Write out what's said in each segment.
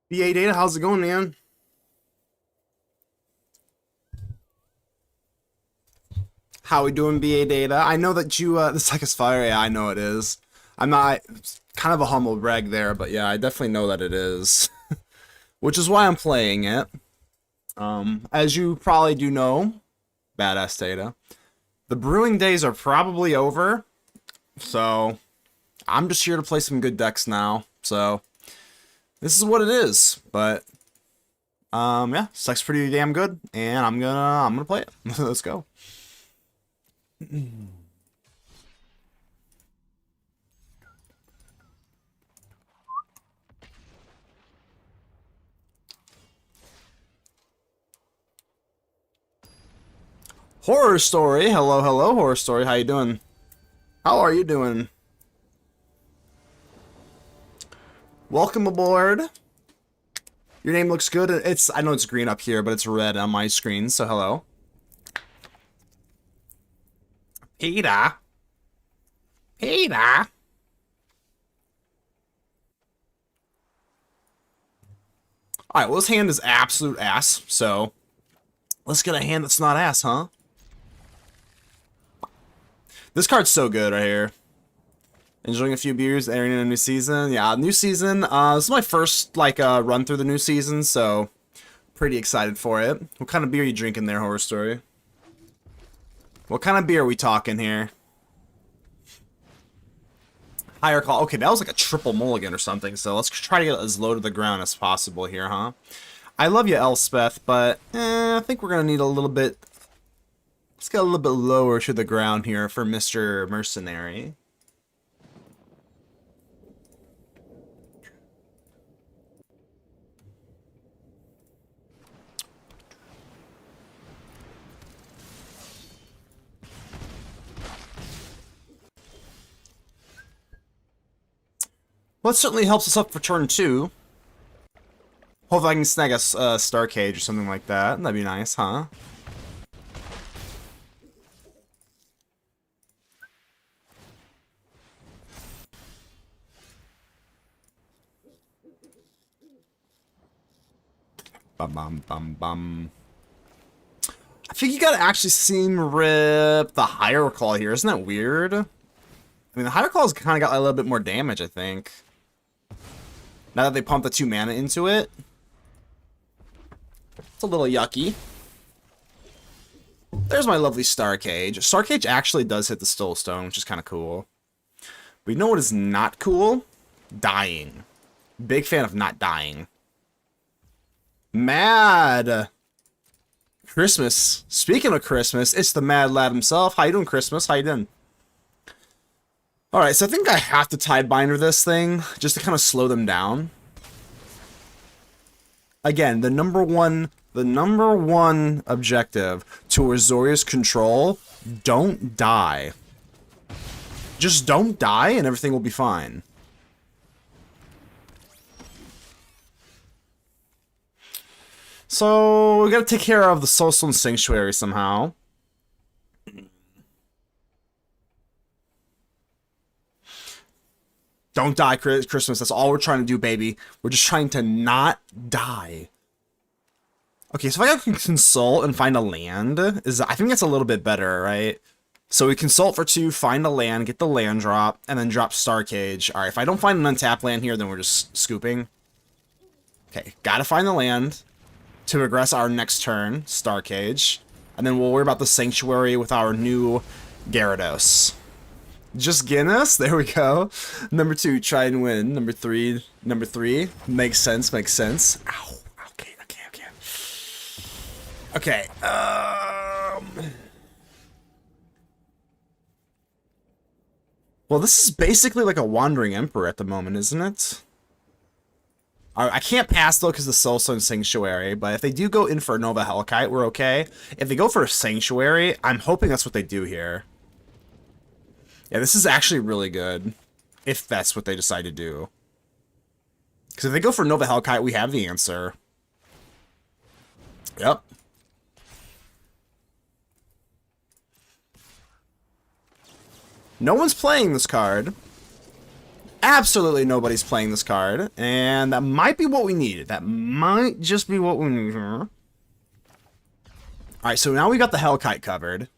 BA Data, how's it going, man? How we doing, BA Data? I know that you, the Second Fire, yeah, I know it is. I'm not, kind of a humble brag there, but yeah, I definitely know that it is. Which is why I'm playing it. As you probably do know, Badass Data, the brewing days are probably over, so I'm just here to play some good decks now, so this is what it is, but yeah, this deck's pretty damn good, and I'm gonna play it. Let's go. Horror Story, hello, hello, Horror Story, how you doing? How are you doing? Welcome aboard. Your name looks good. I know it's green up here, but it's red on my screen, so hello. Peter. Peter. Alright, well, this hand is absolute ass, so let's get a hand that's not ass, huh? This card's so good right here. Enjoying a few beers, entering in a new season. Yeah, new season. This is my first, like, run through the new season, so pretty excited for it. What kind of beer are you drinking there, Horror Story? What kind of beer are we talking here? Higher call. Okay, that was like a triple mulligan or something, so let's try to get as low to the ground as possible here, huh? I love you, Elspeth, but I think we're going to need a little bit... Let's get a little bit lower to the ground here for Mr. Mercenary. Well, it certainly helps us up for turn 2. Hopefully I can snag a Star Cage or something like that. That'd be nice, huh? Bum bum bum bum. I think you gotta actually seam rip the higher claw here. Isn't that weird? I mean, the higher claw's kind of got a little bit more damage, I think. Now that they pumped the 2 mana into it. It's a little yucky. There's my lovely Star Cage. Star Cage actually does hit the Stole Stone, which is kind of cool. But you know what is not cool? Dying. Big fan of not dying. Mad. Christmas. Speaking of Christmas, it's the Mad Lad himself. How you doing, Christmas? How you doing? Alright, so I think I have to Tidebinder this thing, just to kind of slow them down. Again, the number one objective to Azorius control, don't die. Just don't die and everything will be fine. So, we gotta take care of the Soulstone Sanctuary somehow. Don't die, Christmas. That's all we're trying to do, baby. We're just trying to not die. Okay, so if I can consult and find a land, I think that's a little bit better, right? So we consult for 2, find a land, get the land drop, and then drop Star Cage. Alright, if I don't find an untapped land here, then we're just scooping. Okay, gotta find the land to progress our next turn, Star Cage. And then we'll worry about the Sanctuary with our new Gyarados. Just Guinness? There we go. Number 2, try and win. Number 3, makes sense, makes sense. Ow. Okay, well, this is basically like a Wandering Emperor at the moment, isn't it? I can't pass, though, because the Soulstone Sanctuary, but if they do go in for Nova Hellkite, we're okay. If they go for a Sanctuary, I'm hoping that's what they do here. Yeah, this is actually really good, if that's what they decide to do. Because if they go for Nova Hellkite, we have the answer. Yep. No one's playing this card. Absolutely nobody's playing this card, and that might be what we need. That might just be what we need here. Alright, so now we got the Hellkite covered.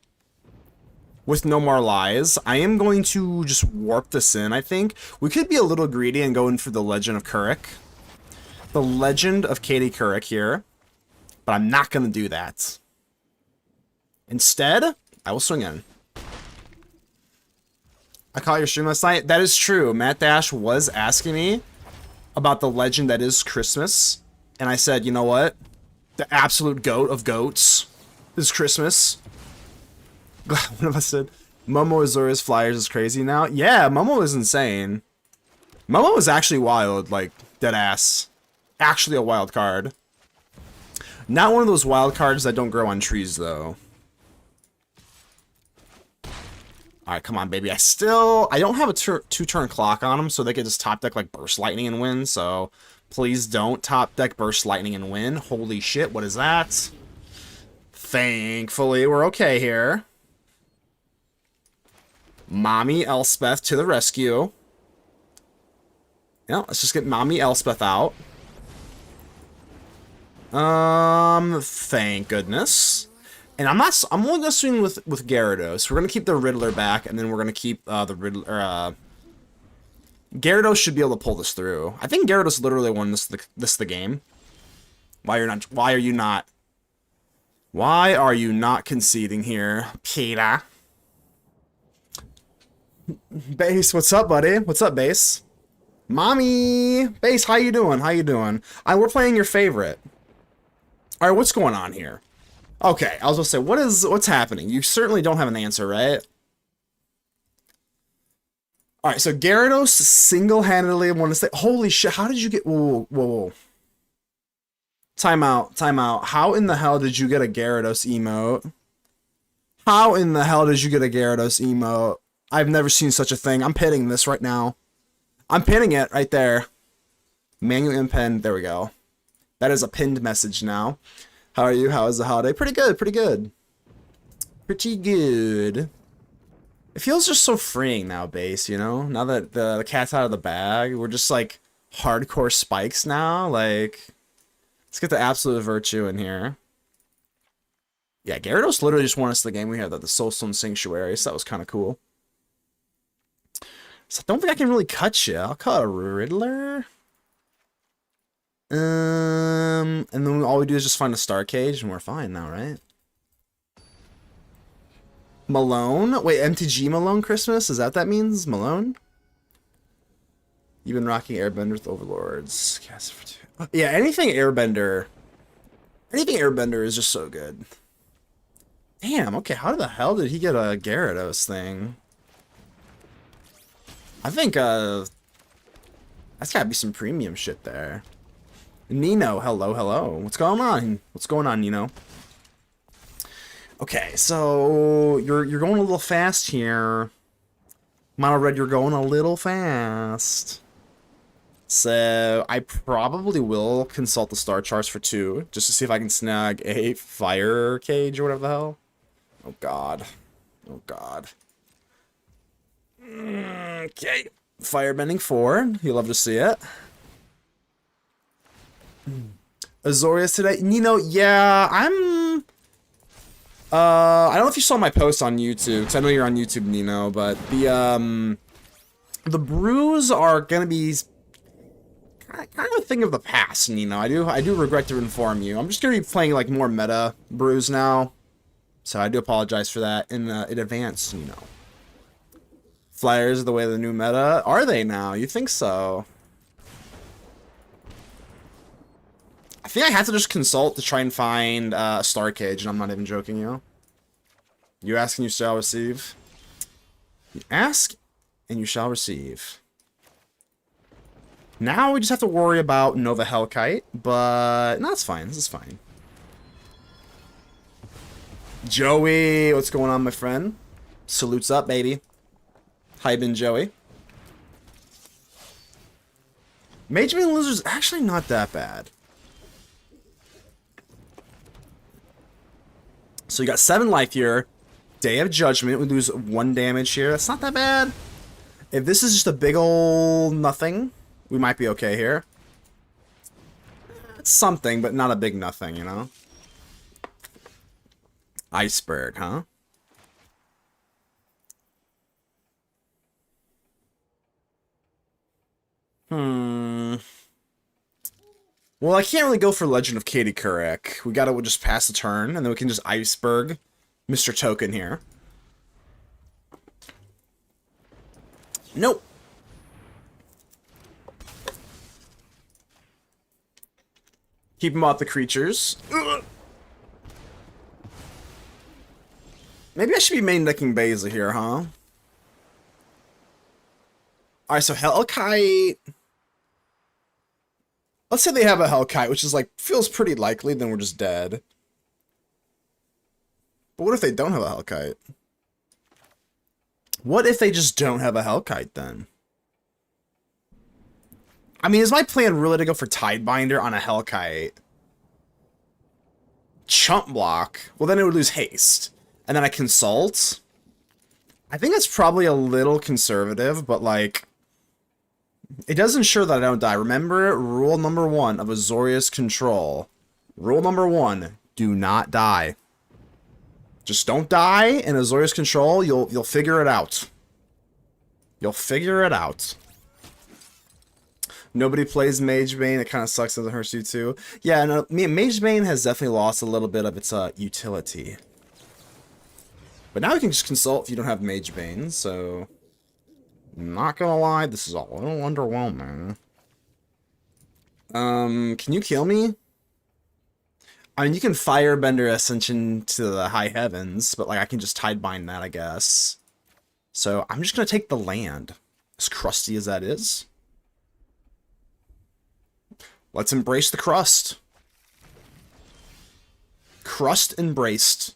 With no more lies. I am going to just warp this in, I think. We could be a little greedy and go in for the Legend of Kurik. The Legend of Katie Couric here. But I'm not going to do that. Instead, I will swing in. I caught your stream last night. That is true. Matt Dash was asking me about the legend that is Christmas. And I said, you know what? The absolute goat of goats is Christmas. One of us said, Momo Azorius Flyers is crazy now. Yeah, Momo is insane. Momo is actually wild, like, dead ass. Actually a wild card. Not one of those wild cards that don't grow on trees, though. Alright, come on, baby. I don't have a two-turn clock on them, so they could just top deck, like, Burst Lightning and win, so please don't top deck Burst Lightning and win. Holy shit, what is that? Thankfully, we're okay here. Mommy Elspeth to the rescue. Yeah, let's just get Mommy Elspeth out. Thank goodness. And I'm only gonna swing with Gyarados. We're gonna keep the Riddler back, and then we're gonna keep the Riddler. Gyarados should be able to pull this through. I think Gyarados literally won the game. Why are you not conceding here, Peter? Base, what's up, buddy? What's up, Base? Mommy! Base, how you doing? How you doing? We're playing your favorite. Alright, what's going on here? Okay, I was gonna say, what's happening? You certainly don't have an answer, right? Alright, so Gyarados single-handedly won this thing. Holy shit, how did you get... Whoa. Time out. How in the hell did you get a Gyarados emote? How in the hell did you get a Gyarados emote? I've never seen such a thing. I'm pinning this right now. I'm pinning it right there. Manual impend. There we go. That is a pinned message now. How are you? How is the holiday? Pretty good. Pretty good. Pretty good. It feels just so freeing now, Base, you know? Now that the cat's out of the bag, we're just like hardcore spikes now. Like, let's get the absolute virtue in here. Yeah, Gyarados literally just won us the game we had, the Soulstone Sanctuary, so that was kind of cool. So I don't think I can really cut you. I'll cut a Riddler. And then all we do is just find a Star Cage and we're fine now, right? Malone? Wait, MTG Malone Christmas? Is that what that means? Malone? You've been rocking Airbender with Overlords. Cast for 2. Yeah, anything Airbender is just so good. Damn, okay, how the hell did he get a Gyarados thing? I think, that's gotta be some premium shit there. Nino, hello. What's going on? What's going on, Nino? Okay, so you're going a little fast here. Mono Red, you're going a little fast. So I probably will consult the star charts for 2, just to see if I can snag a fire cage or whatever the hell. Oh god. Oh god. Okay. Firebending 4. You'll love to see it. Azorius today. Nino, yeah, I'm... I don't know if you saw my post on YouTube, because I know you're on YouTube, Nino, but the brews are gonna be kind of a thing of the past, Nino. I do regret to inform you. I'm just gonna be playing, like, more meta brews now, so I do apologize for that in advance, Nino. Flyers are the way of the new meta. Are they now? You think so? I think I have to just consult to try and find a Star Cage, and I'm not even joking, you. You ask and you shall receive. You ask and you shall receive. Now we just have to worry about Nova Hellkite, but no, it's fine. This is fine. Joey, what's going on, my friend? Salutes up, baby. How you been, Joey? Major Bean Lizard's actually not that bad. So you got 7 life here. Day of Judgment, we lose 1 damage here. That's not that bad. If this is just a big ol' nothing, we might be okay here. It's something, but not a big nothing, you know? Iceberg, huh? Well, I can't really go for Legend of Katie Couric. We'll just pass the turn, and then we can just Iceberg Mr. Token here. Nope. Keep him off the creatures. Ugh. Maybe I should be main decking Beza here, huh? Alright, so Hellkite. Let's say they have a Hellkite, which is like, feels pretty likely, then we're just dead. But what if they don't have a Hellkite? What if they just don't have a Hellkite then? I mean, is my plan really to go for Tidebinder on a Hellkite? Chump block? Well, then it would lose haste. And then I consult? I think that's probably a little conservative, but like, it does ensure that I don't die. Remember rule number 1 of Azorius Control. Rule number 1, do not die. Just don't die in Azorius Control, you'll figure it out. You'll figure it out. Nobody plays Magebane, it kind of sucks, doesn't hurt you too. Yeah, no, Magebane has definitely lost a little bit of its utility. But now you can just consult if you don't have Magebane, so... Not gonna lie, this is a little underwhelming. Can you kill me? I mean, you can Firebender Ascension to the high heavens, but like I can just Tidebind that, I guess. So I'm just gonna take the land, as crusty as that is. Let's embrace the crust. Crust embraced.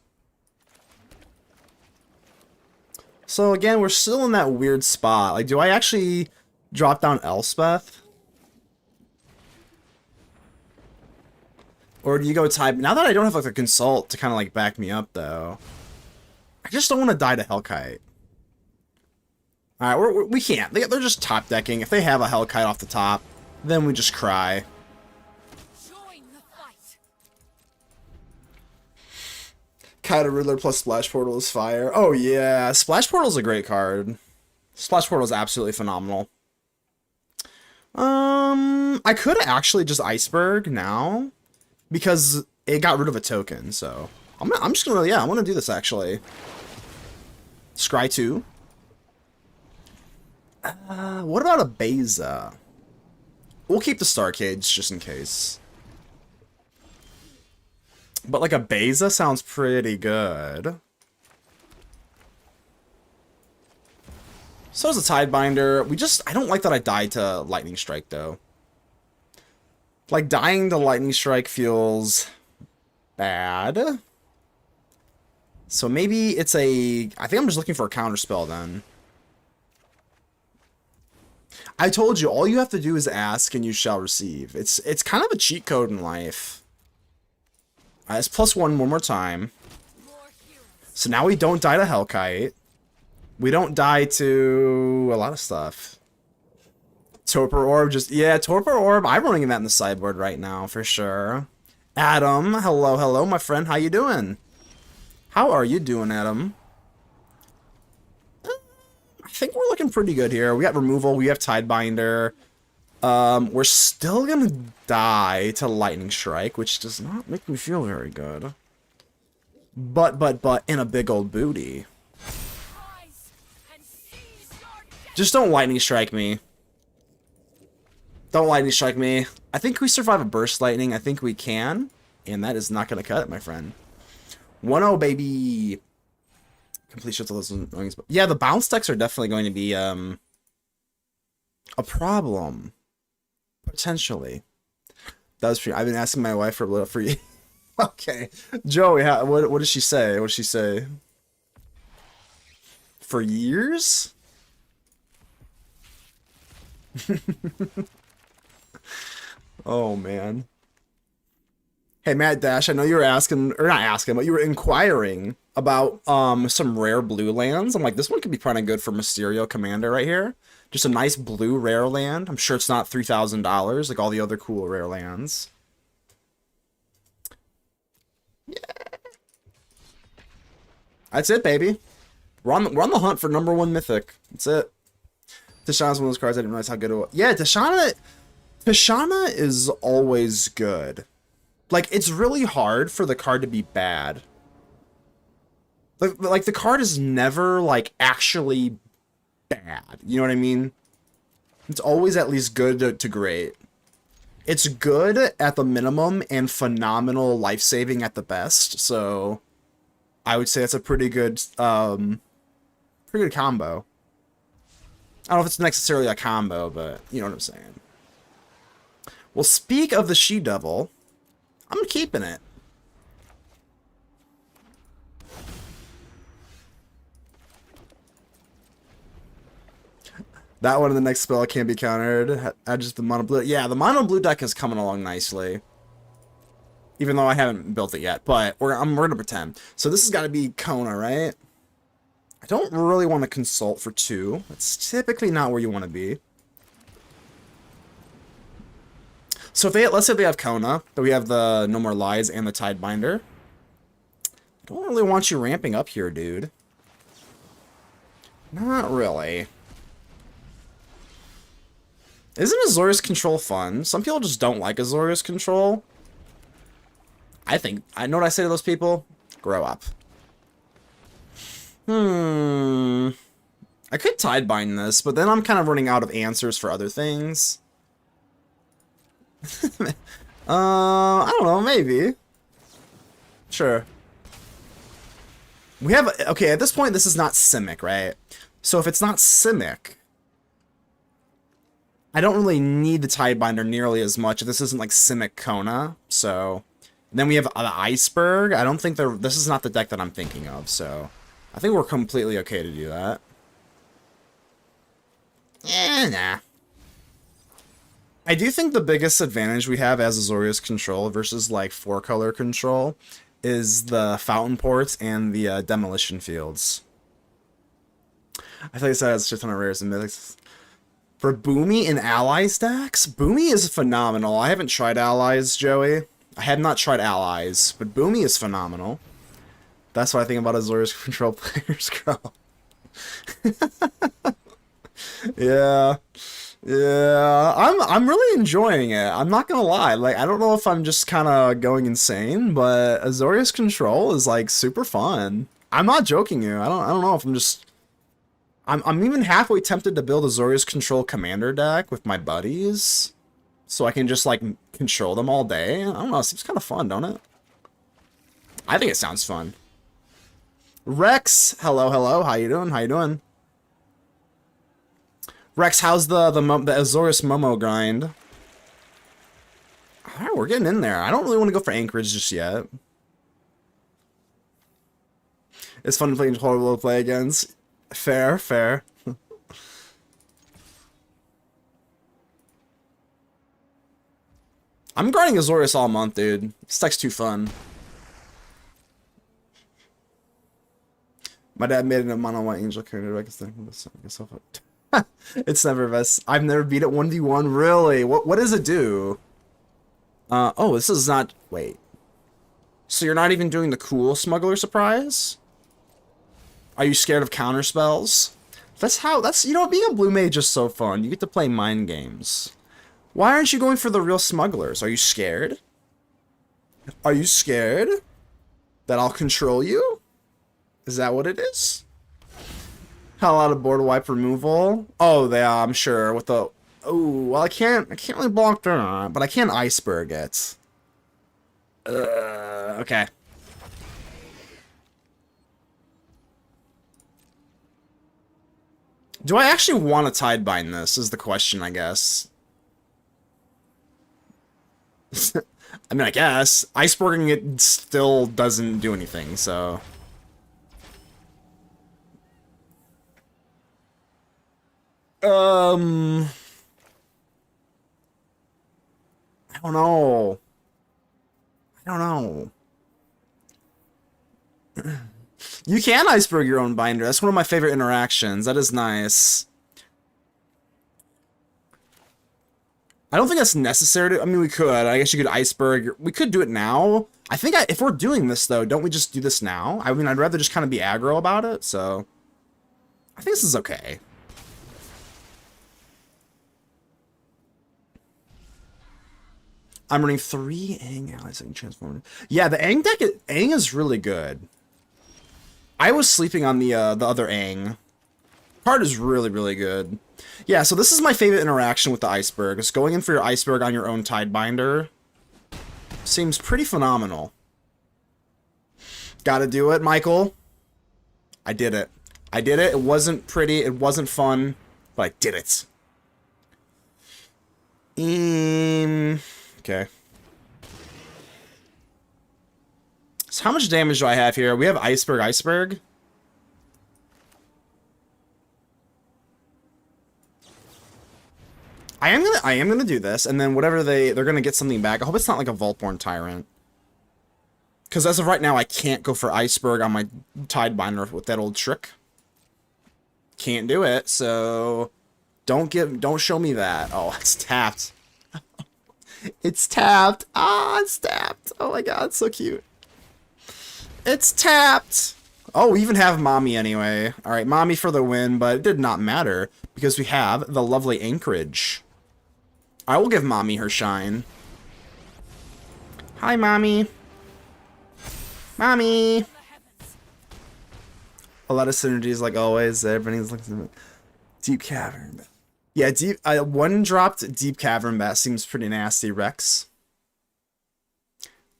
So again, we're still in that weird spot. Like, do I actually drop down Elspeth? Or do you go type? Now that I don't have like a consult to kind of like back me up though, I just don't want to die to Hellkite. All right, we can't. They're just top decking. If they have a Hellkite off the top, then we just cry. Kite Riddler plus Splash Portal is fire. Oh yeah, Splash Portal is a great card. Splash Portal is absolutely phenomenal. I could actually just Iceberg now because it got rid of a token. So I'm just gonna I want to do this actually. Scry 2. What about a Beza? We'll keep the Star Cage just in case. But like a Beza sounds pretty good. So is a Tidebinder. I don't like that I died to Lightning Strike though. Like dying to Lightning Strike feels bad. So maybe it's I think I'm just looking for a counter spell then. I told you, all you have to do is ask and you shall receive. It's kind of a cheat code in life. It's +1 one more time. So now we don't die to Hellkite. We don't die to a lot of stuff. Torpor Orb Torpor Orb. I'm running that in the sideboard right now for sure. Adam, hello, my friend. How you doing? How are you doing, Adam? I think we're looking pretty good here. We got removal. We have Tidebinder. We're still gonna die to Lightning Strike, which does not make me feel very good. But in a big old booty. Just don't Lightning Strike me. Don't Lightning Strike me. I think we survive a Burst Lightning. I think we can. And that is not gonna cut it, my friend. 1-0, baby. Complete shifts of those annoying. Yeah, the bounce decks are definitely going to be a problem. Potentially. That was I've been asking my wife for you. Okay. Joey, what did she say? What did she say? For years? Oh, man. Hey, Matt Dash, I know you were asking, or not asking, but you were inquiring about some rare blue lands. I'm like, this one could be kind of good for Mysterio Commander right here. Just a nice blue rare land. I'm sure it's not $3,000 like all the other cool rare lands. That's it, baby. We're on the hunt for #1 mythic. That's it. Tashana's one of those cards I didn't realize how good it was. Yeah, Tashana is always good. Like, it's really hard for the card to be bad. Like the card is never, like, actually bad. You know what I mean? It's always at least good to great. It's good at the minimum and phenomenal life-saving at the best, so I would say it's a pretty good combo. I don't know if it's necessarily a combo, but you know what I'm saying. Well, speak of the She-Devil, I'm keeping it. That one in the next spell can't be countered. I just the mono blue. Yeah, the mono blue deck is coming along nicely. Even though I haven't built it yet, but we're gonna pretend. So this has got to be Kona, right? I don't really want to consult for 2. That's typically not where you want to be. So if let's say they have Kona, but we have the No More Lies and the Tidebinder. I don't really want you ramping up here, dude. Not really. Isn't Azorius Control fun? Some people just don't like Azorius Control. I know what I say to those people? Grow up. I could Tidebind this, but then I'm kind of running out of answers for other things. I don't know, maybe. Sure. We have, okay, at this point, this is not Simic, right? So if it's not Simic, I don't really need the Tidebinder nearly as much if this isn't like Simic Kona, so... And then we have the Iceberg. I don't think this is not the deck that I'm thinking of, so... I think we're completely okay to do that. Nah. I do think the biggest advantage we have as Azorius Control versus, like, 4-color Control is the Fountain Ports and the Demolition Fields. I think I said it's just on a rares and mythics. For Boomy in Allies decks? Boomy is phenomenal. I haven't tried Allies, Joey. I have not tried Allies, but Boomy is phenomenal. That's what I think about Azorius Control players, girl. Yeah. Yeah. I'm really enjoying it. I'm not gonna lie. Like, I don't know if I'm just kind of going insane, but Azorius Control is, like, super fun. I'm not joking you. I don't know if I'm just... I'm even halfway tempted to build a Azorius Control Commander deck with my buddies, so I can just, like, control them all day. I don't know, it seems kind of fun, don't it? I think it sounds fun. Rex, hello, how you doing? Rex, how's the Azorius Momo grind? Alright, we're getting in there. I don't really want to go for Anchorage just yet. It's fun to play horrible to play against. Fair. I'm grinding Azorius all month, dude. This deck's too fun. My dad made it a mono white angel character. I guess it's never best. I've never beat it 1v1. Really? What does it do? Oh, this is not. Wait. So you're not even doing the cool smuggler surprise? Are you scared of counter spells? You know, being a blue mage is so fun. You get to play mind games. Why aren't you going for the real smugglers? Are you scared? Are you scared that I'll control you? Is that what it is? Hell out of board wipe removal. Oh, yeah, I'm sure with the. Oh, well, I can't really block that, but I can iceberg it. Okay. Do I actually want to Tidebind this? Is the question, I guess. I mean, I guess iceberging it still doesn't do anything, so. I don't know. I don't know. You can iceberg your own binder. That's one of my favorite interactions. That is nice. I don't think that's necessary to, I mean, we could. I guess you could iceberg. We could do it now. I think if we're doing this, though, don't we just do this now? I mean, I'd rather just kind of be aggro about it, so... I think this is okay. I'm running 3 Aang allies and transform. Yeah, the Aang deck, Aang is really good. I was sleeping on the other Aang. Card is really, really good. Yeah, so this is my favorite interaction with the iceberg. It's going in for your iceberg on your own Tidebinder. Seems pretty phenomenal. Gotta do it, Michael. I did it. I did it. It wasn't pretty. It wasn't fun. But I did it. Okay. So how much damage do I have here? We have iceberg. I am gonna do this, and then whatever they're gonna get something back. I hope it's not like a Vaultborn Tyrant. Because as of right now, I can't go for iceberg on my Tidebinder with that old trick. Can't do it, so don't show me that. Oh, it's tapped. It's tapped. Ah, it's tapped. Oh my god, it's so cute. It's tapped. Oh, we even have Mommy anyway. Alright, Mommy for the win, but it did not matter because we have the lovely Anchorage. I will give Mommy her shine. Hi, Mommy. Mommy. A lot of synergies, like always. Everybody's looking at Deep Cavern. Yeah, one dropped Deep Cavern Bat seems pretty nasty, Rex.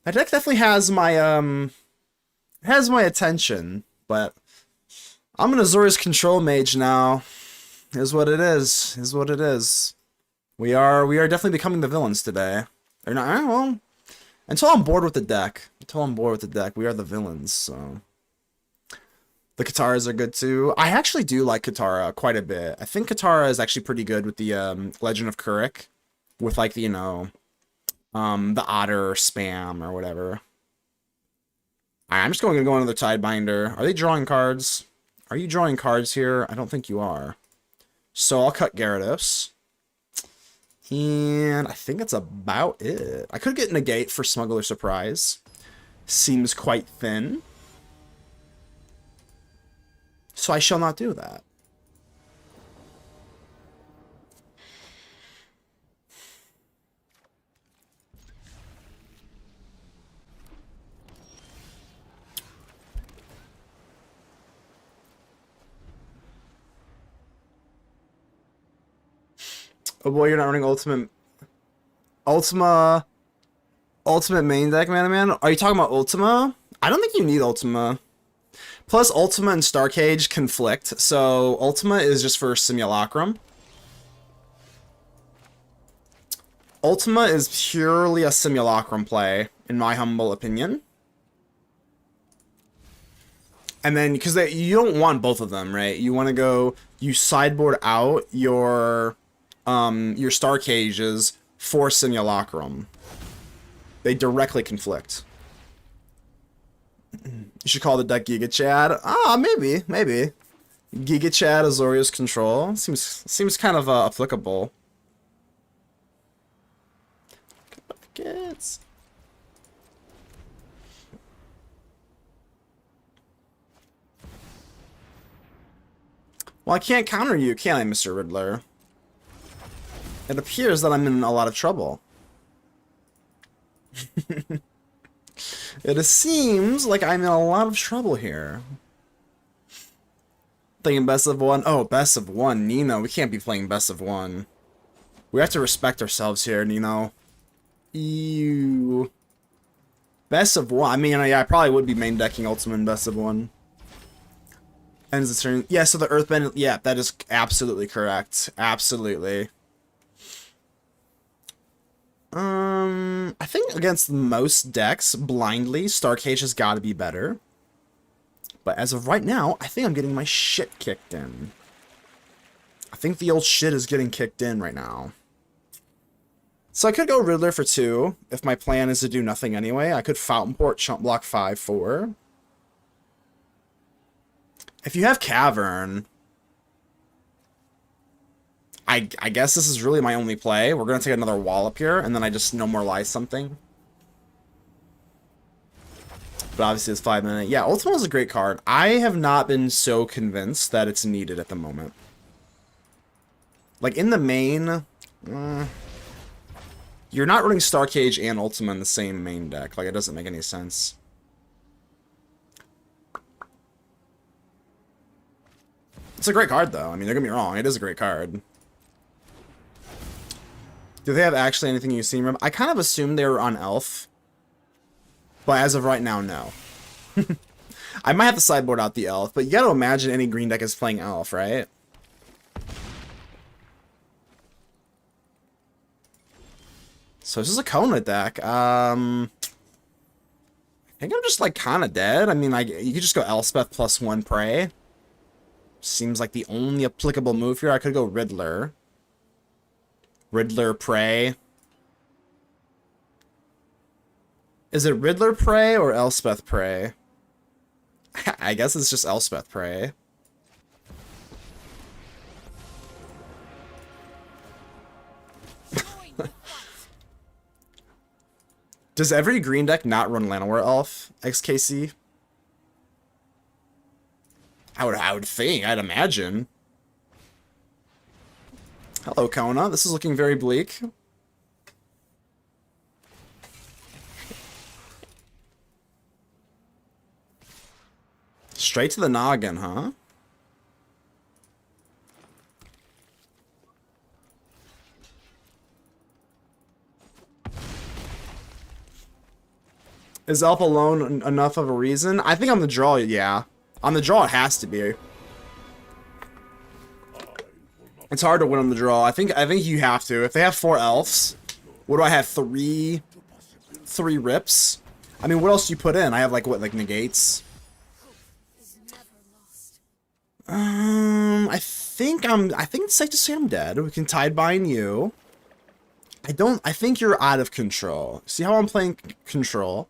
That deck definitely has my attention, but I'm an Azorius Control Mage now. Is what it is. Is what it is. We are definitely becoming the villains today. Or not, well, until I'm bored with the deck. Until I'm bored with the deck, we are the villains, so. The Kataras are good too. I actually do like Katara quite a bit. I think Katara is actually pretty good with the Legend of Kurik. With like the, the otter spam or whatever. Alright, I'm just going to go another Tidebinder. Are they drawing cards? Are you drawing cards here? I don't think you are. So I'll cut Gyarados. And I think that's about it. I could get Negate for Smuggler Surprise. Seems quite thin. So I shall not do that. Oh boy, you're not running Ultimate main deck, man. Are you talking about Ultima? I don't think you need Ultima. Plus, Ultima and Starcage conflict, so Ultima is just for Simulacrum. Ultima is purely a Simulacrum play, in my humble opinion. And then, because you don't want both of them, right? You want to go, you sideboard out your Star Cages for Simulacrum. They directly conflict. You should call the deck Giga Chad. Ah, maybe. Giga Chad Azorius Control seems kind of applicable. Kids. Well, I can't counter you, can I, Mr. Riddler? It appears that I'm in a lot of trouble. It seems like I'm in a lot of trouble here. Thinking best of one. Oh, best of one. Nino, we can't be playing best of one. We have to respect ourselves here, Nino. Ew. Best of one. I mean, yeah, I probably would be main decking Ultimate best of one. Ends the turn. Yeah, so the Earthbend. Yeah, that is absolutely correct. Absolutely. I think against most decks, blindly, Starcage has got to be better. But as of right now, I think I'm getting my shit kicked in. I think the old shit is getting kicked in right now. So I could go Riddler for 2 if my plan is to do nothing anyway. I could Fountain Port, Chump Block 5/4. If you have Cavern, I guess this is really my only play. We're going to take another Wallop here, and then I just no more Lie something. But obviously it's 5-minute. Yeah, Ultima is a great card. I have not been so convinced that it's needed at the moment. Like, in the main, you're not running Star Cage and Ultima in the same main deck. Like, it doesn't make any sense. It's a great card, though. I mean, don't get me wrong. It is a great card. Do they have actually anything you've seen? I kind of assumed they were on Elf. But as of right now, no. I might have to sideboard out the Elf, but you gotta imagine any green deck is playing Elf, right? So this is a Kona deck. I think I'm just like kind of dead. I mean, you could just go Elspeth +1 Prey. Seems like the only applicable move here. I could go Riddler. Riddler Prey. Is it Riddler Prey or Elspeth Prey? I guess it's just Elspeth Prey. Does every green deck not run Llanowar Elf, XKC? I would think, I'd imagine. Hello, Kona. This is looking very bleak. Straight to the noggin, huh? Is Elf alone enough of a reason? I think on the draw, yeah. On the draw, it has to be. It's hard to win on the draw. I think you have to. If they have 4 elves, what do I have? 3 rips? I mean, what else do you put in? I have like what, like negates? I think it's safe to say I'm dead. We can Tidebind you. I think you're out of control. See how I'm playing control?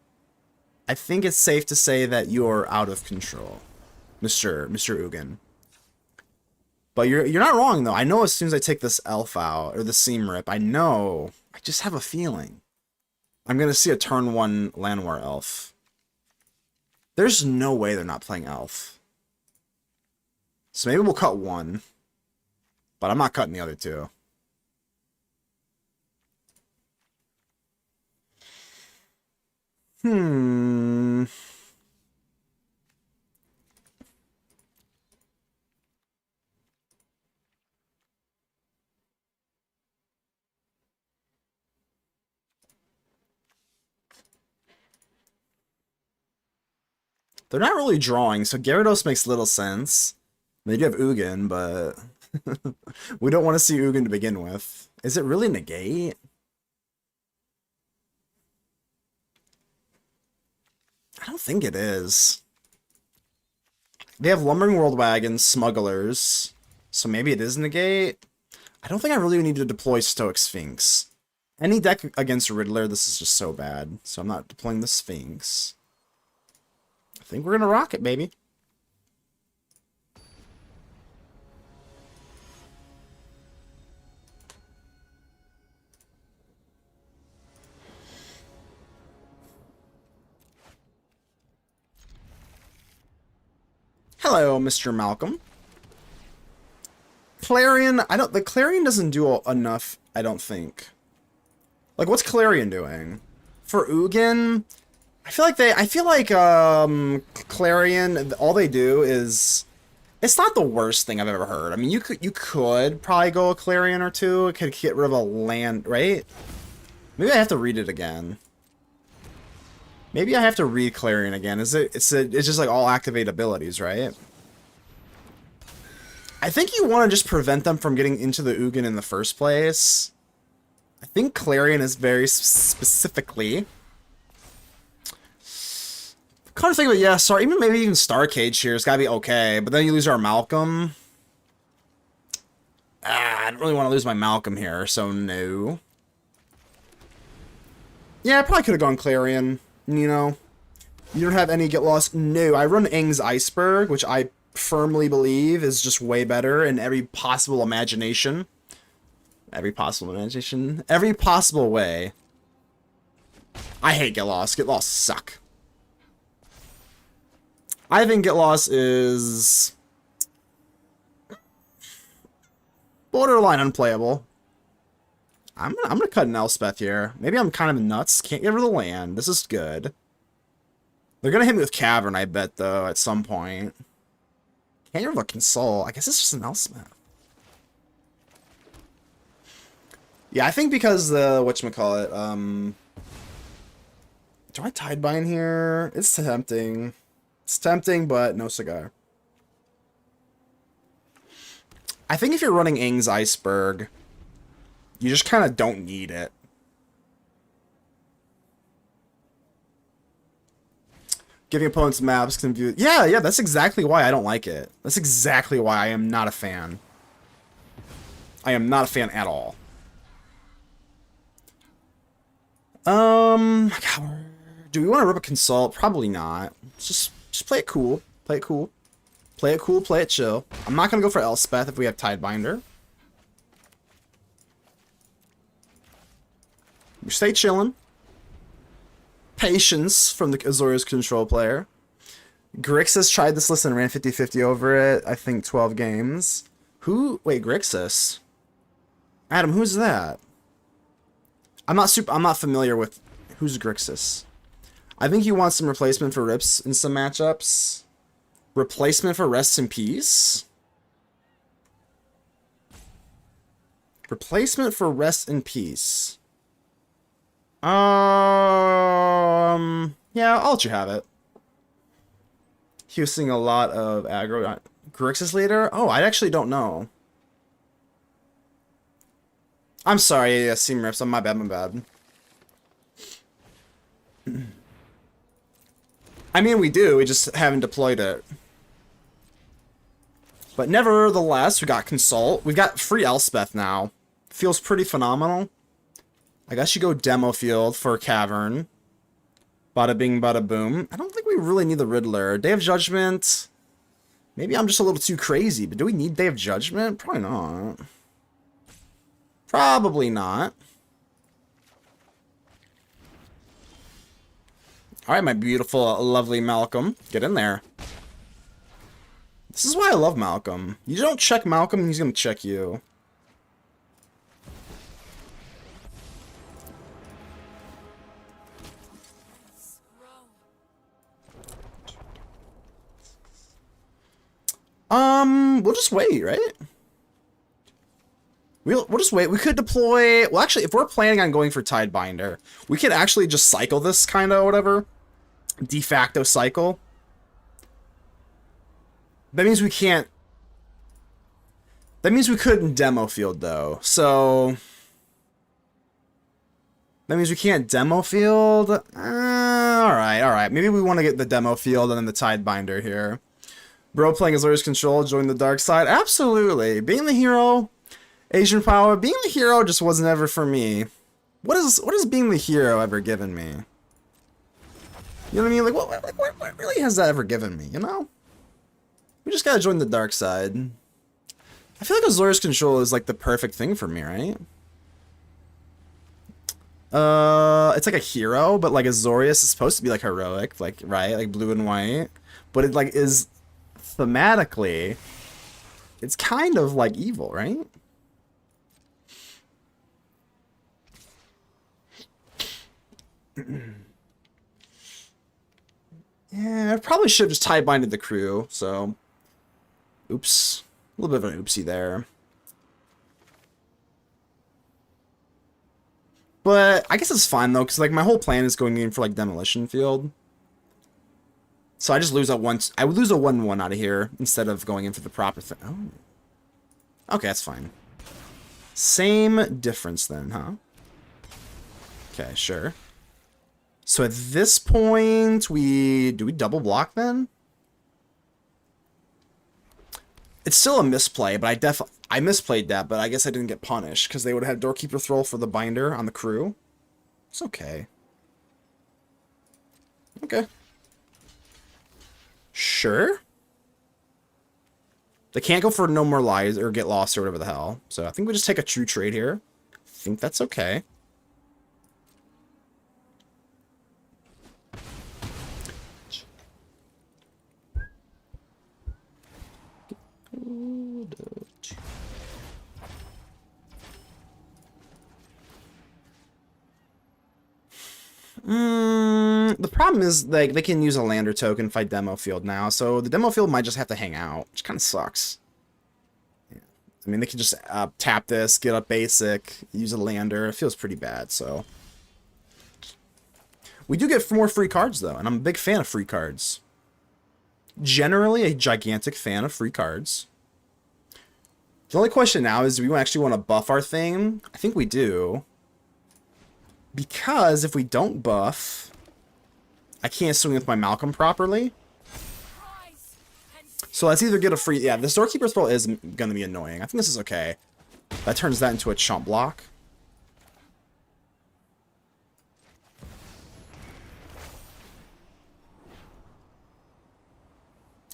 I think it's safe to say that you're out of control, Mr. Ugin. But you're not wrong though. I know as soon as I take this elf out or the seam rip, I know. I just have a feeling I'm gonna see a turn 1 Llanowar elf. There's no way they're not playing elf. So maybe we'll cut 1, but I'm not cutting the other 2. They're not really drawing, so Gyarados makes little sense. They do have Ugin, but we don't want to see Ugin to begin with. Is it really negate? I don't think it is. They have Lumbering World Wagons, Smugglers, so maybe it is negate. I don't think I really need to deploy Stoic Sphinx. Any deck against Riddler, this is just so bad, so I'm not deploying the Sphinx. I think we're gonna rock it, baby. Hello, Mr. Malcolm. Clarion, the Clarion doesn't do enough, I don't think. Like, what's Clarion doing? For Ugin, I feel like Clarion, all they do is, it's not the worst thing I've ever heard. I mean, you could probably go a Clarion or 2. It could get rid of a land, right? Maybe I have to read it again. Maybe I have to read Clarion again. It's just like all activate abilities, right? I think you want to just prevent them from getting into the Ugin in the first place. I think Clarion is very specifically. Kind of think of it, yeah, sorry, maybe even Star Cage here has got to be okay, but then you lose our Malcolm. I don't really want to lose my Malcolm here, so no. Yeah, I probably could have gone Clarion. You know, you don't have any get lost. No, I run Aang's Iceberg, which I firmly believe is just way better in every possible imagination. Every possible imagination. Every possible way. I hate Get Lost. Get Lost suck. I think Get Lost is borderline unplayable. I'm gonna cut an Elspeth here. Maybe I'm kind of nuts. Can't get rid of the land. This is good. They're gonna hit me with Cavern, I bet, though, at some point. Can't get rid of a Console. I guess it's just an Elspeth. Yeah, I think because the whatchamacallit, do I Tidebind here? It's tempting. It's tempting, but no cigar. I think if you're running Aang's Iceberg, you just kind of don't need it. Giving opponents maps can view. Yeah, that's exactly why I don't like it. That's exactly why I am not a fan. I am not a fan at all. God, do we want to rip a Consult? Probably not. Just play it cool. Play it cool. Play it cool, play it chill. I'm not gonna go for Elspeth if we have Tidebinder. We stay chilling. Patience from the Azorius control player. Grixis tried this list and ran 50-50 over it. I think 12 games. Who? Wait, Grixis? Adam, who's that? I'm not familiar with who's Grixis. I think he wants some replacement for Rips in some matchups. Replacement for Rest in Peace? Replacement for Rest in Peace. Yeah, I'll let you have it. He was seeing a lot of aggro. Grixis leader? Oh, I actually don't know. I'm sorry, yeah, Seam Rips. My bad. I mean, we do. We just haven't deployed it. But nevertheless, we got Consult. We've got free Elspeth now. Feels pretty phenomenal. I guess you go Demo Field for Cavern. Bada bing, bada boom. I don't think we really need the Riddler. Day of Judgment. Maybe I'm just a little too crazy, but do we need Day of Judgment? Probably not. Probably not. Alright, my beautiful, lovely Malcolm. Get in there. This is why I love Malcolm. You don't check Malcolm, he's gonna check you. We'll just wait, right? We'll just wait. We could deploy... Well, actually, if we're planning on going for Tidebinder, we could actually just cycle this kind of whatever. De facto cycle. That means we can't... That means we couldn't Demo Field, though. So... That means we can't Demo Field? Alright. Maybe we want to get the Demo Field and then the Tidebinder here. Bro playing Azorius Control, join the dark side? Absolutely. Being the hero... Asian power, being the hero just wasn't ever for me. What is being the hero ever given me? You know what I mean? Like, what really has that ever given me, you know? We just gotta join the dark side. I feel like Azorius Control is like the perfect thing for me, right? It's like a hero, but like Azorius is supposed to be like heroic, like, right? Like blue and white. But it like is thematically, it's kind of like evil, right? Yeah, I probably should have just Tidebinded the crew, so... Oops. A little bit of an oopsie there. But I guess it's fine, though, because like my whole plan is going in for like Demolition Field. So I just lose I would lose a 1-1 out of here, instead of going in for the proper thing. Oh. Okay, that's fine. Same difference then, huh? Okay, sure. So at this point, do we double block then? It's still a misplay, but I misplayed that, but I guess I didn't get punished because they would have had Doorkeeper Thrall for the binder on the crew. It's okay. Okay. Sure. They can't go for no more lies or get lost or whatever the hell. So I think we just take a true trade here. I think that's okay. The problem is like they can use a lander token fight demo field now, so the demo field might just have to hang out, which kind of sucks. Yeah. I mean, they can just tap this, get a basic, use a lander. It feels pretty bad. So we do get more free cards though, and I'm a big fan of free cards. Generally, a gigantic fan of free cards. The only question now is, do we actually want to buff our thing? I think we do. Because if we don't buff, I can't swing with my Malcolm properly. So let's either get a free... Yeah, the Storekeeper spell is going to be annoying. I think this is okay. That turns that into a chump block.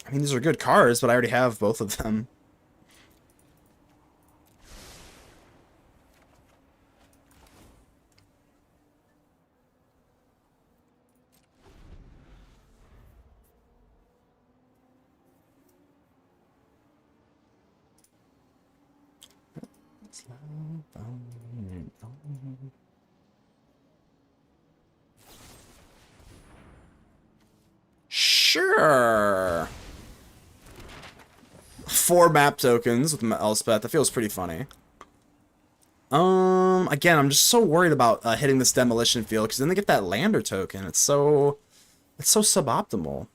I mean, these are good cards, but I already have both of them. Sure. 4 map tokens with Elspeth. That feels pretty funny. Again, I'm just so worried about hitting this demolition field because then they get that lander token. It's so suboptimal.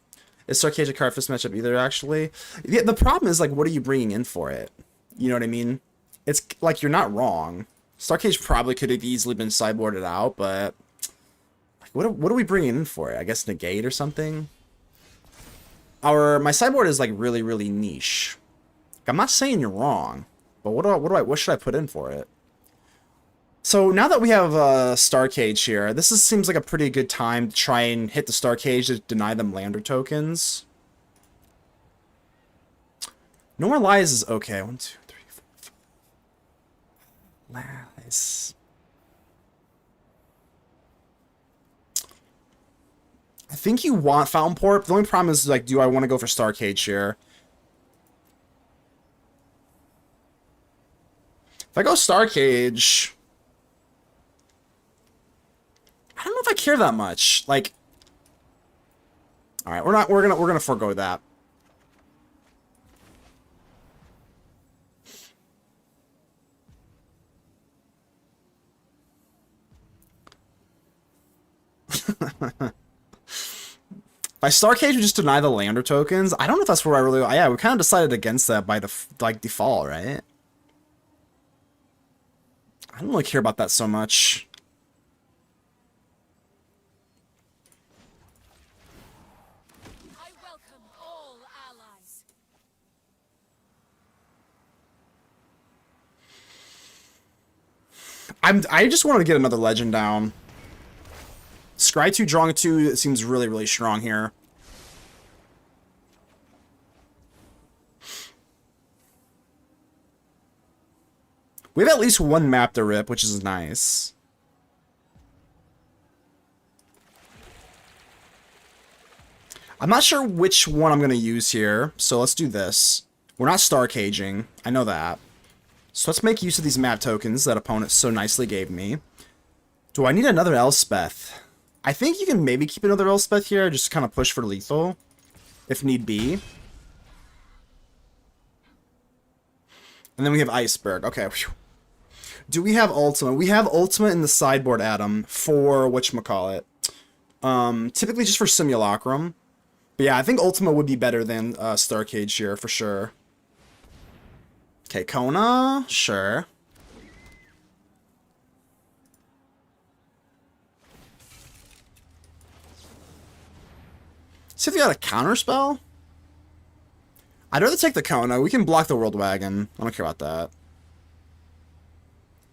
Is Starcade a card for this matchup either? Actually, yeah. The problem is like, what are you bringing in for it? You know what I mean? It's like you're not wrong. Starcade probably could have easily been sideboarded out, but like, what are we bringing in for it? I guess negate or something. My sideboard is like really niche. I'm not saying you're wrong, but what should I put in for it? So now that we have Star Cage here, seems like a pretty good time to try and hit the Star Cage to deny them lander tokens. No more lies is okay. 1, 2, 3, 4, 5. Lies. I think you want Fountain Port. The only problem is like, do I want to go for Star Cage here? If I go Star Cage, I don't know if I care that much. Like, all right, we're gonna forego that. By Star Cage, we just deny the lander tokens. I don't know if that's where I really... Yeah, we kind of decided against that by default, right? I don't really care about that so much. I welcome all allies. I just want to get another legend down. Scry 2, drawing 2, it seems really strong here. We have at least one map to rip, which is nice. I'm not sure which one I'm going to use here, so let's do this. We're not star caging, I know that. So let's make use of these map tokens that opponent so nicely gave me. Do I need another Elspeth? I think you can maybe keep another Elspeth here, just kind of push for lethal, if need be. And then we have Iceberg. Okay. Whew. Do we have Ultima? We have Ultima in the sideboard, Adam, for whatchamacallit. Typically just for Simulacrum. But yeah, I think Ultima would be better than Star Cage here, for sure. Okay, Kona? Sure. See if you got a counter spell? I'd rather take the Kona. We can block the World Wagon. I don't care about that.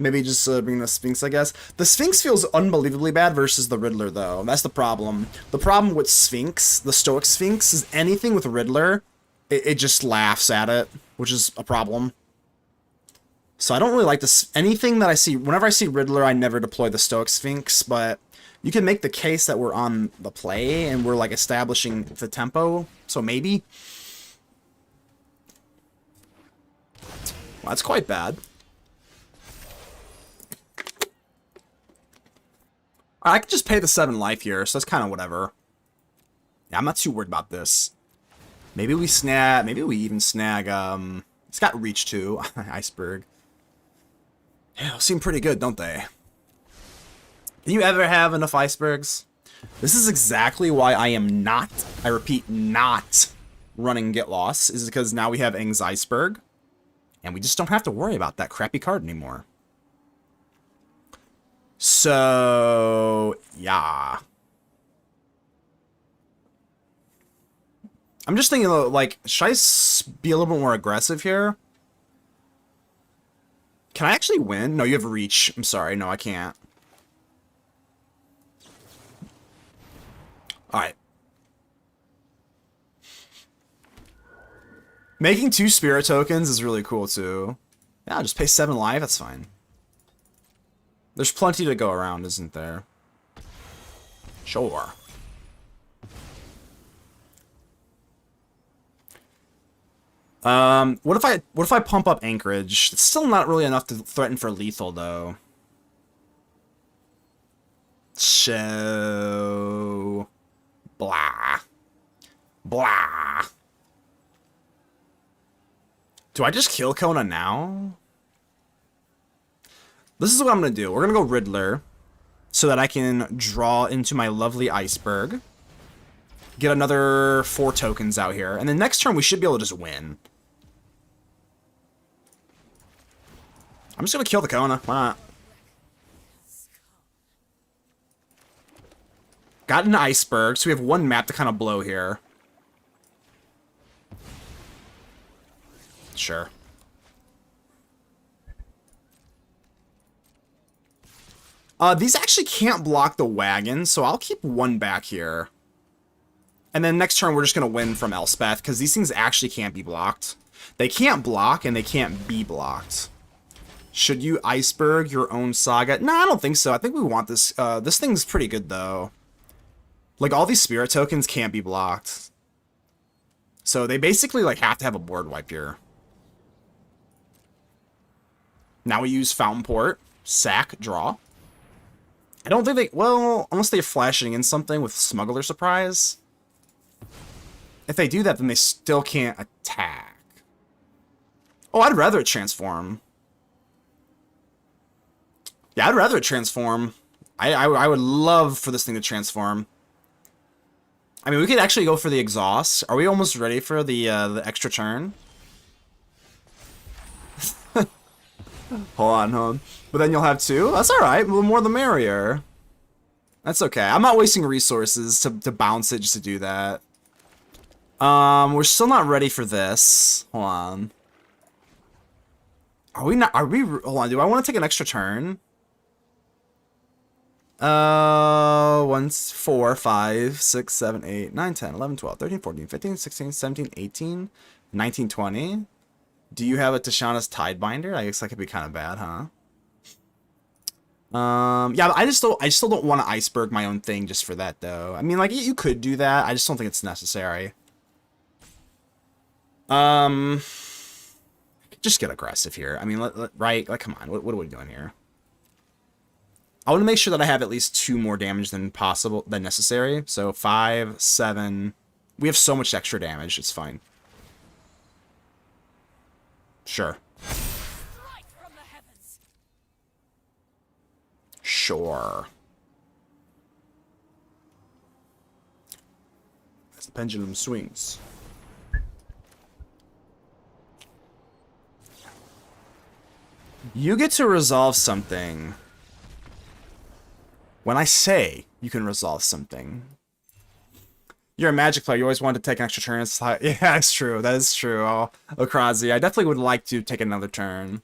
Maybe just bring the Sphinx, I guess. The Sphinx feels unbelievably bad versus the Riddler, though. That's the problem. The problem with Sphinx, the Stoic Sphinx, is anything with Riddler, it just laughs at it, which is a problem. So I don't really like this. Anything that I see, whenever I see Riddler, I never deploy the Stoic Sphinx, but you can make the case that we're on the play and we're like establishing the tempo, so maybe. Well, that's quite bad. I could just pay the 7 life here, so that's kind of whatever. Yeah, I'm not too worried about this. Maybe we snag, maybe we even snag, it's got reach too, Iceberg. Yeah, those seem pretty good, don't they? Do you ever have enough icebergs? This is exactly why I am not, I repeat, not running Get Lost, is because now we have Aang's Iceberg, and we just don't have to worry about that crappy card anymore. So, yeah. I'm just thinking, like, should I be a little bit more aggressive here? Can I actually win? No, you have reach. I'm sorry. No, I can't. Alright. Making 2 spirit tokens is really cool, too. Yeah, I'll just pay 7 life. That's fine. There's plenty to go around, isn't there? Sure. What if I pump up Anchorage? It's still not really enough to threaten for lethal, though. So blah. Blah. Do I just kill Kona now? This is what I'm gonna do. We're gonna go Riddler so that I can draw into my lovely Iceberg. Get another 4 tokens out here. And then next turn we should be able to just win. I'm just gonna kill the Kona. Why not? Got an Iceberg, so we have 1 map to kind of blow here. Sure. These actually can't block the wagon, so I'll keep 1 back here. And then next turn, we're just going to win from Elspeth, because these things actually can't be blocked. They can't block, and they can't be blocked. Should you Iceberg your own Saga? No, I don't think so. I think we want this. This thing's pretty good, though. Like, all these Spirit tokens can't be blocked. So they basically, like, have to have a board wipe here. Now we use Fountain Port. Sack, draw. I don't think they... Well, unless they're flashing in something with Smuggler Surprise. If they do that, then they still can't attack. Oh, I'd rather it transform. Yeah, I'd rather it transform. I would love for this thing to transform. I mean, we could actually go for the exhaust. Are we almost ready for the extra turn? Hold on. But then you'll have 2? That's alright. The more the merrier. That's okay. I'm not wasting resources to bounce it just to do that. We're still not ready for this. Hold on. Are we not? Are we? Hold on. Do I want to take an extra turn? 1, 4, 5, 6, 7, 8, 9, 10, 11, 12, 13, 14, 15, 16, 17, 18, 19, 20. Do you have a Tashana's Tidebinder? I guess that could be kind of bad, huh? Yeah, but I still don't want to Iceberg my own thing just for that, though. I mean, like, you could do that. I just don't think it's necessary. Just get aggressive here. I mean, right? Like, come on. What are we doing here? I want to make sure that I have at least 2 more damage than necessary. So 5, 7. We have so much extra damage. It's fine. Sure. Sure. As the pendulum swings. You get to resolve something. When I say you can resolve something. You're a Magic player. You always wanted to take an extra turn. It's like, yeah, that's true. That is true. Oh, Okrazi, I definitely would like to take another turn.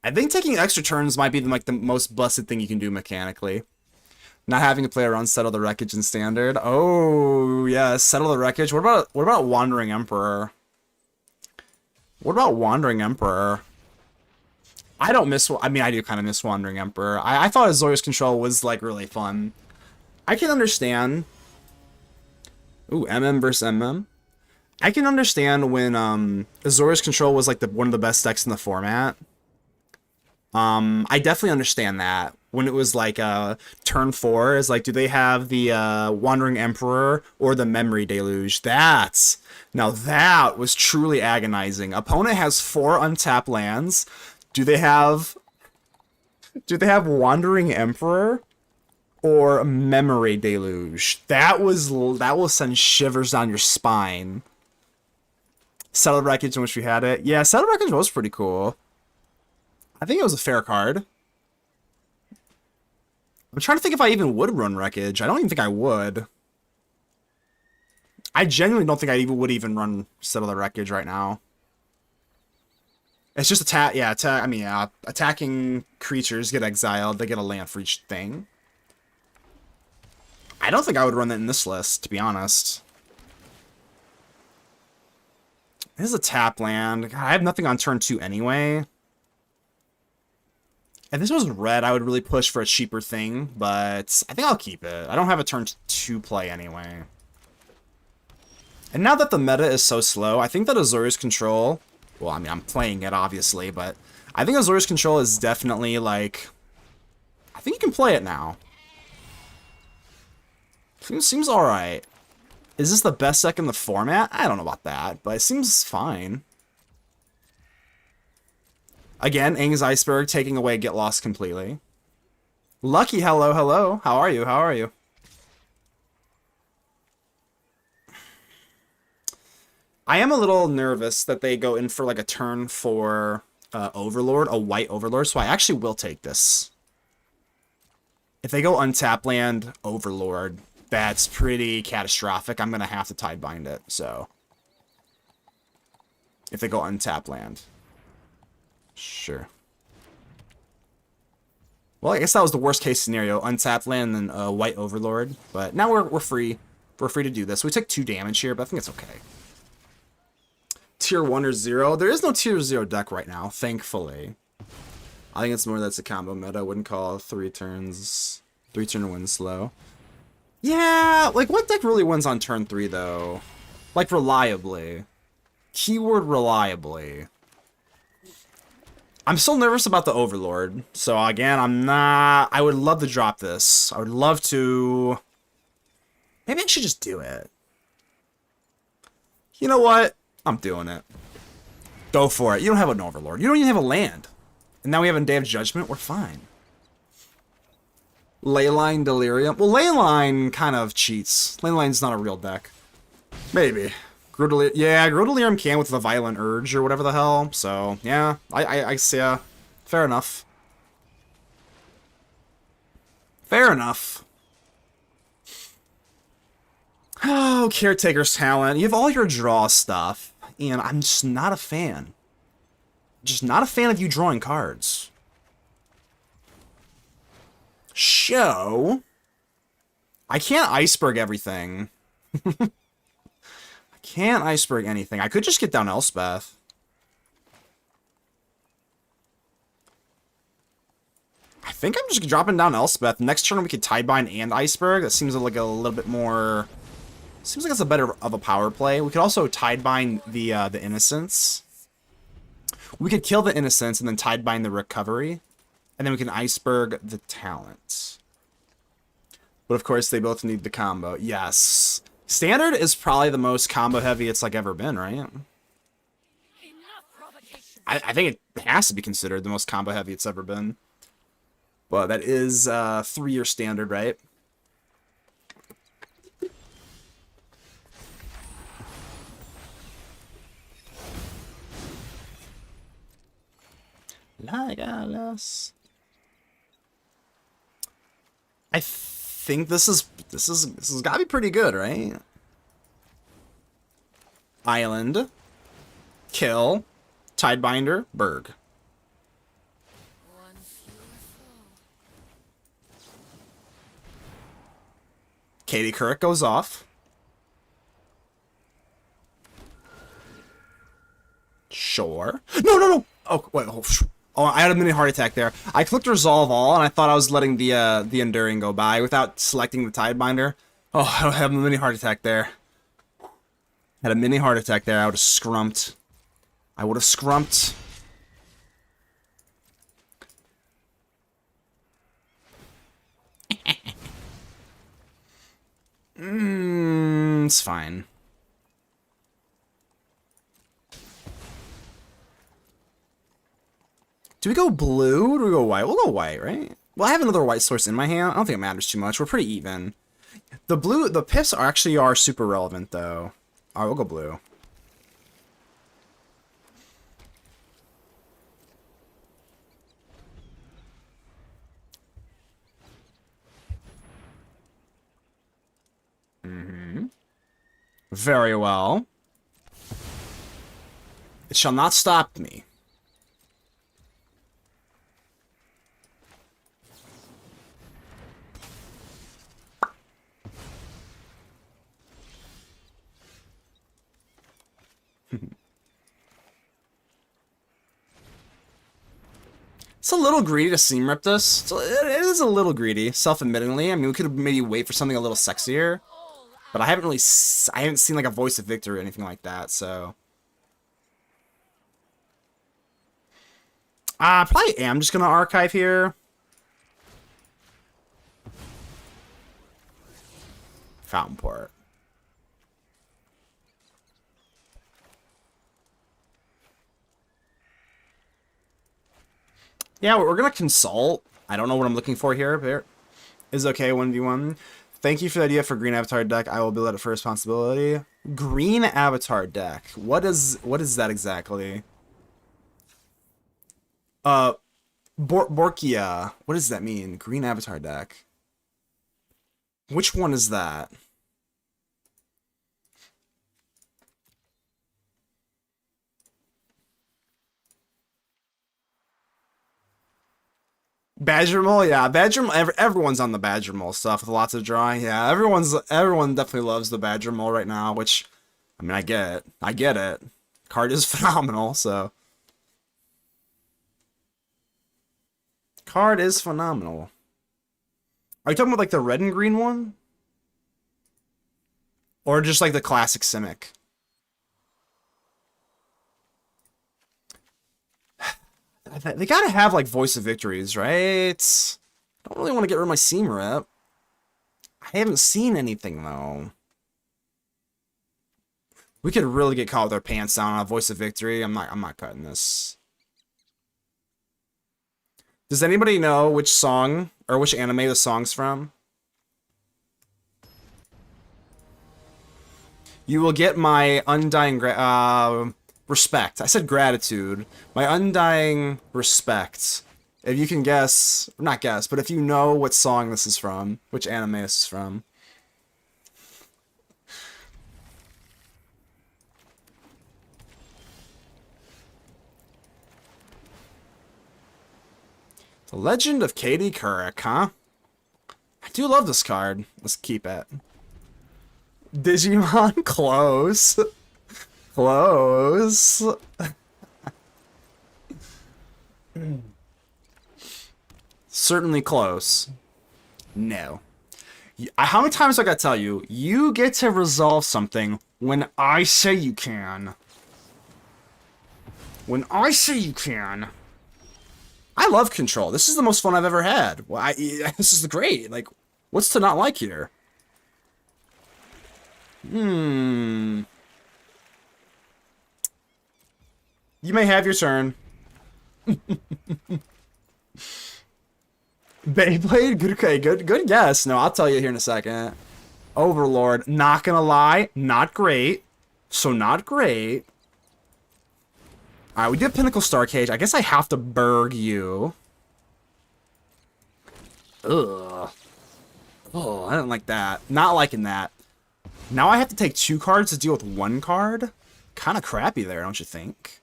I think taking extra turns might be like the most busted thing you can do mechanically. Not having to play around Settle the Wreckage in Standard. Oh yeah, Settle the Wreckage. What about Wandering Emperor? What about Wandering Emperor? I don't miss. I mean, I do kind of miss Wandering Emperor. I thought Azorius Control was like really fun. I can understand. Ooh, MM versus MM. I can understand when Azorius Control was like one of the best decks in the format. I definitely understand that. When it was like turn 4 is like, do they have the Wandering Emperor or the Memory Deluge? Now that was truly agonizing. Opponent has 4 untapped lands. Do they have Wandering Emperor or Memory Deluge? That will send shivers down your spine. Settled Wreckage in which we had it. Yeah, Settled Wreckage was pretty cool. I think it was a fair card. I'm trying to think if I even would run Wreckage. I don't even think I would. I genuinely don't think I would even run Settle the Wreckage right now. It's just attack. Yeah, I mean, attacking creatures get exiled. They get a land for each thing. I don't think I would run that in this list, to be honest. This is a tap land. God, I have nothing on turn 2 anyway. If this was red, I would really push for a cheaper thing, but I think I'll keep it. I don't have a turn 2 play anyway. And now that the meta is so slow, I think that Azorius Control... Well, I mean, I'm playing it, obviously, but I think Azorius Control is definitely, like... I think you can play it now. Seems alright. Is this the best deck in the format? I don't know about that, but it seems fine. Again, Aang's Iceberg taking away Get Lost completely. Lucky, hello. How are you? I am a little nervous that they go in for like a turn for Overlord, a white Overlord, so I actually will take this. If they go untap land Overlord, that's pretty catastrophic. I'm going to have to Tidebind it, so. If they go untap land. Sure. Well, I guess that was the worst case scenario. Untap land and then white Overlord. But now we're free. We're free to do this. We took 2 damage here, but I think it's okay. Tier 1 or 0. There is no tier 0 deck right now, thankfully. I think it's more that's a combo meta. I wouldn't call 3 turn win slow. Yeah, like what deck really wins on turn 3 though? Like reliably. Keyword reliably. I'm still nervous about the Overlord. So again, I would love to drop this. I would love to... Maybe I should just do it. You know what? I'm doing it. Go for it. You don't have an Overlord. You don't even have a land. And now we have a Day of Judgment. We're fine. Leyline Delirium. Well, Leyline kind of cheats. Leyline's not a real deck. Maybe. Yeah, Grodelirium can with the Violent Urge or whatever the hell. So, yeah. I see. Fair enough. Fair enough. Oh, Caretaker's Talent. You have all your draw stuff. And I'm just not a fan. Just not a fan of you drawing cards. Show. I can't Iceberg everything. Can't Iceberg anything. I could just get down Elspeth. I think I'm just dropping down Elspeth. Next turn we could Tidebind and Iceberg. That seems like a little bit more... Seems like it's a better of a power play. We could also Tidebind the Innocence. We could kill the Innocence and then Tidebind the Recovery. And then we can Iceberg the Talent. But of course they both need the combo. Yes. Standard is probably the most combo heavy it's like ever been, right? I think it has to be considered the most combo heavy it's ever been. But that is 3-year standard, right? Legalas. I think this has got to be pretty good, right? Island, kill, Tidebinder, Berg. Katie Couric goes off. Sure. No, no, no. Oh, wait. Oh, I had a mini heart attack there. I clicked resolve all, and I thought I was letting the enduring go by without selecting the tidebinder. Oh, I have a mini heart attack there. Had a mini heart attack there. I would have scrumped. I would have scrumped. It's fine. Do we go blue or do we go white? We'll go white, right? Well, I have another white source in my hand. I don't think it matters too much. We're pretty even. The blue, the pips are super relevant, though. Alright, we'll go blue. Very well. It shall not stop me. It's a little greedy to seam rip this. It is a little greedy, self-admittingly. I mean, we could maybe wait for something a little sexier. But I haven't really, I haven't seen like a voice of victory or anything like that, so. Probably am just gonna archive here. Fountain port. Yeah, we're gonna consult. I don't know what I'm looking for here, but is okay 1v1. Thank you for the idea for green avatar deck. I will build it for responsibility. Green avatar deck. What is that exactly? Borkia. What does that mean? Green avatar deck. Which one is that? Badger Mole, yeah, Badger Mole. Everyone's on the Badger Mole stuff with lots of drawing. Yeah, everyone definitely loves the Badger Mole right now. Which, I mean, I get it. Card is phenomenal, so card is phenomenal. Are you talking about like the red and green one, or just like the classic Simic? They gotta have, like, Voice of Victories, right? I don't really want to get rid of my seam rep. I haven't seen anything, though. We could really get caught with our pants down on a Voice of Victory. I'm not cutting this. Does anybody know which song, or which anime the song's from? You will get my undying respect. I said gratitude. My undying respect. If you can guess, not guess, but if you know what song this is from, which anime this is from. The Legend of Katie Couric, huh? I do love this card. Let's keep it. Digimon? Close. Close. Certainly close. No. How many times I gotta tell you? You get to resolve something when I say you can. When I say you can. I love control. This is the most fun I've ever had. Well, this is great. Like, what's to not like here? You may have your turn. Beyblade? Good, okay, good guess. No, I'll tell you here in a second. Overlord, not gonna lie, not great. So not great. Alright, we did Pinnacle Star Cage. I guess I have to Berg you. Ugh. Oh, I didn't like that. Not liking that. Now I have to take 2 cards to deal with 1 card? Kind of crappy there, don't you think?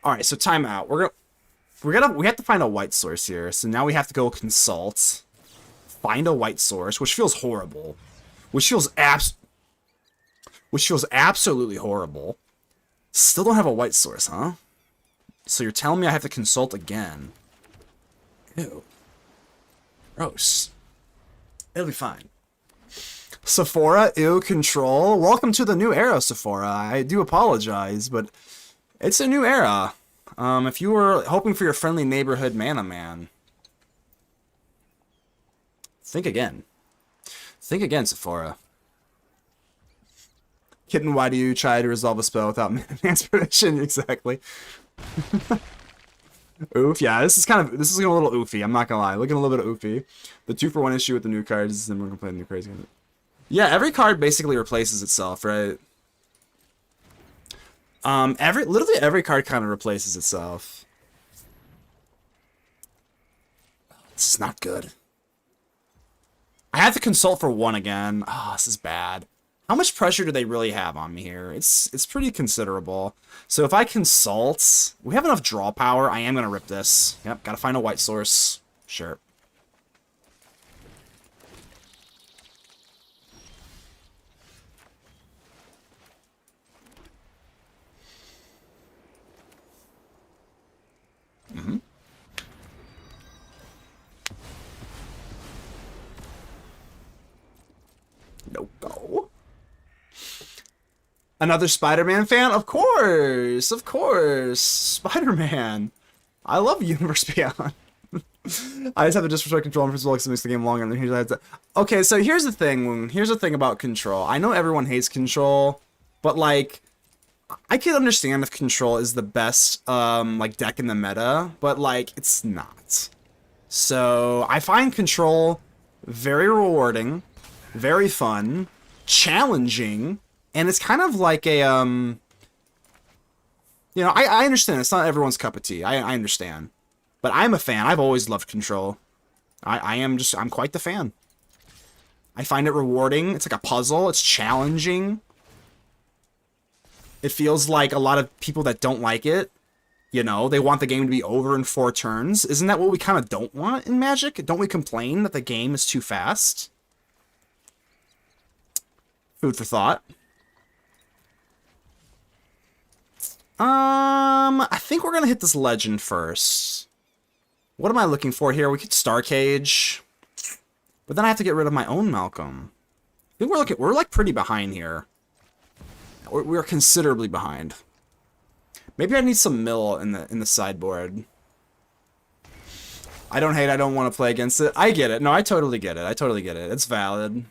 Alright, so timeout. We have to find a white source here. So now we have to go consult. find a white source, which feels horrible. Which feels absolutely horrible. Still don't have a white source, huh? So you're telling me I have to consult again. Ew. Gross. It'll be fine. Sephora, ew, control. Welcome to the new era, Sephora. I do apologize, but it's a new era. If you were hoping for your friendly neighborhood mana man, think again. Think again, Sephora. Kitten, why do you try to resolve a spell without man's permission? Exactly. Oof, yeah, this is a little oofy, I'm not gonna lie. Looking a little bit oofy. The 2-for-1 issue with the new cards is then we're gonna play the new crazy. Yeah, every card basically replaces itself, right? Literally every card kind of replaces itself. This is not good. I have to consult for 1 again. Oh, this is bad. How much pressure do they really have on me here? It's pretty considerable. So if I consult, we have enough draw power. I am gonna rip this. Yep, gotta find a white source. Sure. No go. Another Spider-Man fan? Of course! Of course! Spider-Man! I love Universe Beyond. I just have to disrespect control and principle because it makes the game longer. And then here's that. Okay, so here's the thing. Here's the thing about control. I know everyone hates control, but like, I can understand if control is the best like deck in the meta, but like it's not. So I find control very rewarding, very fun, challenging, and it's kind of like a you know, I understand it's not everyone's cup of tea. I understand. But I'm a fan. I've always loved control. I'm quite the fan. I find it rewarding. It's like a puzzle. It's challenging. It feels like a lot of people that don't like it, you know, they want the game to be over in 4 turns. Isn't that what we kind of don't want in Magic? Don't we complain that the game is too fast? Food for thought. I think we're gonna hit this legend first. What am I looking for here? We could Star Cage, but then I have to get rid of my own Malcolm. I think we're like pretty behind here. We're considerably behind. Maybe I need some mill in the sideboard. I don't hate. I don't want to play against it. I get it. No, I totally get it. I totally get it. It's valid.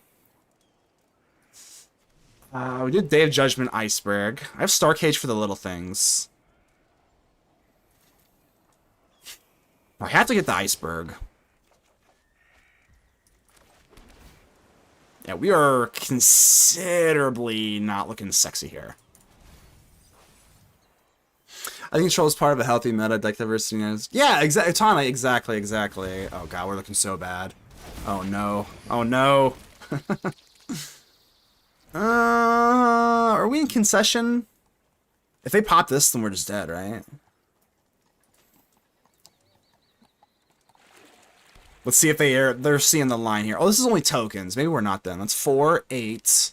We did Day of Judgment, Iceberg. I have Star Cage for the little things. I have to get the Iceberg. Yeah, we are considerably not looking sexy here. I think control is part of a healthy meta deck diversity. Yeah, exactly. Tana, exactly. Oh god, we're looking so bad. Oh no. Oh no. Are we in concession? If they pop this, then we're just dead, right? Let's see if they're seeing the line here. Oh, this is only tokens. Maybe we're not then. That's 4, 8.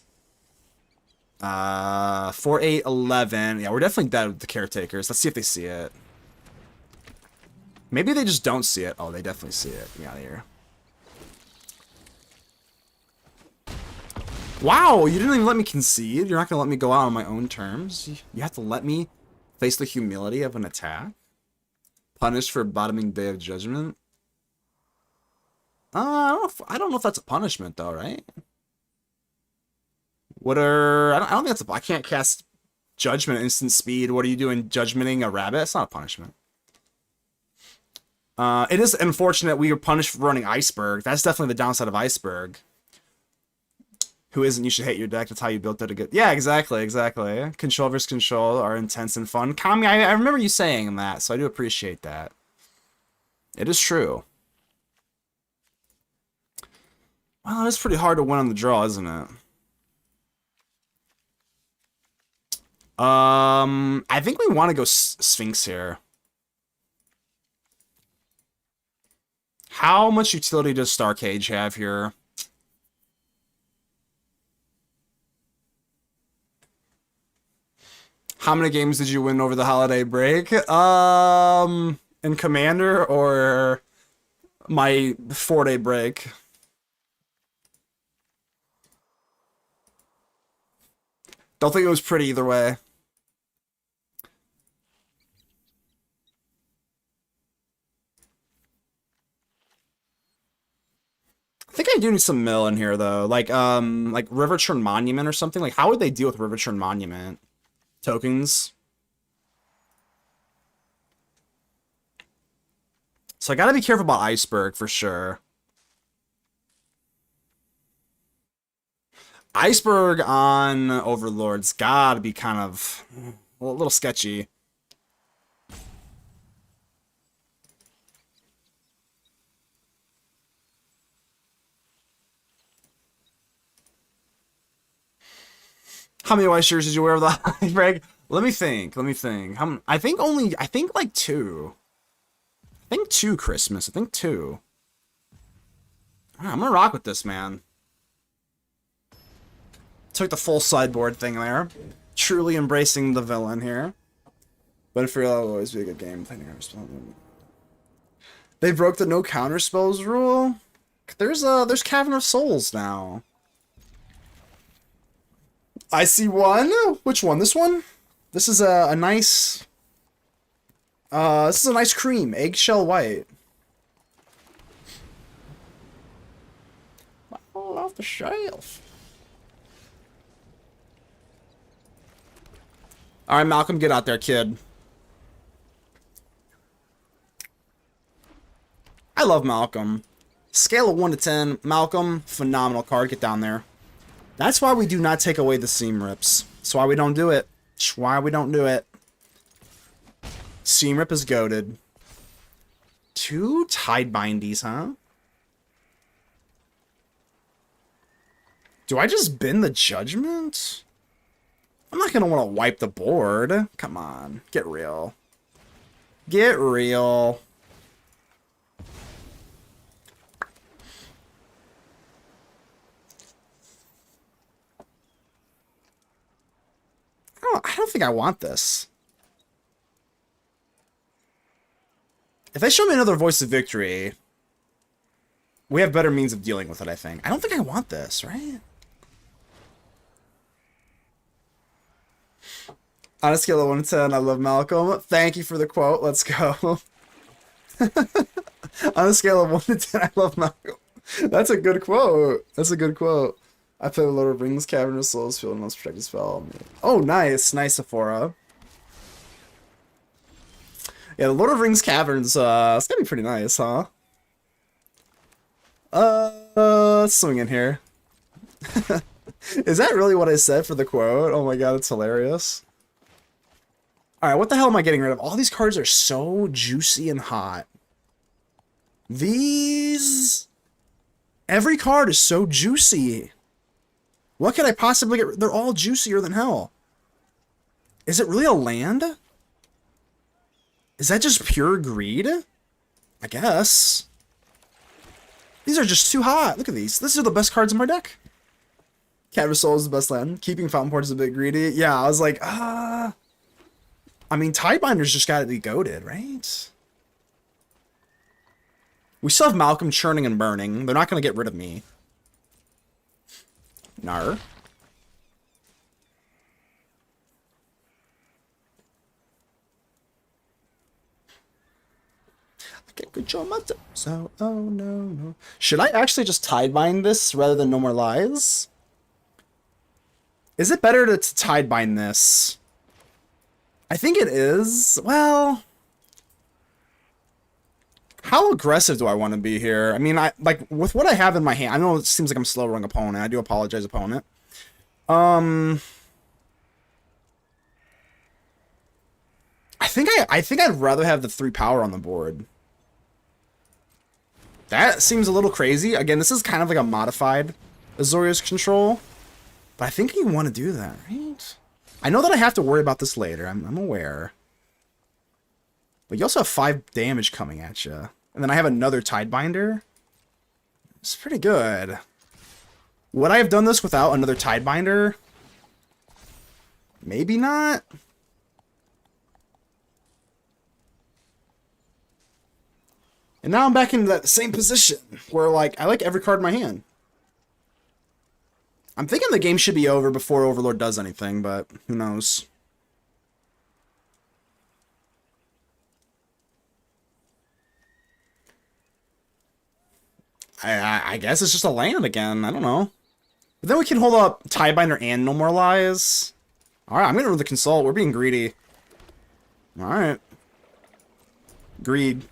4, 8, 11. Yeah, we're definitely dead with the caretakers. Let's see if they see it. Maybe they just don't see it. Oh, they definitely see it. Get out of here. Wow, you didn't even let me concede. You're not going to let me go out on my own terms. You have to let me face the humility of an attack. Punished for bottoming Day of Judgment. I don't know if that's a punishment though, right? I don't think that's I can't cast Judgment instant speed. What are you doing, judgmenting a rabbit? It's not a punishment. It is unfortunate we were punished for running Iceberg. That's definitely the downside of Iceberg. Who isn't? You should hate your deck. That's how you built it to get. Yeah, exactly. Control versus control are intense and fun. Kami, I remember you saying that, so I do appreciate that. It is true. Well, it's pretty hard to win on the draw, isn't it? I think we want to go Sphinx here. How much utility does Starcage have here? How many games did you win over the holiday break? In Commander or my 4-day break? Don't think it was pretty either way. I think I do need some mill in here though. Like Riverturn Monument or something. Like how would they deal with Riverturn Monument? Tokens. So I gotta be careful about Iceberg for sure. Iceberg on Overlord's gotta be kind of a little sketchy. How many white shirts did you wear of the Iceberg? Let me think. Let me think. I think like two. I think two Christmas. I think two. Right, I'm gonna rock with this, man. Took the full sideboard thing there. Truly embracing the villain here. But for real, it'll always be a good game. They broke the no counter spells rule. There's Cavern of Souls now. I see one. Which one? This one? This is a nice. This is a nice cream, eggshell white. All off the shelf. All right, Malcolm, get out there, kid. I love Malcolm. Scale of 1 to 10, Malcolm, phenomenal card. Get down there. That's why we do not take away the seam rips. That's why we don't do it. That's why we don't do it. Seam rip is goated. 2 Tide Bindies, huh? Do I just bend the judgment? I'm not gonna want to wipe the board. Come on, get real. Get real. I don't think I want this. If they show me another Voice of Victory, we have better means of dealing with it, I think. I don't think I want this, right? On a scale of 1 to 10, I love Malcolm. Thank you for the quote. Let's go. On a scale of 1 to 10, I love Malcolm. That's a good quote. That's a good quote. I play the Lord of Rings, Cavern of Souls, field and most protected spell. Oh, nice. Nice, Sephora. Yeah, the Lord of Rings Caverns, it's gonna be pretty nice, huh? Let's swing in here. Is that really what I said for the quote? Oh my god, it's hilarious. Alright, what the hell am I getting rid of? All these cards are so juicy and hot. These... Every card is so juicy. What could I possibly get? They're all juicier than hell. Is it really a land? Is that just pure greed? I guess. These are just too hot. Look at these. These are the best cards in my deck. Cavern of Souls is the best land. Keeping Fountain Port is a bit greedy. Yeah, I was like, I mean, Tidebinder's just got to be goated, right? We still have Malcolm churning and burning. They're not going to get rid of me. Nar. Okay, good job, Matsu. So, oh no. Should I actually just Tidebind this rather than No More Lies? Is it better to Tidebind this? I think it is. Well, how aggressive do I want to be here? I mean, like with what I have in my hand. I know it seems like I'm slow-rolling opponent. I do apologize, opponent. I think I'd rather have the 3 power on the board. That seems a little crazy. Again, this is kind of like a modified Azorius control, but I think you want to do that, right? I know that I have to worry about this later. I'm aware. But you also have 5 damage coming at you. And then I have another Tidebinder. It's pretty good. Would I have done this without another Tidebinder? Maybe not. And now I'm back into that same position where, like, I like every card in my hand. I'm thinking the game should be over before Overlord does anything, but who knows. I guess it's just a land again. I don't know. But then we can hold up Tidebinder and No More Lies. Alright, I'm gonna run the Consult. We're being greedy. Alright. Greed.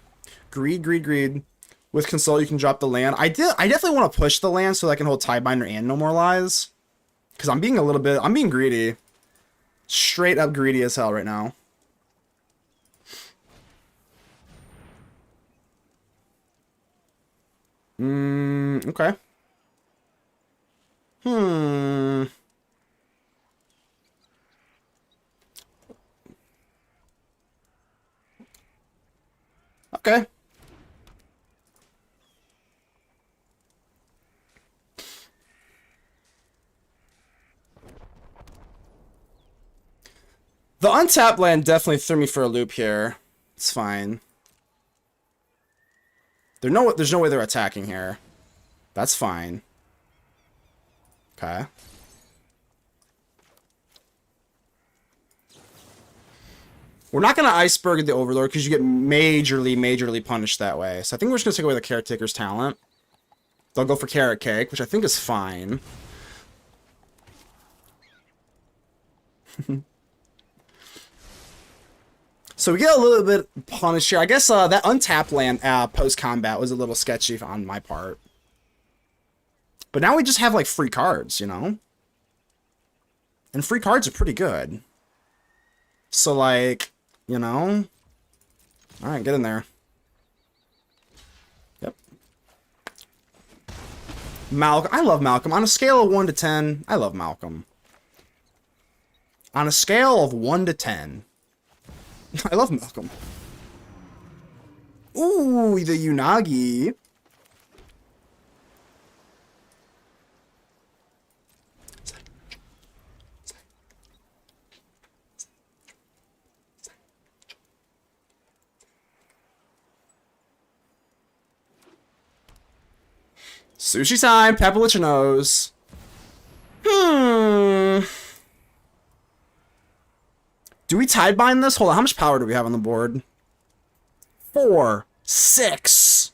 Greed. With Consult, you can drop the land. I definitely want to push the land so that I can hold Tidebinder and No More Lies. Because I'm being greedy. Straight up greedy as hell right now. Okay. Okay. The untapped land definitely threw me for a loop here. It's fine. There's no way they're attacking here. That's fine. Okay. We're not going to Iceberg the Overlord because you get majorly punished that way. So I think we're just going to take away the Caretaker's talent. They'll go for Carrot Cake, which I think is fine. So we get a little bit punished here. I guess that untapped land post-combat was a little sketchy on my part. But now we just have, like, free cards, you know? And free cards are pretty good. So, like, you know? Alright, get in there. Yep. Malcolm. I love Malcolm. On a scale of 1 to 10, I love Malcolm. On a scale of 1 to 10... I love Malcolm. Ooh, the Unagi. Sushi time, Peppelich knows. Do we Tidebind this? Hold on, how much power do we have on the board? 4, 6,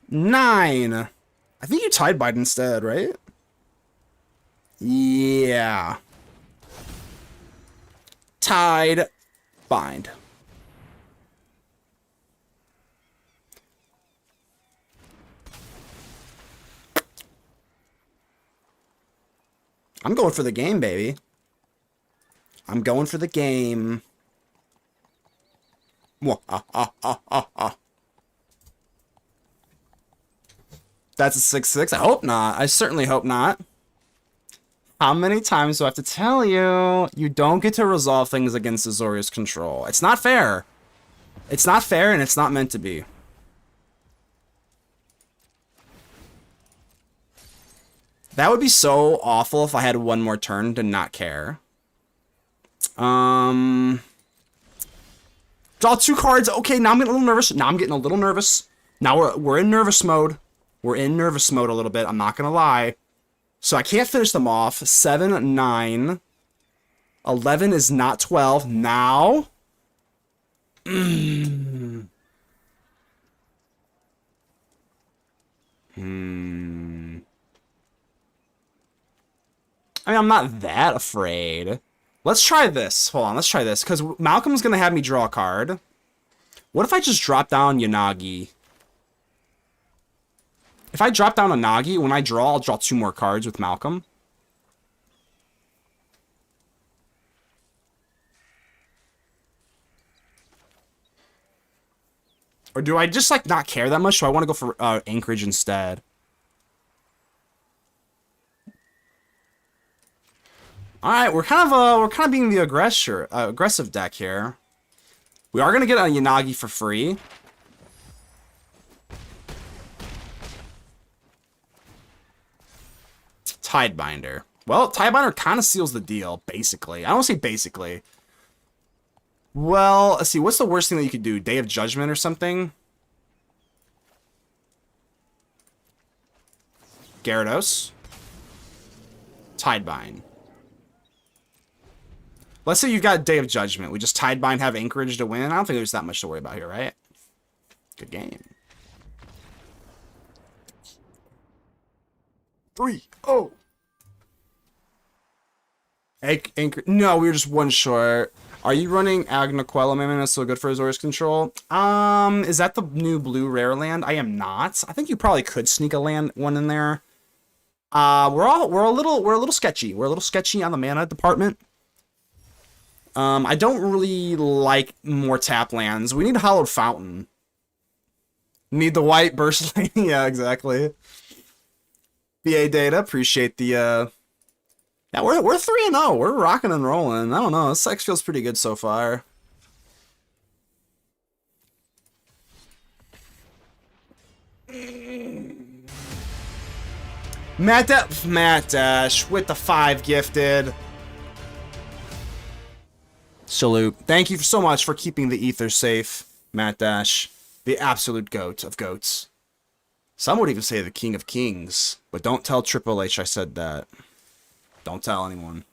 9. I think you Tidebind instead, right? Yeah. Tidebind. I'm going for the game, baby. I'm going for the game. That's a 6/6. I hope not. I certainly hope not. How many times do I have to tell you? You don't get to resolve things against Azorius control. It's not fair. It's not fair and it's not meant to be. That would be so awful if I had one more turn to not care. Draw 2 cards. Okay, now I'm getting a little nervous. Now we're in nervous mode. We're in nervous mode a little bit. I'm not gonna lie. So I can't finish them off. 7, 9. 11 is not 12. Now. I mean, I'm not that afraid. Let's try this. Hold on, let's try this. Because Malcolm's going to have me draw a card. What if I just drop down Yanagi? If I drop down a Nagi, when I draw, I'll draw 2 more cards with Malcolm. Or do I just, like, not care that much? Do I want to go for Anchorage instead? All right, we're kind of being the aggressive deck here. We are gonna get a Yanagi for free. Tidebinder. Well, Tidebinder kind of seals the deal, basically. I don't say basically. Well, let's see. What's the worst thing that you could do? Day of Judgment or something? Gyarados. Tidebind. Let's say you've got Day of Judgment. We just Tidebind, have Anchorage to win. I don't think there's that much to worry about here, right? Good game. 3-0. Anchor. No, we were just one short. Are you running Agnaquella? Maybe that's so good for Azorius control. Is that the new blue rare land? I am not. I think you probably could sneak a one in there. We're a little sketchy. We're a little sketchy on the mana department. I don't really like more tap lands. We need Hallowed Fountain. Need the white burst lane. Yeah, exactly. BA data, appreciate the yeah, we're 3-0. We're rocking and rolling. I don't know. This sex feels pretty good so far. Matt Dash with the 5 gifted. Salute. Thank you so much for keeping the ether safe, Matt Dash. The absolute goat of goats. Some would even say the king of kings. But don't tell Triple H I said that. Don't tell anyone.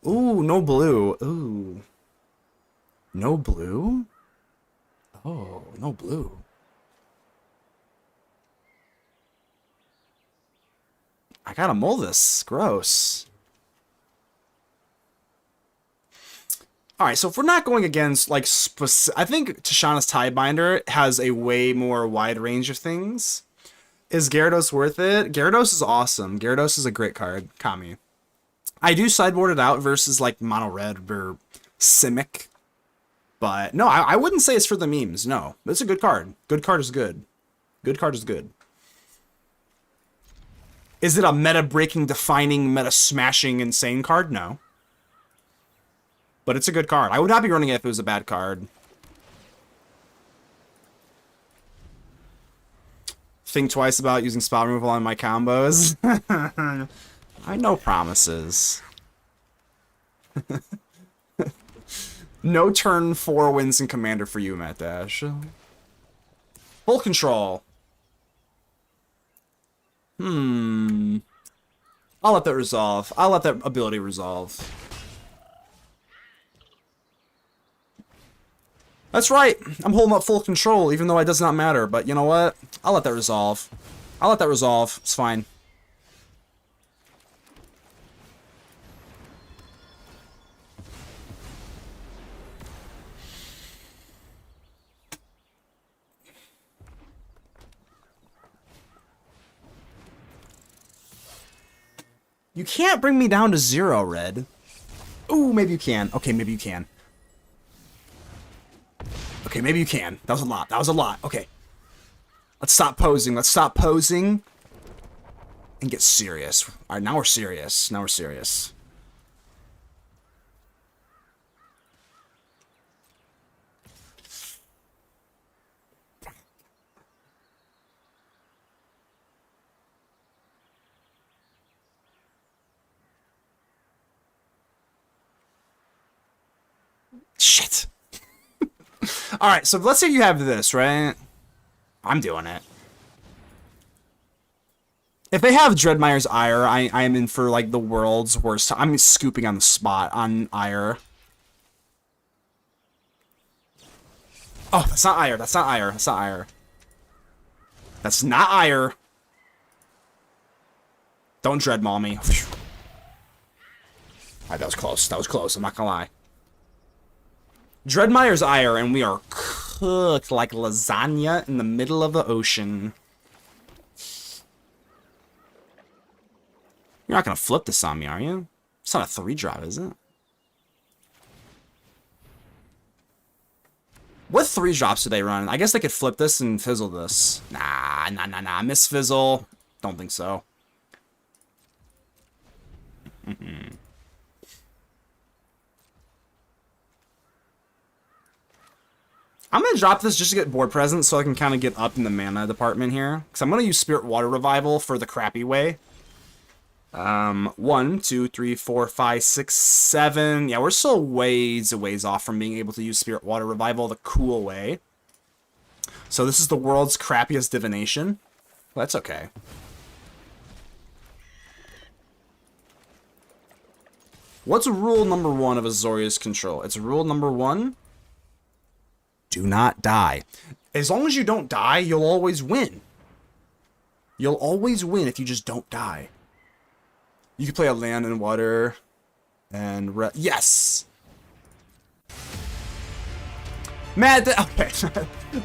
Ooh, no blue. Ooh. No blue? Oh, no blue. I gotta mull this. Gross. Alright, so if we're not going against, like, I think Tishana's Tidebinder has a way more wide range of things. Is Gyarados worth it? Gyarados is awesome. Gyarados is a great card. Kami. I do sideboard it out versus, like, Mono Red or Simic. But, no, I wouldn't say it's for the memes. No. It's a good card. Good card is good. Good card is good. Is it a meta-breaking, defining, meta-smashing, insane card? No. But it's a good card. I would not be running it if it was a bad card. Think twice about using spell removal on my combos. I know promises. No turn 4 wins in Commander for you, Matt Dash. Full control. I'll let that resolve. I'll let that ability resolve. That's right. I'm holding up full control, even though it does not matter. But you know what? I'll let that resolve. I'll let that resolve. It's fine. You can't bring me down to 0, Red. Ooh, maybe you can. Okay, maybe you can. Okay, maybe you can. That was a lot. That was a lot. Okay. Let's stop posing. Let's stop posing. And get serious. Alright, now we're serious. Now we're serious. Shit. Alright, so let's say you have this, right? I'm doing it. If they have Dreadmire's Ire, I am in for, like, the world's worst. I'm scooping on the spot on Ire. Oh, that's not Ire. That's not Ire. That's not Ire. That's not Ire. Don't Dreadmaw me. Alright, that was close. That was close. I'm not gonna lie. Dreadmire's Ire, and we are cooked like lasagna in the middle of the ocean. You're not gonna flip this on me, are you? It's not a 3-drop, is it? What 3-drops do they run? I guess they could flip this and fizzle this. Nah. Miss Fizzle. Don't think so. I'm going to drop this just to get board presence so I can kind of get up in the mana department here. Because I'm going to use Spirit Water Revival for the crappy way. 1, 2, 3, 4, 5, 6, 7. Yeah, we're still ways off from being able to use Spirit Water Revival the cool way. So this is the world's crappiest divination. Well, that's okay. What's rule number 1 of Azorius control? It's rule number 1. Do not die. As long as you don't die, you'll always win. You'll always win if you just don't die. You can play a land and water and yes. Okay.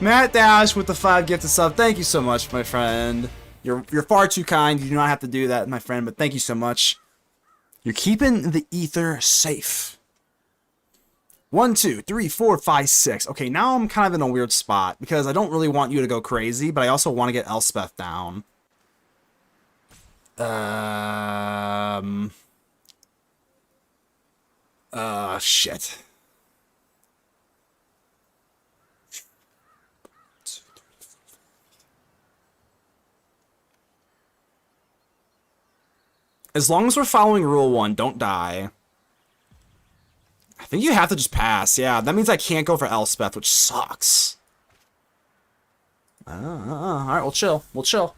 Matt Dash with the 5 gifted sub. Thank you so much, my friend. You're far too kind. You do not have to do that, my friend, but thank you so much. You're keeping the ether safe. 1, 2, 3, 4, 5, 6. Okay, now I'm kind of in a weird spot because I don't really want you to go crazy, but I also want to get Elspeth down. Shit. As long as we're following rule 1, don't die. I think you have to just pass. Yeah, that means I can't go for Elspeth, which sucks. Alright, we'll chill. We'll chill.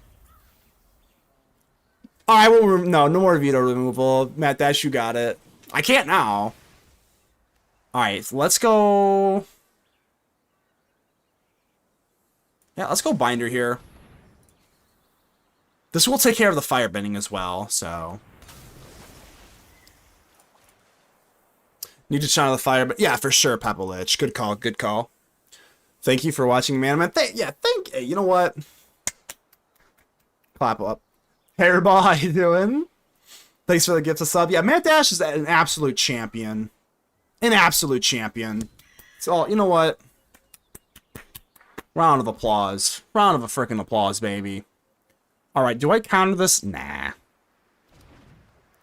Alright, no more veto removal. Matt Dash, you got it. I can't now. Alright, so let's go... Yeah, let's go Binder here. This will take care of the firebending as well, so... Need to channel the fire, but yeah, for sure, Papa Lich. Good call, good call. Thank you for watching, man. Hey, you know what? Clap up. Hairball, how you doing? Thanks for the gift of sub. Yeah, Matt Dash is an absolute champion. An absolute champion. So, you know what? Round of applause. Round of a freaking applause, baby. Alright, do I counter this? Nah.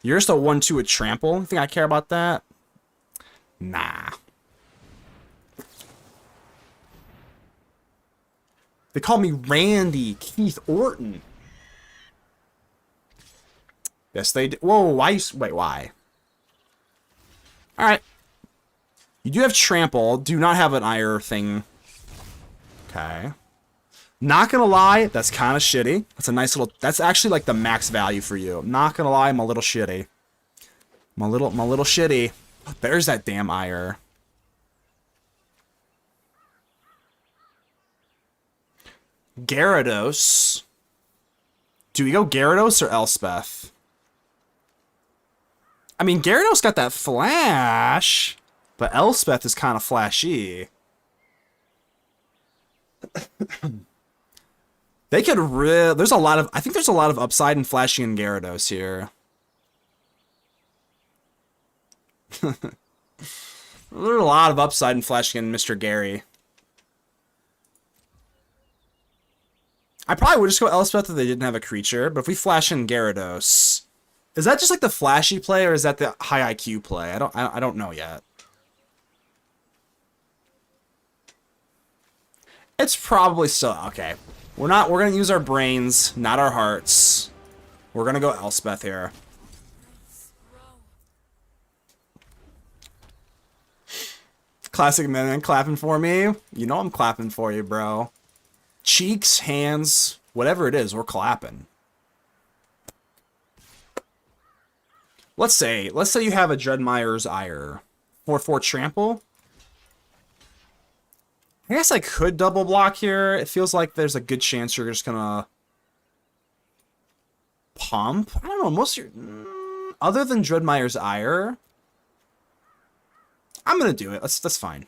You're just a 1-2 with trample? You think I care about that? Nah. They call me Randy Keith Orton. Yes, they do. Whoa, why? Wait, why? Alright. You do have trample. Do not have an ire thing. Okay. Not gonna lie, that's kind of shitty. That's a nice little... That's actually like the max value for you. Not gonna lie, I'm a little shitty. I'm a little shitty. There's that damn ire. Gyarados. Do we go Gyarados or Elspeth? I mean, Gyarados got that flash, but Elspeth is kind of flashy. They could there's a lot of... I think there's a lot of upside in flashing in Gyarados here. There's a lot of upside in flashing in Mr. Gary. I probably would just go Elspeth if they didn't have a creature, but if we flash in Gyarados... Is that just like the flashy play, or is that the high IQ play? I don't know yet. It's probably still... Okay. We're gonna use our brains, not our hearts. We're gonna go Elspeth here. Classic man clapping for me. You know I'm clapping for you, bro. Cheeks, hands, whatever it is, we're clapping. Let's say you have a Dreadmire's Ire. 4/4 trample. I guess I could double block here. It feels like there's a good chance you're just gonna pump. I don't know, most of your... other than Dreadmire's Ire, I'm gonna do it. That's fine.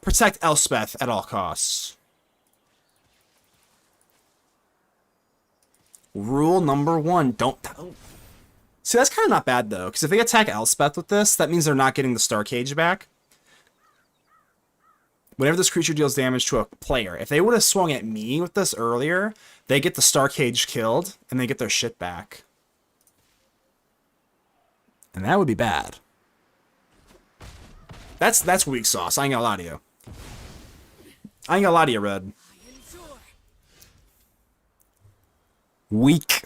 Protect Elspeth at all costs. Rule number 1, don't... See, that's kind of not bad, though, because if they attack Elspeth with this, that means they're not getting the Star Cage back. Whenever this creature deals damage to a player, if they would have swung at me with this earlier, they get the Star Cage killed, and they get their shit back. And that would be bad. That's weak sauce. I ain't gonna lie to you. I ain't gonna lie to you, Red. Weak.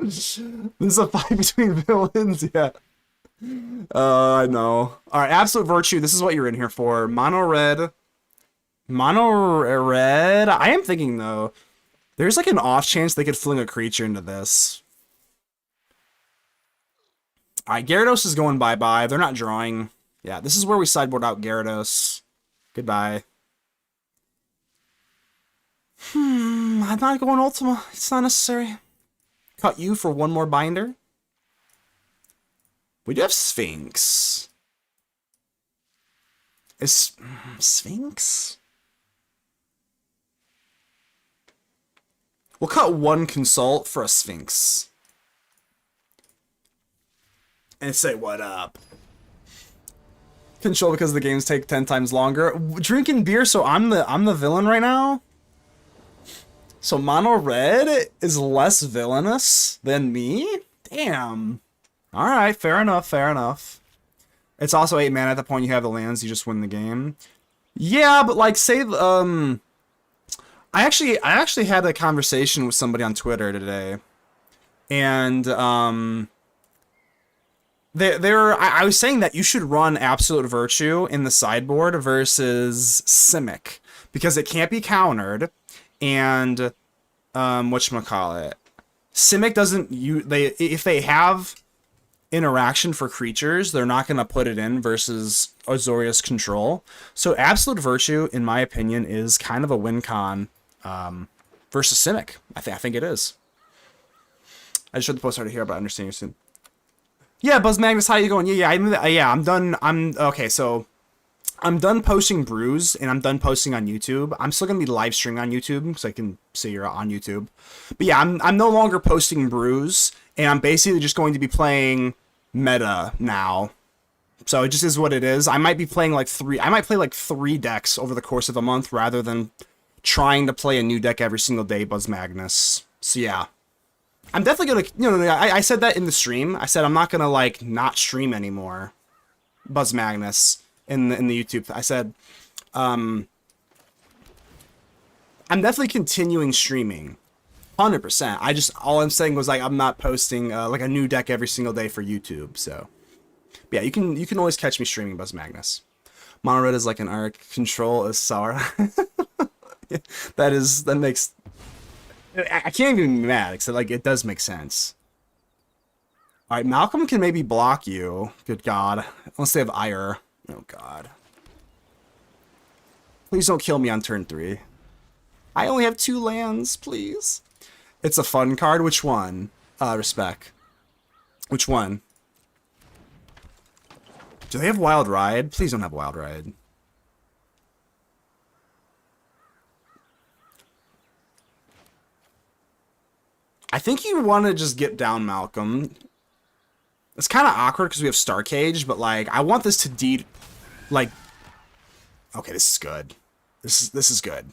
This is a fight between villains, yeah. I know. Alright, Absolute Virtue, this is what you're in here for. Mono red. Mono red? I am thinking, though, there's like an off chance they could fling a creature into this. Alright, Gyarados is going bye-bye. They're not drawing. Yeah, this is where we sideboard out Gyarados. Goodbye. I'm not going Ultima. It's not necessary. Cut you for one more binder. We do have Sphinx. Is Sphinx? We'll cut one Consult for a Sphinx. And say what up. Control because the games take 10 times longer. Drinking beer, so I'm the villain right now? So Mono Red is less villainous than me? Damn. Alright, fair enough, fair enough. It's also 8 mana at the point you have the lands, you just win the game. Yeah, but like say I actually had a conversation with somebody on Twitter today. And I was saying that you should run Absolute Virtue in the sideboard versus Simic because it can't be countered. And whatchamacallit, Simic doesn't if they have interaction for creatures, they're not going to put it in versus Azorius Control. So Absolute Virtue, in my opinion, is kind of a win con versus Simic. I think it is. I just read the post already here, but I understand you soon. Yeah, Buzz Magnus, how you going? I'm done. Okay, so I'm done posting brews, and I'm done posting on YouTube. I'm still gonna be live streaming on YouTube, because I can see you're on YouTube. But yeah, I'm no longer posting brews, and I'm basically just going to be playing meta now. So it just is what it is. I might be playing like three decks over the course of a month, rather than trying to play a new deck every single day, Buzz Magnus. So yeah. I'm definitely gonna, I said that in the stream. I said I'm not gonna like not stream anymore, Buzz Magnus, in the YouTube. I said, I'm definitely continuing streaming, 100%. All I'm saying was like I'm not posting like a new deck every single day for YouTube. So, but yeah, you can always catch me streaming Buzz Magnus. Mono Red is like an arc. Control is sour. that makes. I can't even be mad, except like it does make sense. Alright, Malcolm can maybe block you. Good God. Unless they have Ire. Oh God. Please don't kill me on turn 3. I only have 2 lands, please. It's a fun card. Which one? Respect. Which one? Do they have Wild Ride? Please don't have Wild Ride. I think you want to just get down Malcolm. It's kind of awkward because we have Star Cage, but like I want this to like. Okay, this is good. This is good.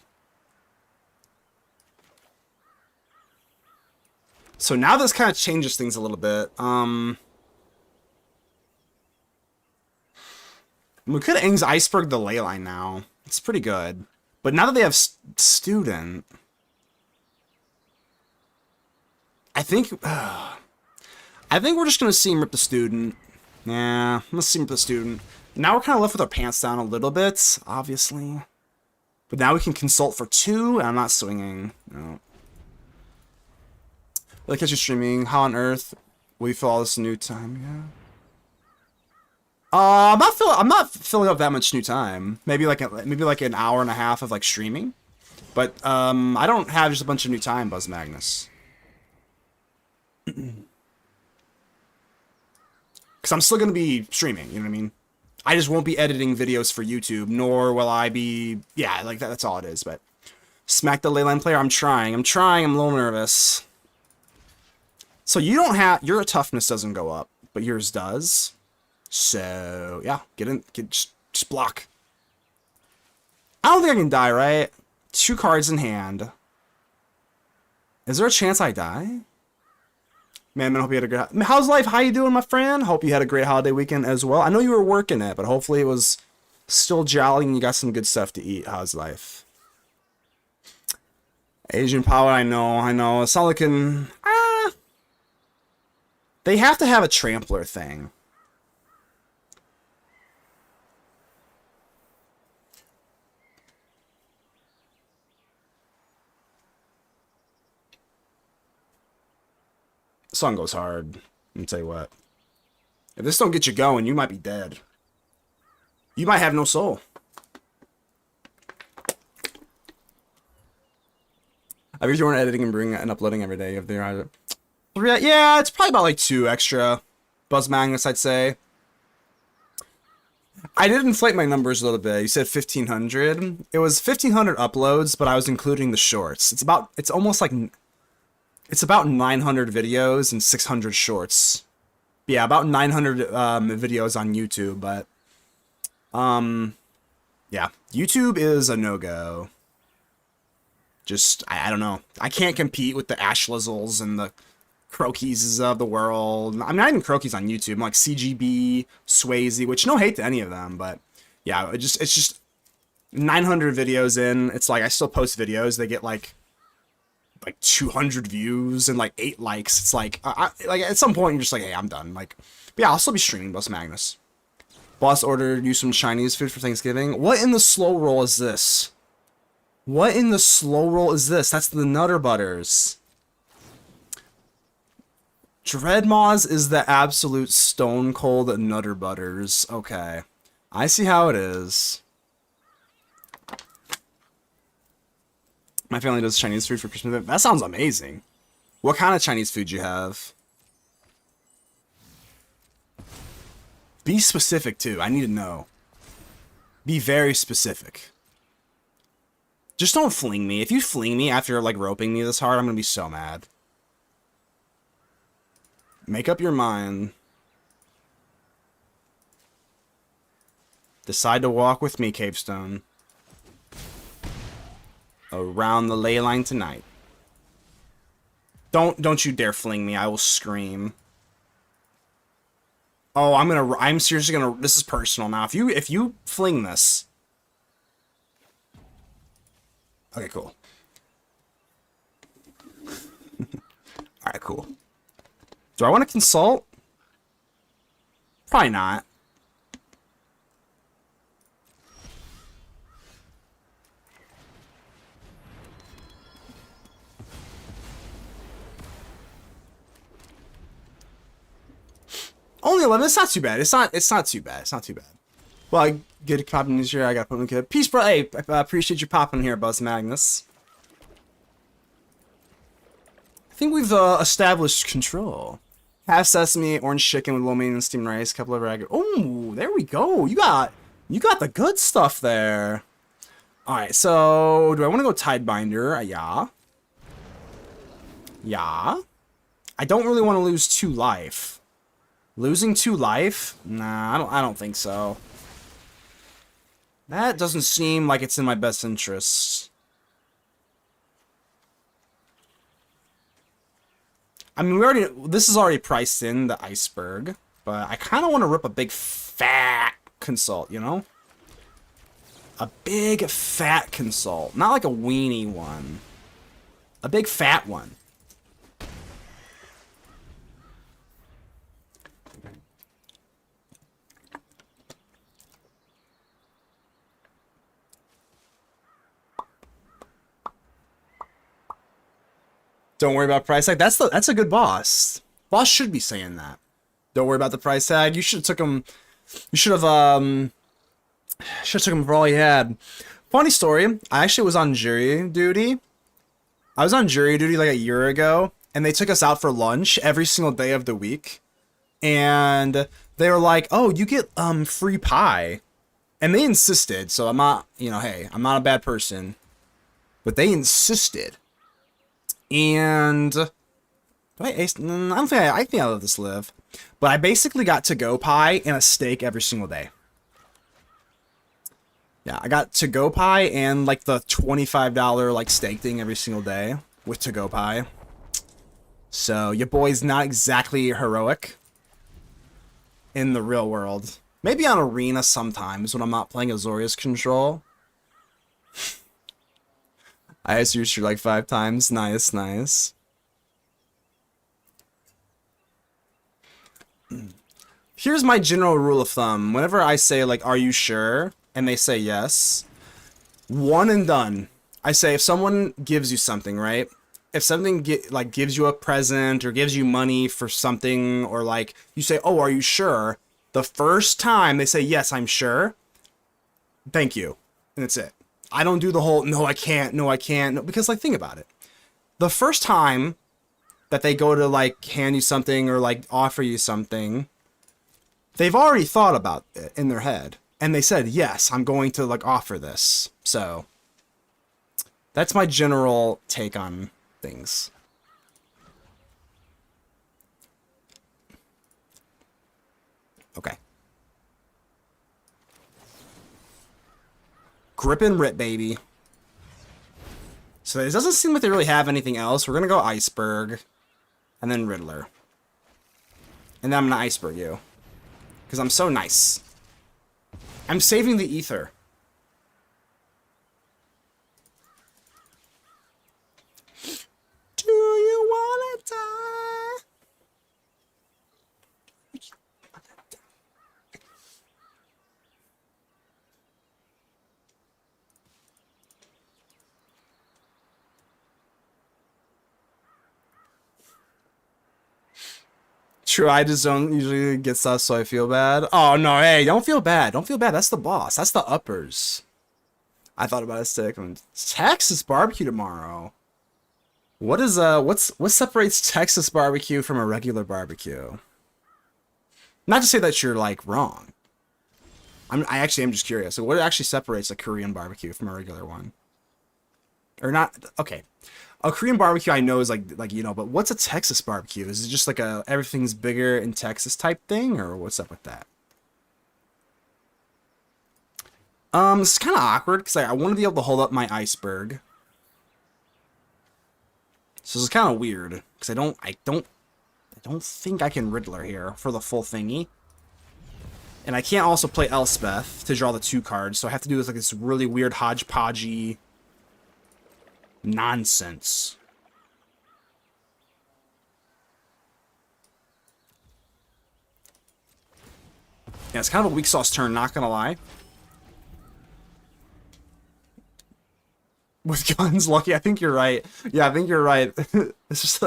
So now this kind of changes things a little bit. We could Iceberg the Leyline now. It's pretty good. But now that they have Student, I think we're just gonna see him rip the Student. Yeah, let's see him rip the Student. Now we're kind of left with our pants down a little bit, obviously. But now we can consult for 2, and I'm not swinging. No. Like, catch you streaming. How on earth will you fill all this new time? Yeah. I'm not filling up that much new time. Maybe like an hour and a half of like streaming. But I don't have just a bunch of new time, Buzz Magnus. Because I'm still gonna be streaming. You know what I mean? I just won't be editing videos for YouTube, nor will I be. Yeah, like that's all it is. But smack the Leyline player. I'm trying. I'm a little nervous. So you don't have your toughness doesn't go up, but yours does. So yeah, just block. I don't think I can die, right? 2 cards in hand. Is there a chance I die? Man, I hope you had a great. How's life? How you doing, my friend? Hope you had a great holiday weekend as well. I know you were working it, but hopefully it was still jolly and you got some good stuff to eat. How's life? Asian power, I know. It's not looking... They have to have a trampler thing. Song goes hard. Let me tell you what. If this don't get you going, you might be dead. You might have no soul. I've been doing editing and uploading every day. If they're either... Yeah, it's probably about like 2 extra buzz magnets, I'd say. I did inflate my numbers a little bit. You said 1,500. It was 1,500 uploads, but I was including the shorts. It's about 900 videos and 600 shorts. Yeah, about 900 videos on YouTube, but yeah, YouTube is a no-go. Just I don't know. I can't compete with the Ashlizzles and the Croakies of the world. I'm not even Croakies on YouTube. I'm like CGB, Swayze, which no hate to any of them, but yeah, it's just 900 videos in. It's like I still post videos. They get like 200 views and like 8 likes. It's like like at some point you're just like, hey, I'm done. Like, but yeah, I'll still be streaming Boss Magnus. Boss ordered you some Chinese food for Thanksgiving. What in the slow roll is this? What in the slow roll is this? That's the Nutter Butters. Dreadmaws is the absolute stone cold Nutter Butters. Okay. I see how it is. My family does Chinese food for Christmas. That sounds amazing. What kind of Chinese food you have? Be specific too. I need to know. Be very specific. Just don't fling me. If you fling me after like roping me this hard, I'm gonna be so mad. Make up your mind. Decide to walk with me, Cavestone. Around the ley line tonight. Don't you dare fling me. I will scream. Oh, I'm seriously gonna, this is personal now. If you fling this. Okay, cool. Alright, cool. Do I want to consult? Probably not. Only 11. It's not too bad. It's not too bad. It's not too bad. Well, I get a popping this year. I got to put in the kid. Peace, bro. Hey, I appreciate you popping here, Buzz Magnus. I think we've established control. Half sesame, orange chicken with lo mein and steamed rice, couple of ragu. Oh, there we go. You got the good stuff there. All right. So, do I want to go Tidebinder? Yeah. Yeah. I don't really want to lose 2 life. Losing 2 life? Nah, I don't think so. That doesn't seem like it's in my best interests. I mean, this is already priced in, the iceberg, but I kind of want to rip a big fat consult, you know? A big fat consult, not like a weenie one. A big fat one. Don't worry about price tag. That's a good boss. Boss should be saying that. Don't worry about the price tag. You should have took him. You should have took him for all he had. Funny story. I actually was on jury duty. I was on jury duty like a year ago, and they took us out for lunch every single day of the week. And they were like, "Oh, you get free pie," and they insisted. So I'm not, hey, I'm not a bad person, but they insisted. And do I ace? I don't think I think I let this live. But I basically got to-go pie and a steak every single day. Yeah, I got to-go pie and like the $25 like steak thing every single day with to-go pie. So your boy's not exactly heroic in the real world. Maybe on Arena sometimes when I'm not playing Azorius Control. I asked you like 5 times. Nice, nice. Here's my general rule of thumb. Whenever I say, like, are you sure? And they say yes. One and done. I say if someone gives you something, right? If something like gives you a present or gives you money for something, or like you say, oh, are you sure? The first time they say, yes, I'm sure. Thank you. And that's it. I don't do the whole, no, I can't, no, I can't. No, because, like, think about it. The first time that they go to, like, hand you something or, like, offer you something, they've already thought about it in their head. And they said, yes, I'm going to, like, offer this. So, that's my general take on things. Okay. Grip and rip, baby. So it doesn't seem like they really have anything else. We're going to go Iceberg. And then Riddler. And then I'm going to Iceberg you. Because I'm so nice. I'm saving the ether. Do you want to die? True, I just don't usually get stuff, so I feel bad. Oh, no, hey, don't feel bad. Don't feel bad. That's the boss. That's the uppers. I thought about a stick. Texas barbecue tomorrow. What separates Texas barbecue from a regular barbecue? Not to say that you're, like, wrong. I actually am just curious. So what actually separates a Korean barbecue from a regular one? Or not, okay. A Korean barbecue I know is like you know, but what's a Texas barbecue? Is it just like a everything's bigger in Texas type thing, or what's up with that? It's kind of awkward because I want to be able to hold up my iceberg. So it's kind of weird because I don't think I can Riddler here for the full thingy. And I can't also play Elspeth to draw the 2 cards, so I have to do this like this really weird hodgepodgey nonsense. Yeah, it's kind of a weak sauce turn, not gonna lie. With guns, Lucky, I think you're right. Yeah, I think you're right. It's just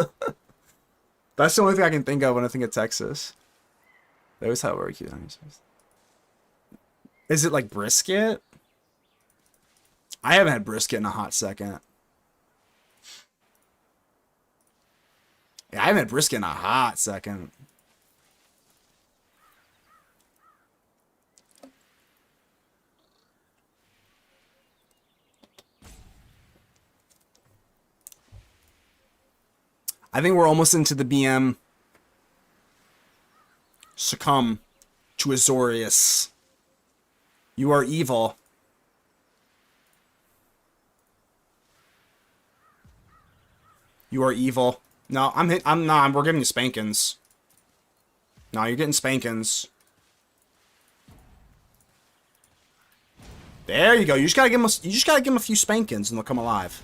that's the only thing I can think of when I think of Texas. They always have barbecue on your. Is it like brisket? I haven't had brisket in a hot second. Yeah, I haven't had brisket in a hot second. I think we're almost into the BM. Succumb to Azorius. You are evil. You are evil. No, we're giving you spankings. No, you're getting spankings. There you go. You just gotta give him a few spankings and they'll come alive.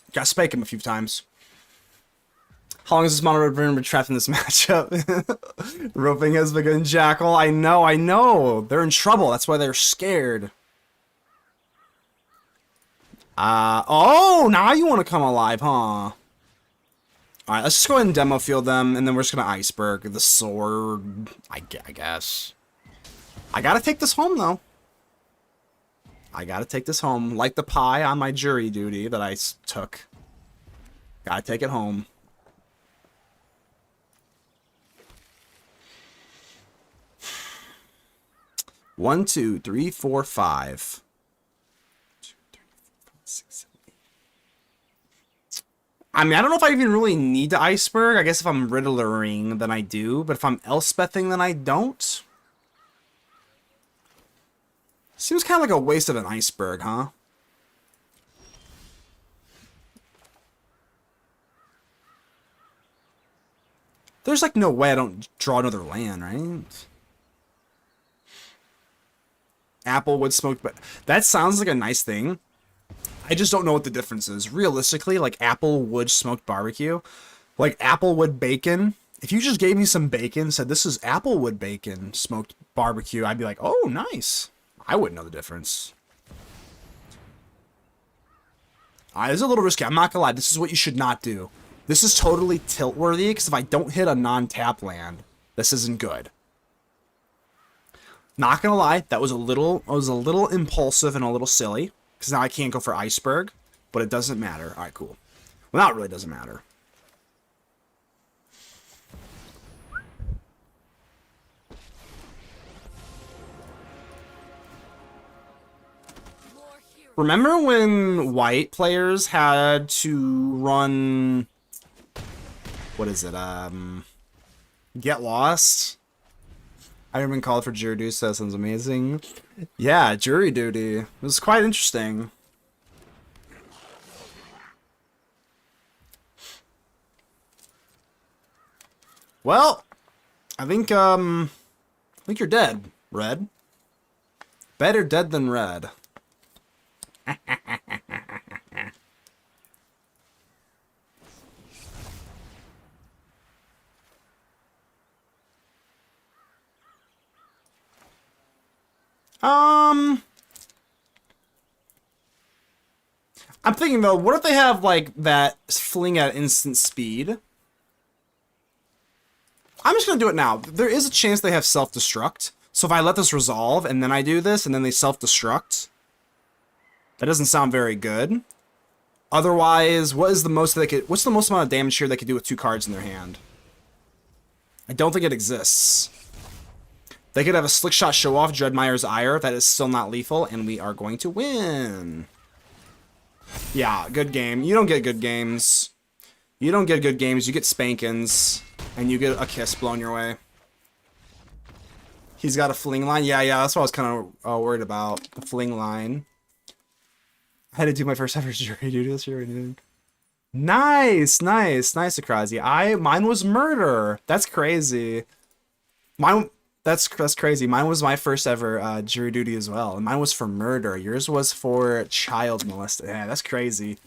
You gotta spank him a few times. How long has this mono red been trapped in this matchup? Roping has begun, Jackal. I know. They're in trouble. That's why they're scared. Oh, now you want to come alive, huh? Alright, let's just go ahead and demo field them, and then we're just gonna Iceberg the sword, I guess. I gotta take this home, though. I gotta take this home. Like the pie on my jury duty that I took. Gotta take it home. One, two, three, four, five. 2, 3, 4, 5, 6, 7, 8. I mean, I don't know if I even really need the Iceberg. I guess if I'm Riddlering, then I do. But if I'm Elspething, then I don't. Seems kind of like a waste of an Iceberg, huh? There's like no way I don't draw another land, right? Applewood smoked, but that sounds like a nice thing. I just don't know what the difference is. Realistically, like applewood smoked barbecue, like applewood bacon. If you just gave me some bacon, said this is applewood bacon smoked barbecue, I'd be like, oh, nice. I wouldn't know the difference. This is a little risky. I'm not gonna lie. This is what you should not do. This is totally tilt-worthy, because if I don't hit a non-tap land, this isn't good. Not gonna lie, that was a little impulsive and a little silly, because now I can't go for iceberg, but it doesn't matter. All right, cool. Well, now it really doesn't matter. Remember when white players had to run, what is it, Get Lost? I haven't been called for jury duty, so that sounds amazing. Yeah, jury duty. It was quite interesting. Well, I think you're dead, Red. Better dead than red. I'm thinking though, what if they have like that fling at instant speed? I'm just gonna do it now. There is a chance they have self-destruct. So if I let this resolve and then I do this and then they self-destruct, that doesn't sound very good. Otherwise, what's the most amount of damage here they could do with 2 cards in their hand? I don't think it exists. They could have a Slick Shot Show Off, Dreadmire's Ire, that is still not lethal, and we are going to win. Yeah, good game. You don't get good games. You don't get good games, you get spankins, and you get a kiss blown your way. He's got a fling line. Yeah, that's what I was kind of worried about. The fling line. I had to do my first ever jury duty this year. Nice, Akrazi. Mine was murder. That's crazy. That's crazy. Mine was my first ever jury duty as well. And mine was for murder. Yours was for child molestation. Yeah, that's crazy.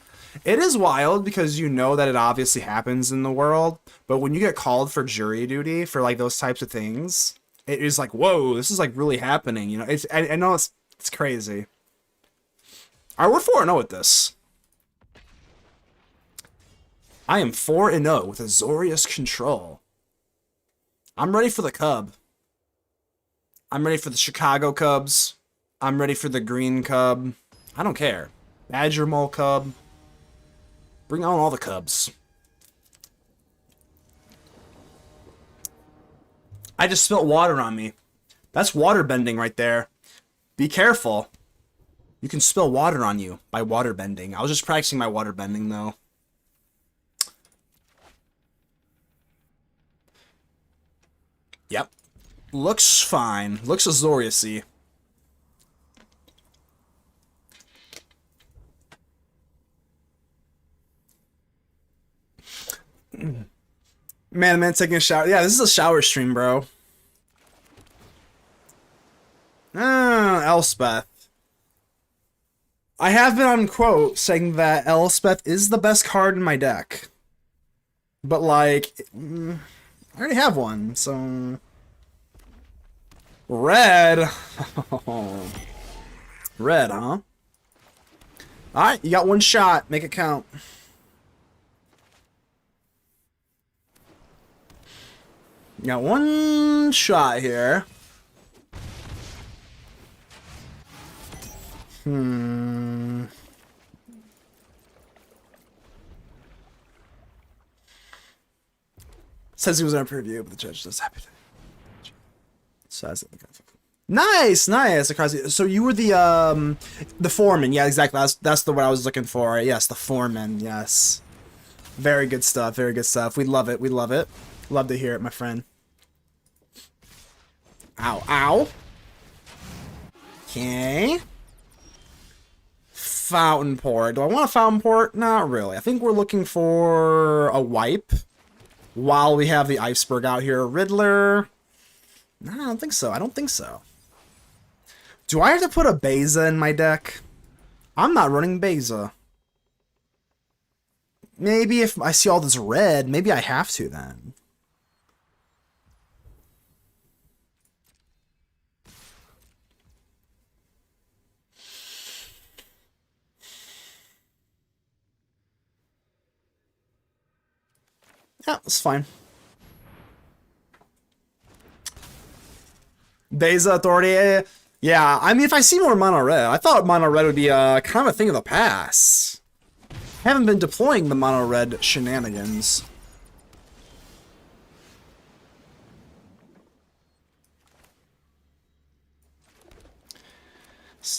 It is wild because you know that it obviously happens in the world, but when you get called for jury duty for like those types of things, it is like, whoa, this is like really happening. You know, I know it's crazy. All right, we're 4-0 with this. I am 4-0 with Azorius Control. I'm ready for the Cub. I'm ready for the Chicago Cubs. I'm ready for the Green Cub. I don't care. Badger Mole Cub. Bring on all the Cubs. I just spilt water on me. That's water bending right there. Be careful. You can spill water on you by water bending. I was just practicing my water bending though. Yep. Looks fine. Looks Azorius-y. Man, taking a shower. Yeah, this is a shower stream, bro. Elspeth. I have been on quote saying that Elspeth is the best card in my deck. But, like, I already have one, so... Red. Red, huh? Alright, you got one shot. Make it count. You got one shot here. Says he was on preview, but the judge is happy to. Says it. Nice. So you were the foreman. Yeah, exactly. That's the what I was looking for. Yes, the foreman. Yes. Very good stuff. We love it. Love to hear it, my friend. Ow. Okay. Fountain Port. Do I want a Fountain Port? Not really. I think we're looking for a wipe while we have the iceberg out here. Riddler. No, I don't think so. Do I have to put a Beza in my deck? I'm not running Beza. Maybe if I see all this red, maybe I have to then. Yeah, it's fine. Beza Authority. Yeah, I mean, if I see more mono red, I thought mono red would be kind of a thing of the past. Haven't been deploying the mono red shenanigans.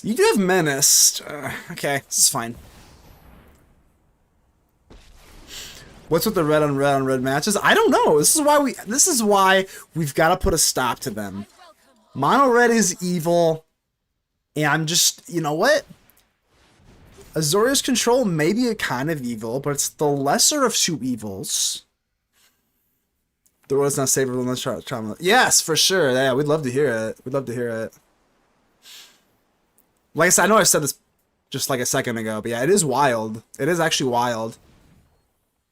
You do have menaced. Okay, this is fine. What's with the red on red on red matches? I don't know. This is why we've got to put a stop to them. Mono red is evil, and I'm just, you know what? Azorius Control may be a kind of evil, but it's the lesser of two evils. The world's not safer than the trauma. Yes, for sure. Yeah, we'd love to hear it. We'd love to hear it. Like I said, I know I said this just like a second ago, but yeah, it is wild. It is actually wild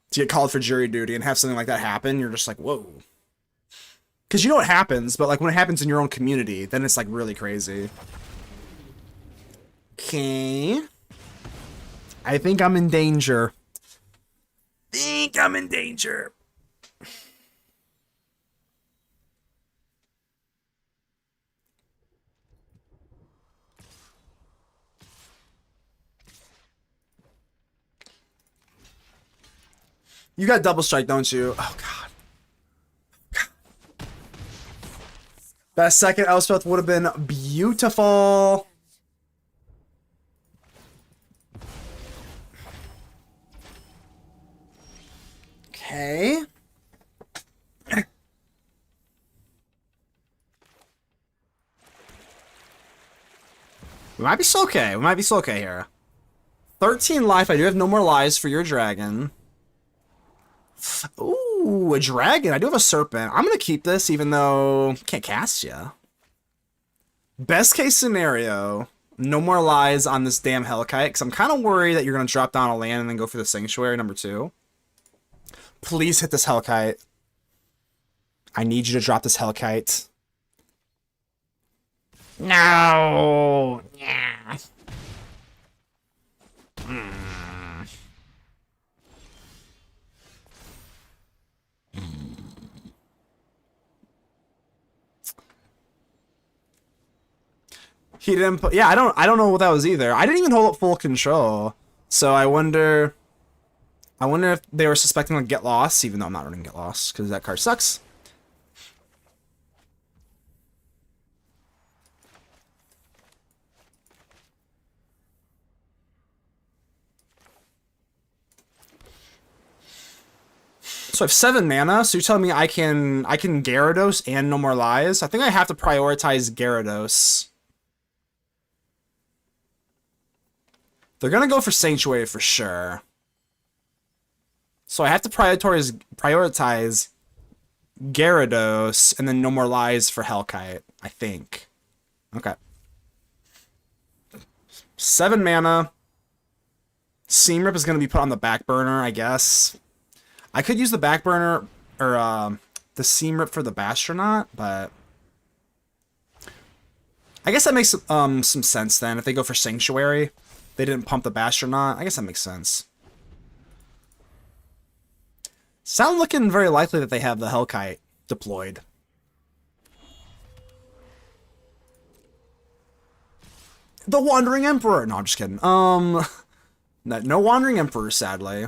to get called for jury duty and have something like that happen. You're just like, whoa. Because you know what happens, but like when it happens in your own community, then it's like really crazy. Okay. I think I'm in danger. Think I'm in danger. You got double strike, don't you? Oh, God. That second Elspeth would have been beautiful. Okay. We might be still okay. We might be still okay here. 13 life. I do have no more lives for your dragon. Ooh, a dragon. I do have a serpent. I'm going to keep this even though can't cast ya. Best case scenario, no more lies on this damn Hellkite, because I'm kind of worried that you're going to drop down a land and then go for the Sanctuary number 2. Please hit this Hellkite. I need you to drop this Hellkite. No. Yeah. He didn't put, yeah, I don't know what that was either. I didn't even hold up full control. So I wonder if they were suspecting like Get Lost, even though I'm not running Get Lost because that card sucks. So I have 7 mana, so you're telling me I can Gyarados and No More Lies? I think I have to prioritize Gyarados. They're gonna go for Sanctuary for sure. So I have to prioritize Gyarados and then No More Lies for Hellkite, I think. Okay. 7 mana. Seam Rip is gonna be put on the back burner, I guess. I could use the back burner or the Seam Rip for the Bastronaut, but I guess that makes some sense then. If they go for Sanctuary, they didn't pump the Bastronaut. I guess that makes sense. Sound looking very likely that they have the Hellkite deployed. The Wandering Emperor. No, I'm just kidding. No Wandering Emperor, sadly.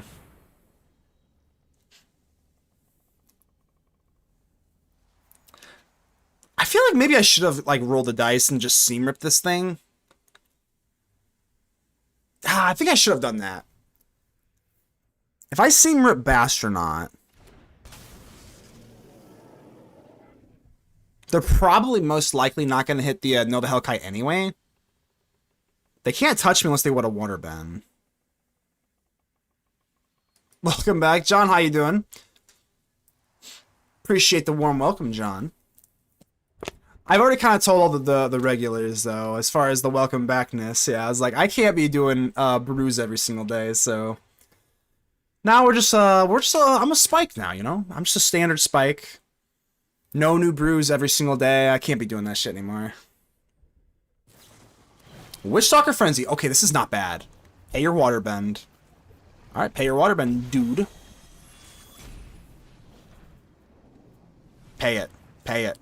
I feel like maybe I should have like rolled the dice and just Seam Ripped this thing. I think I should have done that. If I Seam Rip Bastronaut, they're probably most likely not going to hit the Nova Hellkite anyway. They can't touch me unless they would have Water Ben. Welcome back, John. How you doing? Appreciate the warm welcome, John. I've already kind of told all the regulars though, as far as the welcome backness. Yeah, I was like, I can't be doing brews every single day, so now I'm a spike now, you know? I'm just a standard spike. No new brews every single day. I can't be doing that shit anymore. Witchstalker Frenzy. Okay, this is not bad. Pay your waterbend. Alright, pay your waterbend, dude. Pay it. Pay it.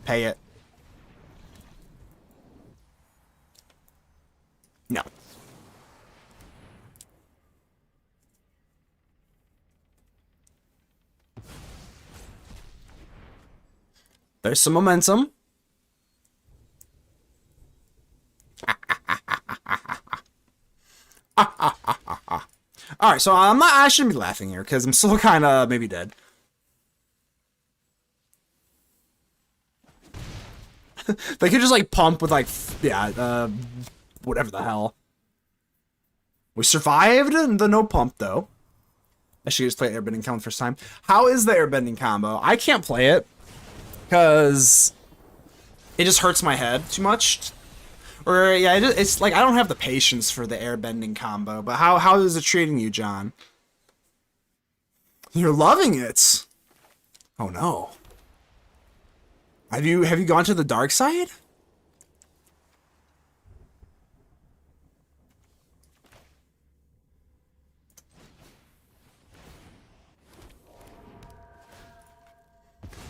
Pay it. No. There's some momentum. Alright, so I shouldn't be laughing here, because I'm still kind of maybe dead. They could just, like, pump with, like, yeah, whatever the hell. We survived the no pump, though. I should just play airbending combo first time. How is the airbending combo? I can't play it, because it just hurts my head too much. Or, yeah, it's like, I don't have the patience for the airbending combo, but how is it treating you, John? You're loving it. Oh, no. Have you gone to the dark side?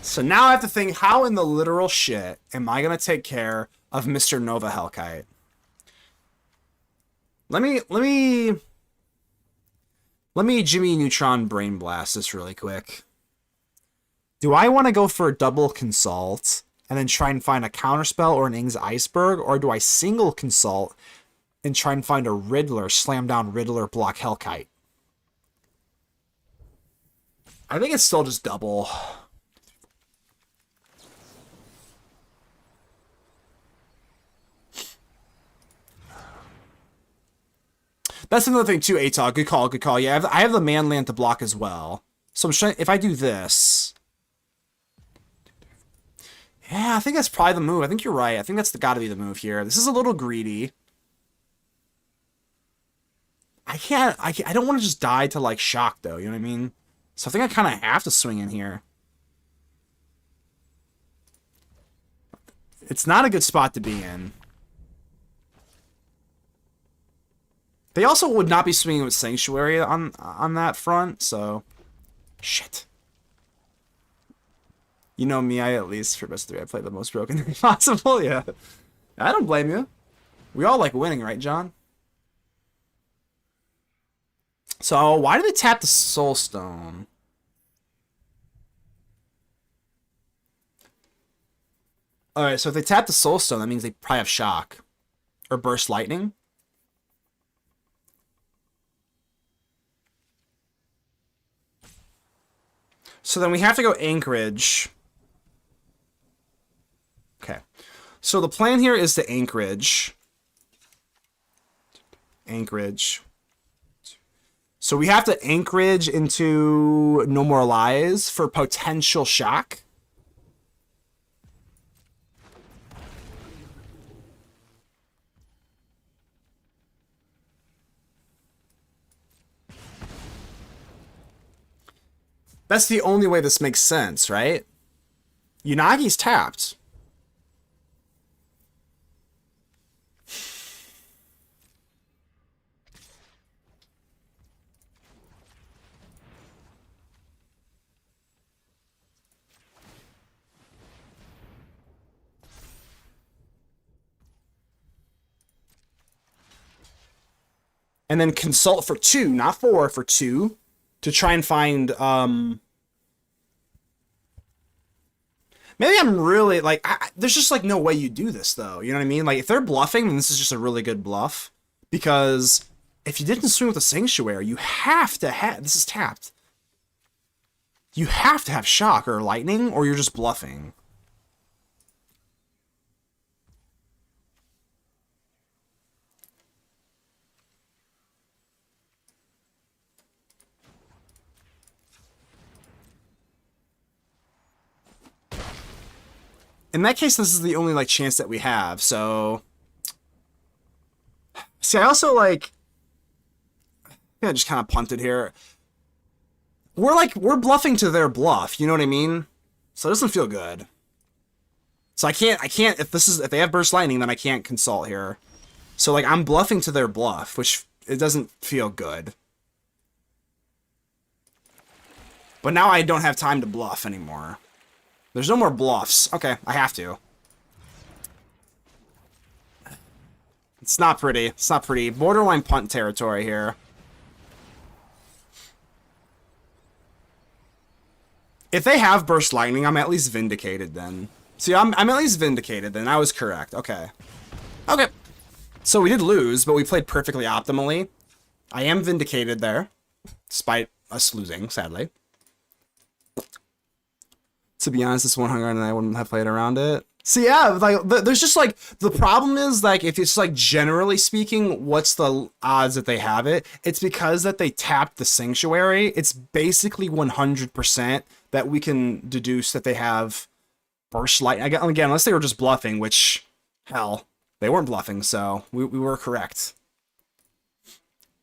So now I have to think, how in the literal shit am I gonna take care of Mr. Nova Hellkite? Let me Jimmy Neutron Brain Blast this really quick. Do I want to go for a double consult and then try and find a counterspell or an Ing's Iceberg, or do I single consult and try and find a Riddler, slam down Riddler, block Hellkite? I think it's still just double. That's another thing too, Atog. Good call, good call. Yeah, I have the man land to block as well. So I'm trying, if I do this, yeah, I think that's probably the move. I think you're right. I think that's gotta be the move here. This is a little greedy. I don't want to just die to, like, shock, though. You know what I mean? So I think I kind of have to swing in here. It's not a good spot to be in. They also would not be swinging with Sanctuary on that front, so... Shit. You know me, I at least, for best 3, I play the most broken thing possible, yeah. I don't blame you. We all like winning, right, John? So, why do they tap the Soul Stone? Alright, so if they tap the Soul Stone, that means they probably have Shock. Or Burst Lightning. So then we have to go Anchorage. Okay. So the plan here is to Anchorage. Anchorage. So we have to Anchorage into No More Lies for potential shock. That's the only way this makes sense, right? Unagi's tapped. And then consult for 2, not 4, for 2. To try and find, maybe I'm really, like, there's just, like, no way you do this, though. You know what I mean? Like, if they're bluffing, then this is just a really good bluff. Because if you didn't swing with a Sanctuary, you have to have, this is tapped. You have to have Shock or Lightning, or you're just bluffing. In that case, this is the only like chance that we have. So, see, I also like, yeah, just kind of punted here. We're bluffing to their bluff. You know what I mean? So it doesn't feel good. So I can't. If they have burst lightning, then I can't consult here. So like I'm bluffing to their bluff, which it doesn't feel good. But now I don't have time to bluff anymore. There's no more bluffs. Okay, I have to. It's not pretty. It's not pretty. Borderline punt territory here. If they have burst lightning, I'm at least vindicated then. See, I'm at least vindicated then. I was correct. Okay. Okay. So we did lose, but we played perfectly optimally. I am vindicated there, despite us losing, sadly. To be honest, this 100 and I wouldn't have played around it. So yeah, like there's just like the problem is like if it's like generally speaking, what's the odds that they have it? It's because that they tapped the sanctuary. It's basically 100% that we can deduce that they have burst light. Again, unless they were just bluffing, which hell, they weren't bluffing, so we were correct.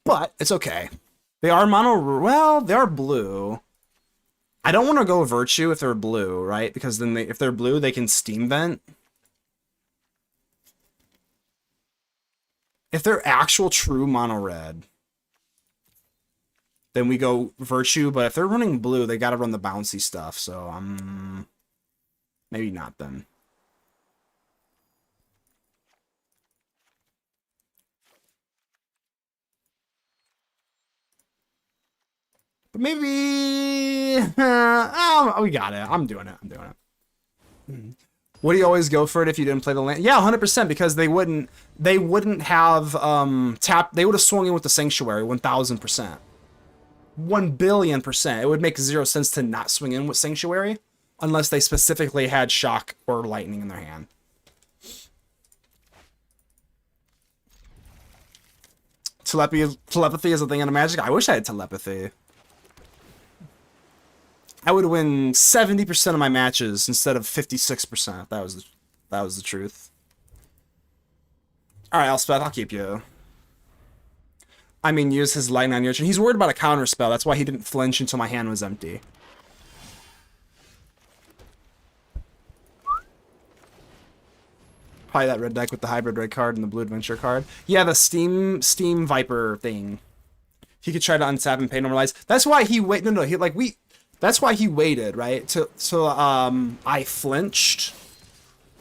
But it's okay. They are mono. Well, they are blue. I don't want to go Virtue if they're blue, right? Because then if they're blue, they can Steam Vent. If they're actual true mono red, then we go Virtue. But if they're running blue, they got to run the bouncy stuff. So maybe not then. But maybe we got it. I'm doing it. Would you always go for it if you didn't play the land? Yeah, 100%, because they wouldn't have tap. They would have swung in with the sanctuary 1,000%. 1,000,000,000%. It would make zero sense to not swing in with sanctuary unless they specifically had shock or lightning in their hand. Telepathy is a thing in a Magic. I wish I had telepathy. I would win 70% of my matches instead of 56%. That was the truth. All right, Elspeth, I'll keep you. I mean, use his lightning on your turn. He's worried about a counter spell. That's why he didn't flinch until my hand was empty. Probably that red deck with the hybrid red card and the blue adventure card. Yeah, the Steam Viper thing. He could try to untap and pay normalize. That's why he wait. No, he like we. That's why he waited, right? So I flinched.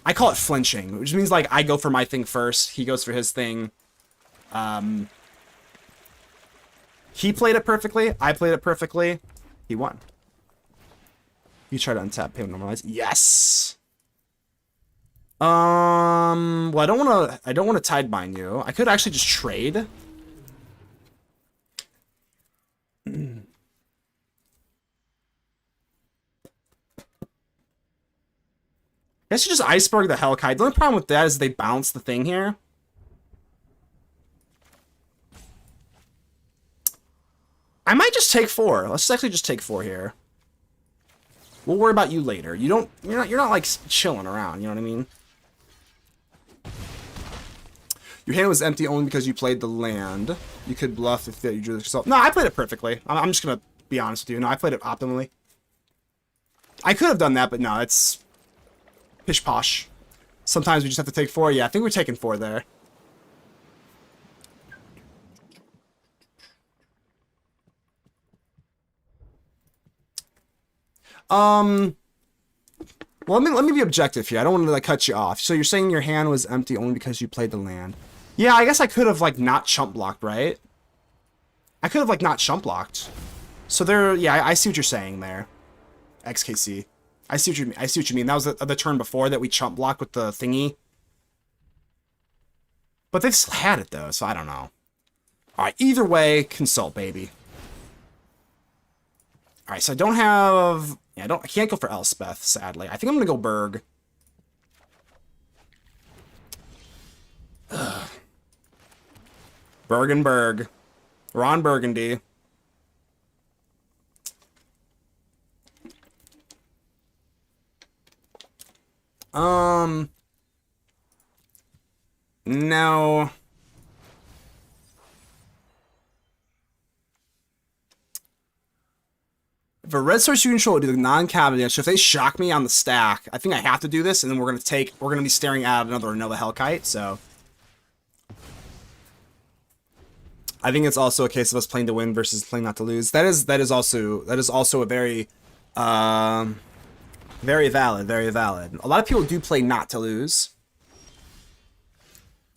I call it flinching, which means like I go for my thing first. He goes for his thing. He played it perfectly. I played it perfectly. He won. You try to untap, pay normalize. Yes. Well, I don't want to tide bind you. I could actually just trade. I guess you just iceberg the Hellkite. The only problem with that is they bounce the thing here. I might just take 4. Let's actually just take 4 here. We'll worry about you later. You're not like chilling around, you know what I mean? Your hand was empty only because you played the land. You could bluff if you drew it yourself. No, I played it perfectly. I'm just gonna be honest with you. No, I played it optimally. I could have done that, but no, it's pish posh. Sometimes we just have to take 4. Yeah, I think we're taking 4 there. Well, let me be objective here. I don't want to like cut you off. So you're saying your hand was empty only because you played the land. Yeah, I guess I could have like not chump blocked, right? I could have like not chump blocked. So there, yeah, I see what you're saying there. XKC. I see what you mean. I see what you mean. That was the turn before that we chump blocked with the thingy. But they've still had it though, so I don't know. All right, either way, consult, baby. All right, so I don't have. Yeah, I can't go for Elspeth, sadly. I think I'm gonna go Berg. Ugh. Berg. Ron Burgundy. No. If a red source you control do the non-cabinet, so if they shock me on the stack, I think I have to do this, and then we're gonna be staring at another Hellkite, so. I think it's also a case of us playing to win versus playing not to lose. That is also a very very valid, very valid. A lot of people do play not to lose.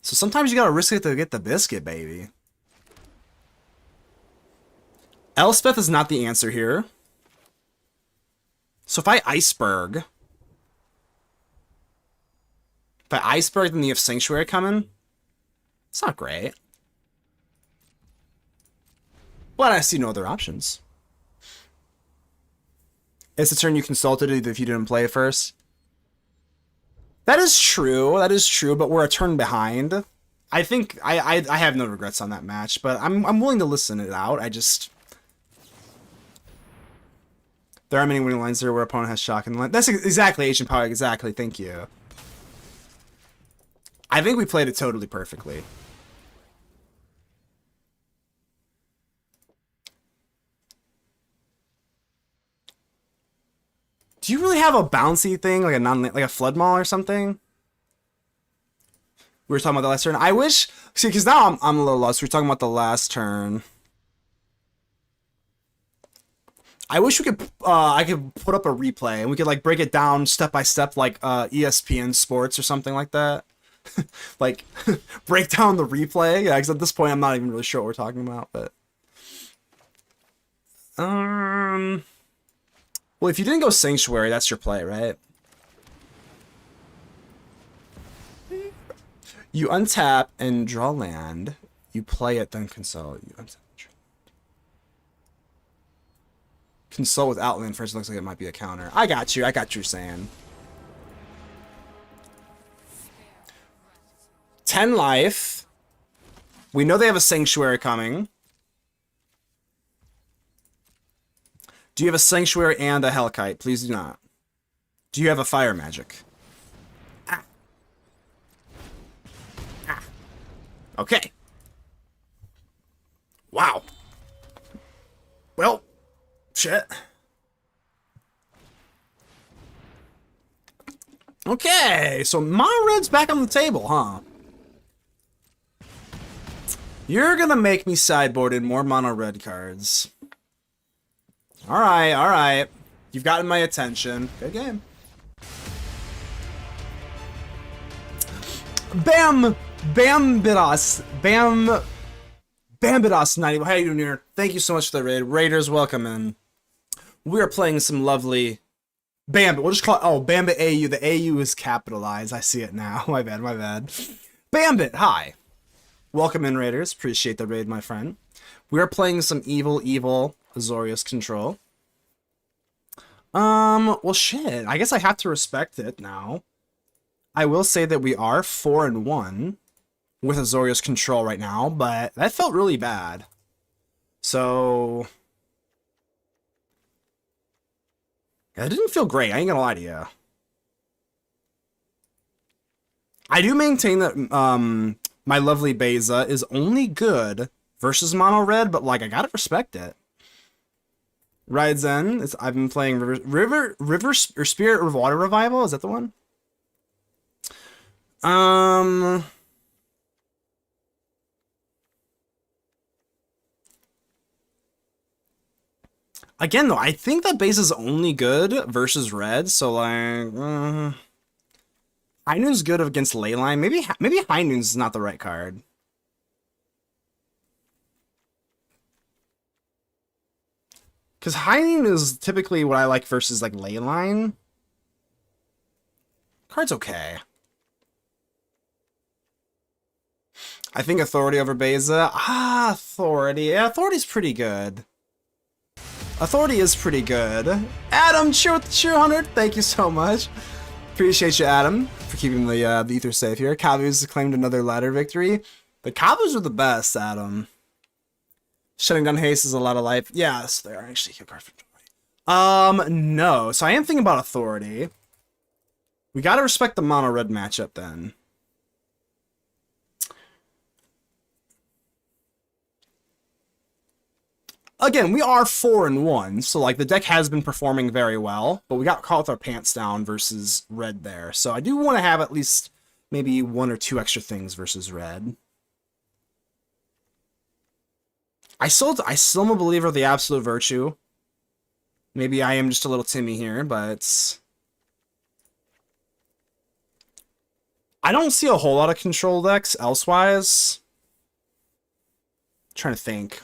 So sometimes you gotta risk it to get the biscuit, baby. Elspeth is not the answer here. So if I iceberg, then you have Sanctuary coming. It's not great. But I see no other options. It's the turn you consulted if you didn't play first. That is true, but we're a turn behind. I think I have no regrets on that match, but I'm willing to listen it out. I just there are many winning lines there where opponent has shock in the line. That's exactly Agent Power, exactly, thank you. I think we played it totally perfectly. Do you really have a bouncy thing, like a flood maul or something? We were talking about the last turn. I wish, see, because now I'm a little lost. We were talking about the last turn. I wish we could, I could put up a replay and we could like break it down step by step, like ESPN Sports or something like that. Like break down the replay. Yeah, because at this point I'm not even really sure what we're talking about, but. Well, if you didn't go Sanctuary, that's your play, right? You untap and draw land. You play it, then consult. You untap. Consult with Outland first. Looks like it might be a counter. I got you. I got you saying. 10 life. We know they have a Sanctuary coming. Do you have a Sanctuary and a Hellkite? Please do not. Do you have a Fire Magic? Ah. Ah. Okay. Wow. Well, shit. Okay, so Mono Red's back on the table, huh? You're gonna make me sideboard in more Mono Red cards. Alright, alright. You've gotten my attention. Good game. Bam! Bambidos! Bambidos 90. How you doing here? Thank you so much for the raid. Raiders, welcome in. We are playing some lovely Bambit. We'll just call it, oh, Bambit AU. The AU is capitalized. I see it now. My bad, my bad. Bambit, hi. Welcome in, Raiders. Appreciate the raid, my friend. We are playing some evil Azorius control. Well, shit. I guess I have to respect it now. I will say that we are 4-1 with Azorius control right now, but that felt really bad. So that didn't feel great. I ain't gonna lie to you. I do maintain that my lovely Beza is only good versus Mono Red, but like I gotta respect it. Rides in. I've been playing River or Spirit of Water Revival. Is that the one? Again, though, I think that base is only good versus red. So like, High Noon's good against Leyline. Maybe High Noon's not the right card. Because High Noon is typically what I like versus, like, Leyline. Card's okay. I think Authority over Beza. Ah, Authority. Yeah, Authority's pretty good. Authority is pretty good. Adam, cheer with the cheer 100. Thank you so much. Appreciate you, Adam, for keeping the ether safe here. Cabus claimed another ladder victory. The Cabus are the best, Adam. Shutting down haste is a lot of life. Yes, they are actually kill card for joy. No. So I am thinking about Authority. We gotta respect the mono red matchup then. Again, we are 4-1, so like the deck has been performing very well, but we got caught with our pants down versus red there. So I do want to have at least maybe 1 or 2 extra things versus red. I still am a believer of the absolute virtue. Maybe I am just a little Timmy here, but I don't see a whole lot of control decks elsewise. Trying to think.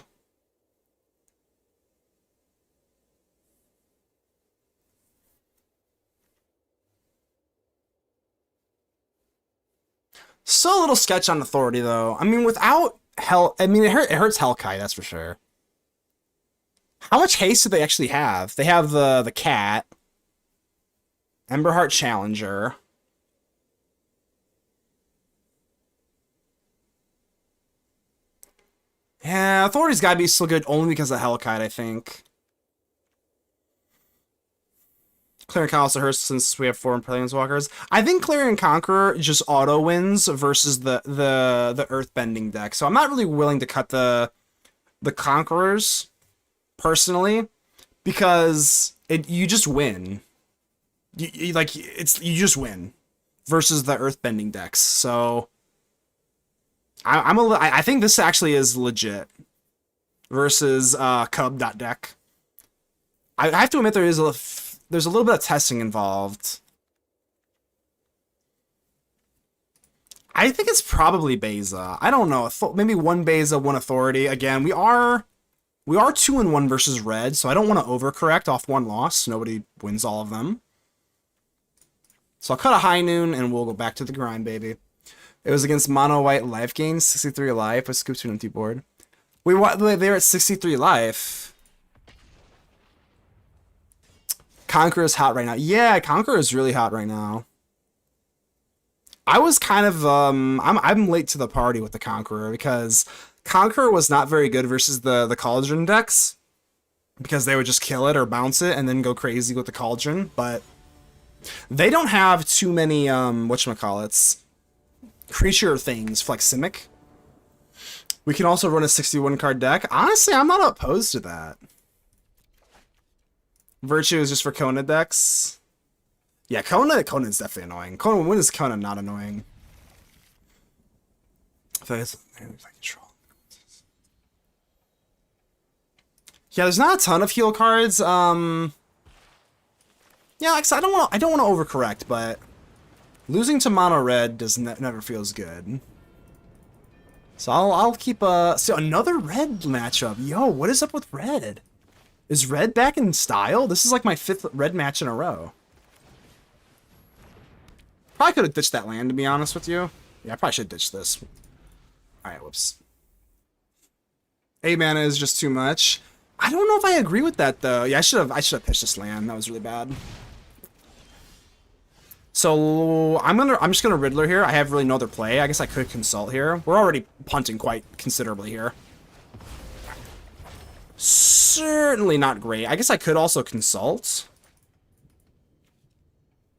Still a little sketch on authority though. I mean, without hell, I mean it hurts Hellkite, that's for sure. How much haste do they actually have? They have the cat, Emberheart Challenger. Yeah, authority's gotta be still good only because of Hellkite, I think. Clearing also hurts since we have 4 Planeswalkers. I think Clearing Conqueror just auto wins versus the Earthbending deck. So I'm not really willing to cut the Conquerors personally because you just win. You just win versus the Earthbending decks. So I think this actually is legit versus Cub.deck. I have to admit there's a little bit of testing involved. I think it's probably Beza. I don't know. Maybe 1 Beza, 1 Authority. Again, we are 2-1 versus red, so I don't want to overcorrect off 1 loss. Nobody wins all of them. So I'll cut a High Noon, and we'll go back to the grind, baby. It was against Mono White life gains, 63 life, with scoop to an empty board. They were at 63 life. Conqueror is hot right now. Yeah, Conqueror is really hot right now. I was kind of I'm late to the party with the Conqueror because Conqueror was not very good versus the Cauldron decks because they would just kill it or bounce it and then go crazy with the Cauldron, but they don't have too many whatchamacallits creature things for like Simic. We can also run a 61 card deck. Honestly, I'm not opposed to that. Virtue is just for Kona decks. Yeah, Kona is definitely annoying. When is Kona not annoying? I feel like it's control. Yeah, there's not a ton of heal cards. Yeah, like I said, I don't want to overcorrect, but losing to mono red never feels good. So I'll keep so another red matchup. Yo, what is up with red? Is red back in style? This is like my 5th red match in a row. Probably could have ditched that land, to be honest with you. Yeah, I probably should ditch this. Alright, whoops. 8 mana is just too much. I don't know if I agree with that though. Yeah, I should have pitched this land. That was really bad. So I'm just gonna Riddler here. I have really no other play. I guess I could consult here. We're already punting quite considerably here. Certainly not great. I guess I could also consult.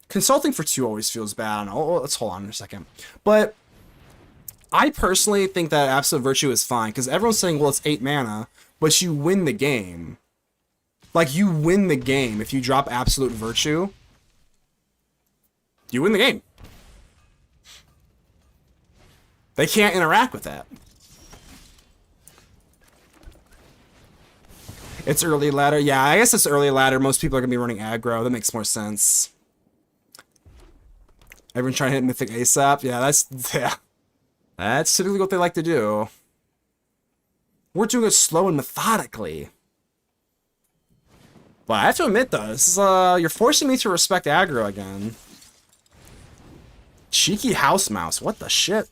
Consulting for 2 always feels bad. Oh, let's hold on a second. But I personally think that Absolute Virtue is fine because everyone's saying, well, it's 8 mana, but you win the game. Like, you win the game if you drop Absolute Virtue. You win the game. They can't interact with that. It's early ladder. Yeah, I guess it's early ladder. Most people are going to be running aggro. That makes more sense. Everyone trying to hit Mythic ASAP. Yeah, that's typically what they like to do. We're doing it slow and methodically. But I have to admit, though, this is, you're forcing me to respect aggro again. Cheeky house mouse. What the shit?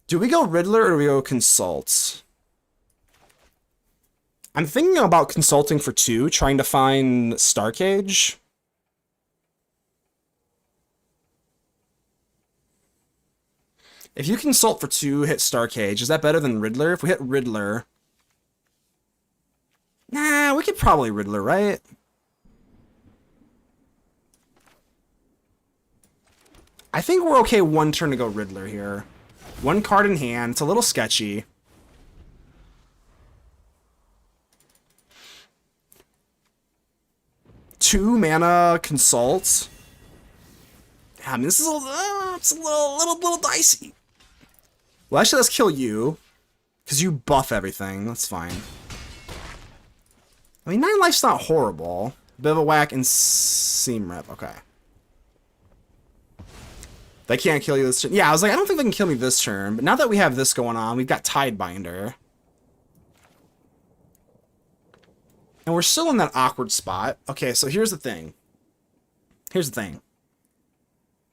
Do we go Riddler or do we go Consult? I'm thinking about consulting for 2, trying to find Starcage. If you consult for 2, hit Starcage, is that better than Riddler? If we hit Riddler... Nah, we could probably Riddler, right? I think we're okay one turn to go Riddler here. One card in hand. It's a little sketchy. Two mana Consult. Yeah, I mean, this is it's a little dicey. Well, actually, let's kill you. Because you buff everything. That's fine. I mean, 9 life's not horrible. Bivouac and Seam Rip. Okay. They can't kill you this turn. Yeah, I was like, I don't think they can kill me this turn. But now that we have this going on, we've got Tidebinder. And we're still in that awkward spot. Okay, so here's the thing. Here's the thing.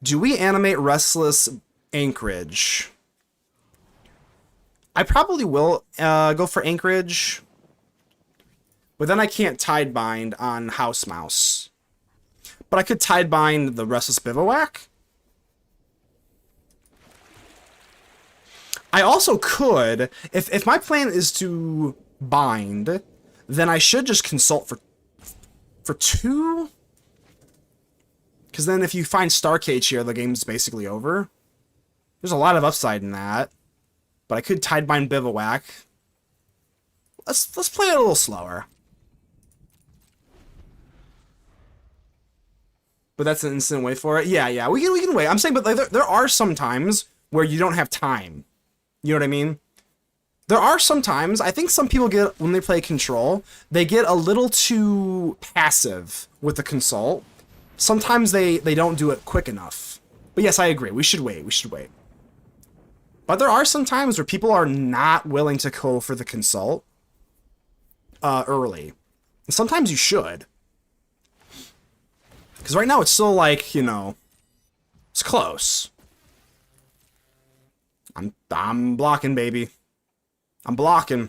Do we animate Restless Anchorage? I probably will go for Anchorage. But then I can't Tidebind on House Mouse. But I could Tidebind the Restless Bivouac. I also could, if my plan is to bind, then I should just consult for 2. Because then if you find Star Cage here, the game's basically over. There's a lot of upside in that. But I could Tidebind Bivouac. Let's play it a little slower. But that's an instant wait for it. Yeah, we can wait. I'm saying, but like, there are some times where you don't have time. You know what I mean? There are some times, I think some people get, when they play Control, they get a little too passive with the Consult. Sometimes they don't do it quick enough. But yes, I agree. We should wait. But there are some times where people are not willing to go for the Consult early. And sometimes you should. Because right now it's still like, you know, it's close. I'm blocking, baby. I'm blocking.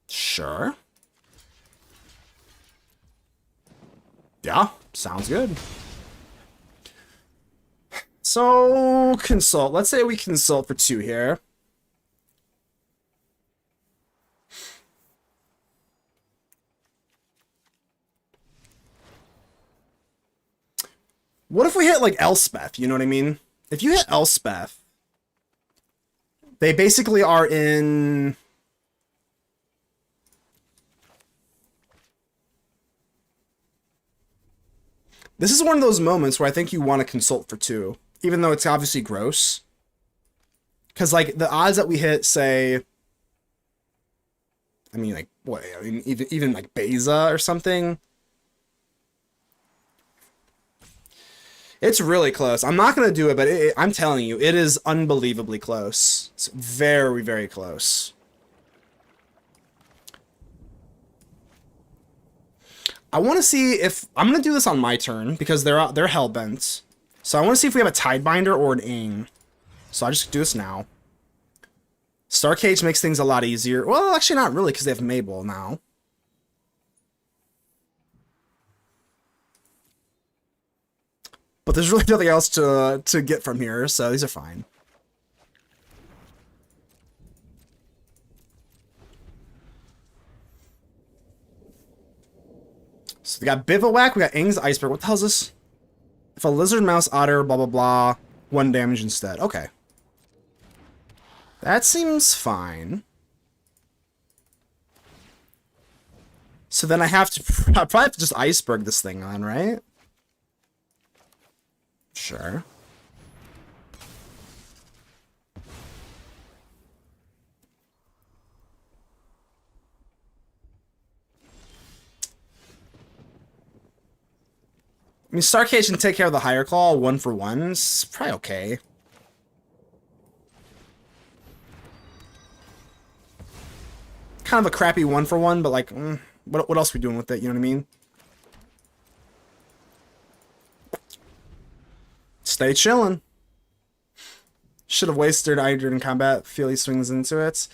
Sure. Yeah, sounds good. So, Consult. Let's say we Consult for 2 here. What if we hit, like, Elspeth? You know what I mean? If you hit Elspeth, they basically are in... This is one of those moments where I think you want to Consult for 2, even though it's obviously gross. Because, like, the odds that we hit, say... I mean, like, what? I mean, even like, Beza or something... It's really close. I'm not going to do it, but I'm telling you, it is unbelievably close. It's very, very close. I want to see if... I'm going to do this on my turn, because they're hellbent. So I want to see if we have a Tidebinder or an Ing. So I just do this now. Star Cage makes things a lot easier. Well, actually not really, because they have Mabel now. But there's really nothing else to get from here, so these are fine. So we got Bivouac, we got Ing's Iceberg. What the hell is this? If a lizard, mouse, otter, blah, blah, blah, 1 damage instead. Okay. That seems fine. So then I have to... I probably have to just Iceberg this thing on, right? Sure. I mean, Starcade can take care of the Higher Claw 1 for 1. It's probably okay. Kind of a crappy 1 for 1, but like, what else are we doing with it? You know what I mean? Stay chillin'. Should have wasted Hydra in combat. Feel he swings into it.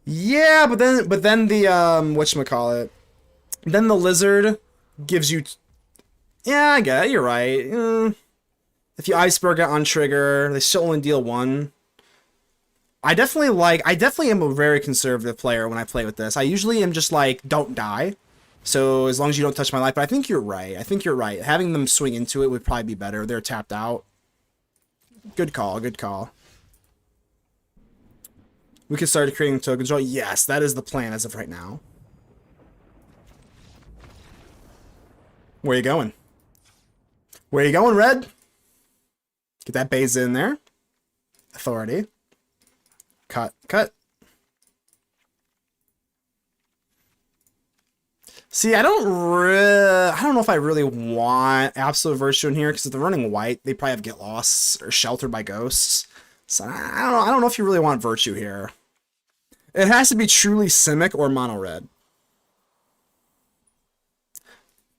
Yeah, but then the whatchamacallit. Then the lizard gives you... Yeah, I get it. You're right. If you Iceberg it on trigger, they still only deal 1. I definitely am a very conservative player when I play with this. I usually am just like, don't die. So as long as you don't touch my life, but I think you're right. I think you're right. Having them swing into it would probably be better. They're tapped out. Good call, good call. We can start creating tokens. Oh, yes, that is the plan as of right now. Where you going? Where you going, Red? Get that base in there. Authority. Cut, cut. See, I don't know if I really want Absolute Virtue in here, because if they're running white, they probably have Get Lost or Sheltered by Ghosts. So I don't know if you really want Virtue here. It has to be truly Simic or Mono Red.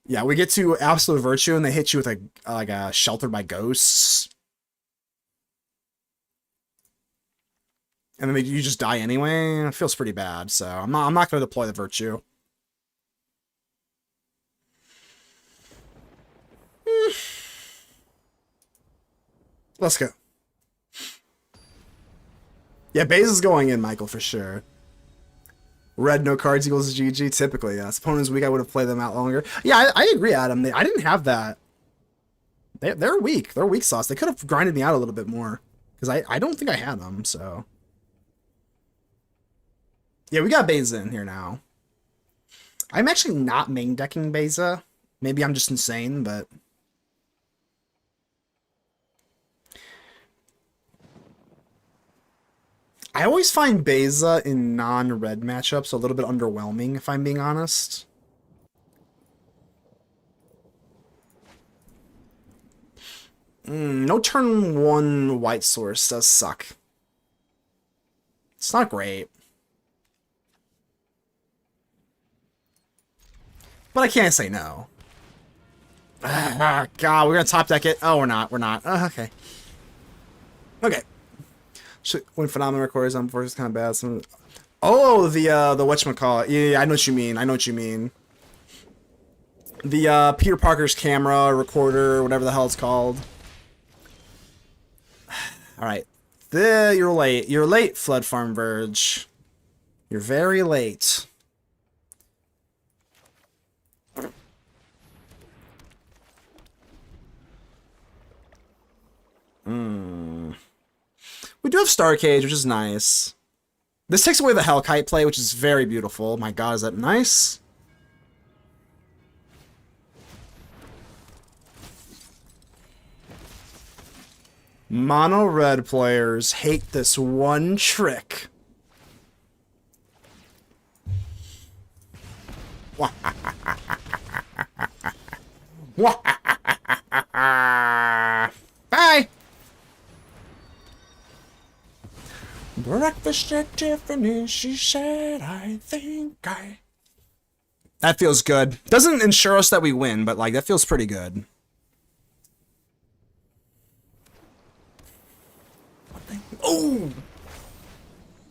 Yeah, we get to Absolute Virtue and they hit you with a Sheltered by Ghosts. And then you just die anyway. It feels pretty bad, so I'm not gonna deploy the Virtue. Let's go. Yeah, base is going in, Michael, for sure. Red, no cards equals GG. Typically, yes. Opponent's weak, I would have played them out longer. Yeah, I agree, Adam. I didn't have that. They're weak. They're weak sauce. They could have grinded me out a little bit more. Because I don't think I had them, so. Yeah, we got Beza in here now. I'm actually not main decking Beza. Maybe I'm just insane, but... I always find Beza in non-red matchups a little bit underwhelming, if I'm being honest. No turn 1 white source does suck. It's not great. But I can't say no. God, we're gonna top deck it. Oh, we're not. We're not. Okay. Okay. When Phenomenon records on force is kind of bad. Oh, the whatchamacallit. Yeah, I know what you mean. I know what you mean. The Peter Parker's camera recorder, whatever the hell it's called. All right. You're late. You're late, Flood Farm Verge. You're very late. We do have Star Cage, which is nice. This takes away the Hellkite play, which is very beautiful. My god, is that nice? Mono red players hate this one trick. Bye! Breakfast at Tiffany, she said, I think I... That feels good. Doesn't ensure us that we win, but like, that feels pretty good. Oh!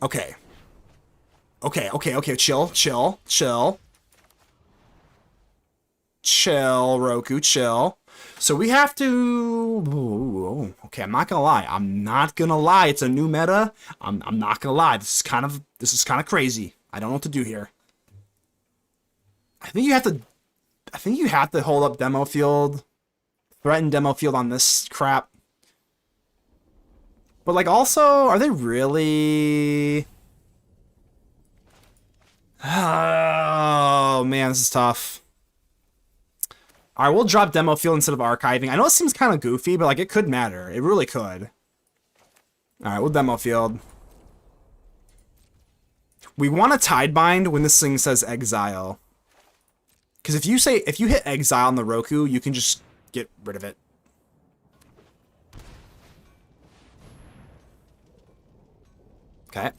Okay. Okay, chill. Chill, Roku, chill. So we have to... Ooh, okay, I'm not gonna lie. It's a new meta. I'm not gonna lie. This is kind of crazy. I don't know what to do here. I think you have to hold up demo field. Threaten demo field on this crap. But like also, are they really... Oh man, this is tough. Alright, we'll drop demo field instead of archiving. I know it seems kind of goofy, but like it could matter. It really could. Alright, we'll demo field. We want to Tidebind when this thing says exile. Because if you hit exile on the Roku, you can just get rid of it. Okay.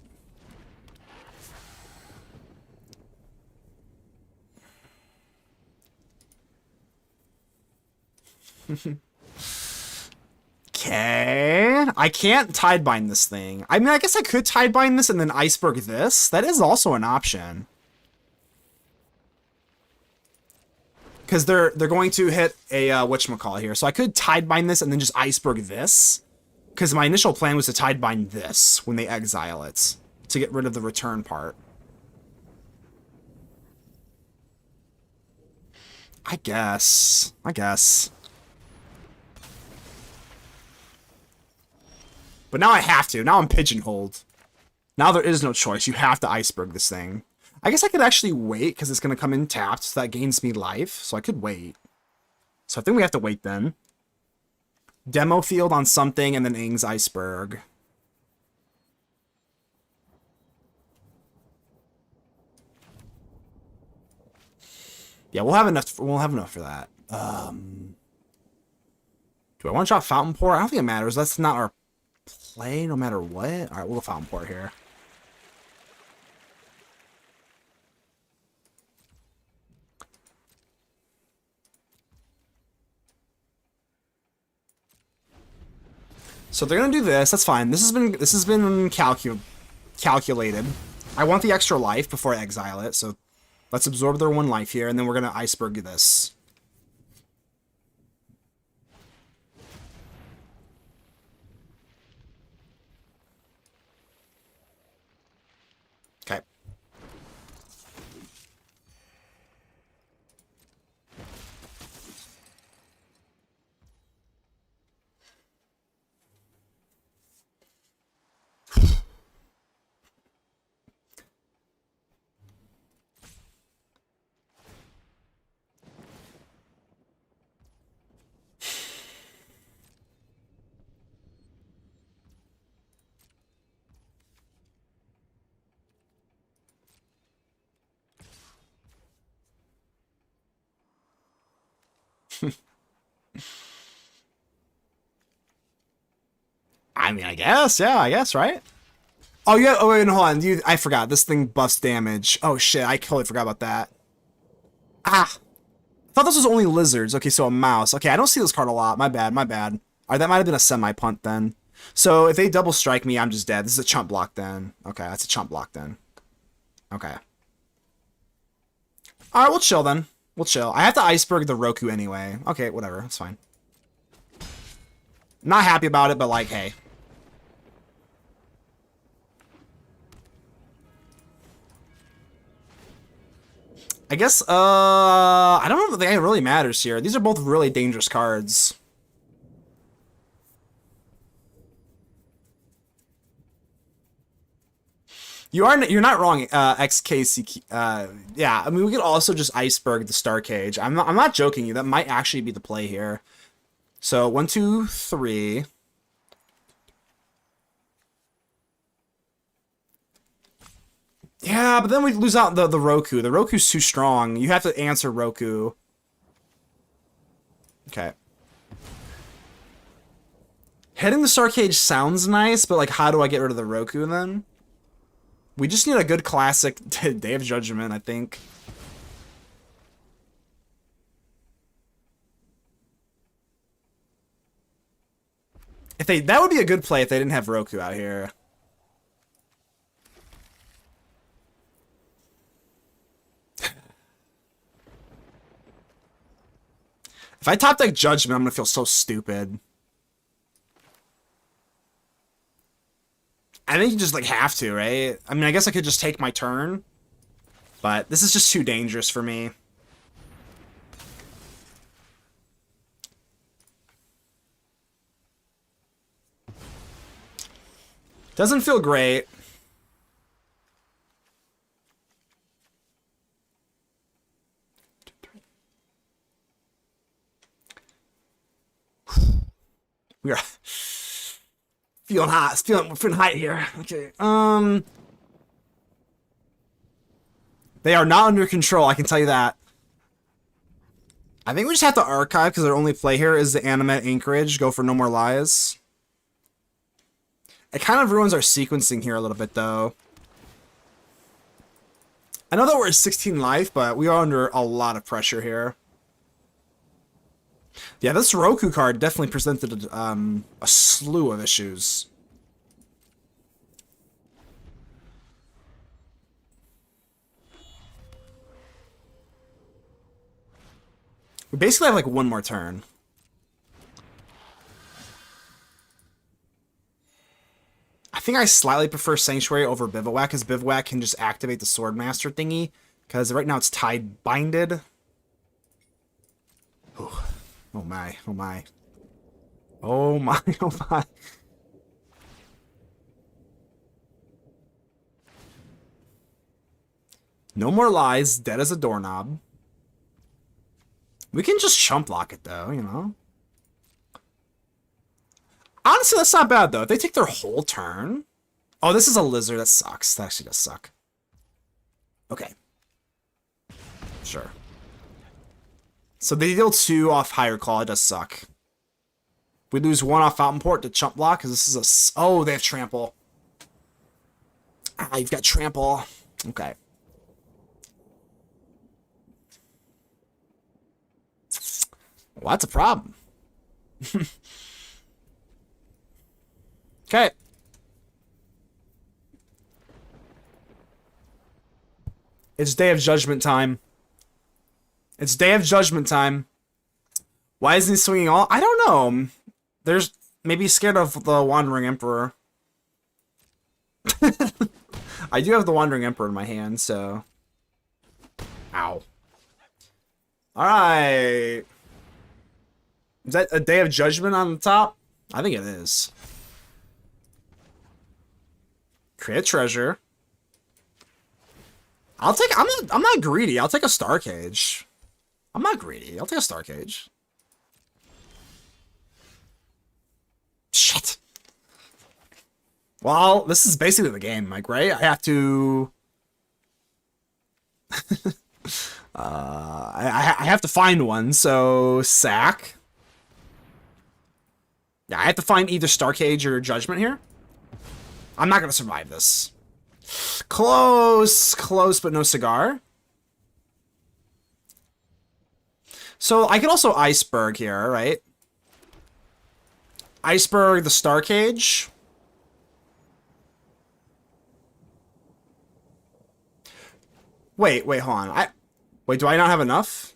Okay. I can't Tidebind this thing. I mean, I guess I could Tidebind this and then Iceberg this. That is also an option. Because they're going to hit a whatchamacallit here. So I could Tidebind this and then just Iceberg this. Because my initial plan was to Tidebind this when they exile it. To get rid of the return part. I guess. I guess. But now I have to. Now I'm pigeonholed. Now there is no choice. You have to iceberg this thing. I guess I could actually wait because it's going to come in tapped, so that gains me life. So I could wait. So I think we have to wait then. Demo field on something and then Ing's iceberg. Yeah, we'll have enough. We'll have enough for that. Do I want to drop Fountain Pour? I don't think it matters. That's not our play, no matter what. All right, we'll go Fountain Pour here. So they're gonna do this. That's fine. This has been calculated. I want the extra life before I exile it. So let's absorb their 1 life here, and then we're gonna iceberg this. Okay. I mean, I guess, yeah, I guess, right? Oh, yeah, oh, wait, no, hold on. I forgot. This thing buffs damage. Oh, shit, I totally forgot about that. Ah! I thought this was only lizards. Okay, so a mouse. Okay, I don't see this card a lot. My bad, my bad. Alright, that might have been a semi-punt then. So, if they double strike me, I'm just dead. This is a chump block then. Okay, that's a chump block then. Okay. Alright, we'll chill then. We'll chill. I have to iceberg the Roku anyway. Okay, whatever. It's fine. Not happy about it, but like, hey. I guess, I don't know if it really matters here. These are both really dangerous cards. You're not wrong, XKC. Yeah, I mean, we could also just iceberg the Star Cage. I'm not joking you. That might actually be the play here. So 1, 2, 3. Yeah, but then we lose out the Roku. The Roku's too strong. You have to answer Roku. Okay. Hitting the Star Cage sounds nice, but like, how do I get rid of the Roku then? We just need a good classic Day of Judgment, I think. That would be a good play if they didn't have Roku out here. If I top deck Judgment, I'm gonna feel so stupid. I think you just like have to, right? I mean, I guess I could just take my turn, but this is just too dangerous for me. Doesn't feel great. We are feeling hot. We're feeling hot here. Okay. They are not under control, I can tell you that. I think we just have to archive because our only play here is the Animate Anchorage. Go for No More Lies. It kind of ruins our sequencing here a little bit, though. I know that we're at 16 life, but we are under a lot of pressure here. Yeah, this Roku card definitely presented a slew of issues. We basically have like one more turn. I think I slightly prefer Sanctuary over Bivouac, because Bivouac can just activate the Swordmaster thingy, because right now it's Tide Binded. Oh my, oh my. Oh my, oh my. No more lies, dead as a doorknob. We can just chump block it though, you know? Honestly, that's not bad though. If they take their whole turn. Oh, this is a lizard. That sucks. That actually does suck. Okay. Sure. So they deal 2 off higher claw. It does suck. We lose 1 off Fountain Port to chump block because this is a. Oh, they have trample. Ah, you've got trample. Okay. Well, that's a problem. Okay. It's Day of Judgment time. It's Day of Judgment time. Why isn't he swinging all? I don't know. There's maybe he's scared of the Wandering Emperor. I do have the Wandering Emperor in my hand, so. Ow. Alright. Is that a Day of Judgment on the top? I think it is. Create a treasure. I'm not greedy. I'll take a Star Cage. I'm not greedy. I'll take a Star Cage. Shit. Well, this is basically the game, Mike, right? I have to I have to find one, so sack. Yeah, I have to find either Star Cage or Judgment here. I'm not gonna survive this. Close, close, but no cigar. So I could also Iceberg here, right? Iceberg the Star Cage. Wait, hold on. Wait, do I not have enough?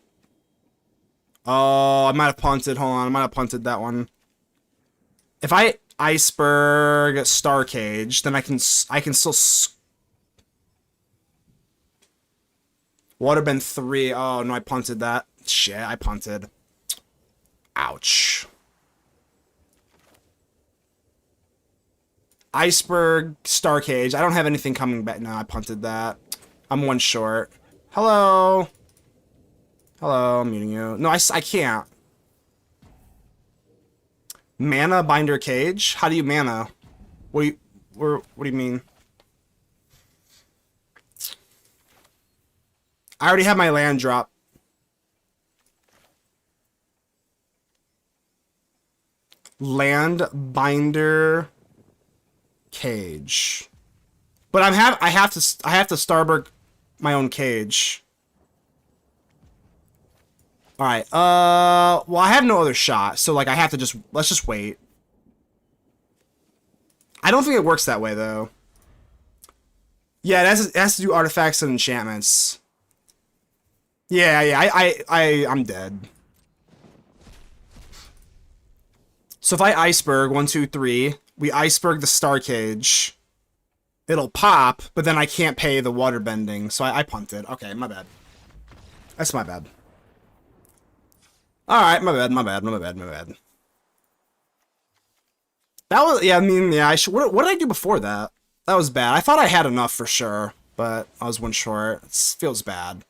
Oh, I might have punted. Hold on, I might have punted that one. If I Iceberg Star Cage, then I can still Waterbend 3. Oh no, I punted that. Shit, I punted. Ouch. Iceberg Star Cage. I don't have anything coming back. No, I punted that. I'm 1 short. Hello. Hello, I'm muting you. No, I can't. Mana Binder Cage? How do you mana? What do you mean? I already have my land drop. Land Binder Cage. But I have to Starberg my own cage. All right. Well, I have no other shot, so like I have to let's just wait. I don't think it works that way though. Yeah, it has to do artifacts and enchantments. Yeah, I'm dead. So if I Iceberg 1, 2, 3, we Iceberg the Star Cage. It'll pop, but then I can't pay the water bending, so I punted. Okay, my bad. That's my bad. Alright, my bad. That was, yeah, I mean, yeah, what did I do before that? That was bad. I thought I had enough for sure, but I was 1 short. It feels bad.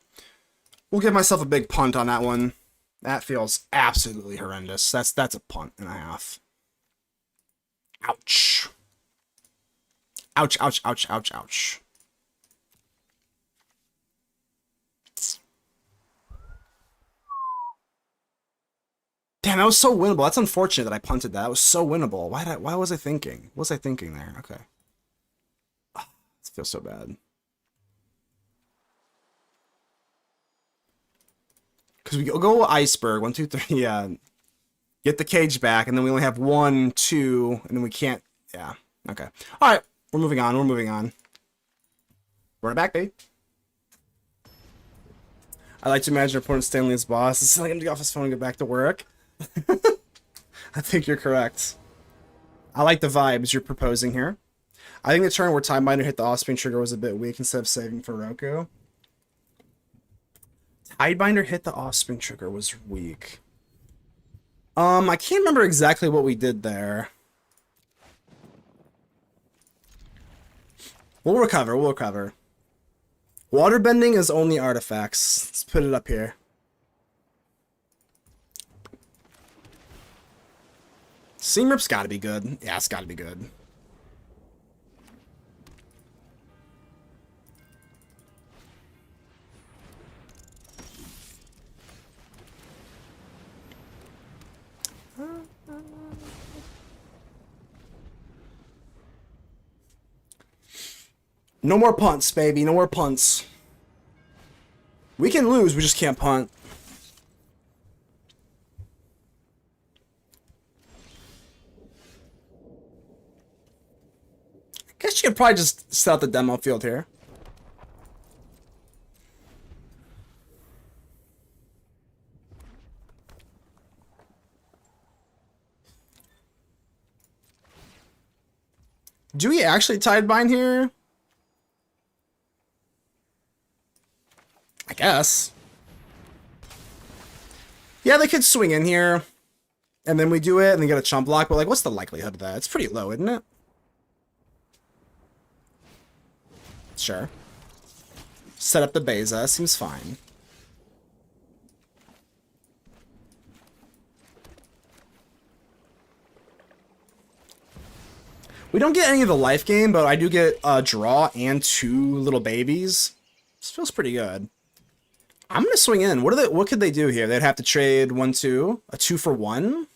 We'll give myself a big punt on that one. That feels absolutely horrendous. That's a punt and a half. Ouch. Ouch, ouch, ouch, ouch, ouch. Damn, that was so winnable. That's unfortunate that I punted that. That was so winnable. Why was I thinking? What was I thinking there? Okay. Oh, this feels so bad. Because we go Iceberg, 1, 2, 3, yeah. Get the cage back, and then we only have 1, 2, and then we can't, yeah. Okay. Alright, we're moving on, Run it back, babe. I like to imagine your opponent Stanley's boss. It's like him to get off his phone and get back to work. I think you're correct. I like the vibes you're proposing here. I think the turn where Time Binder hit the off-screen trigger was a bit weak instead of saving for Roku. Tidebinder hit the off-screen trigger was weak. I can't remember exactly what we did there. We'll recover, we'll recover. Waterbending is only artifacts. Let's put it up here. Seam Rip's gotta be good. Yeah, it's gotta be good. No more punts, baby. No more punts. We can lose, we just can't punt. Guess you could probably just set out the demo field here. Do we actually Tidebind here? I guess. Yeah, they could swing in here. And then we do it and then get a chump block, but like, what's the likelihood of that? It's pretty low, isn't it? Sure. Set up the Beza, seems fine. We don't get any of the life gain, but I do get a draw and 2 little babies. This feels pretty good. I'm gonna swing in. What could they do here? They'd have to trade 1-2, a 2 for 1.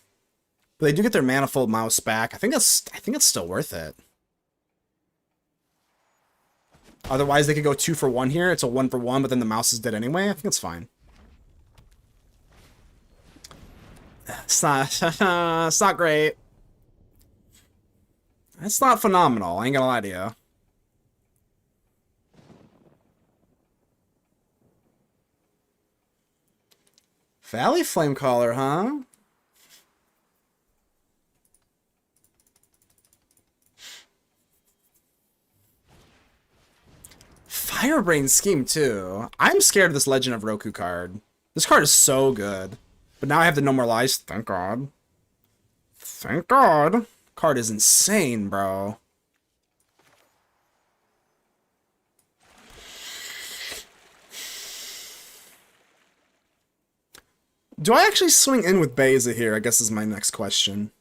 But they do get their Manifold Mouse back. I think it's still worth it. Otherwise, they could go 2 for 1 here. It's a 1 for 1, but then the mouse is dead anyway. I think it's fine. It's not great. It's not phenomenal. I ain't gonna lie to you. Valley Flamecaller, huh? Firebrain Scheme, too. I'm scared of this Legend of Roku card. This card is so good. But now I have the No More Lies. Thank God. Thank God. Card is insane, bro. Do I actually swing in with Beza here? I guess is my next question.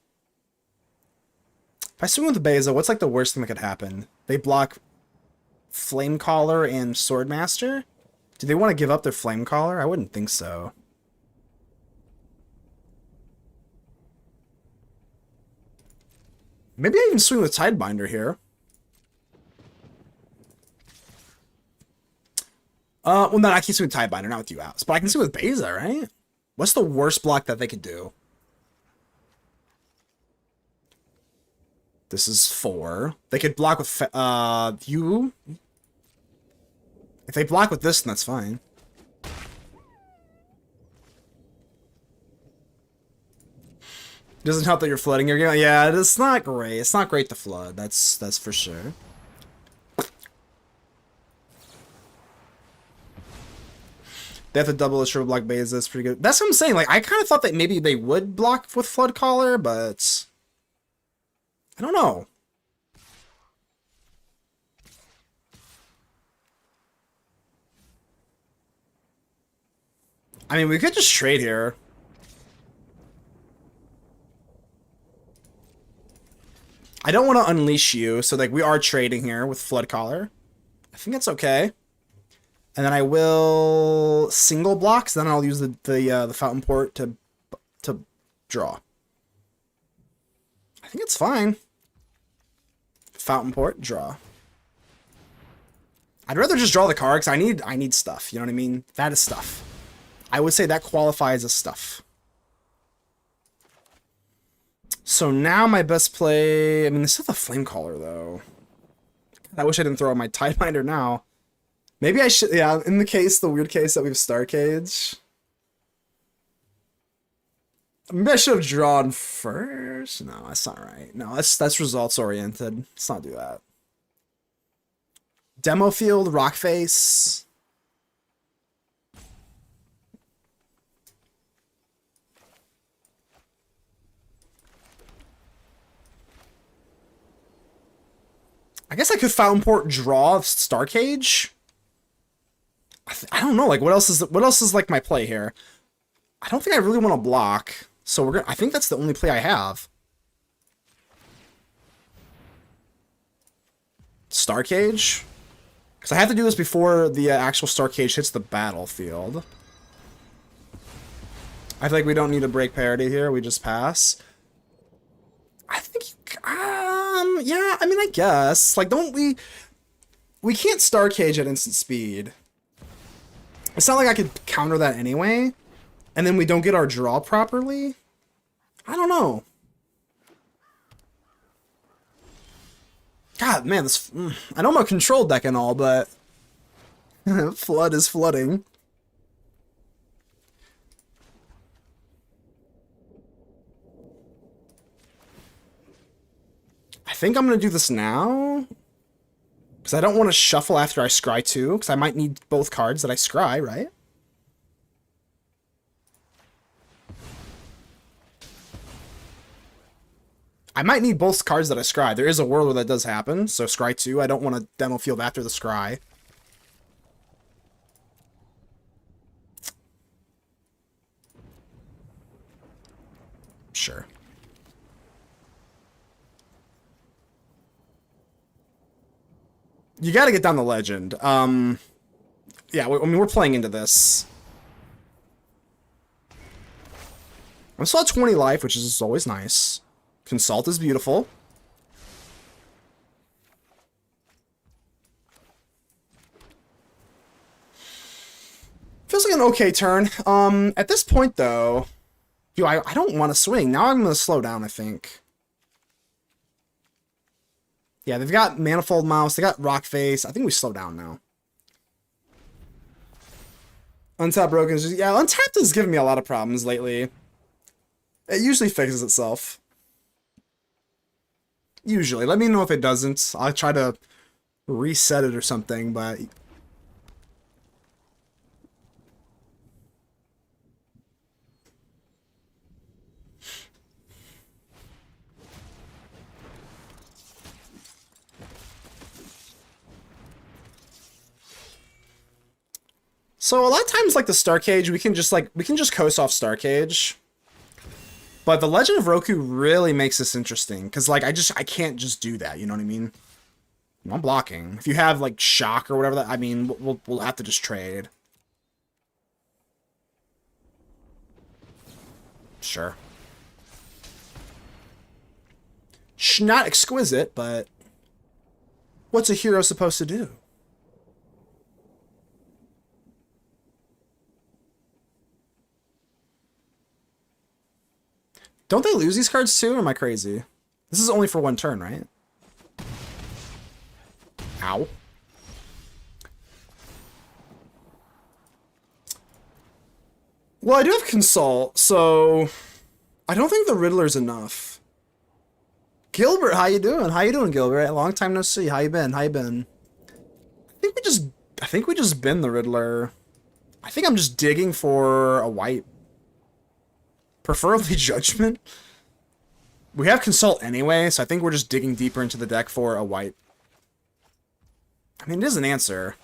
If I swing with Beza, what's like the worst thing that could happen? They block Flamecaller and Swordmaster? Do they want to give up their Flamecaller? I wouldn't think so. Maybe I even swing with Tidebinder here. Well, no, I can swing with Tidebinder, not with you out. But I can swing with Beza, right? What's the worst block that they could do? This is 4. They could block with, you. If they block with this, then that's fine. Doesn't help that you're flooding your game. Yeah, it's not great. It's not great to flood. That's for sure. They have to double a triple block Beza. That's pretty good. That's what I'm saying. Like, I kind of thought that maybe they would block with Flood Caller, but I don't know. I mean, we could just trade here. I don't want to unleash you, so like we are trading here with Flood Caller. I think that's okay. And then I will single block, so then I'll use the Fountain Port to draw. I think it's fine. Fountain Port, draw. I'd rather just draw the card because I need stuff. You know what I mean? That is stuff. I would say that qualifies as stuff. So now my best play. I mean, they still have the Flamecaller though. I wish I didn't throw out my Tidebinder now. Maybe I should, yeah, in the weird case that we have Star Cage. Maybe I should have drawn first. No, that's not right. No, that's results oriented. Let's not do that. Demo field, rock face. I guess I could Fountain Port draw Star Cage. I don't know. Like, what else is like my play here? I don't think I really want to block. So I think that's the only play I have. Star Cage? Because I have to do this before the actual Star Cage hits the battlefield. I feel like we don't need to break parity here. We just pass. I think yeah, I mean, I guess. Like, don't we... We can't Star Cage at instant speed. It's not like I could counter that anyway. And then we don't get our draw properly. I don't know. God, man, this... I know I'm a control deck and all, but... Flood is flooding. I think I'm going to do this now. Because I don't want to shuffle after I scry too. Because I might need both cards that I scry, right? I might need both cards that I scry. There is a world where that does happen. So scry 2. I don't want to demo field after the scry. Sure. You got to get down the legend. Yeah, I mean, we're playing into this. I'm still at 20 life, which is always nice. Consult is beautiful. Feels like an okay turn. At this point, though... I don't want to swing. Now I'm going to slow down, I think. Yeah, they've got Manifold Mouse. They got Rock Face. I think we slow down now. Untap Broken. Yeah, Untapped has given me a lot of problems lately. It usually fixes itself. Usually. Let me know if it doesn't. I'll try to reset it or something, but... So a lot of times, like the Star Cage, we can just coast off Star Cage. But the Legend of Roku really makes this interesting because like I can't just do that. You know what I mean? I'm blocking. If you have like Shock or whatever, I mean, we'll have to just trade. Sure. Not exquisite, but what's a hero supposed to do? Don't they lose these cards too, or am I crazy? This is only for one turn, right? Ow. Well, I do have Consult, so... I don't think the Riddler's enough. Gilbert, how you doing? How you doing, Gilbert? Long time no see. How you been? How you been? I think we just bin the Riddler. I think I'm just digging for a wipe. Preferably Judgment. We have Consult anyway, so I think we're just digging deeper into the deck for a wipe. I mean, it is an answer.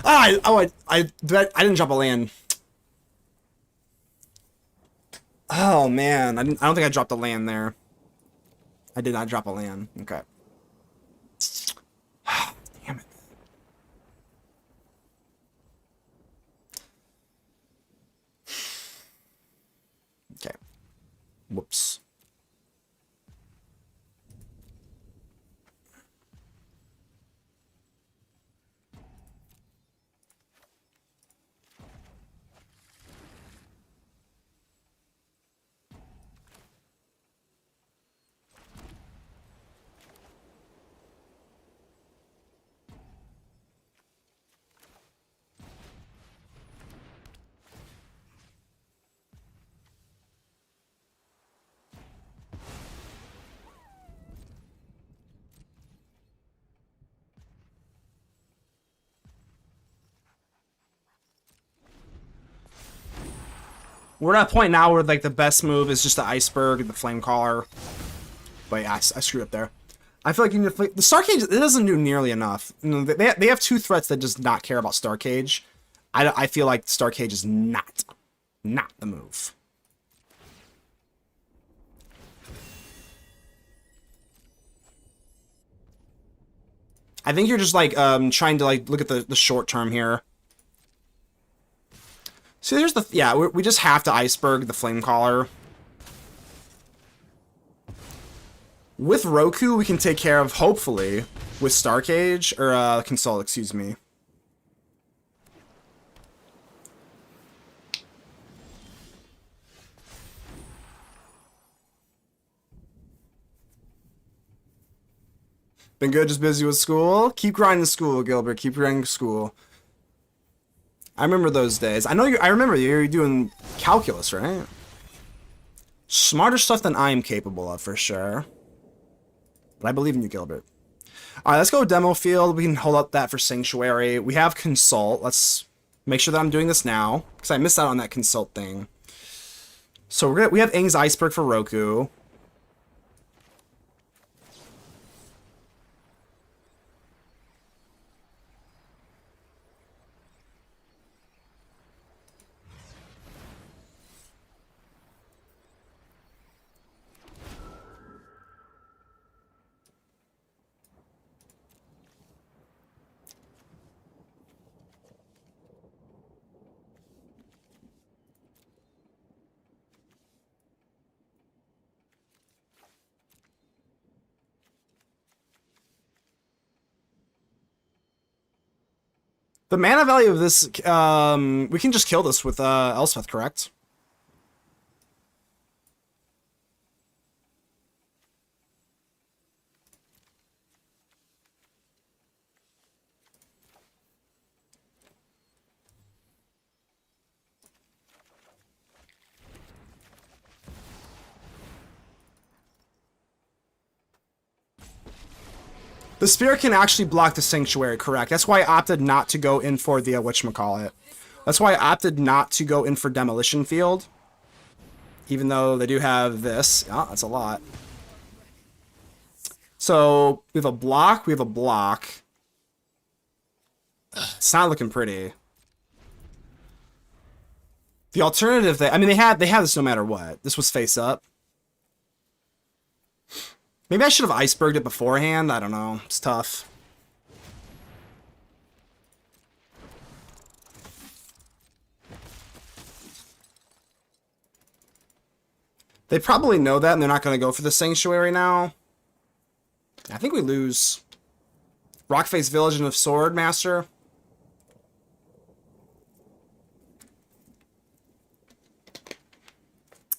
I didn't drop a land. Oh man, I don't think I dropped a land there. I did not drop a land. Okay. Damn it. Okay. Whoops. We're at a point now where like the best move is just the iceberg and the flame caller. But yeah, I screwed up there. I feel like you need to the Starcage. It doesn't do nearly enough. You know, they have two threats that does not care about Starcage. I feel like Starcage is not the move. I think you're just like trying to like look at the short term here. See, there's the yeah. We just have to iceberg the flame caller. With Roku, we can take care of, hopefully, with Starcage, or, Console, excuse me. Been good, just busy with school? Keep grinding school, Gilbert, keep grinding school. I remember those days. I remember you're doing calculus, right? Smarter stuff than I'm capable of, for sure. But I believe in you, Gilbert. Alright, let's go demo field. We can hold up that for Sanctuary. We have consult. Let's make sure that I'm doing this now, because I missed out on that consult thing. So we have Aang's Iceberg for Roku. The mana value of this, we can just kill this with Elspeth, correct? The Spirit can actually block the Sanctuary, correct? That's why I opted not to go in for the, whatchamacallit. That's why I opted not to go in for Demolition Field. Even though they do have this. Oh, that's a lot. So, we have a block, It's not looking pretty. The alternative, I mean, they had this no matter what. This was face up. Maybe I should have iceberged it beforehand. I don't know. It's tough. They probably know that, and they're not going to go for the Sanctuary now. I think we lose. Rockface Village and the Sword Master.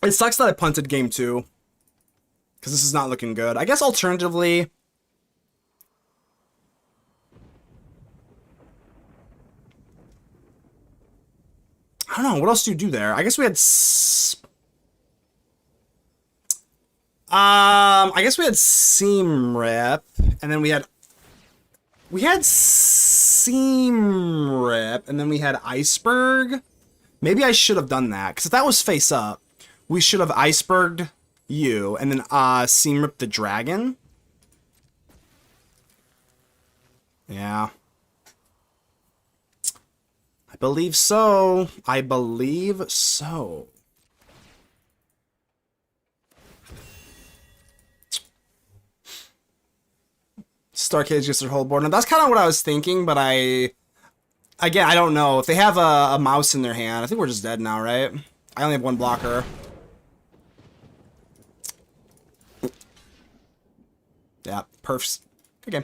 It sucks that I punted game 2. Because this is not looking good. I guess alternatively... I don't know. What else do you do there? I guess we had... I guess we had Seam Rip. And then we had... We had Seam Rip. And then we had Iceberg. Maybe I should have done that. Because if that was face up, we should have Iceberged you, and then Seam Rip the Dragon. Yeah. I believe so. I believe so. Starcage gets their whole board. Now that's kind of what I was thinking, but again, I don't know. If they have a mouse in their hand, I think we're just dead now, right? I only have one blocker. Yeah, perfs. Good game.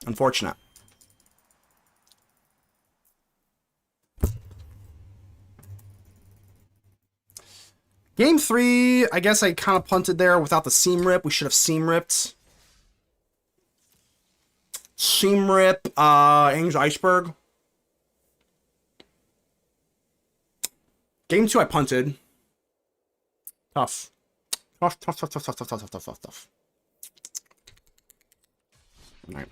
Unfortunate. Game 3, I guess I kind of punted there without the Seam Rip. We should have Seam Ripped. Seam Rip, Aang's Iceberg. Game 2, I punted. Tough. Tough. All right.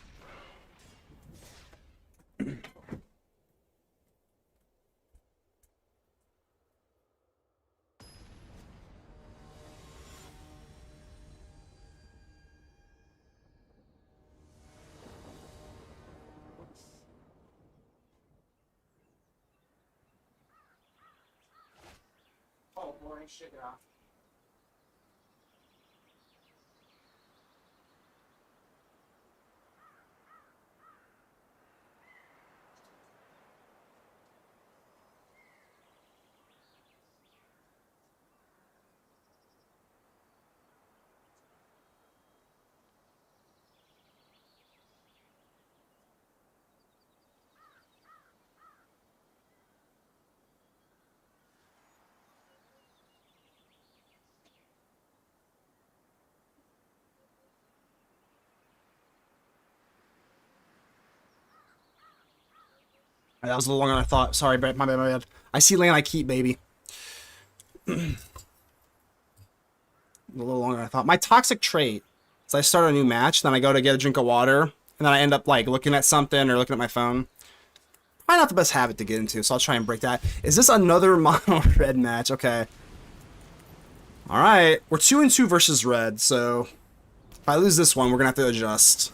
That was a little longer than I thought. Sorry, my bad. I see land I keep, baby. A little longer than I thought. My toxic trait is I start a new match, then I go to get a drink of water, and then I end up like looking at something or looking at my phone. Probably not the best habit to get into, so I'll try and break that. Is this another mono red match? Okay. Alright. We're 2-2 versus red, so if I lose this one, we're gonna have to adjust.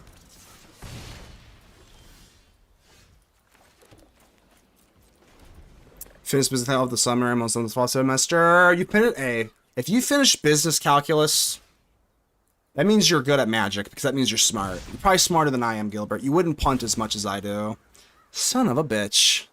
Finish business of the summer, most of the fall semester. You pin it A. If you finish business calculus, that means you're good at magic, because that means you're smart. You're probably smarter than I am, Gilbert. You wouldn't punt as much as I do. Son of a bitch.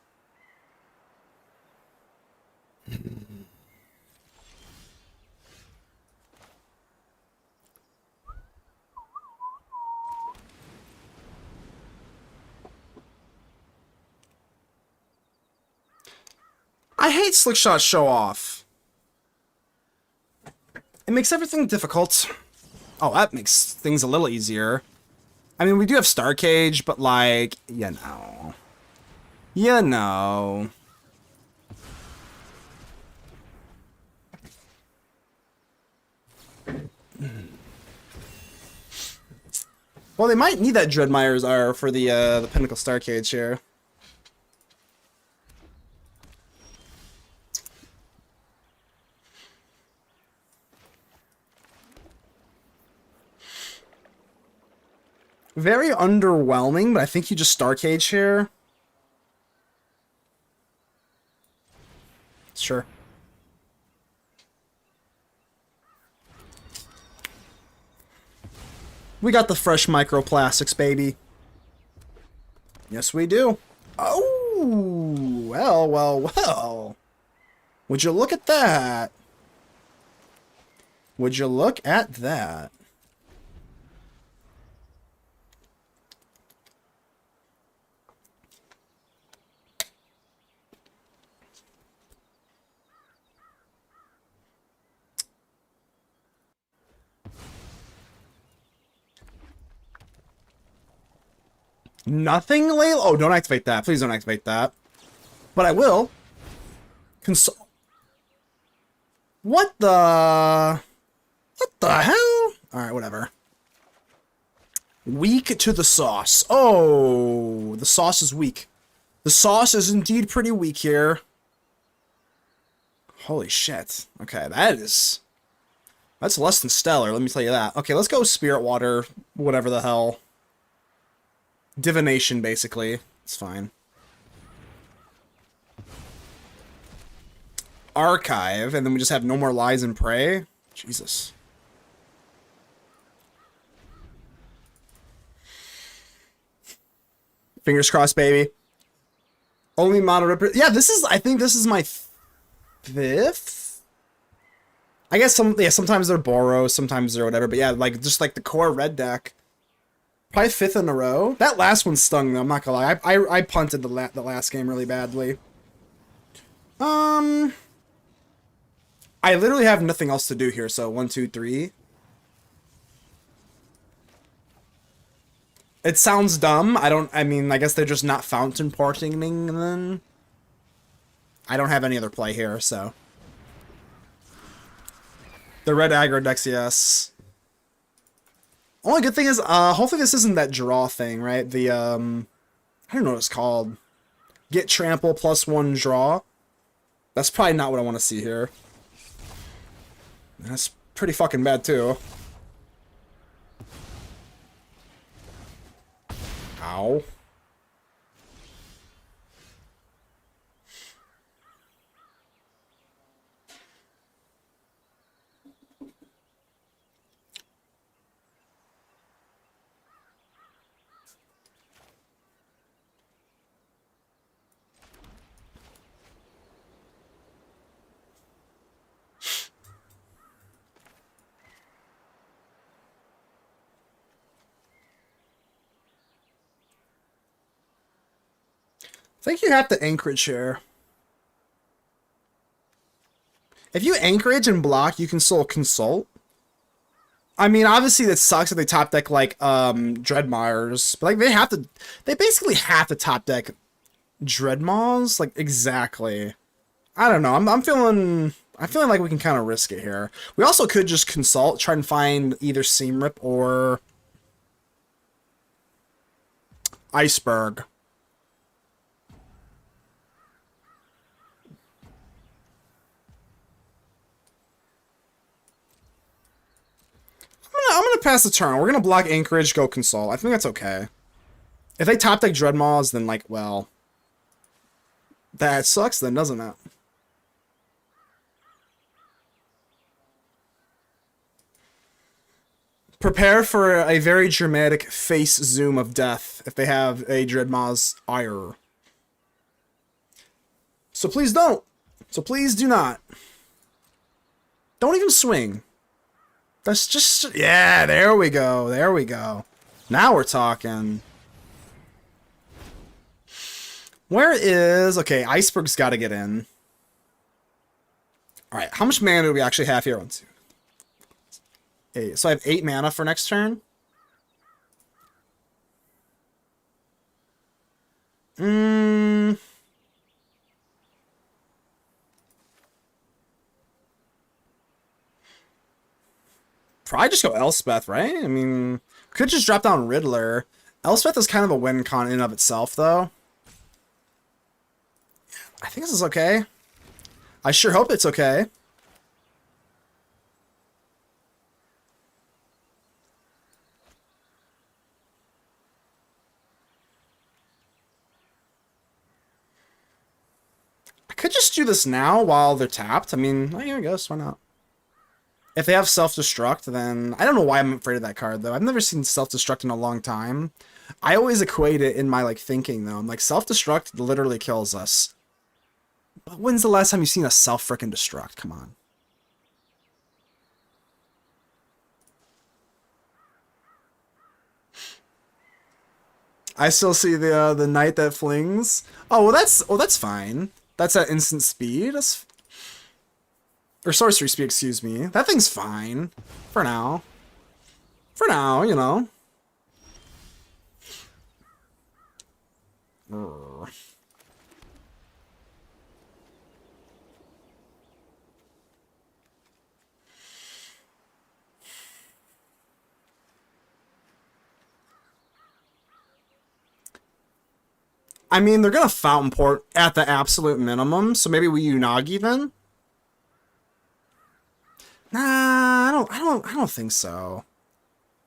I hate Slickshot Show Off. It makes everything difficult. Oh, that makes things a little easier. I mean, we do have Star Cage, but like, you know. You know. Well, they might need that Dreadmire's R for the Pinnacle Star Cage here. Very underwhelming, but I think you just Star Cage here. Sure. We got the fresh microplastics, baby. Yes, we do. Oh, well. Would you look at that? Would you look at that? Nothing, Layla? Oh, don't activate that. Please don't activate that. But I will. What the... What the hell? Alright, whatever. Weak to the sauce. Oh, the sauce is weak. The sauce is indeed pretty weak here. Holy shit. Okay, that's less than stellar, let me tell you that. Okay, let's go Spirit Water, whatever the hell. Divination, basically. It's fine. Archive, and then we just have no more Lies and Prey? Jesus. Fingers crossed, baby. Only mono ripper. Yeah, I think this is my fifth? I guess sometimes they're Boros, sometimes they're whatever, but yeah, like, just like the core red deck. Probably fifth in a row. That last one stung, though, I'm not gonna lie. I punted the last game really badly. I literally have nothing else to do here, so 1, 2, 3. It sounds dumb. I mean, I guess they're just not fountain porting then. I don't have any other play here, so. The red aggro decks, yes. Only good thing is, hopefully this isn't that draw thing, right? The, I don't know what it's called. Get trample +1 draw. That's probably not what I want to see here. That's pretty fucking bad, too. Ow. think you have to anchorage here. If you anchorage and block, you can still consult. I mean, obviously that sucks if they top deck like Dreadmires, but like they basically have to top deck Dreadmaws, like exactly. I don't know. I'm feeling like we can kind of risk it here. We also could just consult, try and find either Seam Rip or Iceberg. I'm gonna pass the turn. We're gonna block Anchorage, go Consult. I think that's okay. If they top deck Dreadmaws, then like, well, that sucks then, doesn't it? Prepare for a very dramatic face zoom of death if they have a Dreadmaw's ire. So please don't. So please do not. Don't even swing. That's just... Yeah, there we go. There we go. Now we're talking. Where is... Okay, Iceberg's got to get in. Alright, how much mana do we actually have here? 1, 2, 8. So I have 8 mana for next turn. Probably just go Elspeth, right? I mean, could just drop down Riddler. Elspeth is kind of a win con in and of itself, though. I think this is okay. I sure hope it's okay. I could just do this now while they're tapped. I mean, I guess, why not? If they have self-destruct, then... I don't know why I'm afraid of that card, though. I've never seen self-destruct in a long time. I always equate it in my, like, thinking, though. I'm like, self-destruct literally kills us. But when's the last time you've seen a self-frickin-destruct? Come on. I still see the knight that flings. Oh, well, that's fine. That's at instant speed. That's... Or sorcery speed, excuse me. That thing's fine. For now. For now, you know. I mean, they're gonna fountain port at the absolute minimum, so maybe we Unagi then? Nah, I don't think so.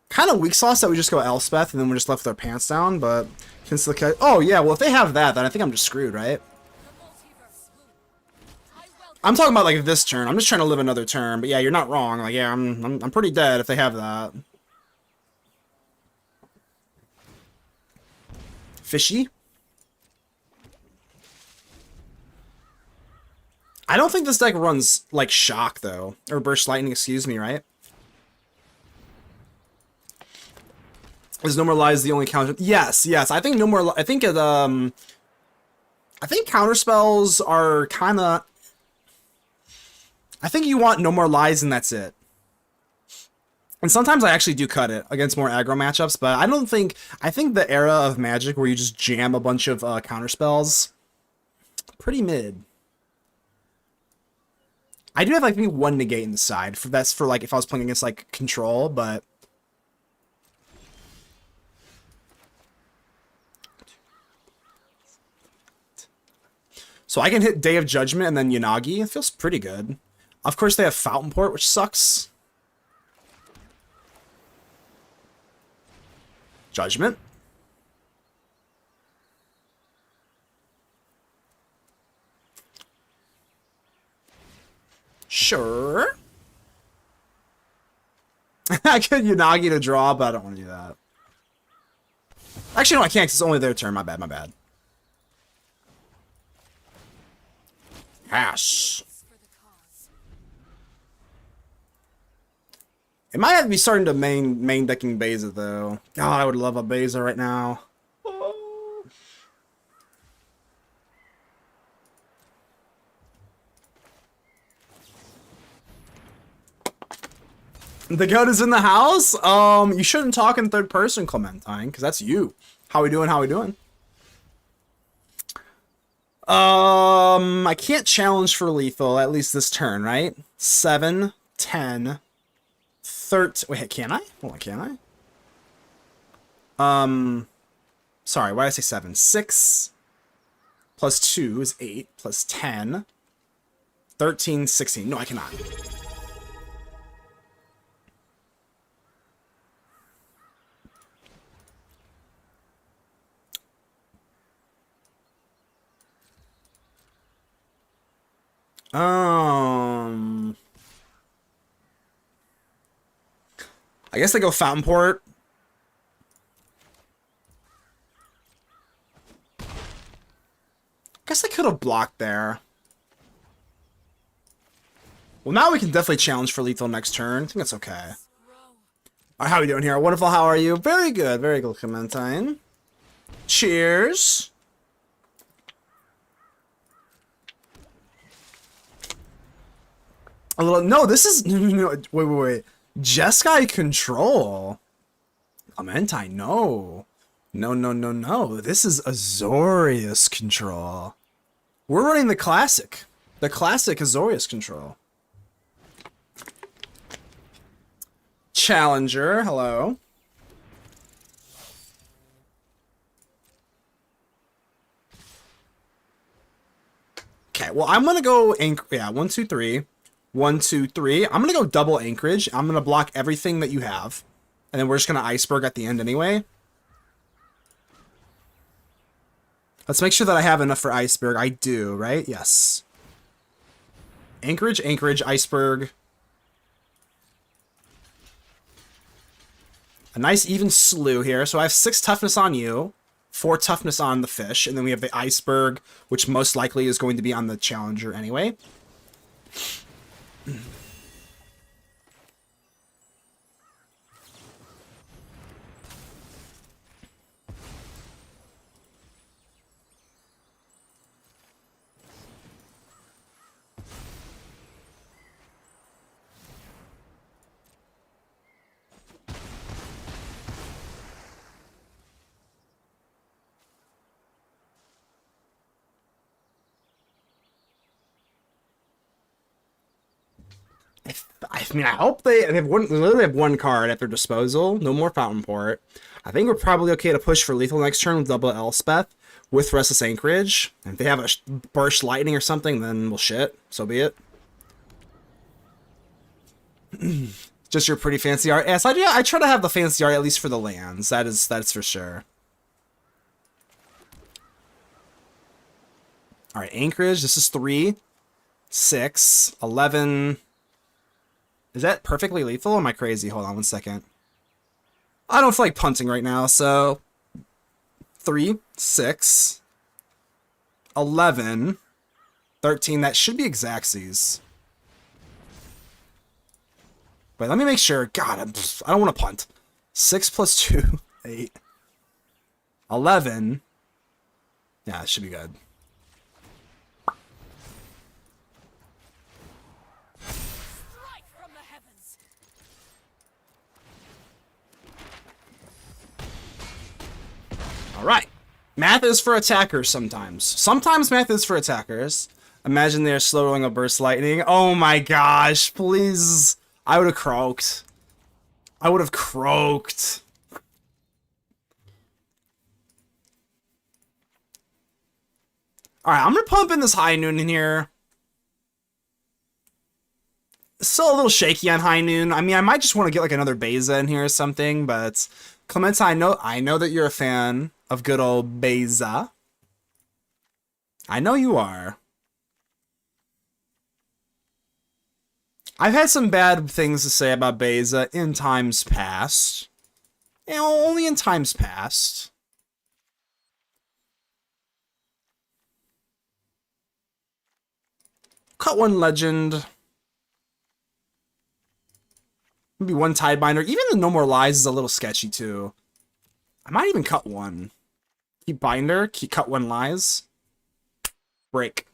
Kind of weak sauce that we just go Elspeth and then we're just left with our pants down, but can still catch. Oh yeah, well if they have that, then I think I'm just screwed, right? I'm talking about like this turn. I'm just trying to live another turn, but yeah, you're not wrong. Like yeah, I'm pretty dead if they have that. Fishy. I don't think this deck runs, like, Shock, though. Or Burst Lightning, excuse me, right? Is No More Lies the only counter? Yes, yes. I think No More... I think it, I think counterspells are kind of... I think you want No More Lies and that's it. And sometimes I actually do cut it against more aggro matchups, but I don't think... I think the era of Magic where you just jam a bunch of counterspells... Pretty mid. I do have like maybe 1 negate in the side. That's for like if I was playing against like control, but so I can hit Day of Judgment and then Yanagi. It feels pretty good. Of course they have Fountain Port, which sucks. Judgment. Sure. I could Unagi to draw, but I don't want to do that. Actually, no, I can't because it's only their turn. My bad, my bad. Hash. It might have to be starting to main decking Beza, though. God, I would love a Beza right now. The goat is in the house. You shouldn't talk in third person, Clementine, because that's you. How we doing? How we doing? I can't challenge for lethal, at least this turn, right? 7, 10, 13. Wait, can I? Hold on, can I? Sorry, why did I say 7? 6 plus 2 is 8, plus 10, 13, 16. No, I cannot. I guess they go Fountain Port. Guess I could have blocked there. Well, now we can definitely challenge for lethal next turn. I think that's okay. All right, how are we doing here? Wonderful, how are you? Very good, Clementine. Cheers. A little, no, this is, no, wait. Jeskai control. Clementine, no. No. This is Azorius control. We're running the classic. The classic Azorius control. Challenger, hello. Okay, well, I'm gonna go yeah, 1, 2, 3. 1, 2, 3. I'm gonna go double anchorage. I'm gonna block everything that you have. And then we're just gonna iceberg at the end anyway. Let's make sure that I have enough for iceberg. I do, right? Yes. Anchorage, iceberg. A nice even slew here. So I have 6 toughness on you, 4 toughness on the fish, and then we have the iceberg, which most likely is going to be on the challenger anyway. I mean, I hope they literally have 1 card at their disposal. No more Fountain Port. I think we're probably okay to push for lethal next turn with double Elspeth with Restless Anchorage. And if they have a Burst Lightning or something, then well, shit. So be it. Just your pretty fancy art. Yes, I try to have the fancy art at least for the lands. That's for sure. All right, Anchorage. This is 3, 6, 11. Is that perfectly lethal? Or am I crazy? Hold on 1 second. I don't feel like punting right now, so 3, 6, 11, 13. That should be Exacxies. Wait, let me make sure. God, I don't want to punt. 6 plus 2, 8. 11. Yeah, it should be good. All right. Math is for attackers sometimes. Sometimes math is for attackers. Imagine they're slow rolling a Burst Lightning. Oh my gosh, please. I would have croaked. I would have croaked. All right, I'm going to pump in this High Noon in here. Still a little shaky on High Noon. I mean, I might just want to get like another Beza in here or something, but Clementa, I know that you're a fan of good old Beza. I know you are. I've had some bad things to say about Beza in times past. You know, only in times past. Cut 1 Legend. Maybe 1 Tidebinder. Even the No More Lies is a little sketchy too. I might even cut 1. Keep Binder. Cut 1 Lies. Break.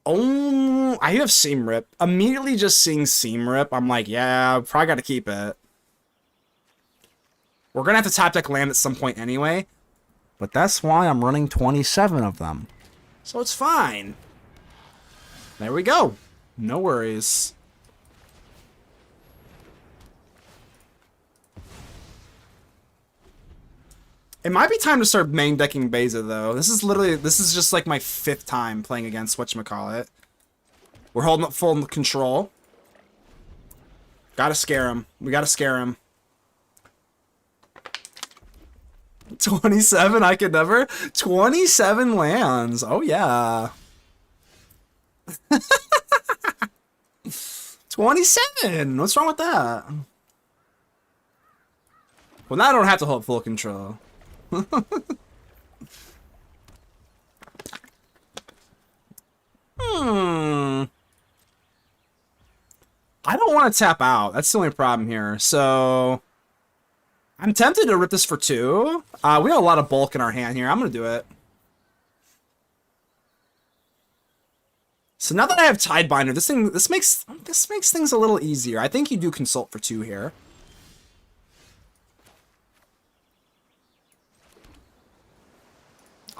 Oh, I have Seam Rip. Immediately just seeing Seam Rip, I'm like, yeah, probably got to keep it. We're going to have to tap deck land at some point anyway. But that's why I'm running 27 of them. So it's fine. There we go. No worries. It might be time to start main decking Beza, though. This is just like my 5th time playing against whatchamacallit. We're holding up full control. Gotta scare him. We gotta scare him. 27? I could never. 27 lands. Oh, yeah. 27! What's wrong with that? Well, now I don't have to hold full control. I don't want to tap out. That's the only problem here. So I'm tempted to rip this for 2. We have a lot of bulk in our hand here. I'm going to do it. So now that I have Tidebinder, this makes things a little easier. I think you do consult for 2 here.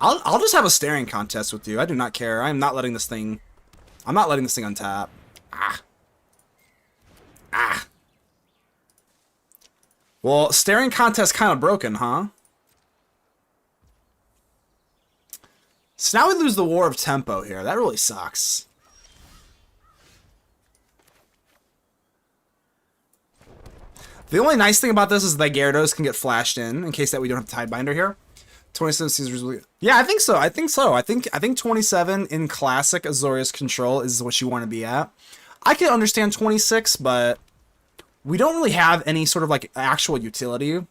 I'll just have a staring contest with you. I do not care. I'm not letting this thing untap. Ah. Well, staring contest kind of broken, huh? So now we lose the War of Tempo here. That really sucks. The only nice thing about this is that Gyarados can get flashed in case that we don't have Tidebinder here. 27 seems really... Yeah, I think so. I think 27 in classic Azorius control is what you want to be at. I can understand 26, but we don't really have any sort of like actual utility,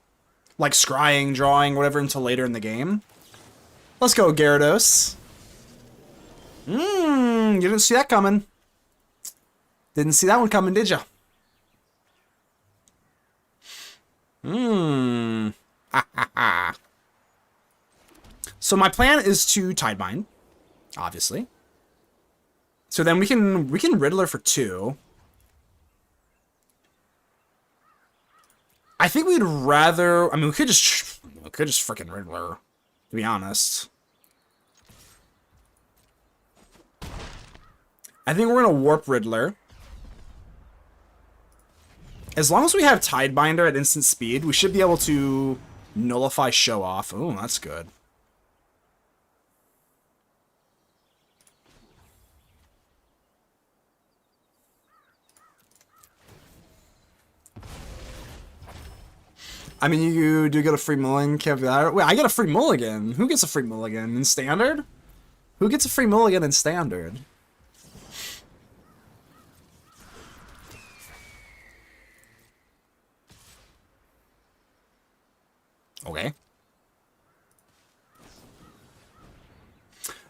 like scrying, drawing, whatever, until later in the game. Let's go, Gyarados. You didn't see that coming. Didn't see that one coming, did you? So my plan is to Tidebind, obviously. So then we can Riddler for 2. I think we'd rather. I mean, we could just freaking Riddler, to be honest. I think we're gonna warp Riddler. As long as we have Tidebinder at instant speed, we should be able to nullify Show Off. Oh, that's good. I mean, you do get a free mulligan. Wait, I get a free mulligan. Who gets a free mulligan? In standard? Who gets a free mulligan in standard? Okay.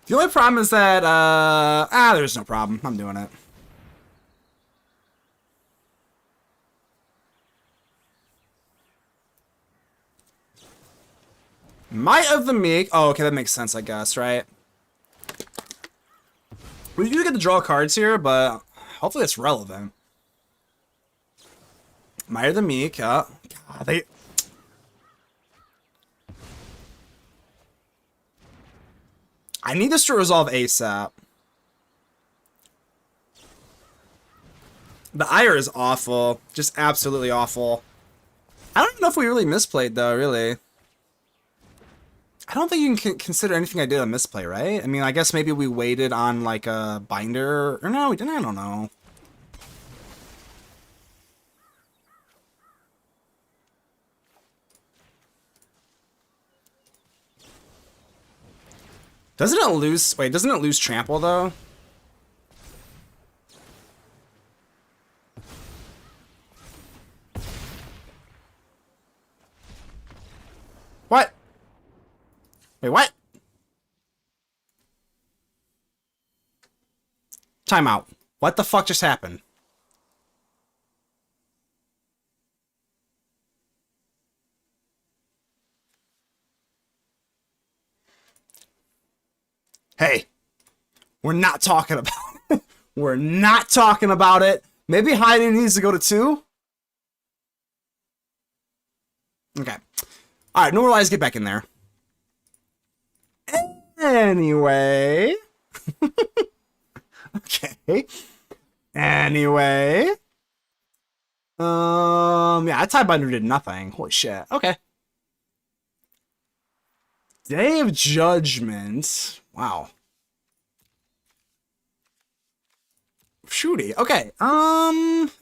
The only problem is that, there's no problem. I'm doing it. Might of the Meek. Oh, okay, that makes sense, I guess, right? We do get to draw cards here, but hopefully it's relevant. Might of the Meek. God, I need this to resolve ASAP. The Ire is awful. Just absolutely awful. I don't even know if we really misplayed, though, really. I don't think you can consider anything I did a misplay, right? I mean, I guess maybe we waited on, like, a binder. Or no, we didn't. I don't know. Doesn't it lose... Wait, doesn't it lose trample, though? What? Wait, what? Timeout. What the fuck just happened? Hey. We're not talking about We're not talking about it. Maybe hiding needs to go to 2. Okay. All right, normalize, get back in there. Anyway. Okay. Anyway. Yeah, that tie binder did nothing. Holy shit. Okay. Day of Judgment. Wow. Shooty. Okay.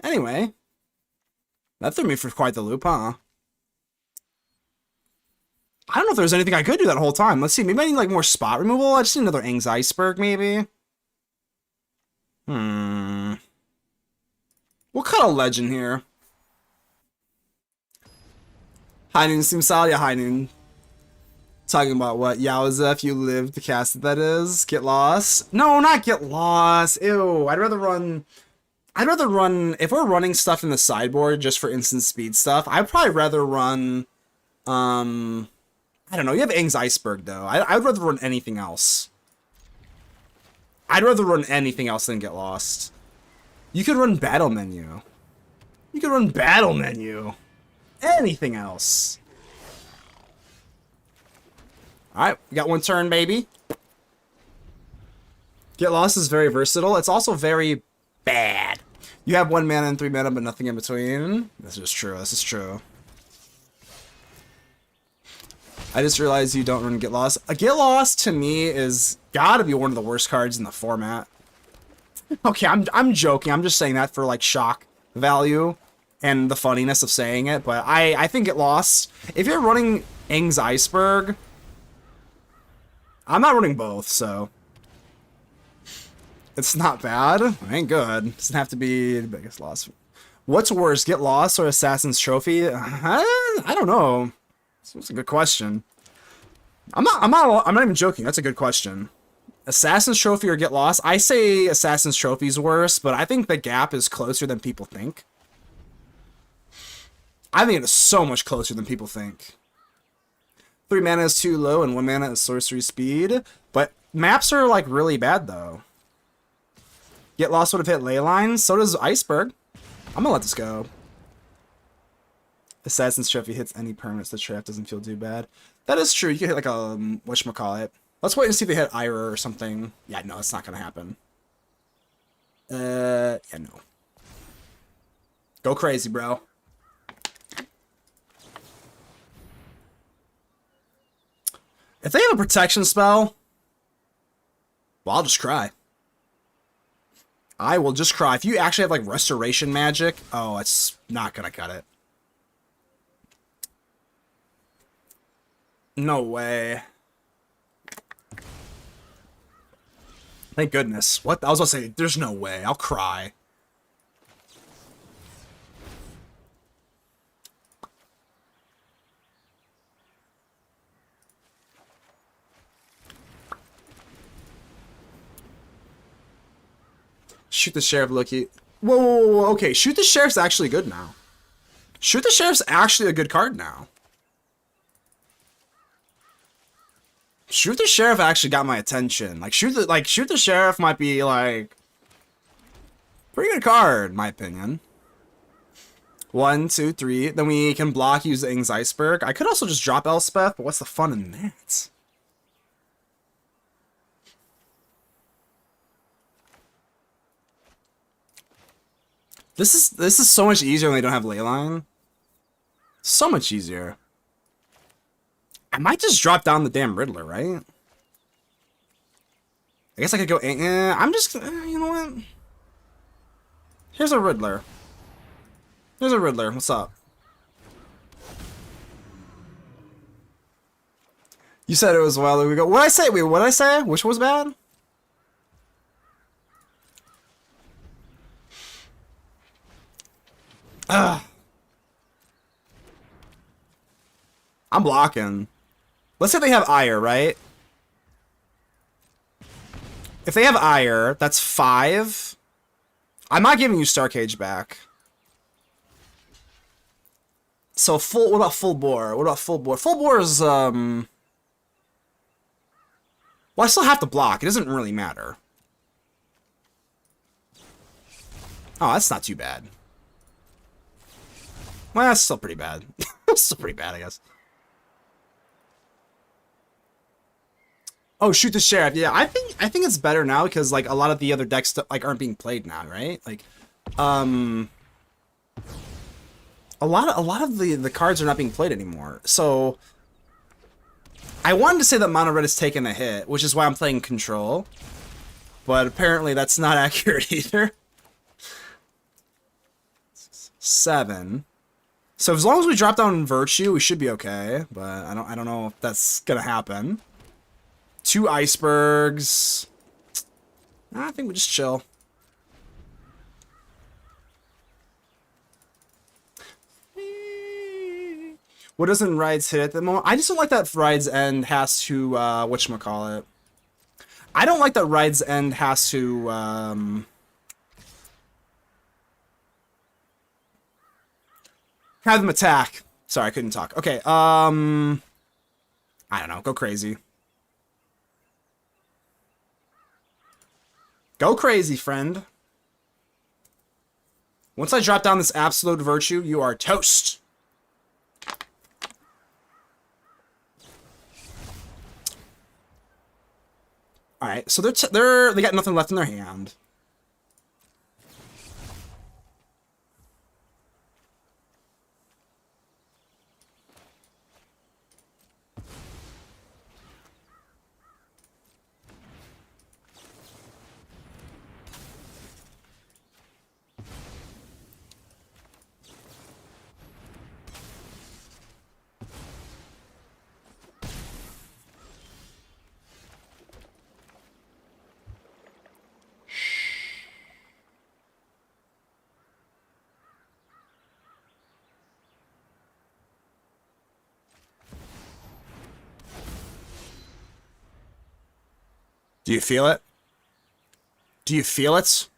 Anyway. That threw me for quite the loop, huh? I don't know if there's anything I could do that whole time. Let's see. Maybe I need like more spot removal. I just need another Aang's Iceberg, maybe. We'll cut a legend here. High Noon seems solid. Yeah, High Noon. Talking about what? Yowza, if you live to cast it, that is. Get lost. No, not get lost. Ew. I'd rather run, if we're running stuff in the sideboard just for instant speed stuff, I'd probably rather run, I don't know. You have Aang's Iceberg, though. I'd rather run anything else. I'd rather run anything else than get lost. You could run Battle Menu. You could run Battle Menu. Anything else. Alright, we got one turn, baby. Get lost is very versatile. It's also very bad. You have 1 mana and 3 mana, but nothing in between. This is true. This is true. I just realized you don't run Get Lost. A Get Lost to me is gotta be one of the worst cards in the format. Okay, I'm joking. I'm just saying that for like shock value and the funniness of saying it. But I think Get Lost. If you're running Aang's Iceberg, I'm not running both, so it's not bad. It ain't good. It doesn't have to be the biggest loss. What's worse, Get Lost or Assassin's Trophy? I don't know. That's a good question. I'm not even joking. That's a good question. Assassin's Trophy or Get Lost? I say Assassin's Trophy is worse, but I think the gap is closer than people think. I think it is so much closer than people think. 3 mana is too low and 1 mana is sorcery speed, but maps are like really bad though. Get Lost would have hit ley lines, so does Iceberg. I'm gonna let this go. Assassin's Trophy hits any permanents, the trap doesn't feel too bad. That is true. You can hit like a, whatchamacallit. Let's wait and see if they hit Ira or something. Yeah, no, it's not gonna happen. Yeah, no. Go crazy, bro. If they have a protection spell, well, I'll just cry. I will just cry. If you actually have like restoration magic, oh, it's not gonna cut it. No way. Thank goodness. What? I was gonna say, there's no way. I'll cry. Shoot the Sheriff, Loki. Whoa, whoa, whoa, okay. Shoot the Sheriff's actually good now. Shoot the Sheriff's actually a good card now. Shoot the Sheriff actually got my attention. Like Shoot the Sheriff might be like pretty good card, in my opinion. 1, 2, 3. Then we can block, use Aang's Iceberg. I could also just drop Elspeth, but what's the fun in that? This is so much easier when they don't have Leyline. So much easier. I might just drop down the damn Riddler, right? I guess I could go... I'm just... you know what? Here's a Riddler. Here's a Riddler. What's up? You said it was a while ago. What'd I say? Wait, what'd I say? Which was bad? Ugh. I'm blocking. Let's say they have Ire, right? If they have Ire, that's 5. I'm not giving you Starcage back. So what about Full Bore? What about Full Bore? Full Bore is, well, I still have to block. It doesn't really matter. Oh, that's not too bad. Well, that's still pretty bad. That's still pretty bad, I guess. Oh, shoot the sheriff. Yeah, I think it's better now because like a lot of the other decks like aren't being played now, right? Like, a lot of the cards are not being played anymore. So I wanted to say that mono red is taking a hit, which is why I'm playing control. But apparently that's not accurate either. 7. So as long as we drop down Virtue, we should be okay. But I don't know if that's gonna happen. 2 icebergs. I think we just chill. What doesn't Ride's hit at the moment? I just don't like that Ride's End has to, whatchamacallit. I don't like that Ride's End has to, have them attack. Sorry, I couldn't talk. Okay, I don't know. Go crazy. Go crazy, friend. Once I drop down this absolute virtue, you are toast. All right, so they got nothing left in their hand. Do you feel it? Do you feel it?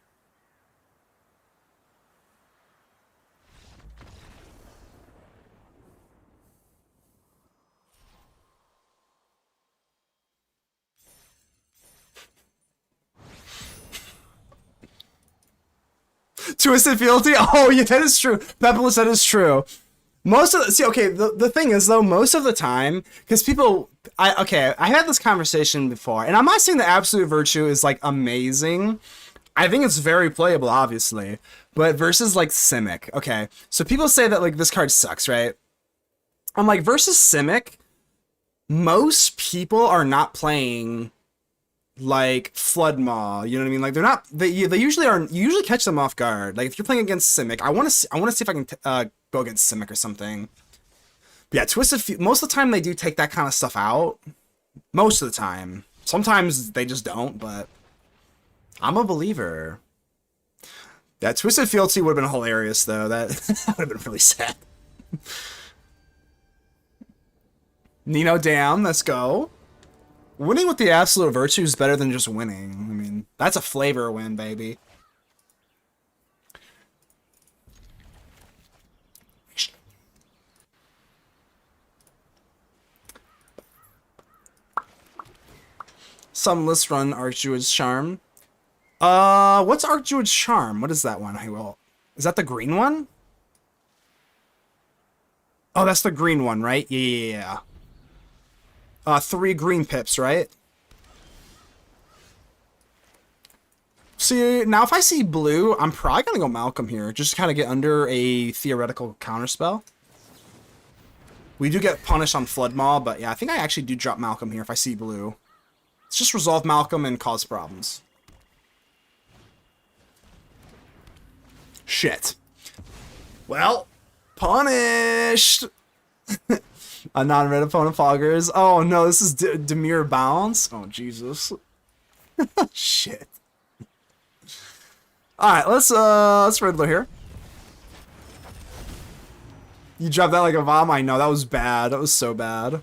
Twisted Fealty? Oh, yeah, that is true. Pepperless, that is true. Most of the, see, okay, the thing is, though, most of the time, because people, I had this conversation before, and I'm not saying the Absolute Virtue is, like, amazing. I think it's very playable, obviously, but versus, like, Simic, okay, so people say that, like, this card sucks, right? I'm like, versus Simic, most people are not playing like Flood Maw, you know what I mean? Like they usually are. You usually catch them off guard. Like if you're playing against Simic, I want to see if I can go against Simic or something. But yeah, most of the time they do take that kind of stuff out. Most of the time. Sometimes they just don't, but I'm a believer. That Twisted Fealty would have been hilarious though. That would have been really sad. Nino Dam, let's go. Winning with the Absolute Virtue is better than just winning. I mean, that's a flavor win, baby. Some lists run Archdruid's Charm. What's Archdruid's Charm? What is that one? Is that the green one? Oh, that's the green one, right? Yeah. 3 green pips, right? See, now if I see blue, I'm probably gonna go Malcolm here, just to kind of get under a theoretical counterspell. We do get punished on Flood Maw, but yeah, I think I actually do drop Malcolm here if I see blue. Let's just resolve Malcolm and cause problems. Shit. Well, punished! A non-red opponent foggers. Oh no, this is Demure Bounce. Oh Jesus. Shit. Alright, let's Riddler here. You dropped that like a bomb? I know, that was bad. That was so bad.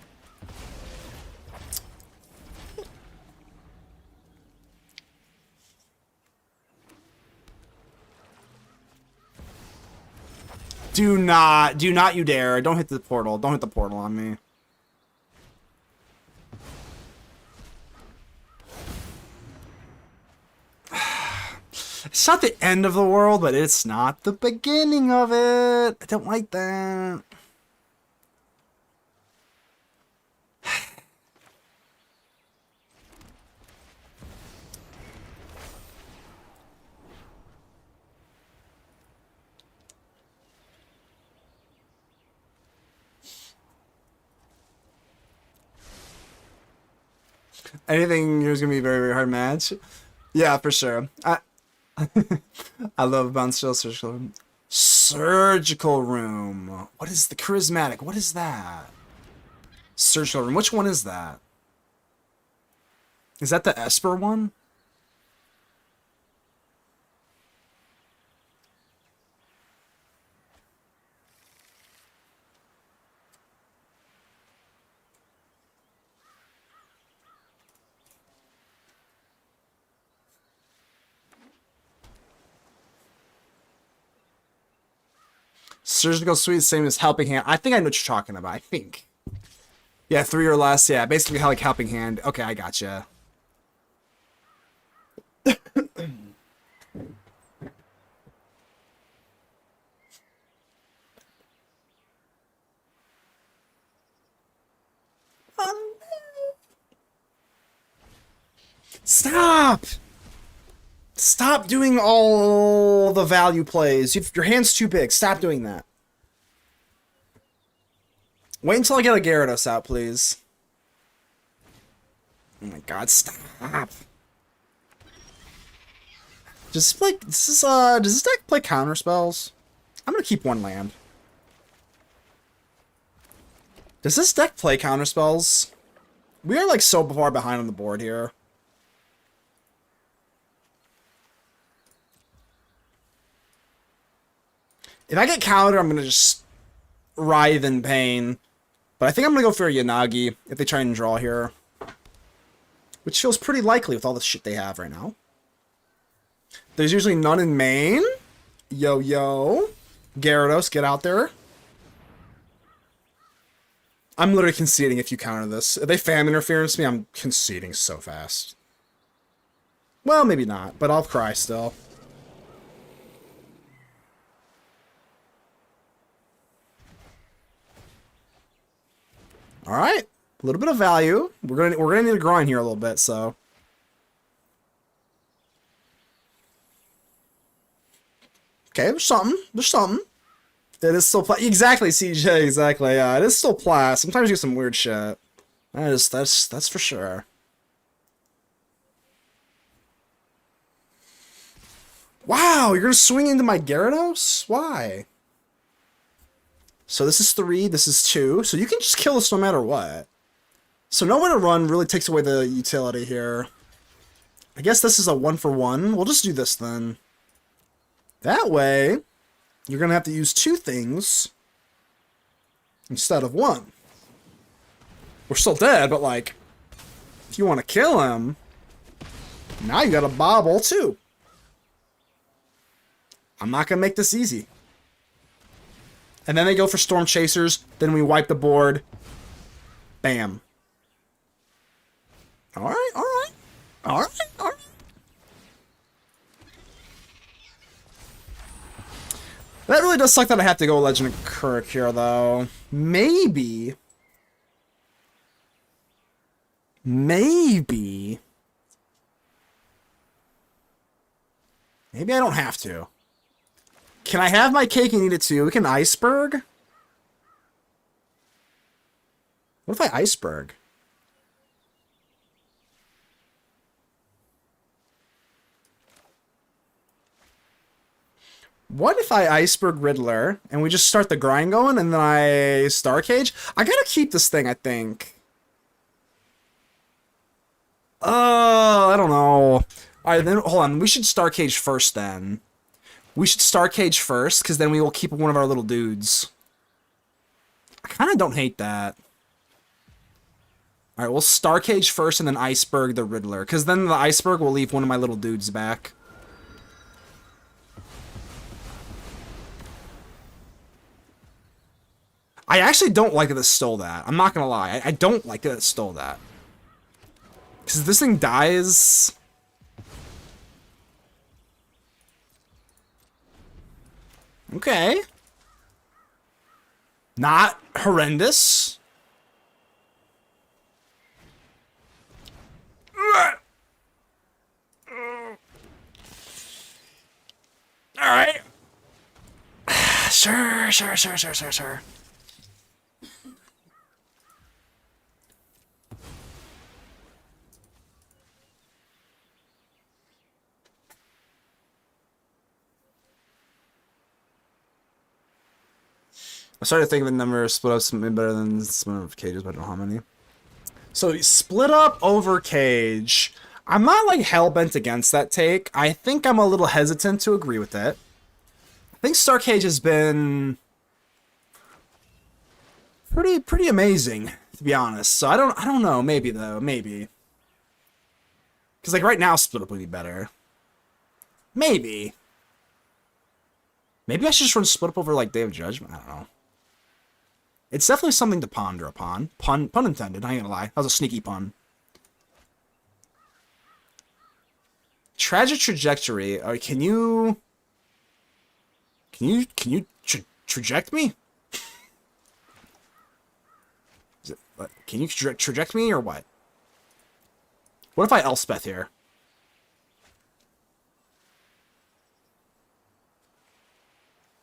Do not you dare. Don't hit the portal. Don't hit the portal on me. It's not the end of the world, but it's not the beginning of it. I don't like that. Anything here's gonna be a very, very hard match. Yeah, for sure. I love bounce shield surgical room. Surgical room. What is the charismatic? What is that? Surgical room. Which one is that? Is that the Esper one? Surgical suite, same as helping hand. I think I know what you're talking about. I think. Yeah, 3 or less. Yeah, basically how like helping hand. Okay, I gotcha. Stop! Stop doing all the value plays. Your hand's too big. Stop doing that. Wait until I get a Gyarados out, please. Oh my god, stop. Just like does this deck play counter spells? I'm gonna keep one land. Does this deck play counter spells? We are like so far behind on the board here. If I get counter, I'm gonna just writhe in pain. But I think I'm gonna go for a Yanagi if they try and draw here. Which feels pretty likely with all the shit they have right now. There's usually none in main. Yo. Gyarados, get out there. I'm literally conceding if you counter this. If they fan interference me, I'm conceding so fast. Well, maybe not, but I'll cry still. All right, a little bit of value. We're gonna need to grind here a little bit, so. Okay, there's something. There's something. It is still exactly, CJ. Exactly. Yeah, it is still plat. Sometimes you get some weird shit. That's for sure. Wow, you're gonna swing into my Gyarados? Why? So this is 3, this is 2, so you can just kill this no matter what. So nowhere to run really takes away the utility here. I guess this is a 1-for-1. We'll just do this then. That way, you're going to have to use 2 things instead of 1. We're still dead, but like, if you want to kill him, now you got a bobble too. I'm not going to make this easy. And then they go for Storm Chasers. Then we wipe the board. Bam. Alright. That really does suck that I have to go Legend of Kirk here, though. Maybe I don't have to. Can I have my cake and eat it too? We can Iceberg? What if I Iceberg? What if I Iceberg Riddler and we just start the grind going and then I Star Cage? I gotta keep this thing, I think. I don't know. Alright, then hold on. We should Star Cage first then. We should Star Cage first, because then we will keep one of our little dudes. I kind of don't hate that. Alright, we'll Star Cage first and then Iceberg the Riddler, because then the Iceberg will leave one of my little dudes back. I actually don't like that it stole that. I'm not going to lie. I don't like that it stole that. Because if this thing dies... Okay. Not horrendous. Alright. Sure. I started thinking the number of split ups maybe better than split up of cages, but I don't know how many. So split up over cage. I'm not like hell bent against that take. I think I'm a little hesitant to agree with it. I think Star Cage has been pretty amazing, to be honest. So I don't know. Maybe though. Maybe. Because like right now, split up would be better. Maybe. Maybe I should just run split up over like Day of Judgment. I don't know. It's definitely something to ponder upon. Pun intended. I ain't gonna lie. That was a sneaky pun. Tragic trajectory. Can you traject me? Is it, can you traject me or what? What if I Elspeth here?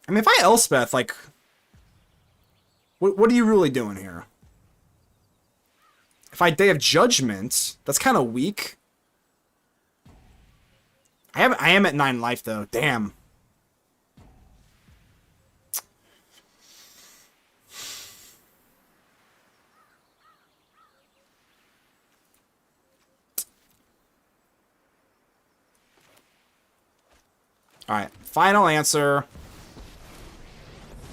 I mean, if I Elspeth, like, what are you really doing here? If I Day of Judgment, that's kind of weak. I am at 9 life though. Damn. All right, final answer.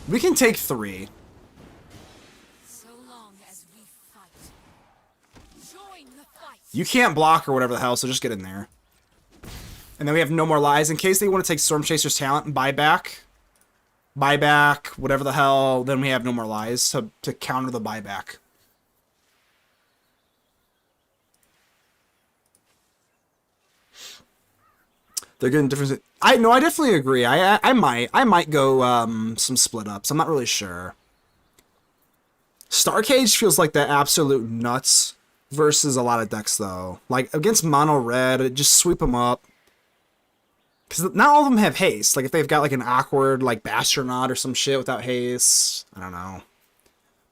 We can take 3. So long as we fight. Join the fight. You can't block or whatever the hell, so just get in there. And then we have no more lies. In case they want to take Storm Chaser's talent and buy back, whatever the hell, then we have no more lies to counter the buyback. They're getting different. I definitely agree. I might go some split ups. I'm not really sure. Star Cage feels like the absolute nuts versus a lot of decks though. Like against mono red, just sweep them up. Because not all of them have haste. Like if they've got like an awkward like Bastronaut or some shit without haste, I don't know.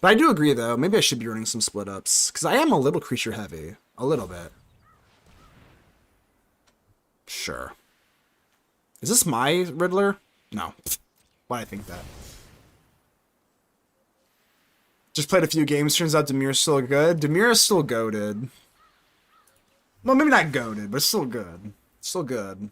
But I do agree though. Maybe I should be running some split ups because I am a little creature heavy, a little bit. Sure. Is this my Riddler? No. Why'd I think that? Just played a few games. Turns out Demir's still good. Demir's still goated. Well, maybe not goated, but still good. Still good.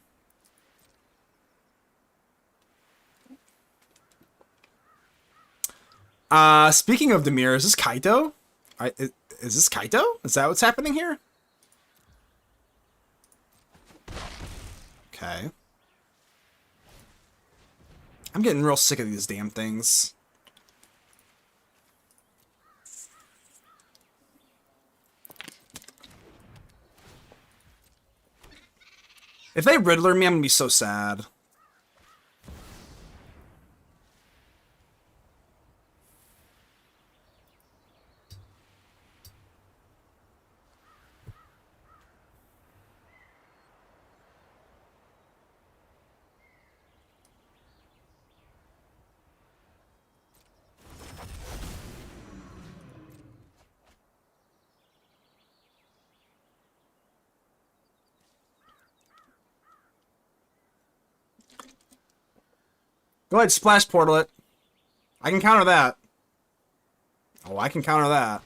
Speaking of Demir, is this Kaito? Is this Kaito? Is that what's happening here? Okay. I'm getting real sick of these damn things. If they Riddler me, I'm gonna be so sad. Go ahead, splash portal it. I can counter that. Oh, I can counter that.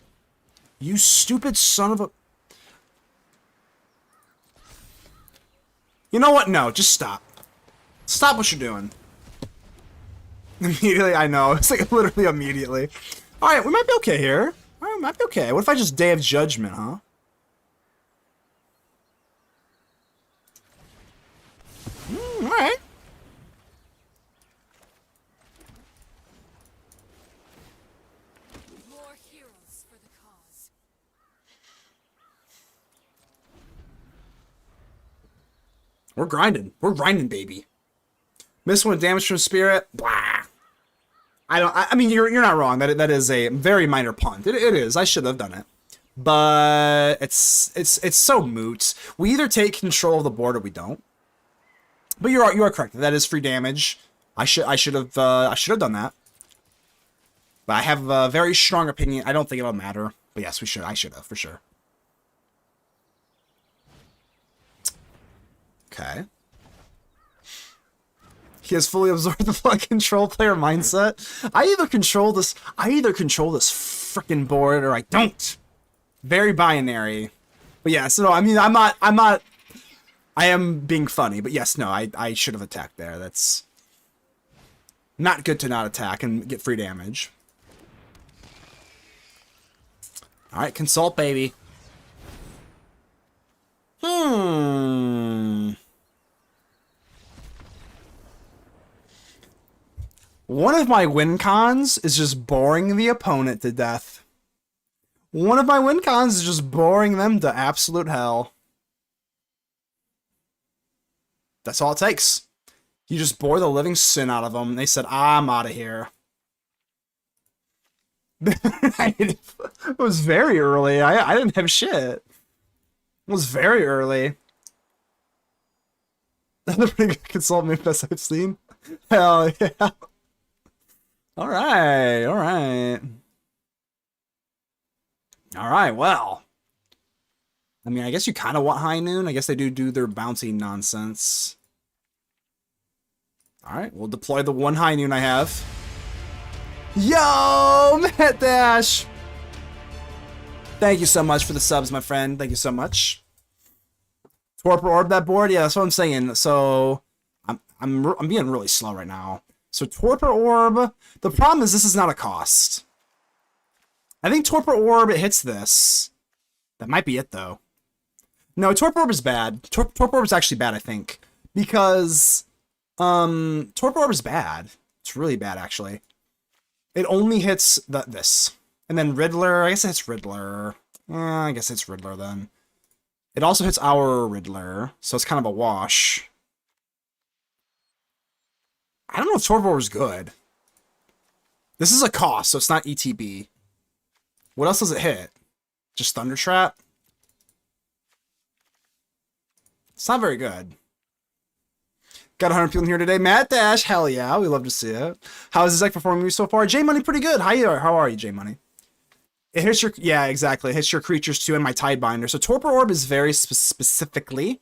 You stupid son of a... You know what? No, just stop. Stop what you're doing. Immediately, I know. It's like literally immediately. Alright, we might be okay here. Alright, we might be okay. What if I just Day of Judgment, huh? Alright. More heroes for the cause. We're grinding. We're grinding, baby. Miss one damage from Spirit. Blah. I don't. I mean, you're not wrong. That is a very minor punt. It is. I should have done it, but it's so moot. We either take control of the board or we don't. But you are correct. That is free damage. I should have done that. But I have a very strong opinion. I don't think it'll matter. But yes, we should. I should have for sure. Okay. He has fully absorbed the flood control player mindset. I either control this frickin' board or I don't. Very binary. But yeah, so I mean, I am being funny, but yes, no, I should have attacked there. That's not good to not attack and get free damage. All right, consult, baby. One of my win cons is just boring the opponent to death. One of my win cons is just boring them to absolute hell. That's all it takes. You just bore the living sin out of them. They said, I'm out of here. It was very early. I didn't have shit. It was very early. That's a pretty good consult move best I've seen. Hell yeah. Alright, alright. Alright, well. I mean, I guess you kind of want High Noon. I guess they do their bouncy nonsense. Alright, we'll deploy the one High Noon I have. Yo, Matt Dash! Thank you so much for the subs, my friend. Thank you so much. Torpor Orb that board? Yeah, that's what I'm saying. So, I'm being really slow right now. So Torpor Orb, the problem is this is not a cost. I think Torpor Orb, it hits this. That might be it, though. No, Torpor Orb is bad. Torpor Orb is actually bad, I think. Because, Torpor Orb is bad. It's really bad, actually. It only hits this. And then Riddler, I guess it hits Riddler. I guess it's Riddler, then. It also hits our Riddler, so it's kind of a wash. I don't know if Torpor is good. This is a cost, so it's not ETB. What else does it hit? Just Thunder Trap? It's not very good. Got 100 people in here today. Matt Dash, hell yeah, we love to see it. How is this deck performing so far? J Money pretty good. How are you, J Money? It hits your, yeah, exactly. It hits your creatures too and my Tidebinder. So Torpor Orb is very specifically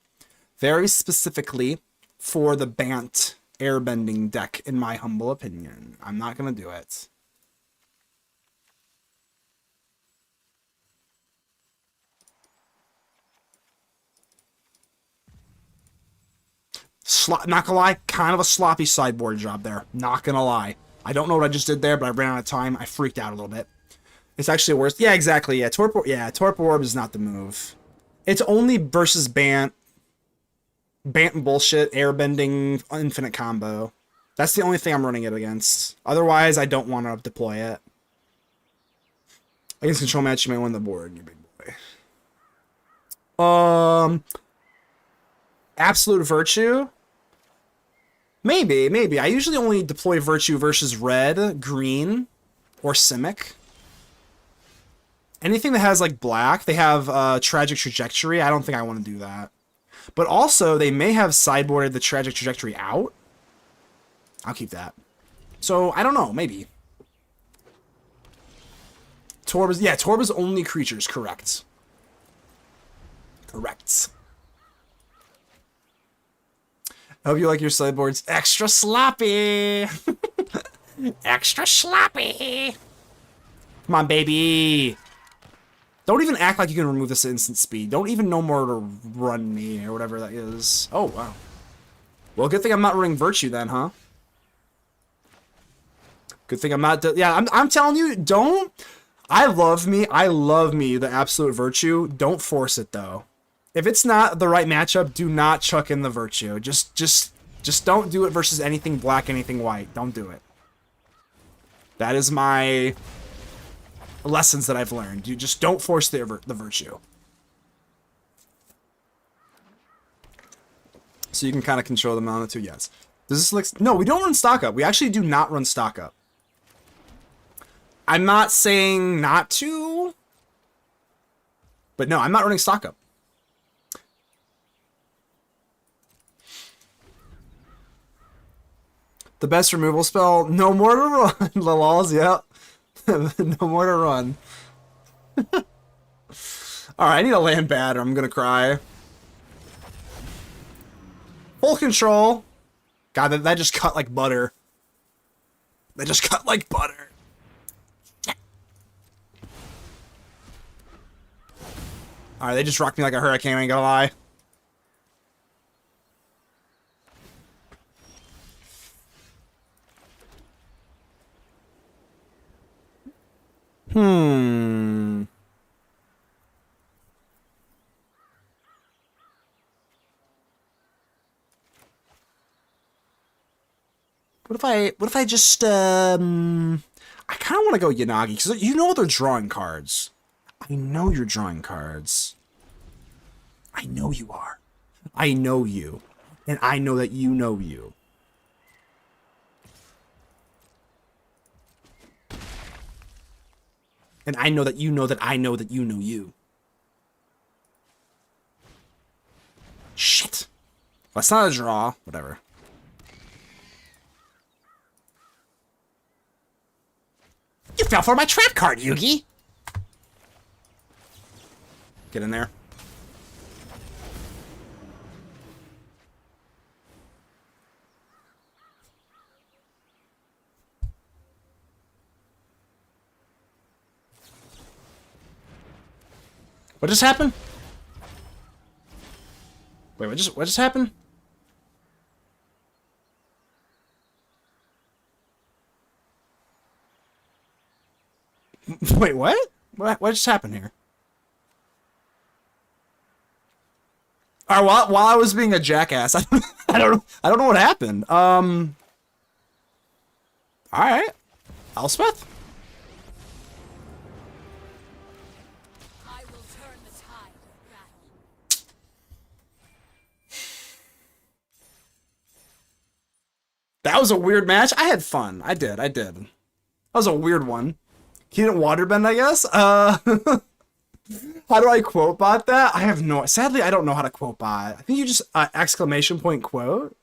for the Bant airbending deck, in my humble opinion. I'm not gonna do it. Not gonna lie, kind of a sloppy sideboard job there. Not gonna lie. I don't know what I just did there, but I ran out of time. I freaked out a little bit. It's actually worse. Yeah, exactly. Yeah, Torpor Orb is not the move. It's only versus Bant bullshit, airbending, infinite combo. That's the only thing I'm running it against. Otherwise, I don't want to deploy it. Against control match, you might win the board, you big boy. Absolute Virtue? Maybe. I usually only deploy Virtue versus red, green, or Simic. Anything that has, like, black, they have Tragic Trajectory. I don't think I want to do that. But also, they may have sideboarded the Tragic Trajectory out. I'll keep that. So, I don't know. Maybe. Torb is only creatures. Correct. Correct. I hope you like your sideboards extra sloppy. Extra sloppy. Come on, baby. Don't even act like you can remove this at instant speed. Don't even know more to run me or whatever that is. Oh, wow. Well, good thing I'm not running Virtue then, huh? Good thing I'm not... Yeah, I'm telling you, don't... I love me, the Absolute Virtue. Don't force it, though. If it's not the right matchup, do not chuck in the Virtue. Just don't do it versus anything black, anything white. Don't do it. That is my... lessons that I've learned. You just don't force the Virtue. So you can kind of control the mana too, yes. Does this look... No, we don't run stock up. We actually do not run stock up. I'm not saying not to, but no, I'm not running stock up. The best removal spell, no more to run. Lalaws, yep. No more to run. Alright, I need to land bad or I'm gonna cry. Full control. God, that just cut like butter. That just cut like butter. Alright, they just rocked me like a hurricane, I ain't gonna lie. What if I just, I kind of want to go Yanagi, because you know they're drawing cards. I know you're drawing cards. I know you are. I know you. And I know that you know you. And I know that you know that I know that you know you. Shit. Well, that's not a draw. Whatever. You fell for my trap card, Yugi! Get in there. What just happened? Wait, what just happened? Wait, what? What just happened here? Alright, while I was being a jackass, I don't know what happened. Alright. Elspeth? I will turn the tide of battle. That was a weird match. I had fun. I did. That was a weird one. He didn't waterbend, I guess. How do I quote bot that? I have no... Sadly, I don't know how to quote bot. I think you just... exclamation point quote.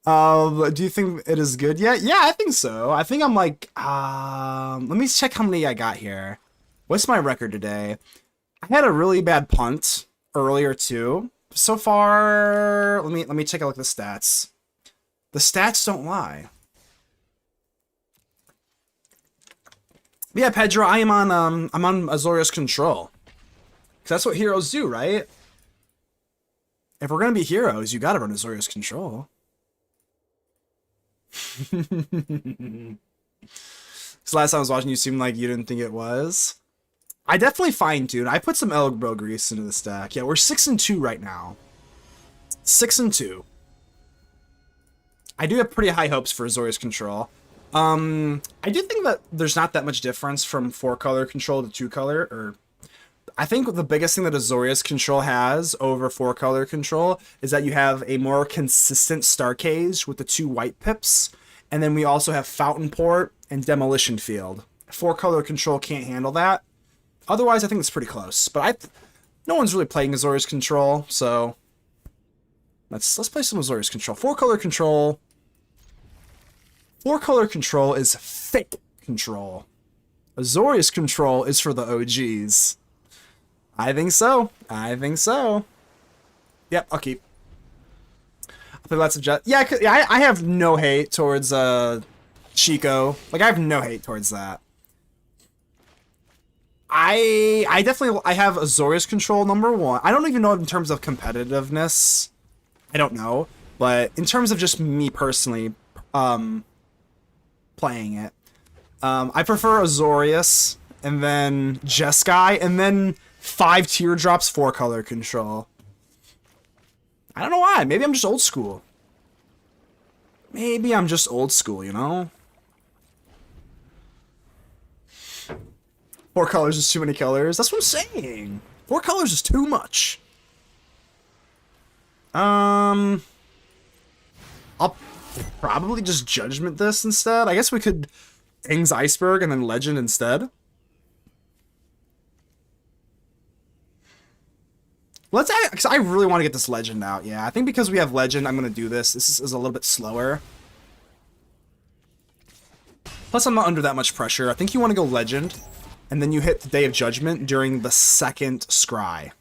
Do you think it is good yet? Yeah, I think so. I think I'm like... let me check how many I got here. What's my record today? I had a really bad punt earlier, too. So far... Let me take a look at the stats. The stats don't lie. Yeah, Pedro, I'm on Azorius Control. 'Cause that's what heroes do, right? If we're gonna be heroes, you gotta run Azorius Control. This last time I was watching, you seemed like you didn't think it was. I definitely fine-tuned. I put some elbow grease into the stack. Yeah, we're 6-2 right now. 6-2. I do have pretty high hopes for Azorius Control. I do think that there's not that much difference from 4-color control to 2-color, or I think the biggest thing that Azorius Control has over 4-color control is that you have a more consistent Starcage with the 2 white pips, and then we also have Fountain Port and Demolition Field. 4-color control can't handle that. Otherwise, I think it's pretty close, but no one's really playing Azorius Control, so let's play some Azorius Control. 4-color control. 4-color control is fake control. Azorius Control is for the OGs. I think so. Yep, I'll keep. I'll play lots of Jet. Yeah, I have no hate towards Chico. Like, I have no hate towards that. I definitely have Azorius Control #1. I don't even know in terms of competitiveness. I don't know. But in terms of just me personally, playing it. I prefer Azorius, and then Jeskai, and then 5 teardrops 4-color control. I don't know why. Maybe I'm just old school. Maybe I'm just old school, you know? 4 colors is too many colors. That's what I'm saying. 4 colors is too much. I'll probably just judgment this instead. I guess we could... King's Iceberg and then Legend instead. Let's add, because I really want to get this Legend out. Yeah, I think because we have Legend, I'm going to do this. This is a little bit slower. Plus, I'm not under that much pressure. I think you want to go Legend, and then you hit the Day of Judgment during the second scry.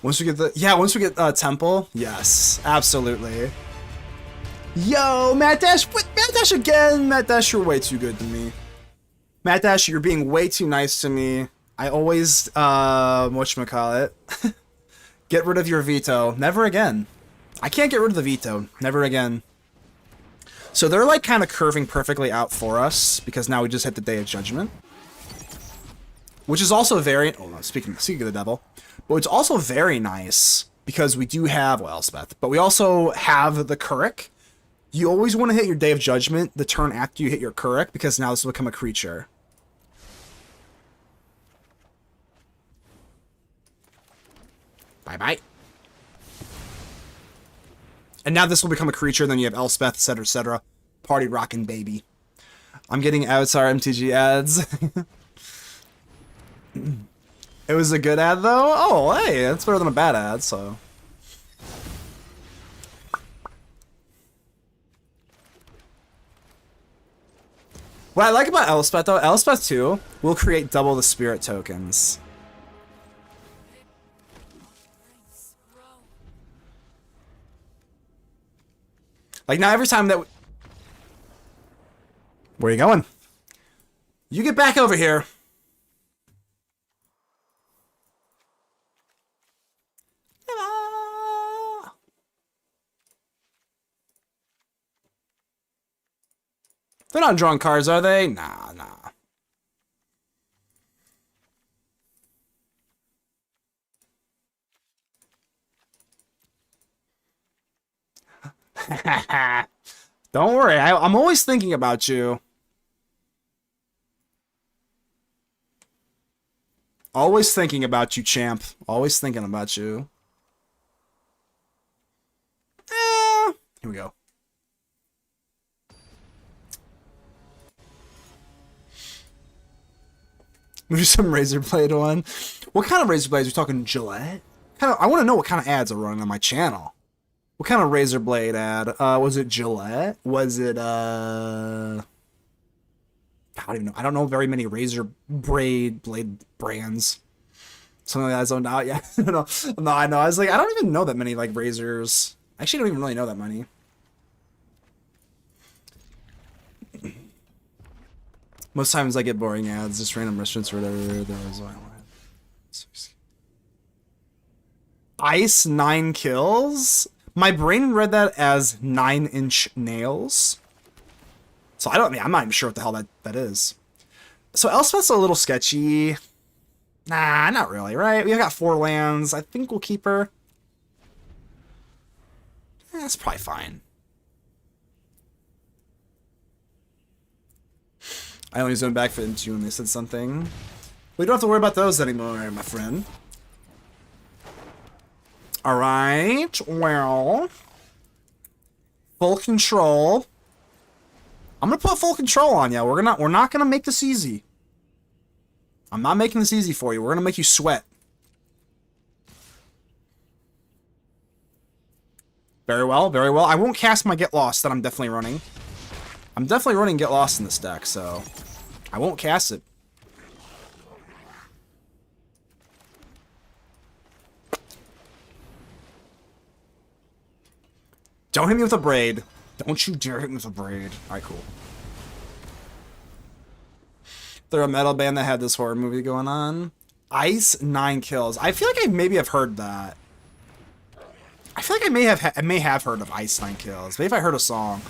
Once we get the... Yeah, once we get Temple. Yes, absolutely. Yo, Matt Dash. What? Matt Dash again. Matt Dash, you're way too good to me. Matt Dash, you're being way too nice to me. I always, whatchamacallit, get rid of your veto. Never again. I can't get rid of the veto. Never again. So they're like kind of curving perfectly out for us because now we just hit the Day of Judgment. Which is also very, oh no, speaking of the devil, but it's also very nice because we do have, well, Elspeth, but we also have the Kuruk. You always want to hit your Day of Judgment the turn after you hit your Kuruk because now this will become a creature. Bye-bye. And now this will become a creature, then you have Elspeth, etc., etc. Party rockin' baby. I'm getting Avatar MTG ads. It was a good ad, though? Oh, hey, that's better than a bad ad, so... What I like about Elspeth, though, Elspeth 2 will create double the spirit tokens. Like, now every time that... Where are you going? You get back over here. They're not drawing cards, are they? Nah, nah. Don't worry, I'm always thinking about you. Always thinking about you, champ. Always thinking about you. Here we go. Maybe some razor blade one. What kind of razor blades? Are we talking Gillette? I want to know what kind of ads are running on my channel. What kind of razor blade ad? Was it Gillette? Was it I don't even know. I don't know very many razor blade brands. Something like that. Not yet. No, I know. I was like, I don't even know that many like razors. I actually don't even really know that many. Most times I get boring ads, just random restaurants or whatever. Ice 9 kills? My brain read that as 9-inch nails. So I'm not even sure what the hell that is. So Elspeth's a little sketchy. Nah, not really, right? We got 4 lands. I think we'll keep her. That's probably fine. I only zoned back for into when they said something. We don't have to worry about those anymore, my friend. Alright, well. Full control. I'm gonna put full control on you. We're not gonna make this easy. I'm not making this easy for you. We're gonna make you sweat. Very well, very well. I won't cast my Get Lost that I'm definitely running. I'm definitely running Get Lost in this deck, so I won't cast it. Don't hit me with a braid. Don't you dare hit me with a braid. Alright, cool. They're a metal band that had this horror movie going on. Ice 9 kills. I feel like I maybe have heard that. I feel like I may have heard of Ice 9 kills. Maybe if I heard a song.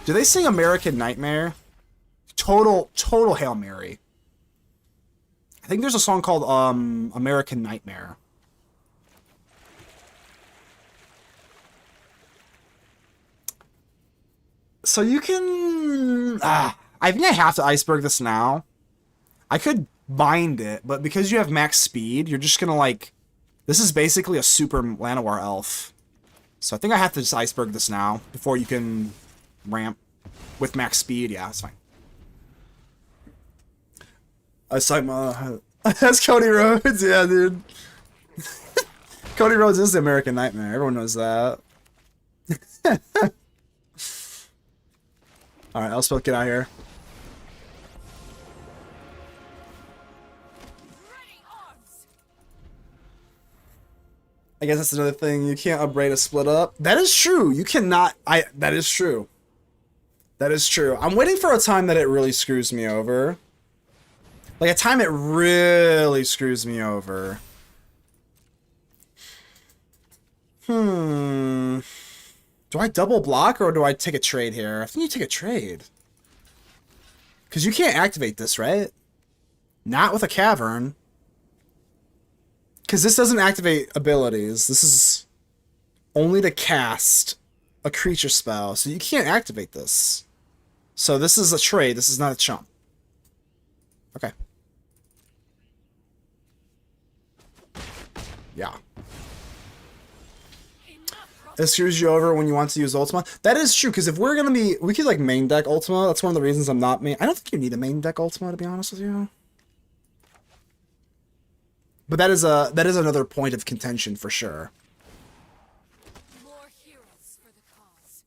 Do they sing American Nightmare? Total Hail Mary. I think there's a song called American Nightmare. So you can... I think I have to iceberg this now. I could bind it, but because you have max speed, you're just gonna like... This is basically a super Llanowar elf. So I think I have to just iceberg this now before you can ramp with max speed. Yeah, it's fine. I was talking about that's Cody Rhodes. Yeah, dude. Cody Rhodes is the American Nightmare. Everyone knows that. All right, Elspeth, get out of here. I guess that's another thing. You can't upgrade a split up. That is true. You cannot. That is true. That is true. I'm waiting for a time that it really screws me over. Like a time it really screws me over. Do I double block or do I take a trade here? I think you take a trade. Because you can't activate this, right? Not with a cavern. Because this doesn't activate abilities. This is only to cast a creature spell. So you can't activate this. So this is a trade. This is not a chump. Okay. Yeah. It screws you over when you want to use Ultima. That is true, because if we're going to be... We could, like, main deck Ultima. That's one of the reasons I'm not main... I don't think you need a main deck Ultima, to be honest with you. But that is another point of contention, for sure. More heroes for the cause.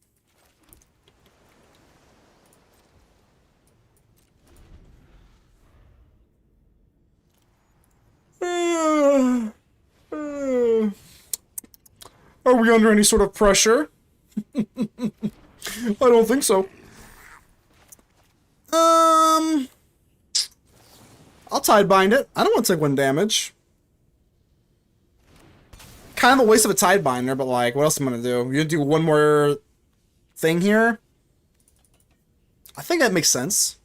Are we under any sort of pressure? I don't think so. I'll tide bind it. I don't want to take 1 damage. Kind of a waste of a tide binder, but like, what else am I gonna do? You're gonna do 1 more thing here? I think that makes sense.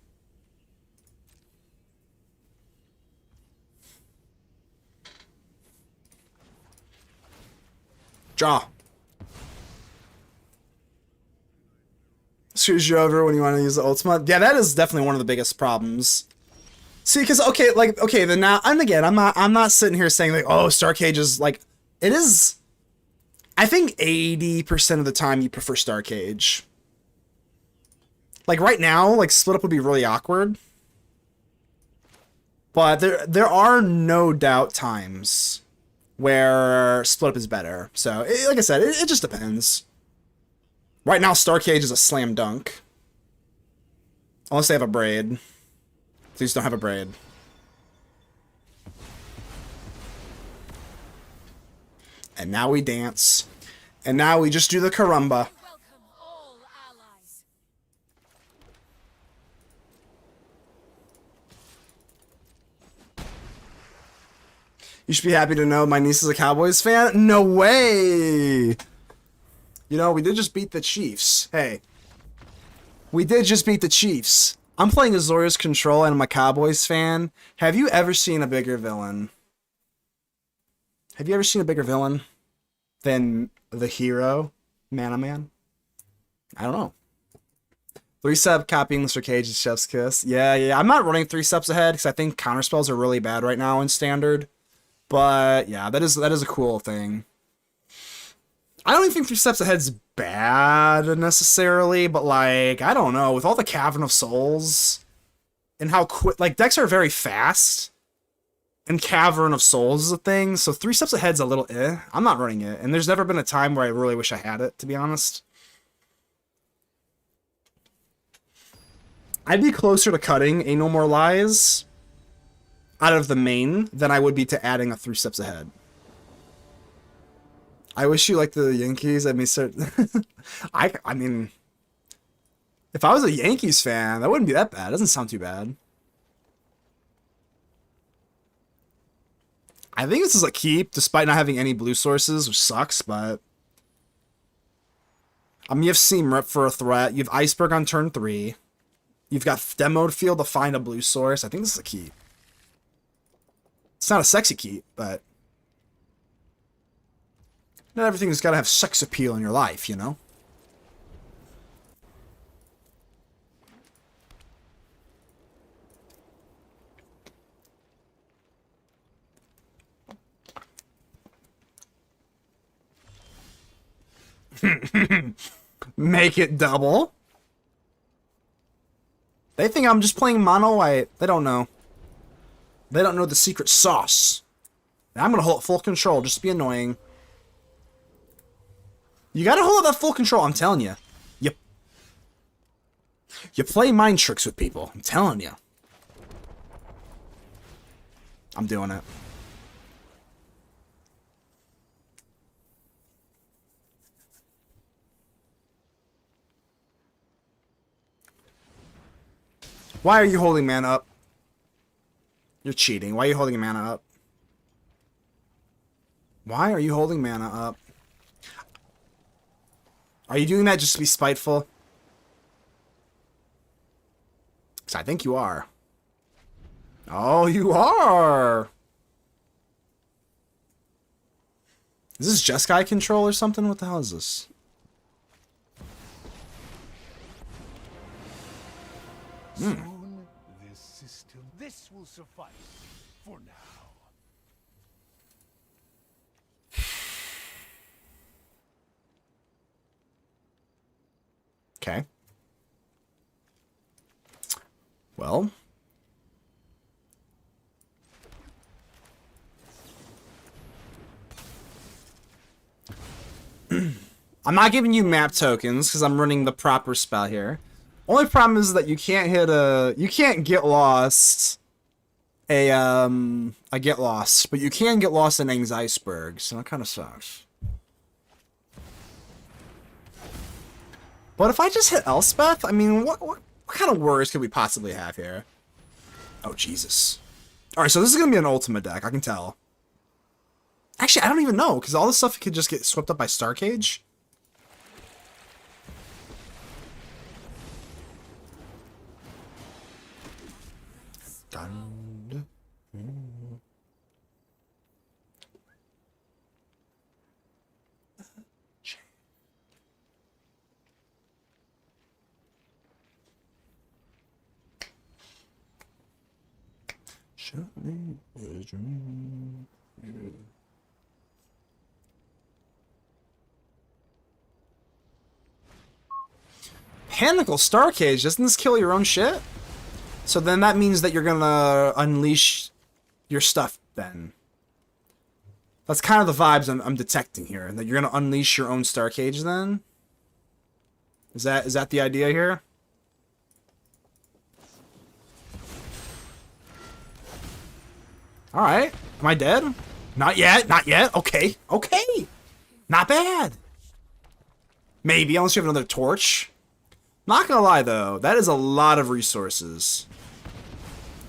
Draw. Screws you over when you want to use the Ultima. Yeah, that is definitely one of the biggest problems. See, because okay, then now, and again, I'm not sitting here saying like, oh, Starcade is like, it is. I think 80% of the time you prefer Starcade. Like right now, like split up would be really awkward. But there are no doubt times where split up is better. So, like I said, it just depends. Right now, Starcade is a slam dunk. Unless they have a braid. Please don't have a braid. And now we dance. And now we just do the caramba. Welcome all allies. You should be happy to know my niece is a Cowboys fan. No way! You know, we did just beat the Chiefs. Hey. We did just beat the Chiefs. I'm playing Azorius Control and I'm a Cowboys fan. Have you ever seen a bigger villain? Have you ever seen a bigger villain than the hero, Manaman? I don't know. 3-step copying Mr. Cage's Chef's Kiss. Yeah. I'm not running 3 steps ahead because I think counterspells are really bad right now in Standard. But yeah, that is a cool thing. I don't even think 3 steps ahead's bad necessarily, but like, I don't know, with all the Cavern of Souls and how quick, like decks are very fast and Cavern of Souls is a thing, so 3 steps ahead's a little I'm not running it, and there's never been a time where I really wish I had it, to be honest. I'd be closer to cutting a No More Lies out of the main than I would be to adding a 3 steps ahead. I wish you liked the Yankees. I mean, I mean, if I was a Yankees fan, that wouldn't be that bad. It doesn't sound too bad. I think this is a keep, despite not having any blue sources, which sucks, but... I mean, you have Seam Rip for a threat. You have Iceberg on turn 3. You've got Demoed Field to find a blue source. I think this is a keep. It's not a sexy keep, but... Not everything's got to have sex appeal in your life, you know? Make it double. They think I'm just playing mono white. They don't know. They don't know the secret sauce. And I'm gonna hold full control just to be annoying. You gotta hold that full control, I'm telling you. You play mind tricks with people, I'm telling you. I'm doing it. Why are you holding mana up? You're cheating. Why are you holding mana up? Why are you holding mana up? Are you doing that just to be spiteful? Because I think you are. Oh, you are! Is this Jeskai control or something? What the hell is this? Soon, this system, this will suffice for now. Okay. Well. I'm not giving you map tokens because I'm running the proper spell here. Only problem is that you can't hit you can't get lost a get lost, but you can get lost in Aang's iceberg, so that kind of sucks. But if I just hit Elspeth, I mean, what kind of worries could we possibly have here? Oh, Jesus. Alright, so this is going to be an ultimate deck, I can tell. Actually, I don't even know, because all this stuff could just get swept up by Starcage. Dun. Panicle Starcage, doesn't this kill your own shit? So then that means that you're gonna unleash your stuff then. That's kind of the vibes I'm detecting here. That you're gonna unleash your own Starcage then? Is that the idea here? Alright. Am I dead? Not yet, not yet. Okay. Okay. Not bad. Maybe, unless you have another torch. Not gonna lie though, that is a lot of resources.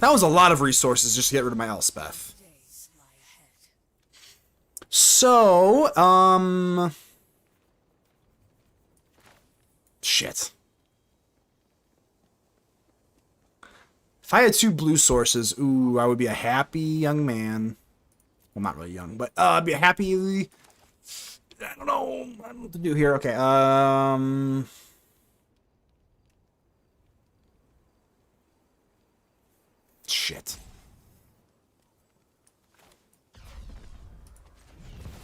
That was a lot of resources just to get rid of my Elspeth. So, shit. If I had 2 blue sources, ooh, I would be a happy young man. Well, not really young, but I'd be a happy... I don't know what to do here. Okay, shit.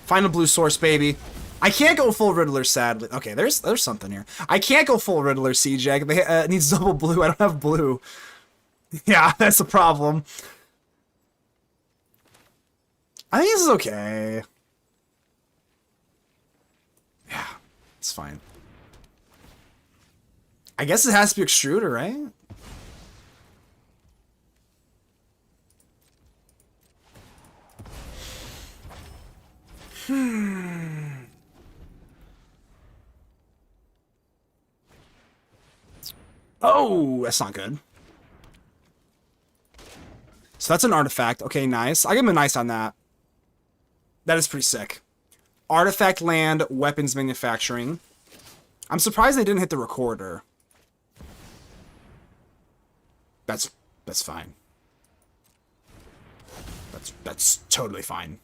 Find a blue source, baby. I can't go full Riddler, sadly. Okay, there's something here. I can't go full Riddler, CJ. It needs double blue. I don't have blue. Yeah, that's a problem. I think this is okay. Yeah, it's fine. I guess it has to be Extruder, right? Oh, that's not good. So that's an artifact. Okay, nice. I give him a nice on that. That is pretty sick. Artifact land, weapons manufacturing. I'm surprised they didn't hit the recorder. That's fine. That's totally fine.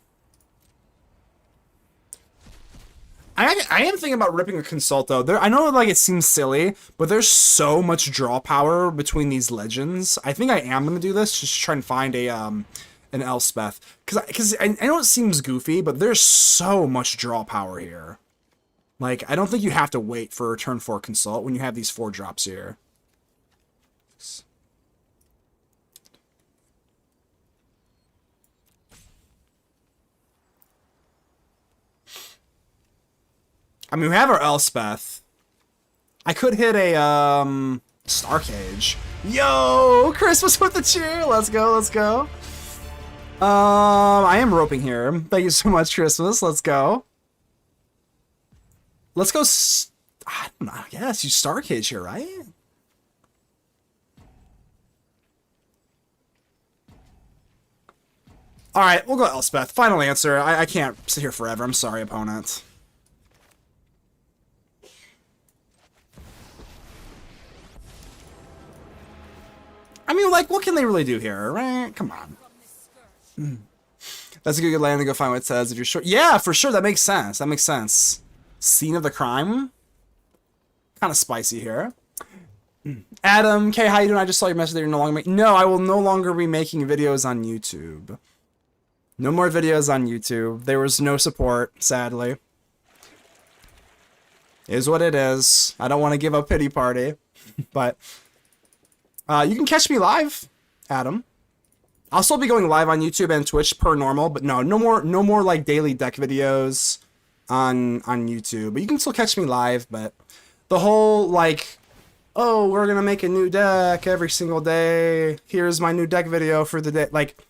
I am thinking about ripping a consult though. I know like it seems silly, but there's so much draw power between these legends. I think I am gonna do this just to try and find a an Elspeth because I know it seems goofy, but there's so much draw power here. Like I don't think you have to wait for a turn 4 consult when you have these 4 drops here. I mean, we have our Elspeth. I could hit a Star Cage. Yo, Christmas with the cheer. Let's go, let's go. I am roping here. Thank you so much, Christmas. Let's go. Let's go. I don't know. I guess you Star Cage here, right? All right, we'll go Elspeth. Final answer. I can't sit here forever. I'm sorry, opponent. I mean, like, what can they really do here, right? Come on. That's a good land to go find what it says if you're sure. Yeah, for sure. That makes sense. That makes sense. Scene of the crime. Kind of spicy here. Adam, K, how you doing? I just saw your message that you're no longer making. No, I will no longer be making videos on YouTube. No more videos on YouTube. There was no support, sadly. Is what it is. I don't want to give a pity party, but you can catch me live, Adam. I'll still be going live on YouTube and Twitch per normal, but no more like daily deck videos on YouTube. But you can still catch me live. But the whole like, oh, we're gonna make a new deck every single day. Here's my new deck video for the day. Like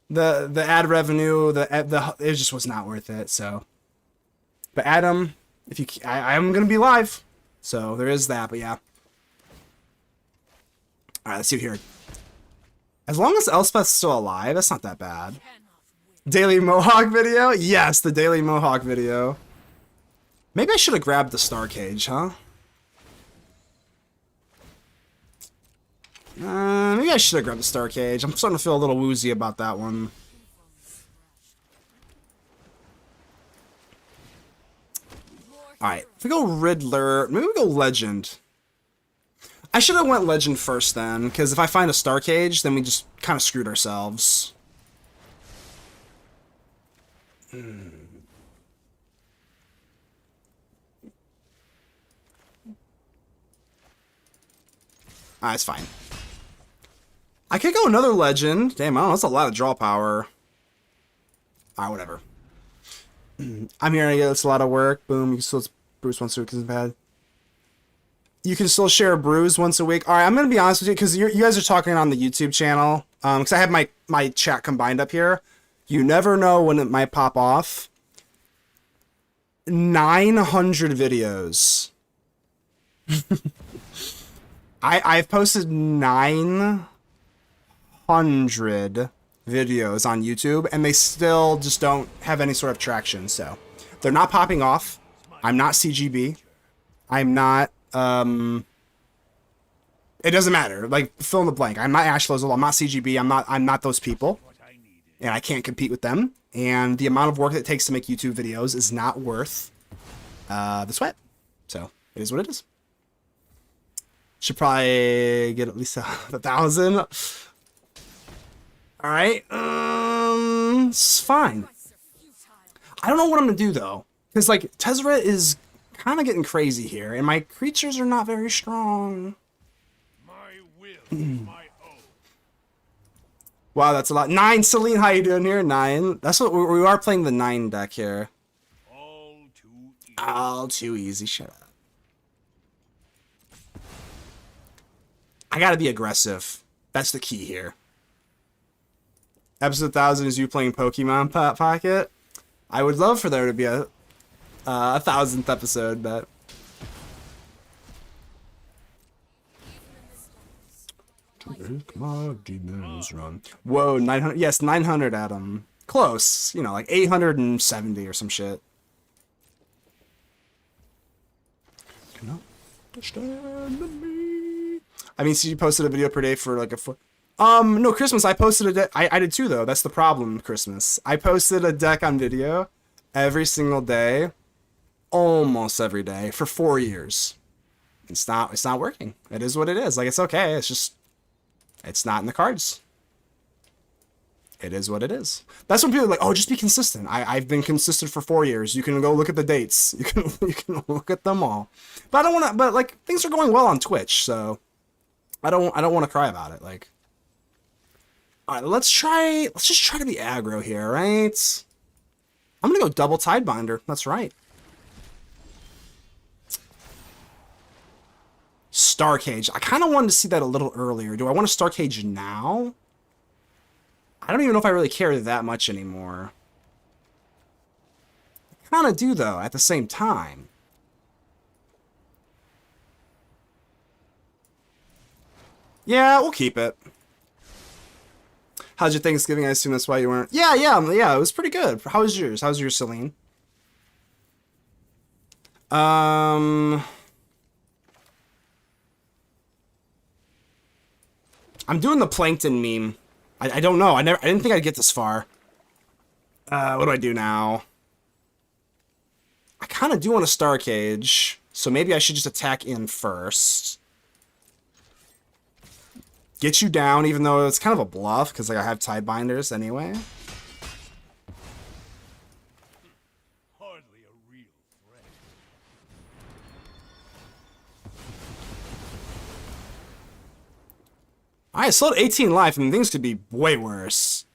the ad revenue, it just was not worth it. So, but Adam, if you, I'm gonna be live, so there is that. But yeah. All right, let's see here. As long as Elspeth's still alive, that's not that bad. Daily Mohawk video? Yes, the Daily Mohawk video. Maybe I should have grabbed the Star Cage, huh? Maybe I should have grabbed the Star Cage. I'm starting to feel a little woozy about that one. Alright, if we go Riddler, maybe we go Legend. I should have went Legend first then, because if I find a Star Cage, then we just kind of screwed ourselves. Ah, it's fine. I could go another Legend. Damn, I don't know, that's a lot of draw power. Ah, whatever. I'm hearing it's a lot of work. Boom, you can still Bruce once a week isn't bad. You can still share a bruise once a week. All right, I'm gonna be honest with you because you guys are talking on the YouTube channel. Because I have my chat combined up here. You never know when it might pop off. 900 videos. I've posted 900 videos on YouTube, and they still just don't have any sort of traction. So they're not popping off. I'm not CGB. I'm not. It doesn't matter. Like, fill in the blank. I'm not Ash Lozel. I'm not CGB. I'm not those people. And I can't compete with them. And the amount of work that it takes to make YouTube videos is not worth the sweat. So, it is what it is. Should probably get at least 1,000. Alright. It's fine. I don't know what I'm gonna do, though. Because, like, Tezzeret is kind of getting crazy here, and my creatures are not very strong. My will is my own. Wow, that's a lot. 9, Celine, how you doing here? 9. That's what we are playing the 9 deck here. All too easy. All too easy. Shut up. I gotta be aggressive. That's the key here. Episode 1000 is you playing Pokemon Pocket. I would love for there to be a 1000th episode, but demons run. Whoa, 900. Yes, 900, Adam. Close. You know, like 870 or some shit. Cannot understand me. I mean, so you posted a video per day for like a foot. No, Christmas. I posted a deck. I did too, though. That's the problem, Christmas. I posted a deck on video every single day. Almost every day for 4 years. It's not working. It is what it is. Like, it's okay. It's just, it's not in the cards. It is what it is. That's when people are like, oh, just be consistent. I've been consistent for 4 years. You can go look at the dates. You can look at them all. But I don't want to, but like, things are going well on Twitch, so I don't want to cry about it. Like, all right, let's just try to be aggro here, right? I'm going to go double Tidebinder. That's right. Star Cage. I kind of wanted to see that a little earlier. Do I want to Star Cage now? I don't even know if I really care that much anymore. I kind of do, though, at the same time. Yeah, we'll keep it. How's your Thanksgiving? I assume that's why you weren't... Yeah, it was pretty good. How was yours? How's yours, Celine? I'm doing the plankton meme. I don't know. I didn't think I'd get this far. What do I do now? I kind of do want a Star Cage, so maybe I should just attack in first. Get you down, even though it's kind of a bluff, because like I have Tidebinders anyway. Hardly a real threat. Alright, still at 18 life, and things could be way worse.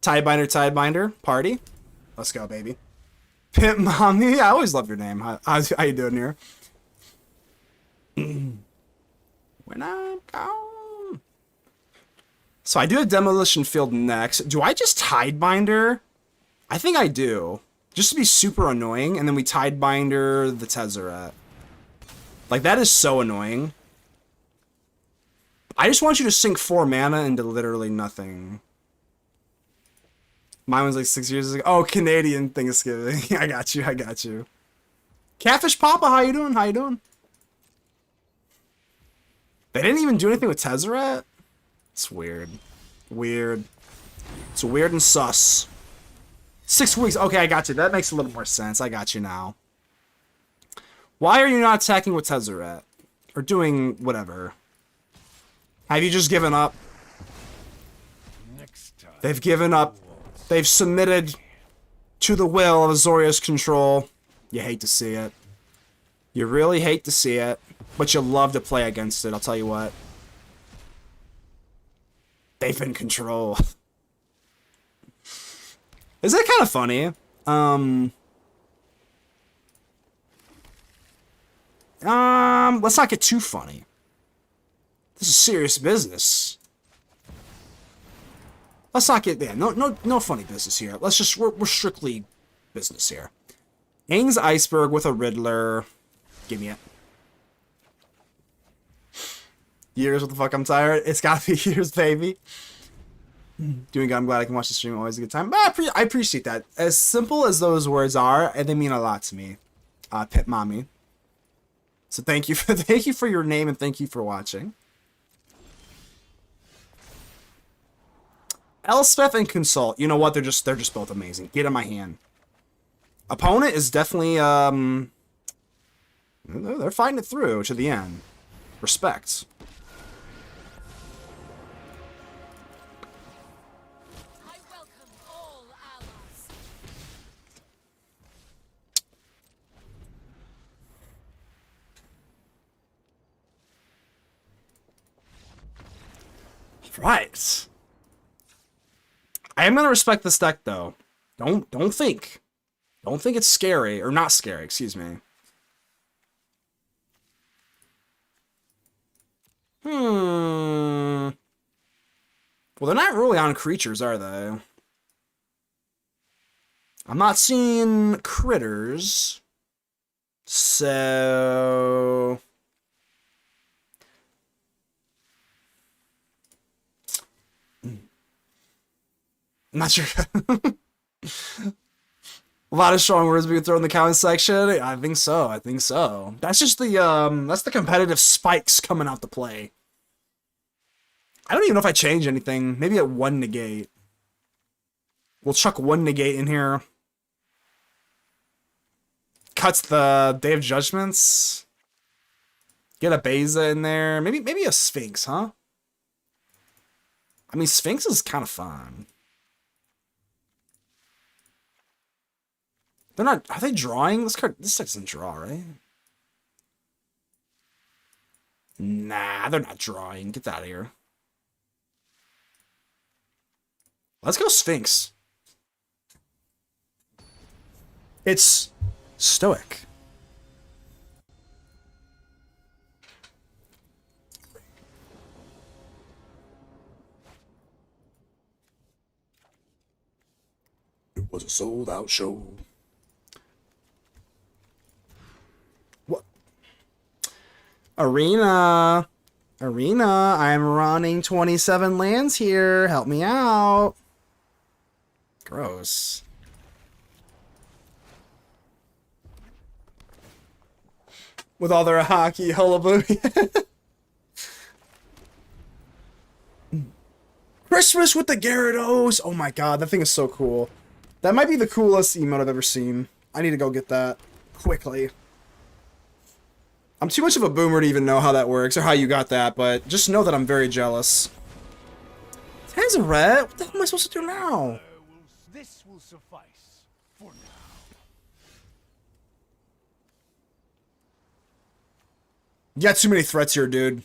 Tidebinder, party. Let's go, baby. Pimp Mommy, I always love your name. How you doing here? When I'm gone. So I do a Demolition Field next. Do I just Tidebinder? I think I do. Just to be super annoying, and then we Tidebinder the Tezzeret. Like, that is so annoying. I just want you to sink 4 mana into literally nothing. Mine was like 6 years ago. Oh, Canadian Thanksgiving. I got you. Catfish Papa, how you doing? They didn't even do anything with Tezzeret? It's weird. It's weird and sus. 6 weeks. Okay, I got you. That makes a little more sense. I got you now. Why are you not attacking with Tezzeret? Or doing whatever? Have you just given up? Next time. They've given up. They've submitted to the will of Azorius Control. You hate to see it. You really hate to see it. But you love to play against it, I'll tell you what. They've been control. Is that kind of funny? Let's not get too funny. This is serious business. Let's not get there. No funny business here. Let's just we're strictly business here. Aang's Iceberg with a Riddler. Give me it. Years, what the fuck? I'm tired. It's gotta be years, baby. Doing good. I'm glad I can watch the stream. Always a good time. But I appreciate that. As simple as those words are, and they mean a lot to me. Pit Mommy. So thank you for your name and thank you for watching. Elspeth and Consult. You know what? They're just both amazing. Get in my hand. Opponent is definitely they're fighting it through to the end. Respect. I welcome all allies. Right. I am gonna respect this deck though. Don't think it's scary or not scary. Excuse me. Well, they're not really on creatures, are they? I'm not seeing critters. So... I'm not sure. A lot of strong words we can throw in the comment section. I think so. That's just the competitive spikes coming out to play. I don't even know if I change anything. Maybe at 1 negate. We'll chuck 1 negate in here. Cuts the Day of Judgments. Get a Beza in there. Maybe a Sphinx, huh? I mean, Sphinx is kind of fun. They're not... Are they drawing? This deck doesn't draw, right? Nah, they're not drawing. Get that out of here. Let's go Sphinx. It's stoic. was a sold out show. What? Arena. Arena, I'm running 27 lands here. Help me out. Gross. With all their hockey hullabaloo. Christmas with the Gyarados! Oh my god, that thing is so cool. That might be the coolest emote I've ever seen. I need to go get that quickly. I'm too much of a boomer to even know how that works or how you got that, but just know that I'm very jealous. Tezzeret? What the hell am I supposed to do now? This will suffice for now. You got too many threats here, dude.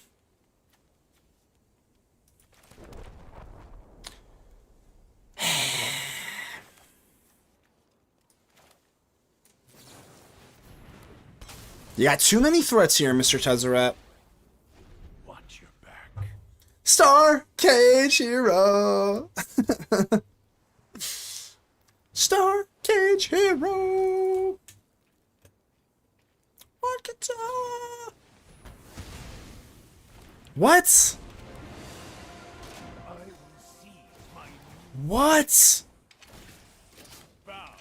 You got too many threats here, Mr. Tezzeret. Watch your back. Star Cage Hero. Star Cage Hero. What guitar? What? I will see my What? bow.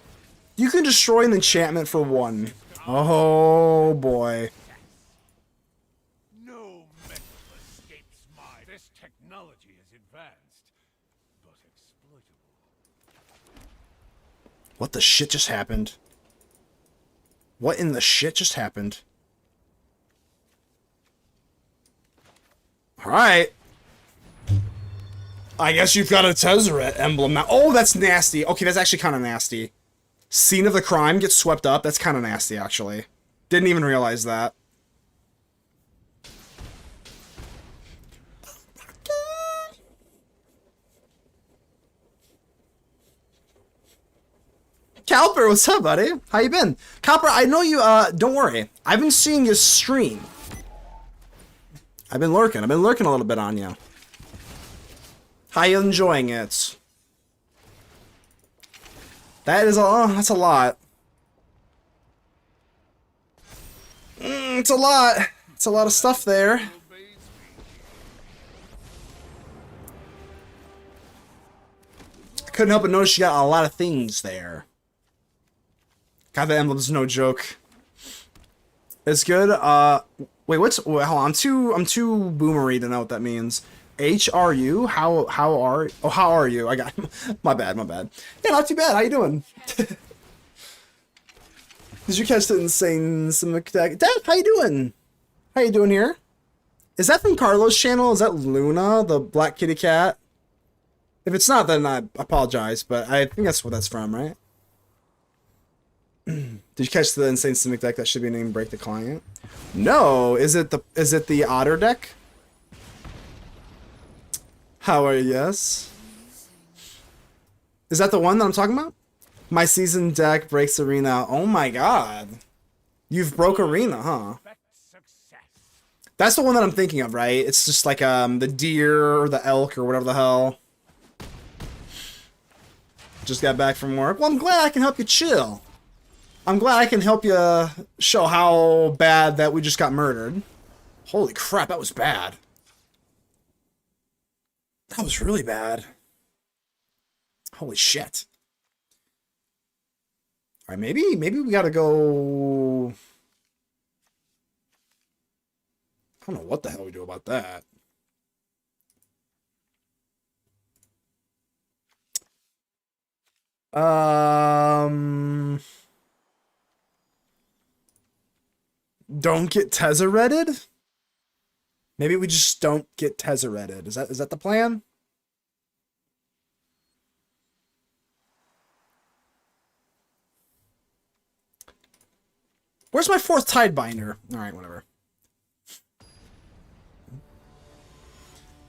You can destroy an enchantment for one. Oh boy. No metal escapes my. This technology is advanced, but exploitable. What the shit just happened? What in the shit just happened? Alright. I guess you've got a Tezzeret emblem now. Oh, that's nasty. Okay, that's actually kind of nasty. Scene of the crime gets swept up. That's kind of nasty, actually. Didn't even realize that. Calper, what's up, buddy? How you been? Calper, I know you, don't worry. I've been seeing your stream. I've been lurking a little bit on you. How you enjoying it? That is that's a lot. It's a lot. It's a lot of stuff there. I couldn't help but notice you got a lot of things there. God, the emblem's no joke. It's good. Wait, wait, hold on, I'm too boomery to know what that means. HRU? How are you? I got my bad. Yeah, not too bad. How you doing? Did you catch the insane Dad, how you doing? How you doing here? Is that from Carlos' channel? Is that Luna, the black kitty cat? If it's not, then I apologize, but I think that's what that's from, right? Did you catch the insane Simic deck that should be named Break the Client? No, is it the Otter deck? How are you? Yes. Is that the one that I'm talking about? My season deck breaks arena. Oh my god. You've broke arena, huh? That's the one that I'm thinking of, right? It's just like the deer or the elk or whatever the hell. Just got back from work. Well, I'm glad I can help you chill. I'm glad I can help you show how bad that we just got murdered. Holy crap, that was bad. That was really bad. Holy shit. All right, maybe we gotta go. I don't know what the hell we do about that. Don't get Tezzeretted? Maybe we just don't get Tezzeretted. Is that the plan? Where's my fourth Tidebinder? Alright, whatever.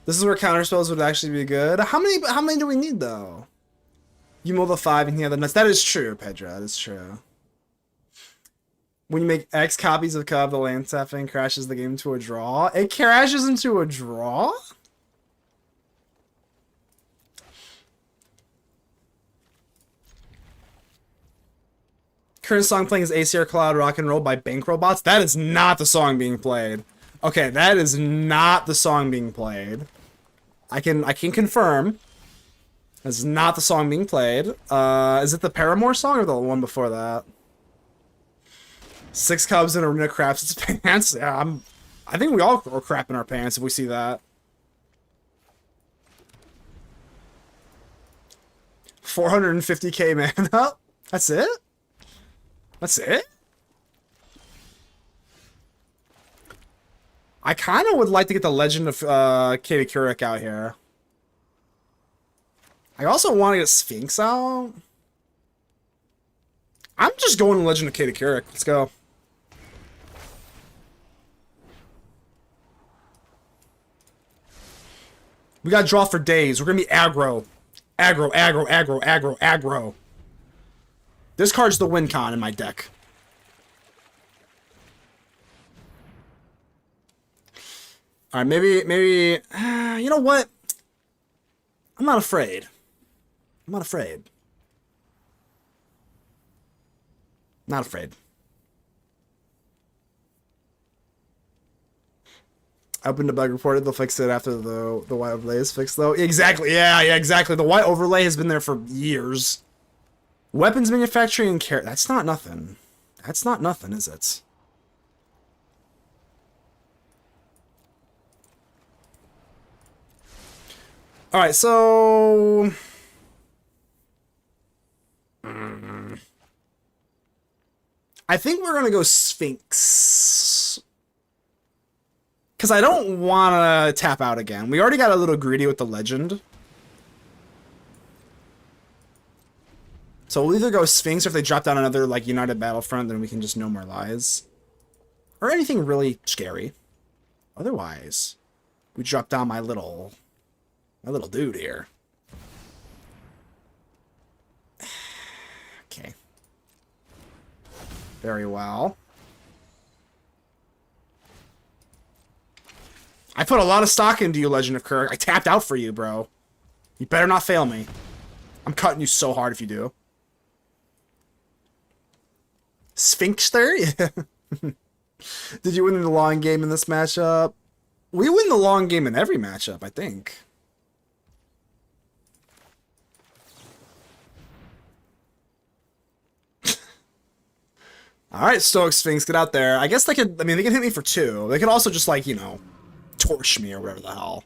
This is where counterspells would actually be good. How many do we need though? You mull the 5 and he had the nuts. That is true, Pedro. That is true. When you make X copies of Cub, the land tapping crashes the game to a draw. It crashes into a draw? current song playing is ACR Cloud Rock and Roll by Bank Robots. That is not the song being played. Okay, that is not the song being played. I can confirm. That's not the song being played. Is it the Paramore song or the one before that? 6 Cubs in Arena craps its pants. Yeah, I think we all are crapping our pants if we see that. 450k mana. That's it? That's it? I kind of would like to get the Legend of Katie Couric out here. I also want to get Sphinx out. I'm just going to Legend of Katie Couric. Let's go. We got to draw for days. We're going to be aggro. Aggro, aggro, aggro, aggro, aggro. This card's the win con in my deck. Alright, maybe, you know what? I'm not afraid. I'm not afraid. Not afraid. I opened a bug reported. They'll fix it after the white overlay is fixed, though. Exactly. Yeah, exactly. The white overlay has been there for years. Weapons manufacturing and care. That's not nothing. That's not nothing, is it? All right, so I think we're gonna go Sphinx. Because I don't want to tap out again. We already got a little greedy with the Legend. So we'll either go Sphinx, or if they drop down another, like, United Battlefront, then we can just No More Lies. Or anything really scary. Otherwise, we drop down my little dude here. Okay. Very well. I put a lot of stock into you, Legend of Kirk. I tapped out for you, bro. You better not fail me. I'm cutting you so hard if you do. Sphinx there? Yeah. Did you win the long game in this matchup? We win the long game in every matchup, I think. Alright, Stoic Sphinx, get out there. I guess they could, I mean, they can hit me for 2. They could also just, like, you know, torch me or whatever the hell.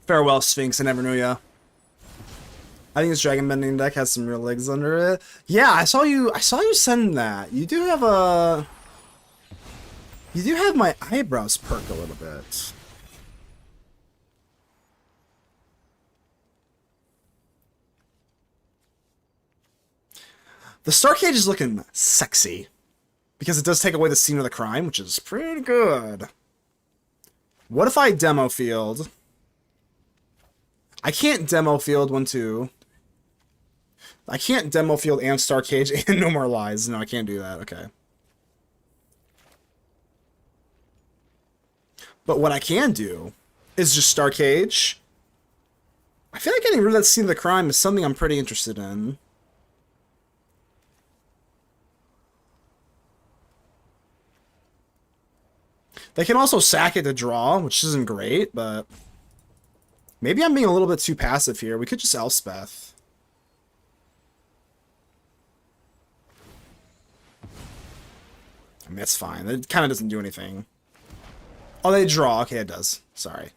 Farewell, Sphinx. I never knew ya. I think this Dragon Bending deck has some real legs under it. Yeah, I saw you send that. You do have a... You do have my eyebrows perk a little bit. The Star Cage is looking sexy. Because it does take away the scene of the crime, which is pretty good. What if I demo field? I can't demo field 1-2. I can't demo field and Star Cage and No More Lies. No, I can't do that. Okay. But what I can do is just Star Cage. I feel like getting rid of that scene of the crime is something I'm pretty interested in. They can also sack it to draw, which isn't great, but maybe I'm being a little bit too passive here. We could just Elspeth. I mean, that's fine. It kind of doesn't do anything. Oh, they draw. Okay, it does. Sorry.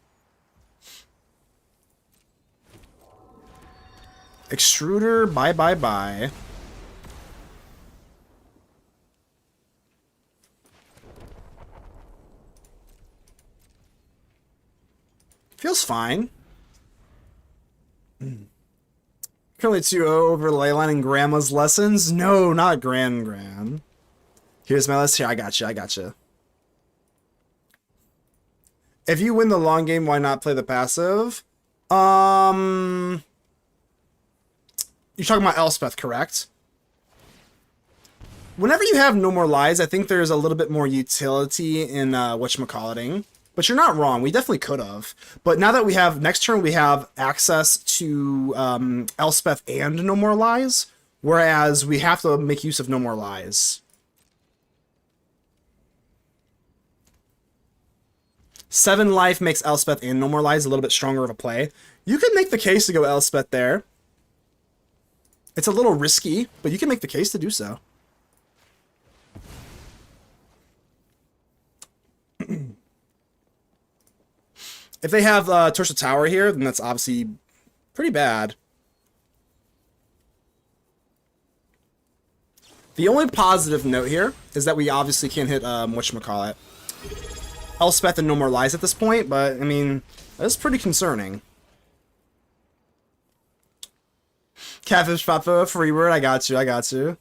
Extruder, bye, bye, bye. Feels fine. Currently 2-0 over Leyline and Grandma's lessons. No, not Gran. Here's my list. Here, I got you. If you win the long game, why not play the passive? You're talking about Elspeth, correct? whenever you have no more lies, I think there's a little bit more utility in whatchamacalliting. But you're not wrong. We definitely could have. But now that we have, next turn, we have access to Elspeth and no more lies. Whereas we have to make use of no more lies. 7 life makes Elspeth and no more lies a little bit stronger of a play. You could make the case to go Elspeth there. It's a little risky, but you can make the case to do so. If they have Torch the Tower here, then that's obviously pretty bad. The only positive note here is that we obviously can't hit whatchamacallit, Elspeth and no more lies at this point, but I mean, that's pretty concerning. Catfish Papa, Freebird, I got you, I got you.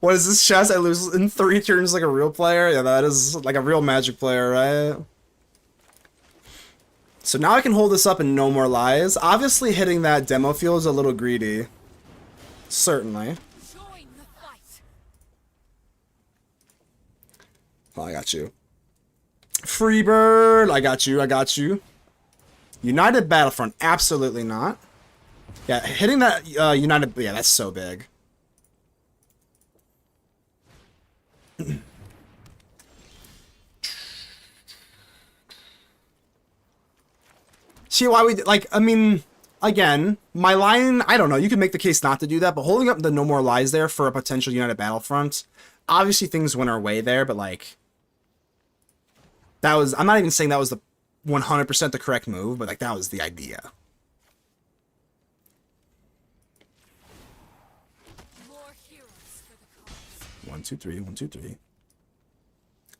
What is this chess? I lose in 3 turns like a real player? Yeah, that is like a real Magic player, right? So now I can hold this up and no more lies. Obviously hitting that demo field is a little greedy. Certainly. Join the fight. Oh, I got you. Freebird, I got you, I got you. United Battlefront, absolutely not. Yeah, hitting that United, yeah, that's so big. See why we, like, I mean, again, my line, I don't know, you can make the case not to do that, but holding up the no more lies there for a potential United Battlefront, obviously things went our way there, but like, that was, I'm not even saying that was the 100% the correct move, but like, that was the idea. More heroes for the cause. 1, 2, 3, 1, 2, 3.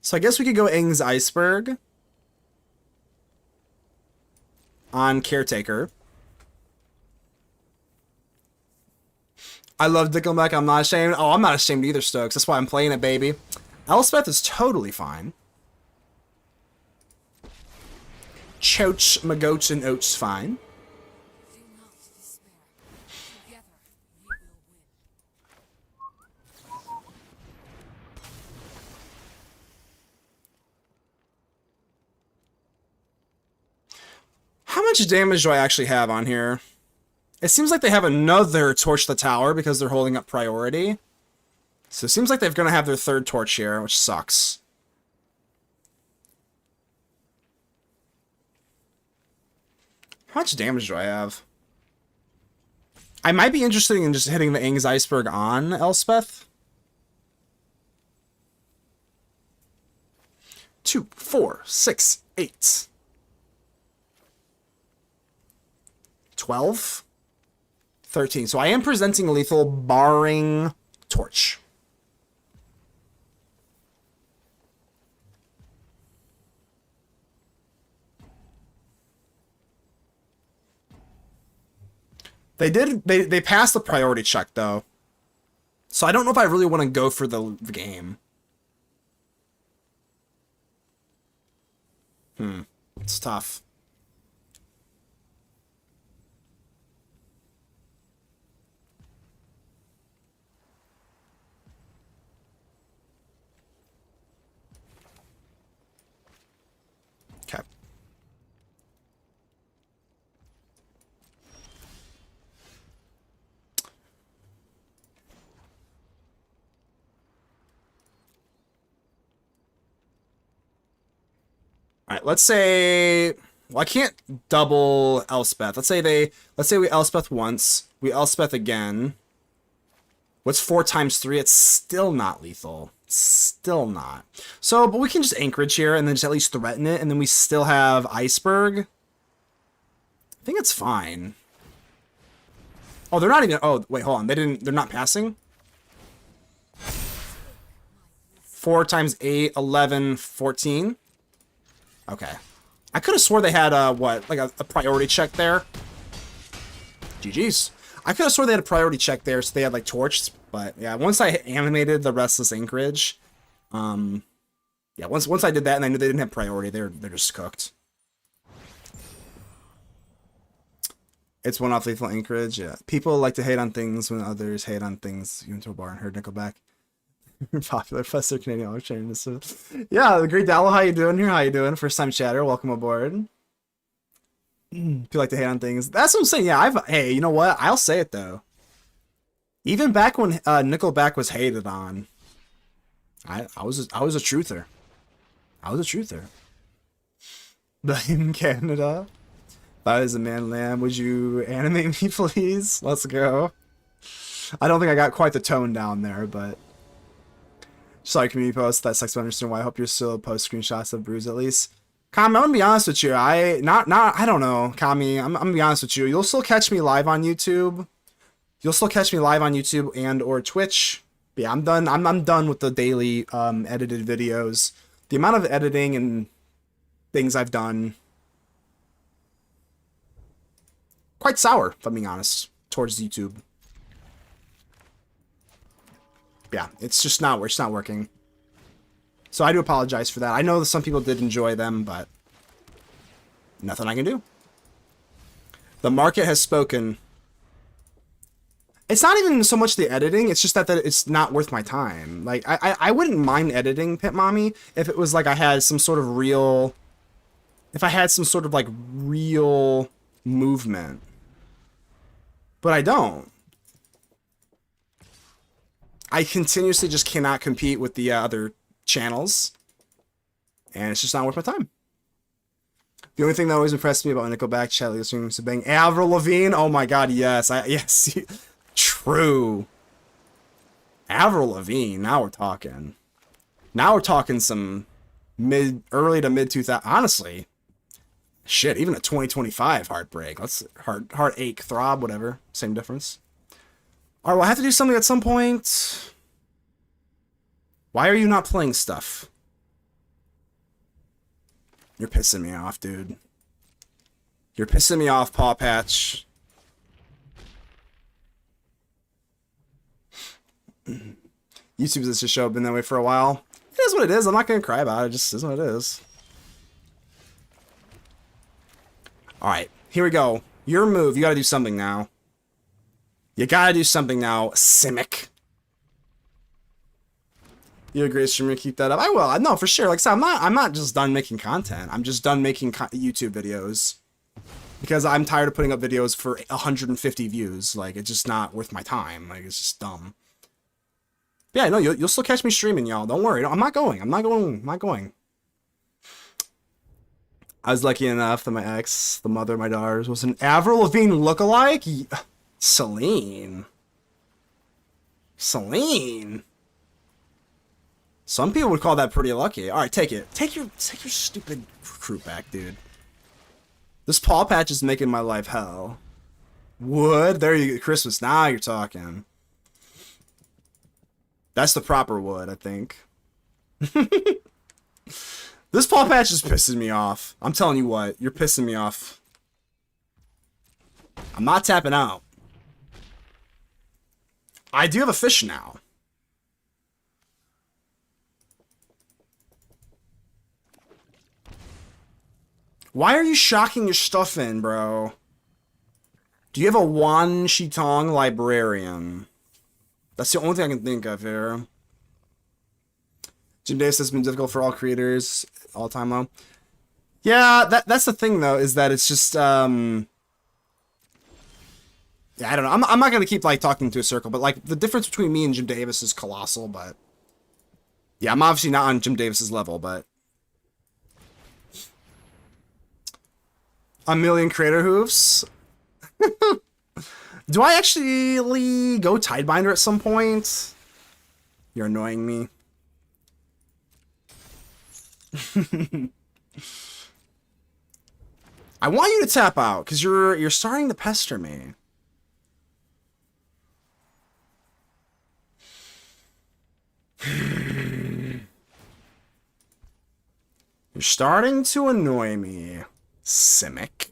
So I guess we could go Aang's Iceberg on Caretaker. I love Dickleback. I'm not ashamed. Oh, I'm not ashamed either, Stokes. That's why I'm playing it, baby. Elspeth is totally fine. Choach, Magoach, and Oach fine. Do not despair. Together, we will win. How much damage do I actually have on here? It seems like they have another Torch the Tower because they're holding up priority. So it seems like they're going to have their 3rd torch here, which sucks. How much damage do I have? I might be interested in just hitting the Aang's Iceberg on Elspeth. 2, 4, 6, 8. 12? 13. So I am presenting lethal barring Torch. They passed the priority check though. So I don't know if I really want to go for the game. It's tough. Okay. All right, let's say, well, I can't double Elspeth. Let's say we Elspeth once, we Elspeth again. What's 4 times 3? It's still not lethal. Still not. So, but we can just Anchorage here and then just at least threaten it, and then we still have Iceberg. I think it's fine. Oh, they're not even, oh, wait, hold on. They're not passing? 4 times 8, 11, 14. Okay. I could have swore they had, what, like a priority check there. GG's. I could have swore they had a priority check there, so they had, like, torched. But, yeah, once I animated the Restless Anchorage, yeah, once I did that and I knew they didn't have priority, they're just cooked. It's one off Lethal Anchorage. Yeah, people like to hate on things when others hate on things. You went to a bar and heard Nickelback. Popular plus their Canadian auction. So, yeah, the great Dallo, how you doing here? How you doing? First time chatter. Welcome aboard. People like to hate on things. That's what I'm saying. Yeah, hey, you know what? I'll say it though. Even back when Nickelback was hated on, I was a truther. I was a truther. Blame Canada. If I was a man lamb, would you animate me, please? Let's go. I don't think I got quite the tone down there, but sorry, community post that sucks. But I understand why. I hope you're still post screenshots of brews at least. Kami, I'm gonna be honest with you. I don't know, Kami. I'm gonna be honest with you. You'll still catch me live on YouTube. You'll still catch me live on YouTube and or Twitch. But yeah, I'm done. I'm done with the daily edited videos. The amount of editing and things I've done, quite sour, if I'm being honest, towards YouTube. Yeah, it's just not working. So I do apologize for that. I know that some people did enjoy them, but nothing I can do. The market has spoken. It's not even so much the editing, it's just that it's not worth my time. Like, I wouldn't mind editing Pit Mommy if it was like I had some sort of real... If I had some sort of like real movement. But I don't. I continuously just cannot compete with the other channels. And it's just not worth my time. The only thing that always impressed me about Nickelback, chat listening to bang Avril Lavigne. Oh my god, yes. Yes. True. Avril Lavigne. Now we're talking. Now we're talking some early to mid 2000s. Honestly. Shit, even a 2025 heartbreak. Let's heartache, throb, whatever. Same difference. Alright, well, I have to do something at some point. Why are you not playing stuff? You're pissing me off, dude. You're pissing me off, Paw Patch. YouTube's just a show, been that way for a while. It is what it is. I'm not gonna cry about it. It just is what it is. Alright, here we go. Your move. You gotta do something now. You gotta do something now, Simic. You're a great streamer. Keep that up. I will. No, for sure. Like I said, I'm not just done making content. I'm just done making YouTube videos because I'm tired of putting up videos for 150 views. Like, it's just not worth my time. Like, it's just dumb. Yeah, no, you'll still catch me streaming, y'all. Don't worry. I'm not going. I'm not going. I was lucky enough that my ex, the mother of my daughters, was an Avril Lavigne lookalike. Celine. Some people would call that pretty lucky. All right, take it. Take your stupid recruit back, dude. This Paw Patch is making my life hell. Wood. There you go. Christmas. Now you're talking. That's the proper wood, I think. This Paw Patch is pissing me off. I'm telling you what. You're pissing me off. I'm not tapping out. I do have a fish now. Why are you shocking your stuff in, bro? Do you have a Wan Shitong librarian? That's the only thing I can think of here. Jim Davis has been difficult for all creators, all time low. Yeah, that's the thing though, is that it's just yeah, I don't know. I'm not gonna keep like talking to a circle, but like the difference between me and Jim Davis is colossal. But yeah, I'm obviously not on Jim Davis's level, but a million crater hooves. Do I actually go Tidebinder at some point? You're annoying me. I want you to tap out because you're starting to pester me. You're starting to annoy me, Simic.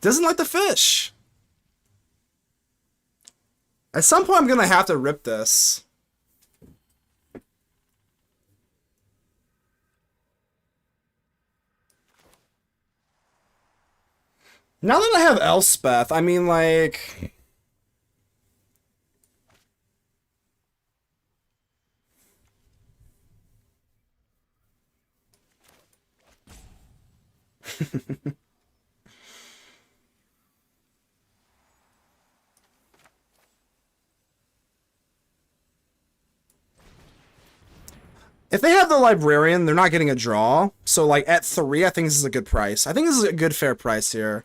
Doesn't like the fish. At some point, I'm gonna have to rip this. Now that I have Elspeth, I mean, like... If they have the Librarian, they're not getting a draw. So, like, at 3, I think this is a good price. I think this is a good, fair price here.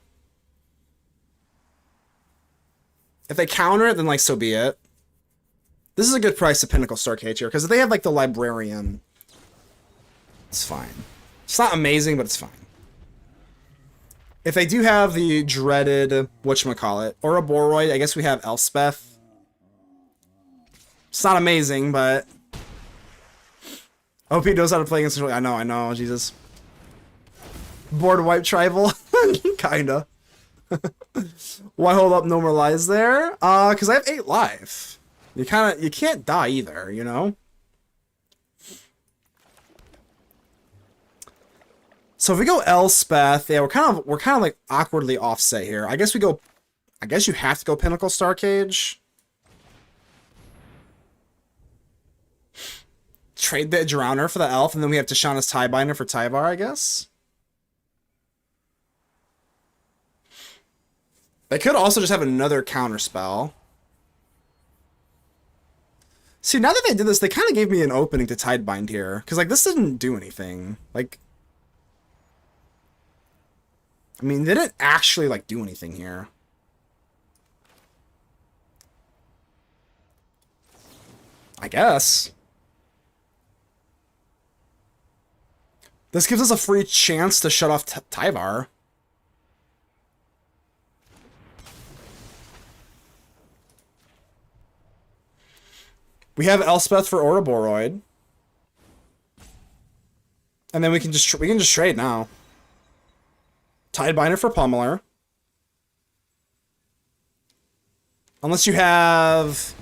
If they counter it, then, like, so be it. This is a good price to Pinnacle Starcade here, because if they have, like, the Librarian, it's fine. It's not amazing, but it's fine. If they do have the dreaded, whatchamacallit, or a Boroid, I guess we have Elspeth. It's not amazing, but... OP knows how to play against... I know, Jesus. Board wipe tribal? Kinda. Why hold up no more lies there? Because I have 8 life. You can't die either, you know? So if we go Elspeth, yeah, we're kind of like awkwardly offset here. I guess you have to go Pinnacle Starcade. Trade the Drowner for the Elf, and then we have Tishana's Tiebinder for Tyvar, I guess. They could also just have another counter spell. See, now that they did this, they kind of gave me an opening to Tidebind here. Because, like, this didn't do anything. Like... I mean, they didn't actually, like, do anything here. I guess. This gives us a free chance to shut off Tyvar. We have Elspeth for Ouroboros. And then we can just trade now. Tidebinder for Pummeler. Unless you have...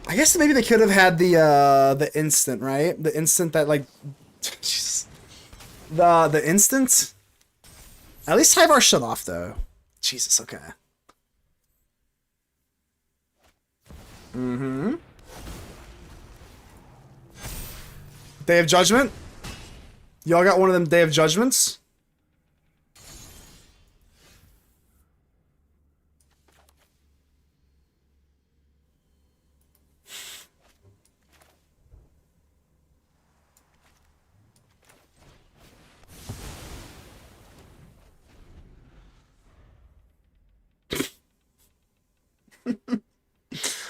I guess maybe they could have had the instant, right? The instant that, like... Jesus. The instant? At least Tyvar shut off, though. Jesus, okay. Mm-hmm. Day of Judgment? Y'all got one of them Day of Judgments?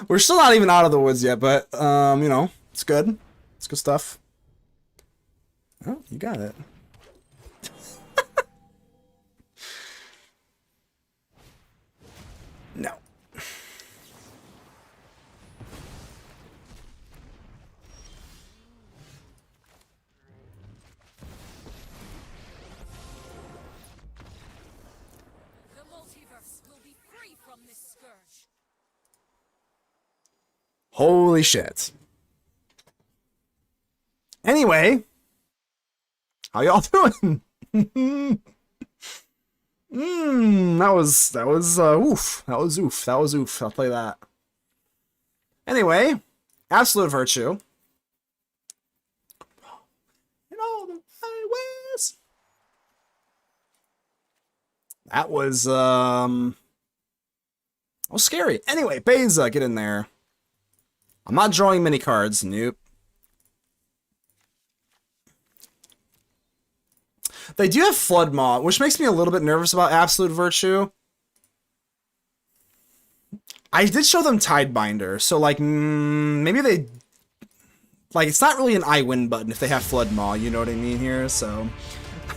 We're still not even out of the woods yet, but, you know, it's good. It's good stuff. Oh, you got it. No. The multiverse will be free from this scourge. Holy shit. Anyway, how y'all doing? That was oof. That was oof. I'll play that. Anyway, Absolute Virtue. In all the highways. That was scary. Anyway, Beza, get in there. I'm not drawing many cards. Nope. They do have Flood Maw, which makes me a little bit nervous about Absolute Virtue. I did show them Tidebinder, so, like, maybe they... Like, it's not really an I win button if they have Flood Maw, you know what I mean here, so...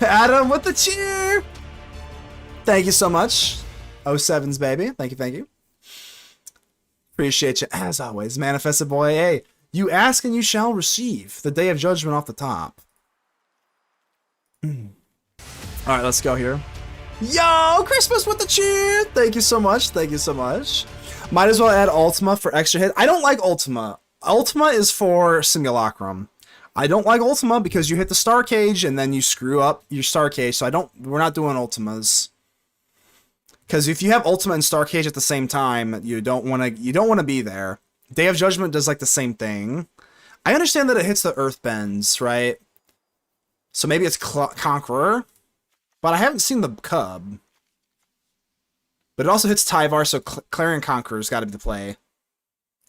Adam with the cheer! Thank you so much. 07s, baby. Thank you. Appreciate you, as always. Manifested boy, hey. You ask and you shall receive. The Day of Judgment off the top. Alright, let's go here. Yo, Christmas with the cheer! Thank you so much. Might as well add Ultima for extra hit. I don't like Ultima. Ultima is for Simulacrum. I don't like Ultima because you hit the Star Cage and then you screw up your Star Cage, so we're not doing Ultimas. Because if you have Ultimate and Star Cage at the same time, you don't want to be there. Day of Judgment does like the same thing. I understand that it hits the Earthbends, right? So maybe it's Conqueror, but I haven't seen the Cub. But it also hits Tyvar, so Clarion Conqueror's got to be the play.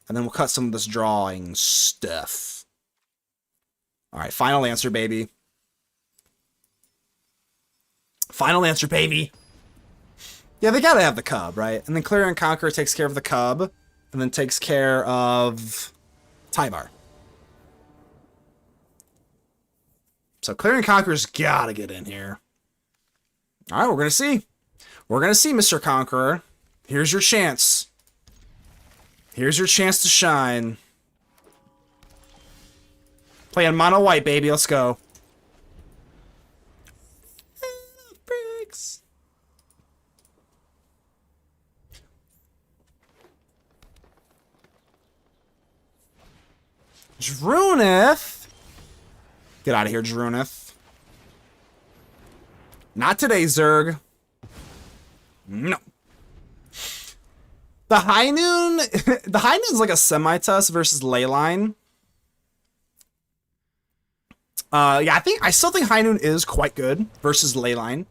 And then we'll cut some of this drawing stuff. Alright, final answer, baby. Final answer, baby. Yeah, they gotta have the Cub, right? And then Clarion Conqueror takes care of the Cub, and then takes care of Tyvar. So Clarion Conqueror's gotta get in here. Alright, we're gonna see. We're gonna see, Mr. Conqueror. Here's your chance. Here's your chance to shine. Playing mono white, baby. Let's go. Bricks. Drunith. Get out of here, Drunith. Not today, Zerg. No. The High Noon, the High Noon's like a semi-tuss versus Leyline. Yeah, I still think High Noon is quite good versus Leyline.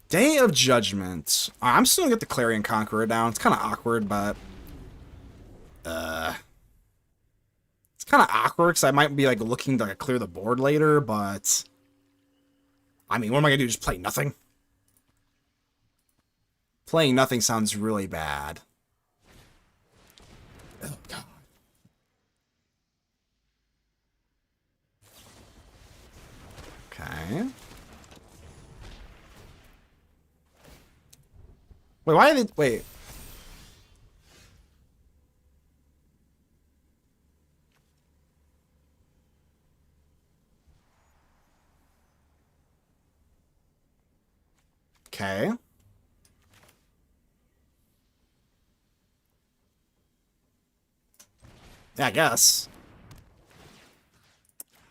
Day of Judgment. I'm still gonna get the Clarion Conqueror down. It's kind of awkward, but it's kind of awkward because I might be like looking to like, clear the board later, but I mean, what am I gonna do? Just play nothing? Playing nothing sounds really bad. Oh, God. Okay. Wait, why did they... Wait. Okay. Yeah, I guess.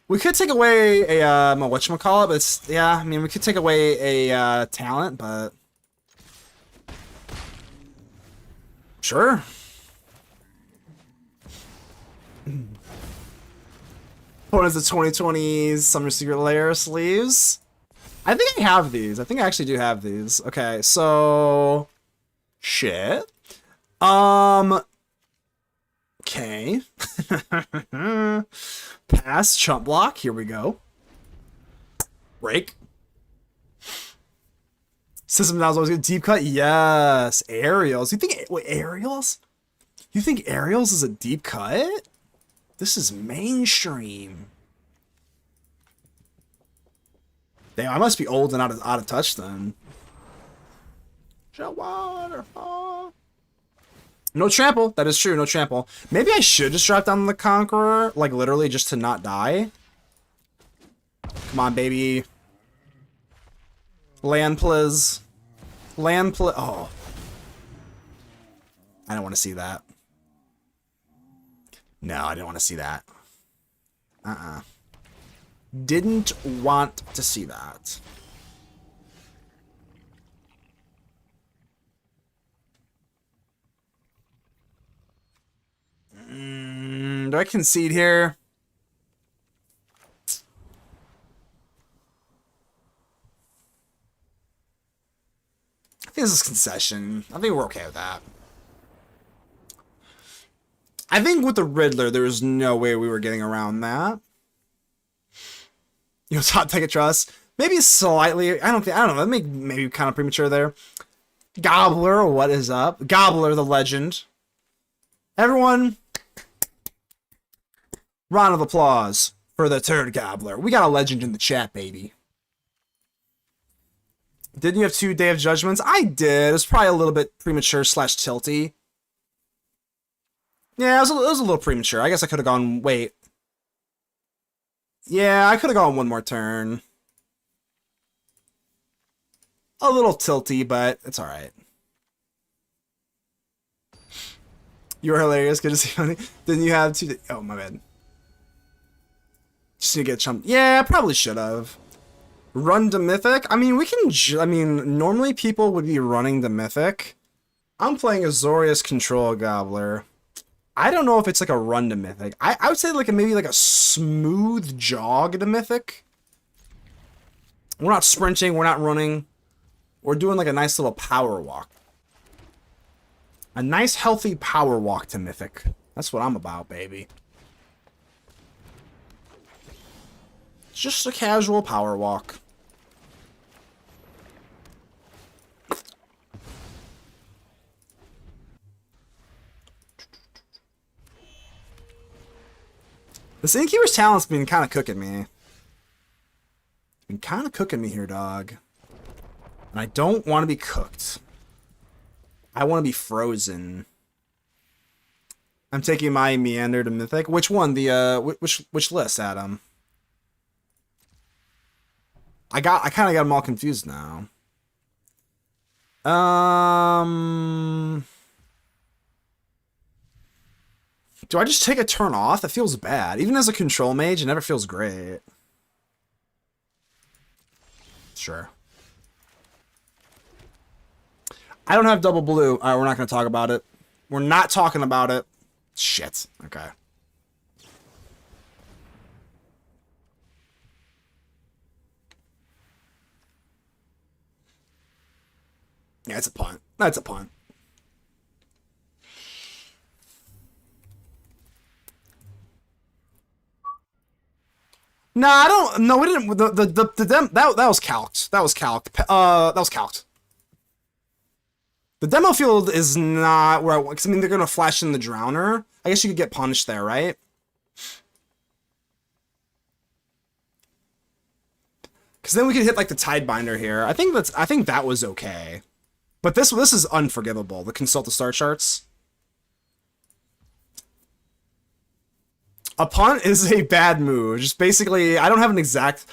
We could take away a, whatchamacallit, but it's, yeah, I mean, we could take away a, talent, but... Sure. What is the 2020 Summer Secret Lair sleeves? I think I have these. I think I actually do have these. Okay, so... Shit. Okay. Pass, chump block. Here we go. Break. System now is always good. Deep cut. Yes. Aerials. You think... Wait, Aerials? You think Aerials is a deep cut? This is mainstream. Damn, I must be old and out of touch then. Waterfall. No trample. That is true. No trample. Maybe I should just drop down the Conqueror, like literally just to not die. Come on, baby. Land, please. Land, please. Oh. I don't want to see that. No, I didn't want to see that. Didn't want to see that. Do I concede here? I think this is concession. I think we're okay with that. I think with the Riddler, there was no way we were getting around that. You know, top take a trust. Maybe slightly. I don't know. That maybe kind of premature there. Gobbler, what is up? Gobbler, the legend. Everyone, round of applause for the turd Gobbler. We got a legend in the chat, baby. Didn't you have 2 Day of Judgments? I did. It was probably a little bit premature / tilty. Yeah, it was a little premature. I guess I could have gone... Wait. Yeah, I could have gone one more turn. A little tilty, but it's alright. You were hilarious. Good to see you. Didn't you have 2... Oh, my bad. Just need to get chumped. Yeah, I probably should have. Run to Mythic? I mean, we can... I mean, normally people would be running to Mythic. I'm playing Azorius Control Gobbler. I don't know if it's like a run to Mythic. I would say like maybe like a smooth jog to Mythic. We're not sprinting. We're not running. We're doing like a nice little power walk. A nice healthy power walk to Mythic. That's what I'm about, baby. Just a casual power walk. This Innkeeper's talent's been kind of cooking me. It's been kind of cooking me here, dog. And I don't want to be cooked. I want to be frozen. I'm taking my Meander to Mythic. Which one? The which list, Adam? I kind of got them all confused now. Do I just take a turn off? That feels bad. Even as a control mage, it never feels great. Sure. I don't have double blue. Alright, we're not going to talk about it. We're not talking about it. Shit. Okay. Yeah, it's a punt. That's a punt. No, I don't. No, we didn't. That was calced. That was calced. That was calced. The demo field is not where I want. Because I mean, they're gonna flash in the Drowner. I guess you could get punished there, right? Because then we could hit like the Tidebinder here. I think that was okay. But this is unforgivable. The consult the star charts. A punt is a bad move. Just basically, I don't have an exact...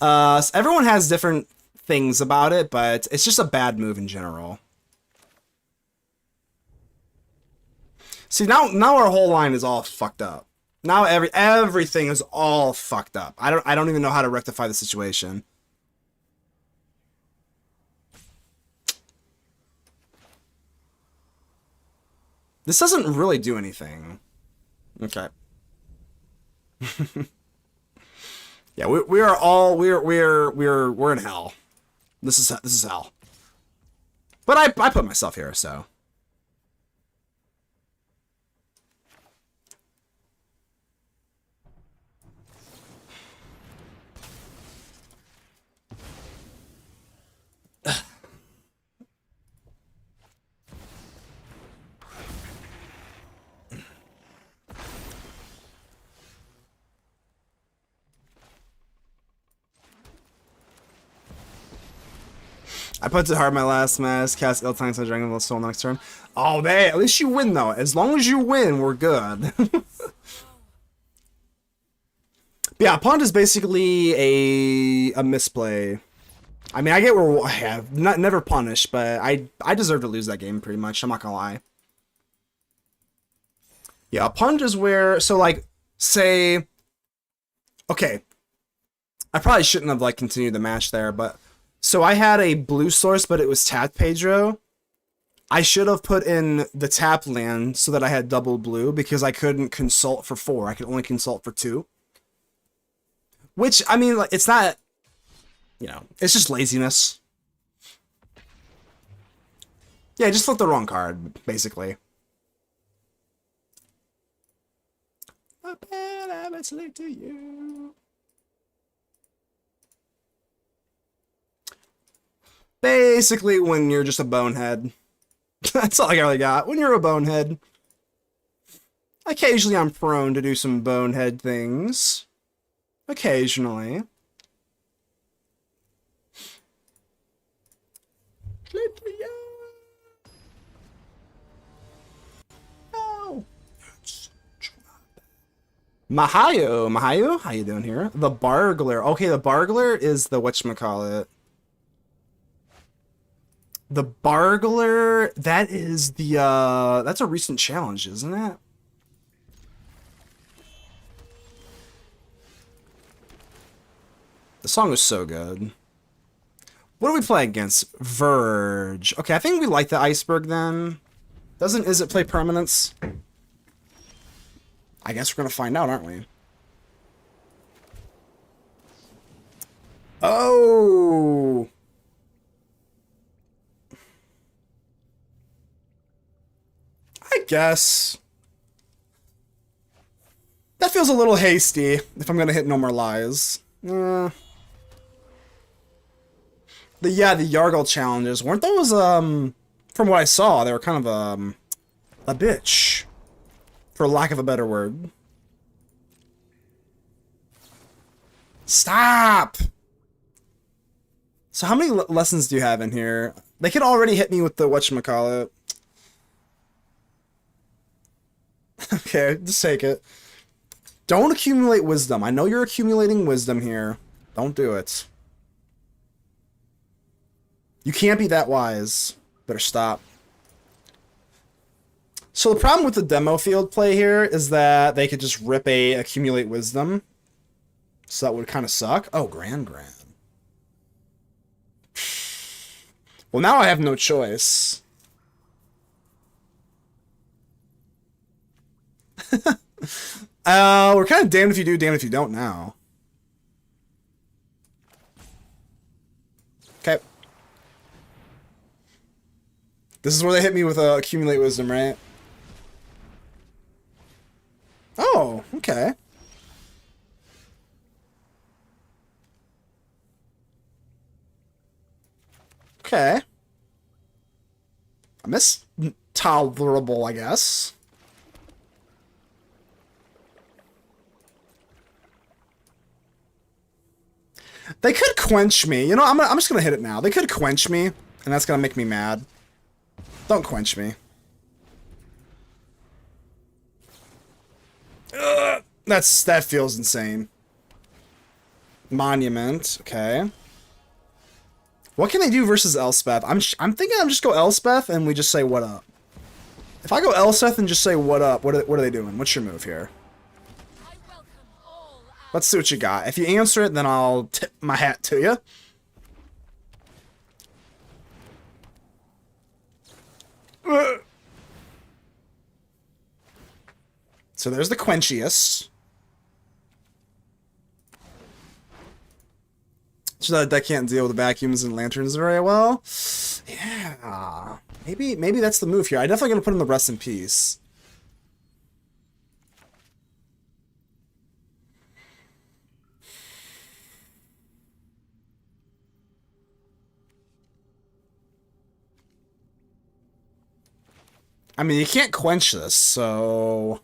everyone has different things about it, but it's just a bad move in general. See, now our whole line is all fucked up. Now everything is all fucked up. I don't even know how to rectify the situation. This doesn't really do anything. Okay. Yeah, we're in hell. This is hell. But I put myself here, so. I put to hard my last mask, cast ill times, Dragon will soul next turn. Oh, man, at least you win, though. As long as you win, we're good. Yeah, punt is basically a misplay. I mean, I get where I have never punished, but I deserve to lose that game pretty much. I'm not gonna lie. Yeah, a punt is where, so like, say, okay, I probably shouldn't have like continued the match there, but so I had a blue source, but it was tapped Pedro. I should have put in the tap land so that I had double blue because I couldn't consult for 4. I could only consult for 2. Which, I mean, like, it's not, you know, it's just laziness. Yeah, just flip the wrong card, basically. A bad habit's linked to you. Basically, when you're just a bonehead. That's all I really got. When you're a bonehead. Occasionally, I'm prone to do some bonehead things. Occasionally. Oh. Mahayo, how you doing here? The Bargler. Okay, the Bargler is the whatchamacallit. The Bargler, that is the, that's a recent challenge, isn't it? The song was so good. What do we play against? Verge. Okay, I think we like the Iceberg then. Doesn't Izzet play permanence? I guess we're gonna find out, aren't we? Oh! I guess. That feels a little hasty, if I'm gonna hit No More Lies. The Yargle challenges, weren't those, from what I saw, they were kind of, a bitch. For lack of a better word. Stop! So how many lessons do you have in here? They could already hit me with the whatchamacallit. Okay, just take it. Don't accumulate wisdom. I know you're accumulating wisdom here. Don't do it. You can't be that wise. Better stop. So the problem with the demo field play here is that they could just rip a accumulate wisdom. So that would kind of suck. Oh, Grand. Well, now I have no choice. We're kind of damned if you do, damned if you don't now. Okay. This is where they hit me with accumulate wisdom, right? Oh, okay. Okay. I miss tolerable, I guess. They could quench me. You know, I'm just gonna hit it now. They could quench me, and that's gonna make me mad. Don't quench me. Ugh, that feels insane. Monument, okay. What can they do versus Elspeth? I'm thinking I'm just go Elspeth and we just say what up. If I go Elspeth and just say what up, what are they doing? What's your move here? I welcome all Let's see what you got. If you answer it, then I'll tip my hat to you. So there's the Quenchius. So that can't deal with vacuums and lanterns very well. Yeah. Maybe that's the move here. I'm definitely gonna put in the rest in peace. I mean, you can't quench this, so...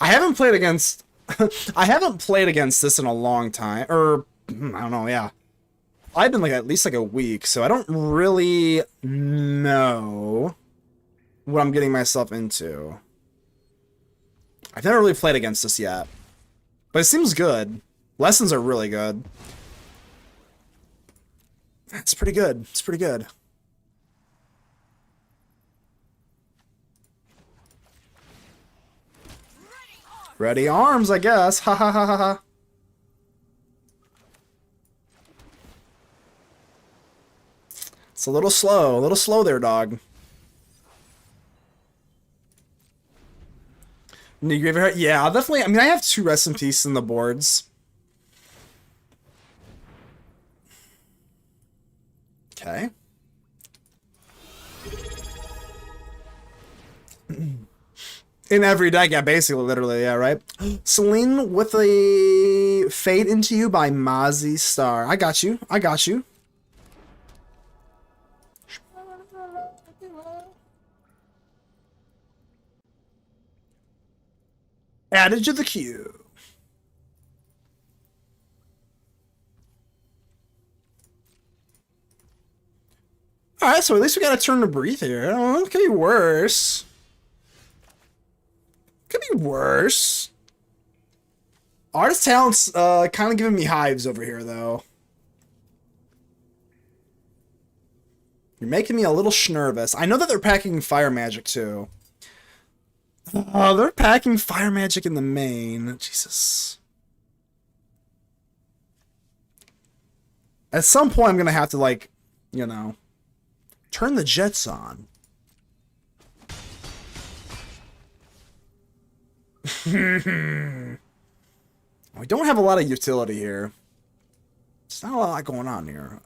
I haven't played against... I haven't played against this in a long time. Or, I don't know, yeah. I've been like at least like a week, so I don't really know what I'm getting myself into. I've never really played against this yet. But it seems good. Lessons are really good. It's pretty good. It's pretty good. Ready arms, I guess. Ha ha ha ha ha. It's a little slow there, dog. New Graveyard? Yeah, I'll definitely. I mean, I have 2 rest in peace in the boards. Okay. In every deck, yeah, basically, literally, yeah, right? Celine with a Fade Into You by Mozzie Star. I got you. I got you. Added to the queue. Alright, so at least we got a turn to breathe here. It could be worse. Could be worse. Artist Talent's kind of giving me hives over here, though. You're making me a little nervous. I know that they're packing fire magic too. Oh, they're packing fire magic in the main. Jesus. At some point, I'm gonna have to, like, you know, turn the jets on. We don't have a lot of utility here. There's not a lot going on here.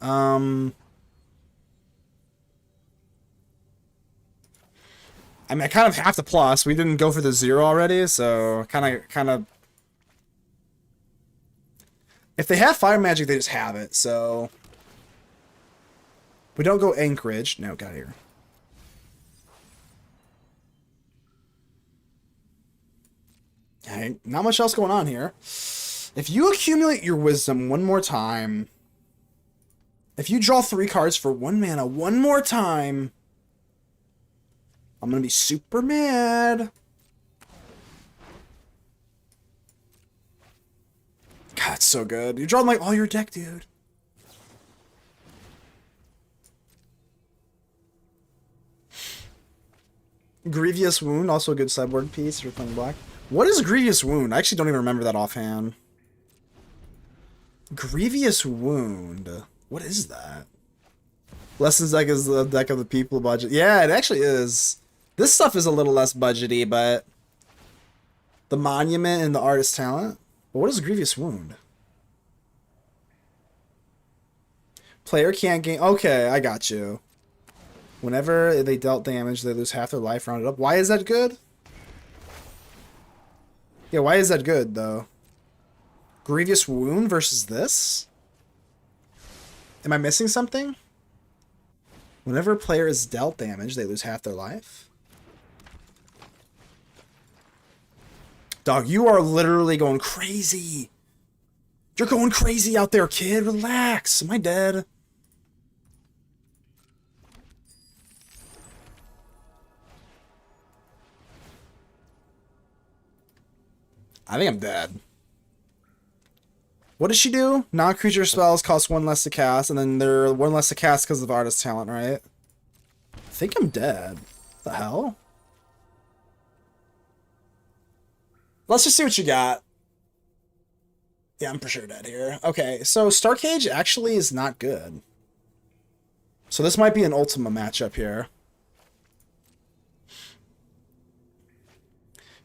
I mean, I kind of have to plus. We didn't go for the 0 already, so kind of. If they have fire magic, they just have it. So we don't go Anchorage. No, got here. Okay, not much else going on here. If you accumulate your wisdom one more time, if you draw 3 cards for 1 mana one more time, I'm gonna be super mad. God, it's so good. You're drawing like all your deck, dude. Grievous Wound, also a good sideboard piece. You're playing black. What is Grievous Wound? I actually don't even remember that offhand. Grievous Wound. What is that? Lessons deck is the deck of the people budget. Yeah, it actually is. This stuff is a little less budgety, but the Monument and the Artist Talent. But what is Grievous Wound? Player can't gain. Okay, I got you. Whenever they dealt damage, they lose half their life rounded up. Why is that good? Yeah, why is that good, though? Grievous Wound versus this? Am I missing something? Whenever a player is dealt damage, they lose half their life? Dog, you are literally going crazy. You're going crazy out there, kid. Relax. Am I dead? I think I'm dead. What does she do? Non-creature spells cost 1 less to cast, and then they're 1 less to cast because of Artist Talent, right? I think I'm dead. What the hell? Let's just see what you got. Yeah, I'm for sure dead here. Okay, so Starcage actually is not good. So this might be an Ultima matchup here.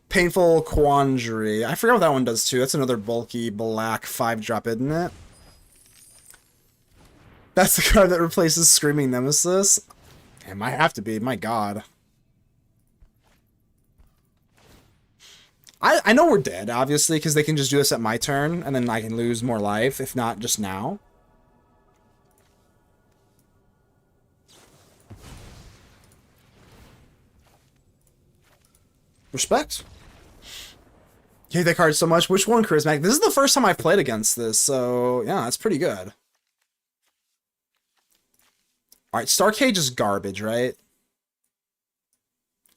Painful Quandary. I forgot what that one does too. That's another bulky black 5-drop, isn't it? That's the card that replaces Screaming Nemesis. It might have to be. My god. I know we're dead, obviously, because they can just do this at my turn, and then I can lose more life, if not just now. Respect. You hate that card so much. Which one, Charismatic? This is the first time I've played against this, so yeah, that's pretty good. Alright, Starcage is garbage, right?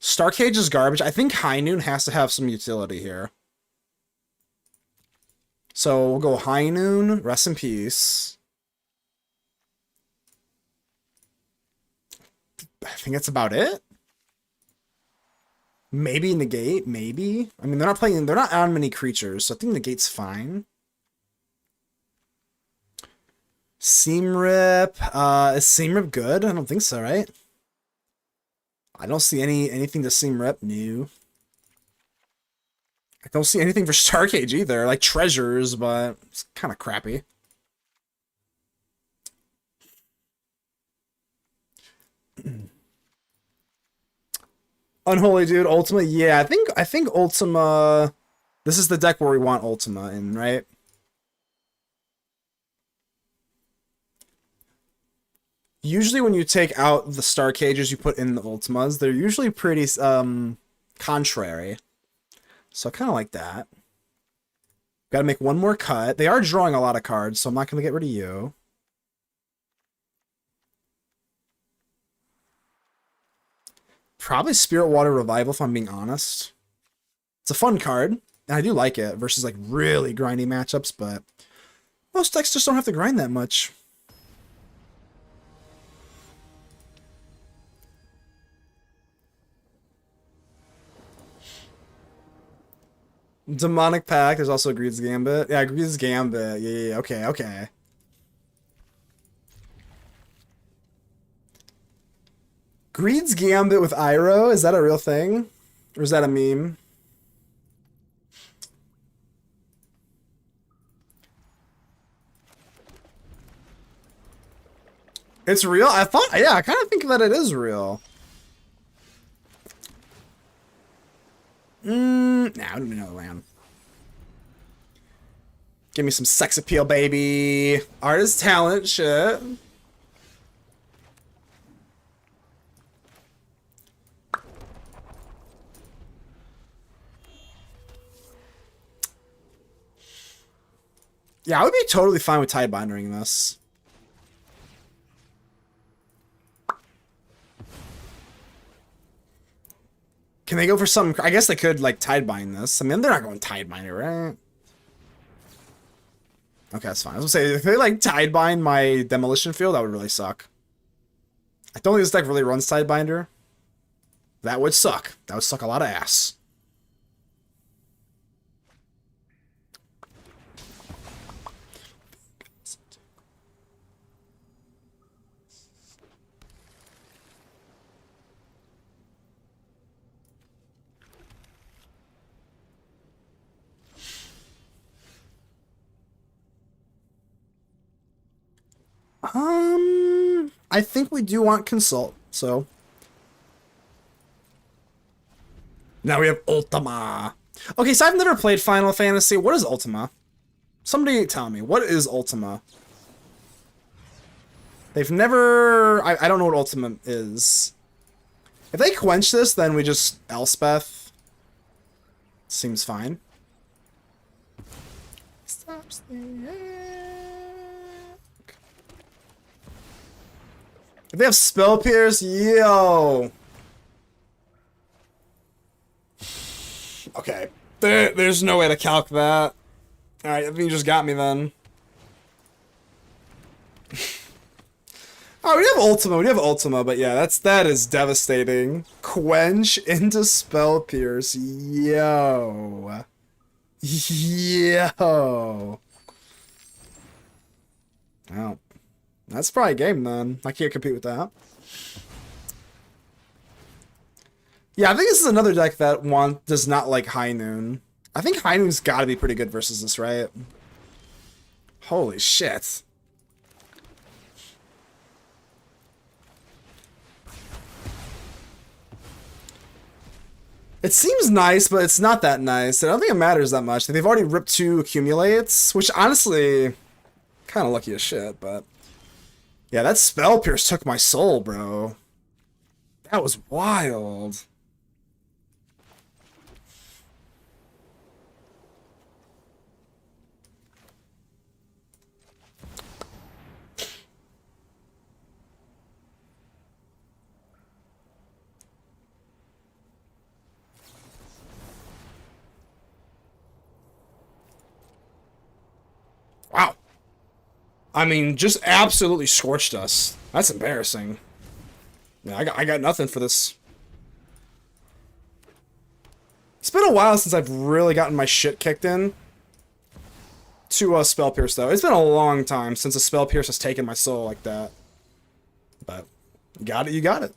Starcage is garbage. I think High Noon has to have some utility here. So we'll go High Noon, rest in peace. I think that's about it. Maybe Negate, maybe. I mean, they're not on many creatures, so I think Negate's fine. Seam Rip, is Seam Rip good? I don't think so, right? I don't see anything to Seam Rip new. I don't see anything for Starcage either, like treasures, but it's kind of crappy. Unholy Dude, Ultima, yeah, I think Ultima. This is the deck where we want Ultima in, right? Usually when you take out the Star Cages you put in the Ultimas, they're usually pretty contrary. So I kind of like that. Got to make one more cut. They are drawing a lot of cards, so I'm not going to get rid of you. Probably Spirit Water Revival, if I'm being honest. It's a fun card, and I do like it versus like really grindy matchups, but most decks just don't have to grind that much. Demonic Pact. There's also Greed's Gambit. Yeah, Greed's Gambit. Yeah. Okay, okay. Greed's Gambit with Iroh. Is that a real thing? Or is that a meme? It's real? I thought, yeah, I kind of think that it is real. Nah, I don't even know the land. Give me some sex appeal, baby. Artist talent, shit. Yeah, I would be totally fine with Tidebindering this. Can they go for something? I guess they could, like, Tidebind this. I mean, they're not going Tidebind it, right? Okay, that's fine. I was gonna say, if they, like, Tidebind my Demolition Field, that would really suck. I don't think this deck really runs Tidebinder. That would suck. That would suck a lot of ass. I think we do want Consult, so. Now we have Ultima. Okay, so I've never played Final Fantasy. What is Ultima? Somebody tell me, what is Ultima? They've never... I don't know what Ultima is. If they quench this, then we just Elspeth. Seems fine. Stops the... If they have Spell Pierce, yo. Okay. There's no way to calc that. Alright, I think you just got me then. Oh, we have Ultima, but yeah, that is devastating. Quench into Spell Pierce. Yo. Yo. Wow. That's probably a game then. I can't compete with that. Yeah, I think this is another deck that does not like High Noon. I think High Noon's gotta be pretty good versus this, right? Holy shit. It seems nice, but it's not that nice. I don't think it matters that much. They've already ripped 2 accumulates, which honestly, kind of lucky as shit, but... Yeah, that Spell Pierce took my soul, bro. That was wild. Wow. I mean, just absolutely scorched us. That's embarrassing. Yeah, I got nothing for this. It's been a while since I've really gotten my shit kicked in to Spell Pierce, though. It's been a long time since a Spell Pierce has taken my soul like that. But you got it, you got it.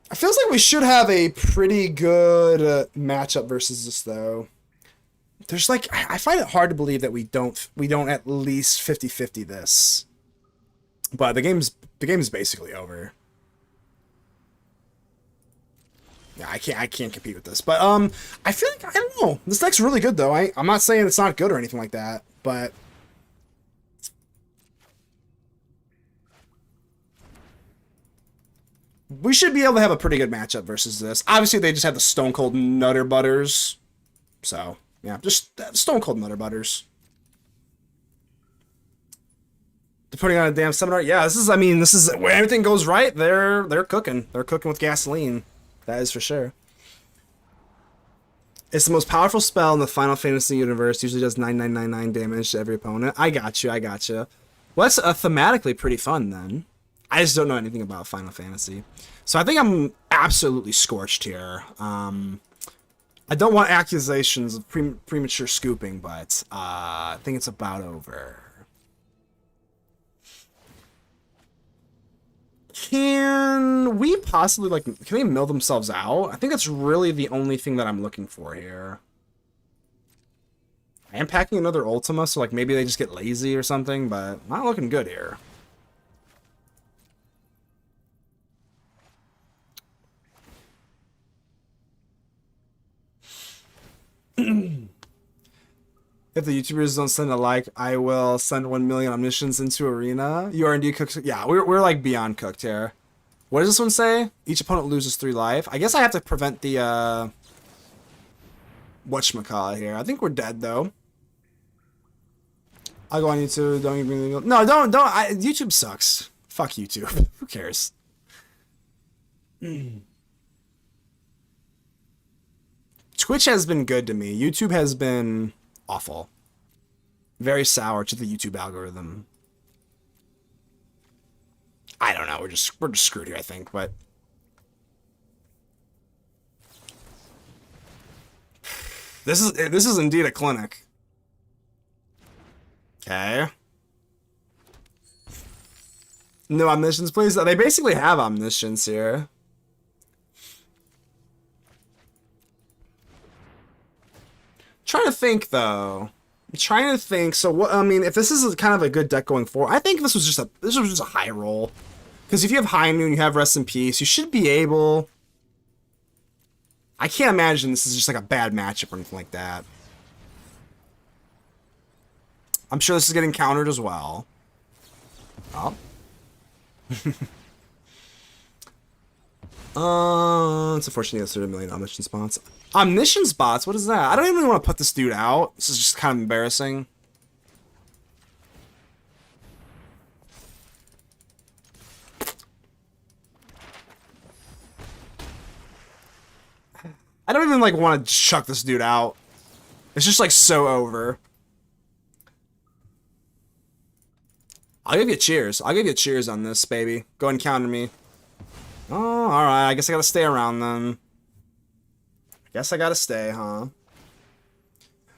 It feels like we should have a pretty good matchup versus this, though. There's like, I find it hard to believe that we don't at least 50-50 this. But the game's basically over. Yeah, I can't compete with this. But I feel like, I don't know. This deck's really good though. I'm not saying it's not good or anything like that, but we should be able to have a pretty good matchup versus this. Obviously, they just have the Stone Cold Nutter Butters. So, yeah, just Stone Cold Nutter Butters. They're putting on a damn seminar. Yeah, this is when everything goes right, they're cooking. They're cooking with gasoline. That is for sure. It's the most powerful spell in the Final Fantasy universe. Usually does 9999 damage to every opponent. I got you. Well, that's thematically pretty fun then. I just don't know anything about Final Fantasy. So I think I'm absolutely scorched here. I don't want accusations of premature scooping, but I think it's about over. Can we possibly, like, can they mill themselves out? I think that's really the only thing that I'm looking for here. I am packing another Ultima, so, like, maybe they just get lazy or something, but not looking good here. If the YouTubers don't send a like, I will send 1 million omniscience into arena. You are indeed cooked. Yeah, we're like beyond cooked here. What does this one say? Each opponent loses 3 life. I guess I have to prevent the whatchamacallit here. I think we're dead though. I'll go on YouTube. Don't even. No, don't. YouTube sucks. Fuck YouTube. Who cares? Twitch has been good to me. YouTube has been awful. Very sour to the YouTube algorithm. I don't know. We're just screwed here, I think. But this is indeed a clinic. Okay. No omniscience, please. They basically have omniscience here. Trying to think though. I'm trying to think. So what? I mean, if this is kind of a good deck going forward, I think this was just a high roll. Because if you have High Noon, you have Rest in Peace, you should be able. I can't imagine this is just like a bad matchup or anything like that. I'm sure this is getting countered as well. Oh. It's unfortunate there's 30 million omniscience bots. Omniscience bots? What is that? I don't even want to put this dude out. This is just kind of embarrassing. I don't even like want to chuck this dude out. It's just like so over. I'll give you cheers. I'll give you cheers on this, baby. Go and counter me. Oh, alright. I guess I gotta stay around then. I guess I gotta stay, huh?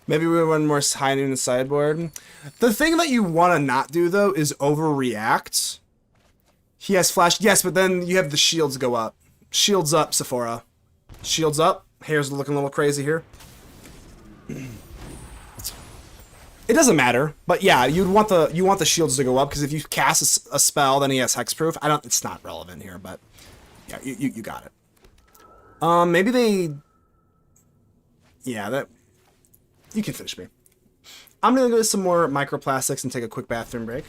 Maybe we run more High Noon sideboard. The thing that you want to not do, though, is overreact. He has flash. Yes, but then you have the shields go up. Shields up, Sephora. Shields up. Hair's looking a little crazy here. It doesn't matter, but yeah, you want the shields to go up because if you cast a spell, then he has hexproof. It's not relevant here, but yeah, you got it. Maybe they. Yeah, that. You can finish me. I'm gonna go to some more microplastics and take a quick bathroom break.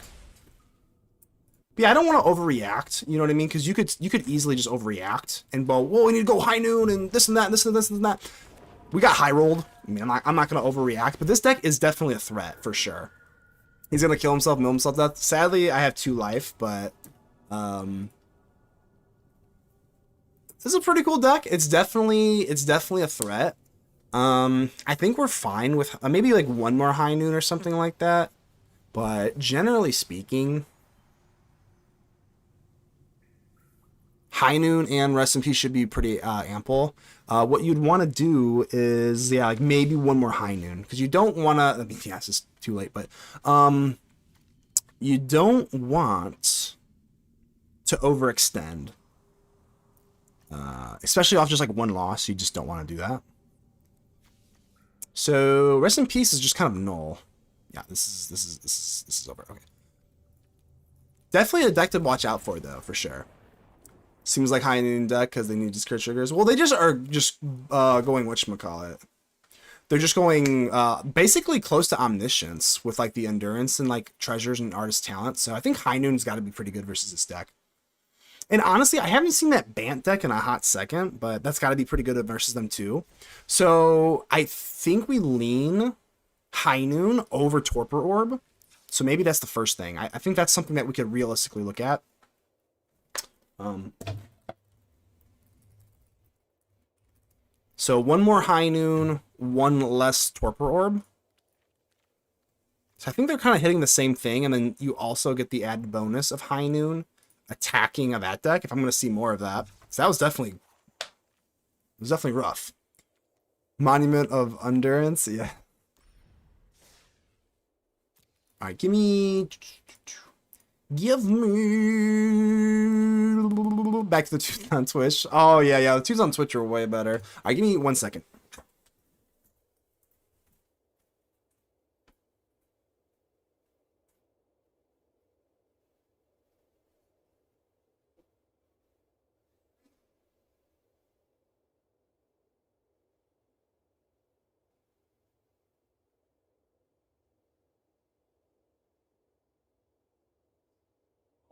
But yeah, I don't want to overreact. You know what I mean? Because you could easily just overreact and go, whoa, we need to go High Noon and this and that and this and this and that. We got high rolled. I mean, I'm not gonna overreact, but this deck is definitely a threat for sure. He's gonna kill himself, mill himself to death. Sadly, I have 2 life, but this is a pretty cool deck. It's definitely a threat. I think we're fine with maybe like 1 more High Noon or something like that. But generally speaking, High Noon and Rest in Peace should be pretty ample. What you'd want to do is, yeah, like maybe 1 more High Noon. Because you don't want to, I mean, yeah, it's just too late, but you don't want to overextend. Especially off just like 1 loss, you just don't want to do that. So Rest in Peace is just kind of null. Yeah, this is over. Okay. Definitely a deck to watch out for though, for sure. Seems like High Noon deck because they need discard triggers. Well, they just are just going whatchamacallit. They're just going basically close to Omniscience with like the Endurance and like Treasures and Artist Talent. So I think High Noon's got to be pretty good versus this deck. And honestly, I haven't seen that Bant deck in a hot second, but that's got to be pretty good versus them too. So I think we lean High Noon over Torpor Orb. So maybe that's the first thing. I think that's something that we could realistically look at. So 1 more High Noon, 1 less Torpor Orb. So I think they're kind of hitting the same thing, and then you also get the added bonus of High Noon attacking of that deck if I'm going to see more of that. So that was definitely rough. Monument of Endurance, yeah. All right, give me back to the twos on Twitch. Oh yeah, the twos on Twitch are way better. All right, give me 1 second.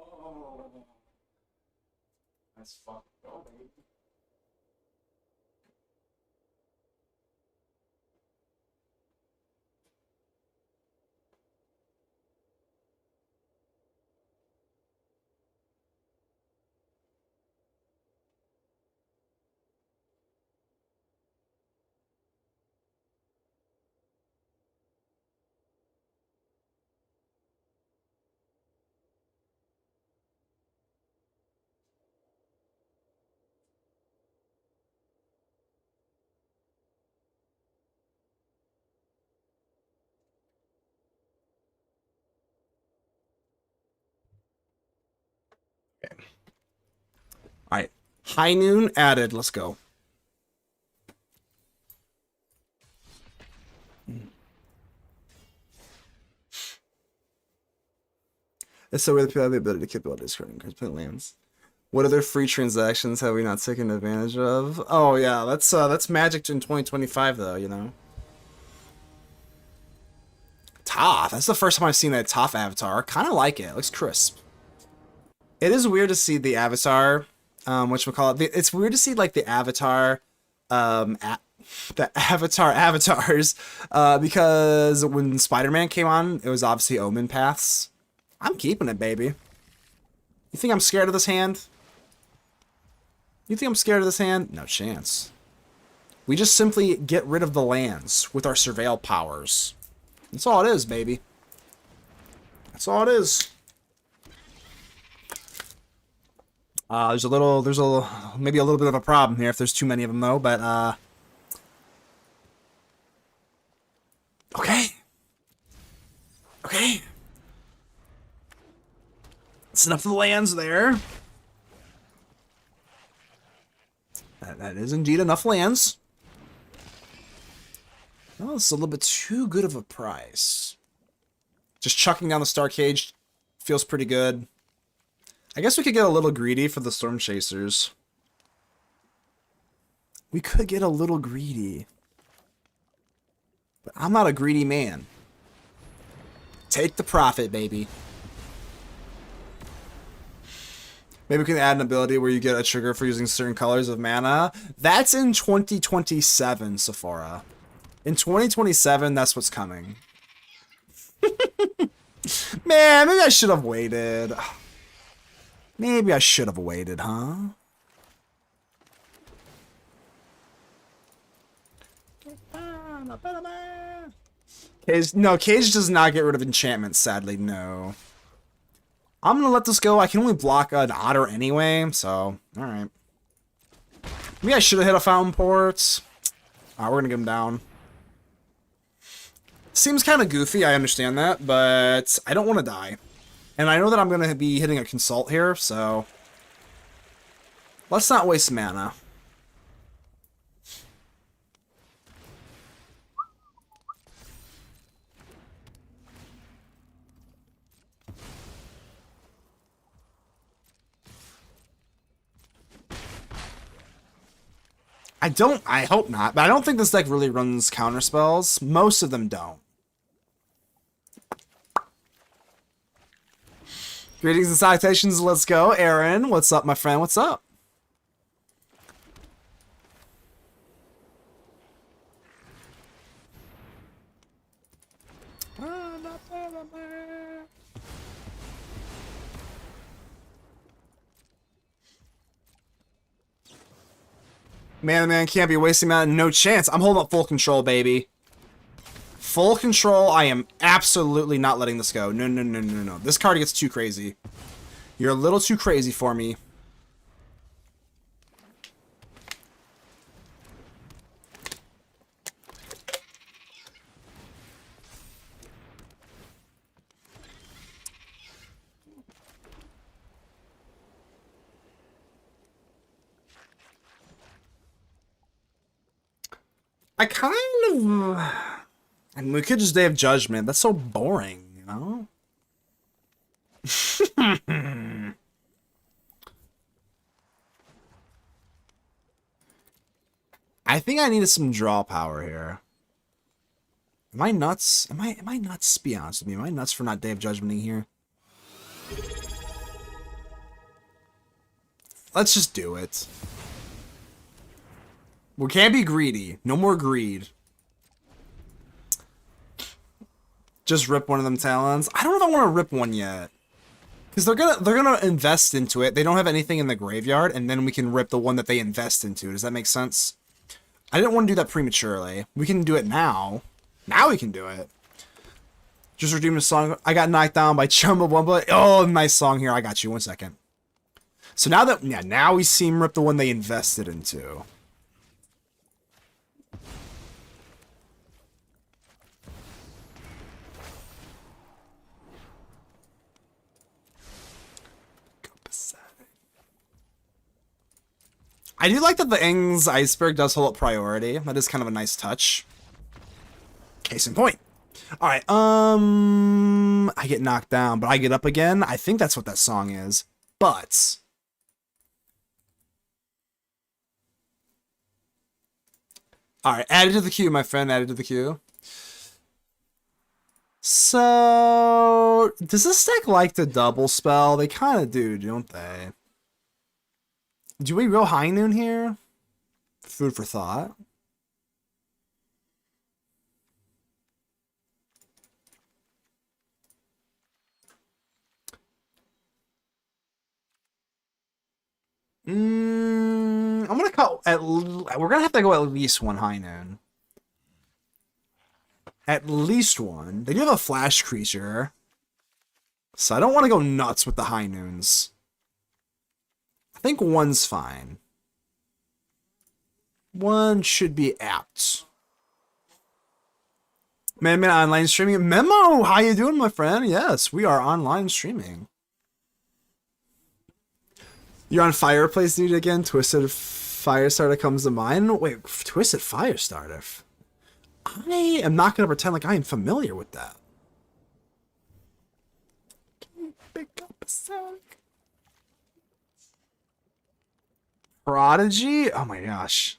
Oh, that's fucked up, baby. All right, High Noon added. Let's go. It's so weird that people have the ability to keep all discarding cards, put lands. What other free transactions have we not taken advantage of? Oh yeah, that's Magic in 2025 though, you know. Toph. That's the first time I've seen that Toph avatar. Kind of like it. Looks crisp. It is weird to see the avatar. Whatchamacallit. It's weird to see like the avatar, the avatar avatars, because when Spider-Man came on, it was obviously Omen Paths. I'm keeping it, baby. You think I'm scared of this hand? You think I'm scared of this hand? No chance. We just simply get rid of the lands with our surveil powers. That's all it is, baby. That's all it is. There's maybe a little bit of a problem here if there's too many of them though, but okay. Okay. That's enough of the lands there. That is indeed enough lands. Oh, it's a little bit too good of a price. Just chucking down the Star Cage feels pretty good. I guess we could get a little greedy for the Storm Chasers. We could get a little greedy. But I'm not a greedy man. Take the profit, baby. Maybe we can add an ability where you get a trigger for using certain colors of mana. That's in 2027, Sephora. In 2027, that's what's coming. Man, maybe I should have waited. Maybe I should have waited, huh? Cage does not get rid of enchantments, sadly, no. I'm gonna let this go. I can only block an otter anyway, so alright. Maybe I should have hit a fountain port. Alright, we're gonna get him down. Seems kind of goofy, I understand that, but I don't want to die. And I know that I'm gonna be hitting a consult here, so let's not waste mana. I hope not, but I don't think this deck really runs counter spells. Most of them don't. Greetings and salutations, let's go. Aaron, what's up, my friend? What's up? Man can't be wasting mana. No chance. I'm holding up full control, baby. Full control. I am absolutely not letting this go. No. This card gets too crazy. You're a little too crazy for me. I kind of... And we could just Day of Judgment. That's so boring, you know? I think I needed some draw power here. Am I nuts? Am I nuts? Be honest with me. Am I nuts for not Day of Judgmenting here? Let's just do it. We can't be greedy. No more greed. Just rip one of them talons. I don't know if I want to rip one yet. Because they're gonna invest into it. They don't have anything in the graveyard, and then we can rip the one that they invest into. Does that make sense? I didn't want to do that prematurely. We can do it now. Now we can do it. Just redeem the song. I got knocked down by Chumbawamba. Oh, nice song here. I got you. 1 second. So now that, yeah, now we see him rip the one they invested into. I do like that the Ing's Iceberg does hold up priority. That is kind of a nice touch. Case in point. Alright, I get knocked down, but I get up again. I think that's what that song is. But... Alright, added to the queue, my friend. Added to the queue. So... Does this deck like to double spell? They kind of do, don't they? Do we go high noon here? Food for thought. I'm gonna cut we're gonna have to go at least one high noon. At least one. They do have a flash creature. So I don't want to go nuts with the high noons. I think one's fine. One should be apt. Man, online streaming. Memo, how you doing, my friend? Yes, we are online streaming. You're on Fireplace, dude, again? Twisted Firestarter comes to mind. Wait, Twisted Firestarter? I am not going to pretend like I am familiar with that. Can you pick up a sec? Prodigy? Oh my gosh.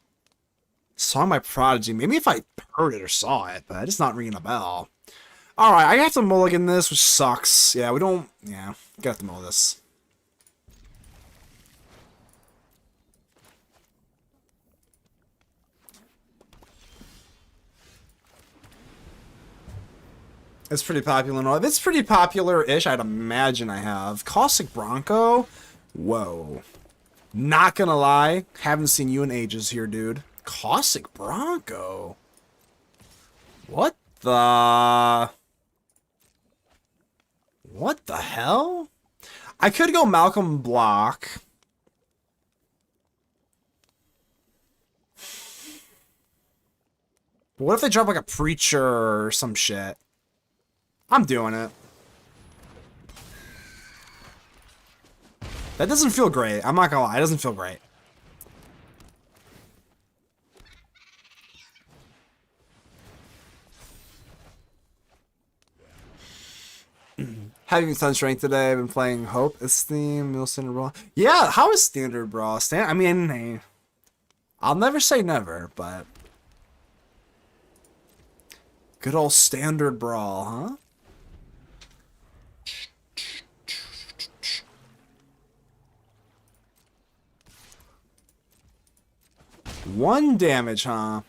Song by Prodigy. Maybe if I heard it or saw it, but it's not ringing a bell. Alright, I have to mulligan this, which sucks. Yeah, we don't... Yeah, got to mull this. It's pretty popular. If it's pretty popular-ish, I'd imagine I have. Caustic Bronco? Whoa. Not gonna lie, haven't seen you in ages here, dude. Caustic Bronco? What the... What the hell? I could go Malcolm Block. But what if they drop like a Preacher or some shit? I'm doing it. That doesn't feel great. I'm not gonna lie, it doesn't feel great. Having Sun Strength today, I've been playing Hope, Esteem, Middle Standard Brawl. Yeah, how is Standard Brawl? I mean, hey, I'll never say never, but... Good old Standard Brawl, huh? One damage, huh?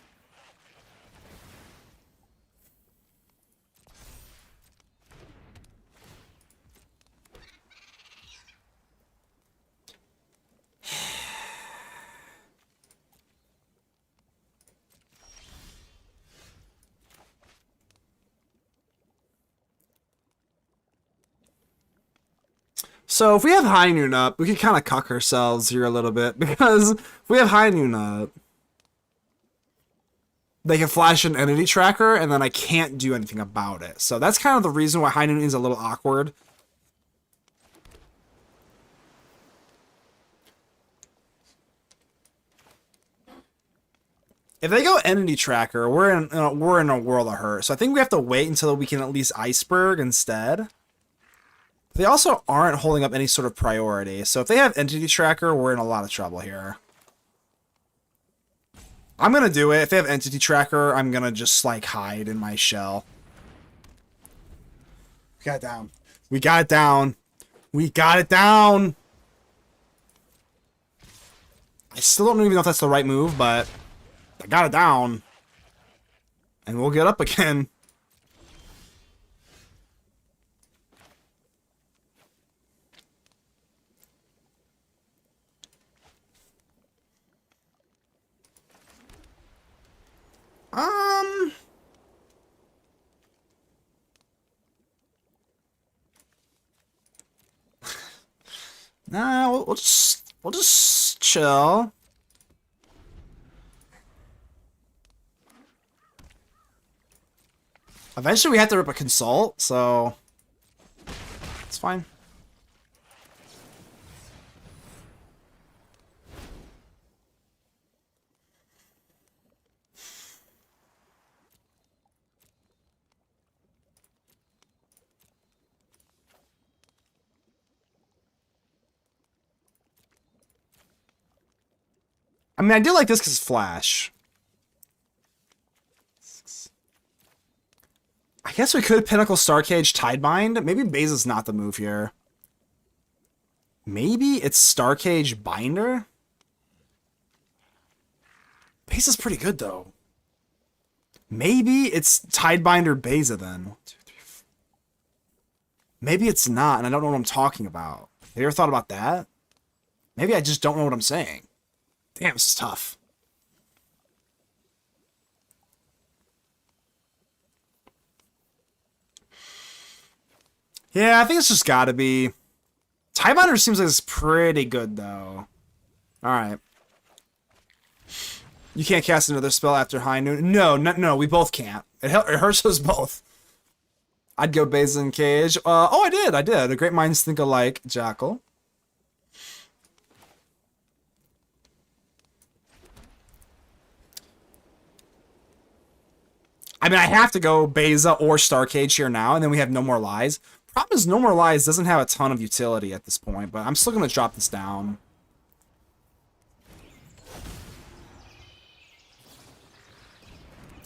So if we have High Noon up, we can kind of cuck ourselves here a little bit, because if we have High Noon up, they can flash an entity tracker, and then I can't do anything about it. So that's kind of the reason why High Noon is a little awkward. If they go entity tracker, we're in a world of hurt. So I think we have to wait until we can at least iceberg instead. They also aren't holding up any sort of priority. So if they have entity tracker, we're in a lot of trouble here. I'm gonna do it. If they have entity tracker, I'm gonna just like hide in my shell. We got it down. We got it down. We got it down. I still don't even know if that's the right move, but I got it down. And we'll get up again. Nah, we'll just chill. Eventually we have to rip a consult, so it's fine. I mean, I do like this because Flash. I guess we could Pinnacle Starcage Tidebind. Maybe Beza's not the move here. Maybe it's Starcage Binder? Beza's pretty good, though. Maybe it's Tidebinder Beza, then. 1, 2, 3, 4. Maybe it's not, and I don't know what I'm talking about. Have you ever thought about that? Maybe I just don't know what I'm saying. Damn, this is tough. Yeah, I think it's just gotta be. Tidebinder seems like it's pretty good, though. Alright. You can't cast another spell after High Noon. No, we both can't. It hurts us both. I'd go Beza and Cage. Oh, I did. The Great Minds Think Alike, Jackal. I mean, I have to go Beza or Starcage here now, and then we have No More Lies. Problem is, No More Lies doesn't have a ton of utility at this point, but I'm still going to drop this down.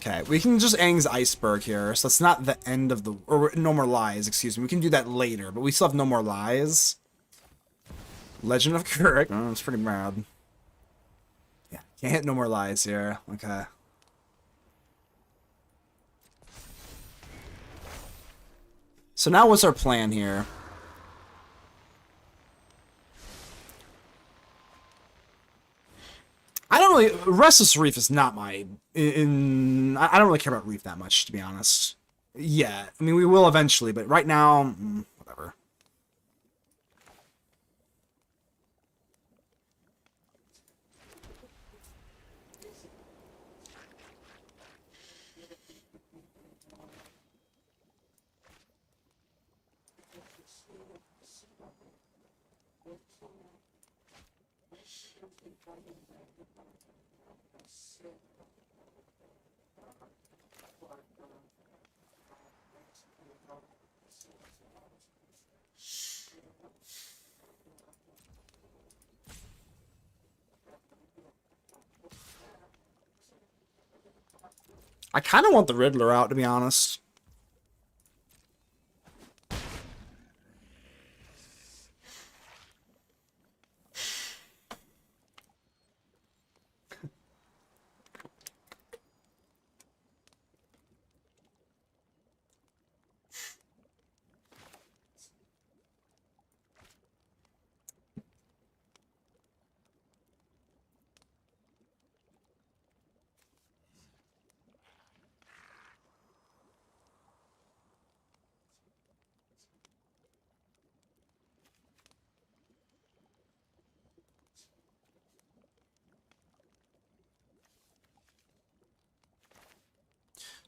Okay, we can just Aang's Iceberg here, so it's not the end of the... Or No More Lies, excuse me. We can do that later, but we still have No More Lies. Legend of Kuruk. Oh, it's pretty bad. Yeah, can't hit No More Lies here. Okay. So now what's our plan here? I don't really... Restless Reef is not my... I don't really care about Reef that much, to be honest. Yeah, I mean, we will eventually, but right now, whatever. I kind of want the Riddler out, to be honest.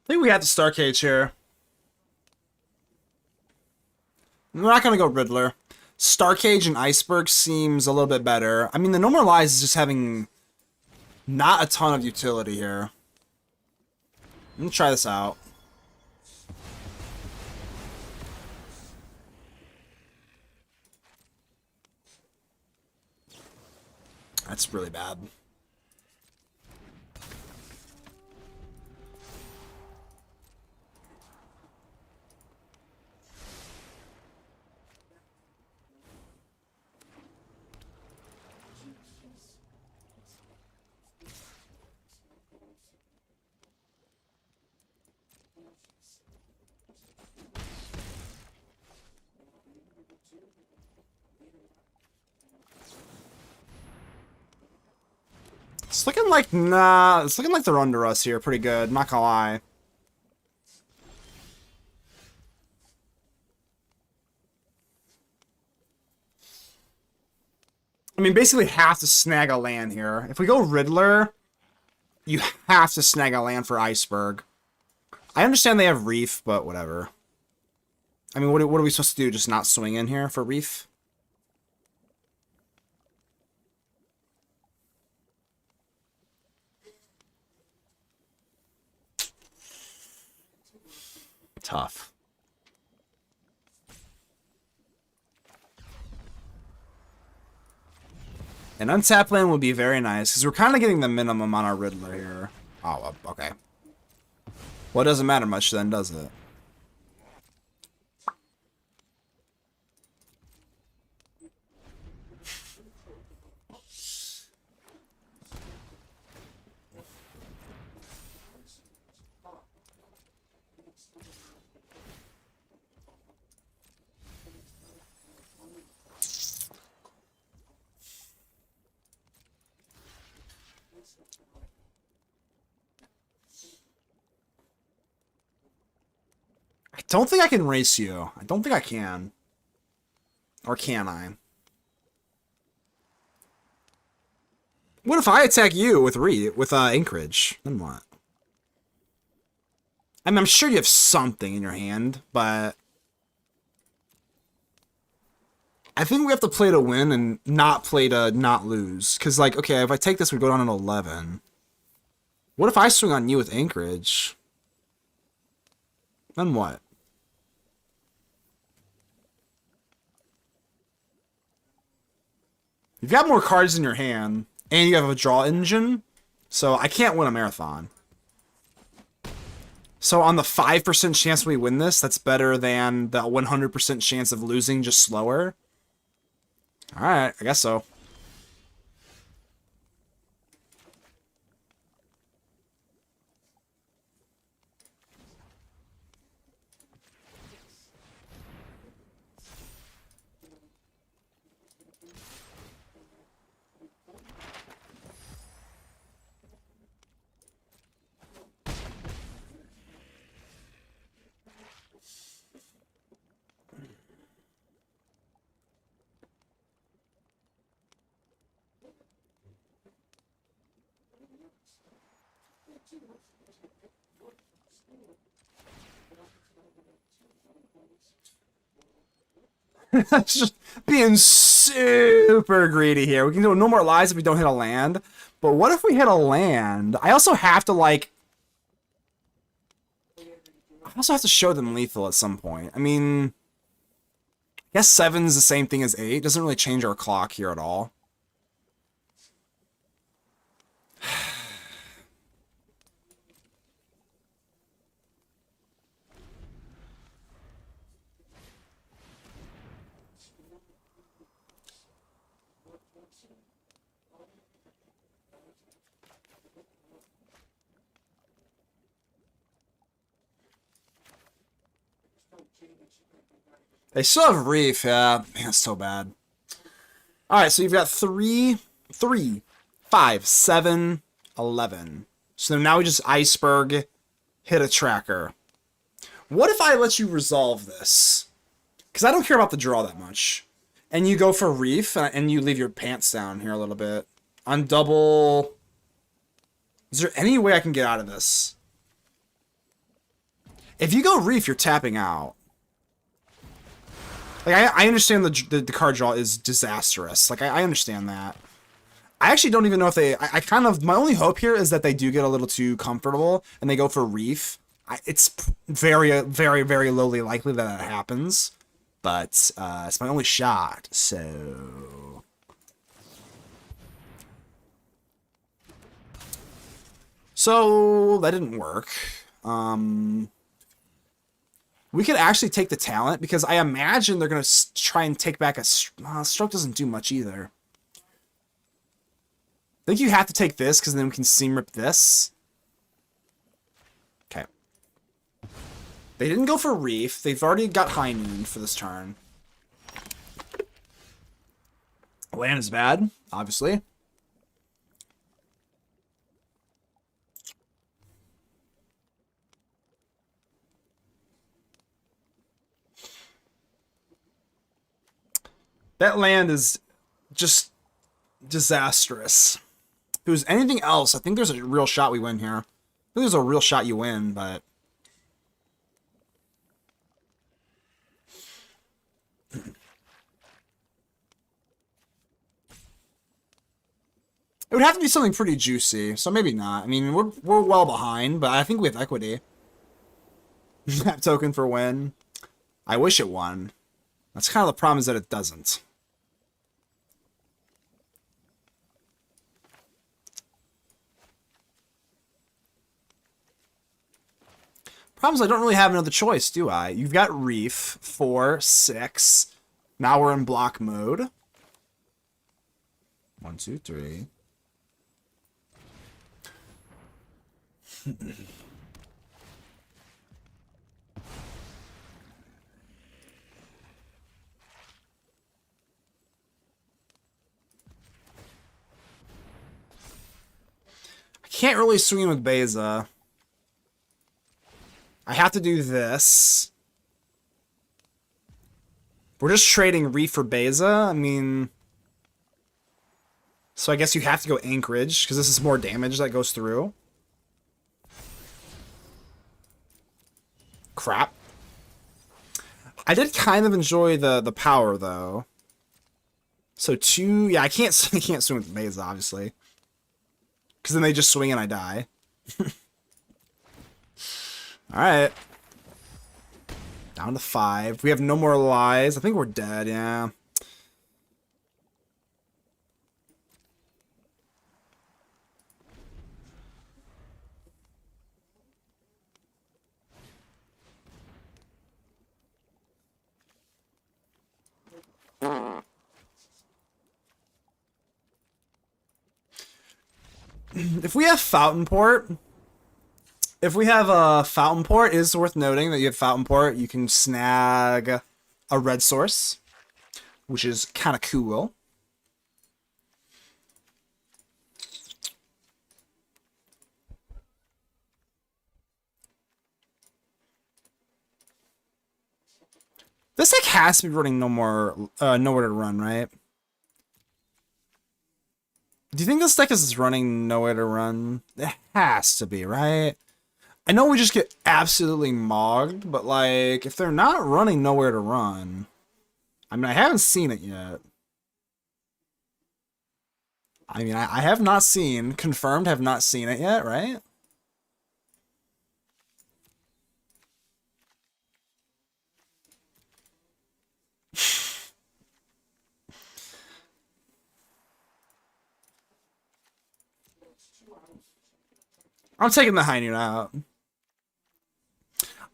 think we have the Star Cage here. We're not gonna go Riddler. Star Cage and Iceberg seems a little bit better. I mean, the Normalize is just having not a ton of utility here. Let me try this out. That's really bad. It's looking like, nah, it's looking like they're under us here pretty good, not gonna lie. I mean, basically have to snag a land here. If we go Riddler, you have to snag a land for Iceberg. I understand they have Reef, but whatever. I mean, what are we supposed to do? Just not swing in here for Reef? Tough. An untapped land would be very nice, because we're kind of getting the minimum on our Riddler here. Oh, okay. Well, it doesn't matter much then, does it? I don't think I can race you. I don't think I can. Or can I? What if I attack you with Anchorage? Then what? I mean, I'm sure you have something in your hand, but I think we have to play to win and not play to not lose. Because, like, okay, if I take this, we go down to 11. What if I swing on you with Anchorage? Then what? You've got more cards in your hand, and you have a draw engine, so I can't win a marathon. So on the 5% chance we win this, that's better than the 100% chance of losing, just slower. Alright, I guess so. Just being super greedy here. We can do no more lies if we don't hit a land. But what if we hit a land? I also have to, like... I also have to show them lethal at some point. I mean... I guess 7 is the same thing as 8. Doesn't really change our clock here at all. They still have Reef, yeah. Man, it's so bad. Alright, so you've got 3, 5, 7, 11. So now we just Iceberg, hit a tracker. What if I let you resolve this? Because I don't care about the draw that much. And you go for Reef, and you leave your pants down here a little bit. On double... Is there any way I can get out of this? If you go Reef, you're tapping out. Like, I understand the card draw is disastrous. Like, I understand that. I actually don't even know if they... I kind of... My only hope here is that they do get a little too comfortable and they go for Reef. It's very, very, very lowly likely that that happens. But it's my only shot, so... So, that didn't work. We could actually take the talent, because I imagine they're going to try and take back a... Stroke doesn't do much either. I think you have to take this, because then we can seam rip this. Okay. They didn't go for Reef. They've already got High Noon for this turn. Land is bad, obviously. That land is just disastrous. If it was anything else, I think there's a real shot we win here. I think there's a real shot you win, but... It would have to be something pretty juicy, so maybe not. I mean, we're well behind, but I think we have equity. That token for win. I wish it won. That's kind of the problem, is that it doesn't. Problem is I don't really have another choice, do I? You've got Reef, 4, 6. Now we're in block mode. 1, 2, 3. I can't really swing with Beza. I have to do this. We're just trading Reef for Beza. I mean... So I guess you have to go Anchorage, because this is more damage that goes through. Crap. I did kind of enjoy the power, though. So 2... Yeah, I can't swing with Beza, obviously. Because then they just swing and I die. Alright. Down to 5. We have no more lies. I think we're dead, yeah. If we have Fountain Port... If we have a Fountain Port, it is worth noting that you have Fountain Port, you can snag a red source, which is kind of cool. This deck has to be running nowhere to run, right? Do you think this deck is running nowhere to run? It has to be, right? I know we just get absolutely mogged, but like, if they're not running nowhere to run... I mean, I haven't seen it yet. I mean, I have not seen, confirmed have not seen it yet, right? I'm taking the High Noon out.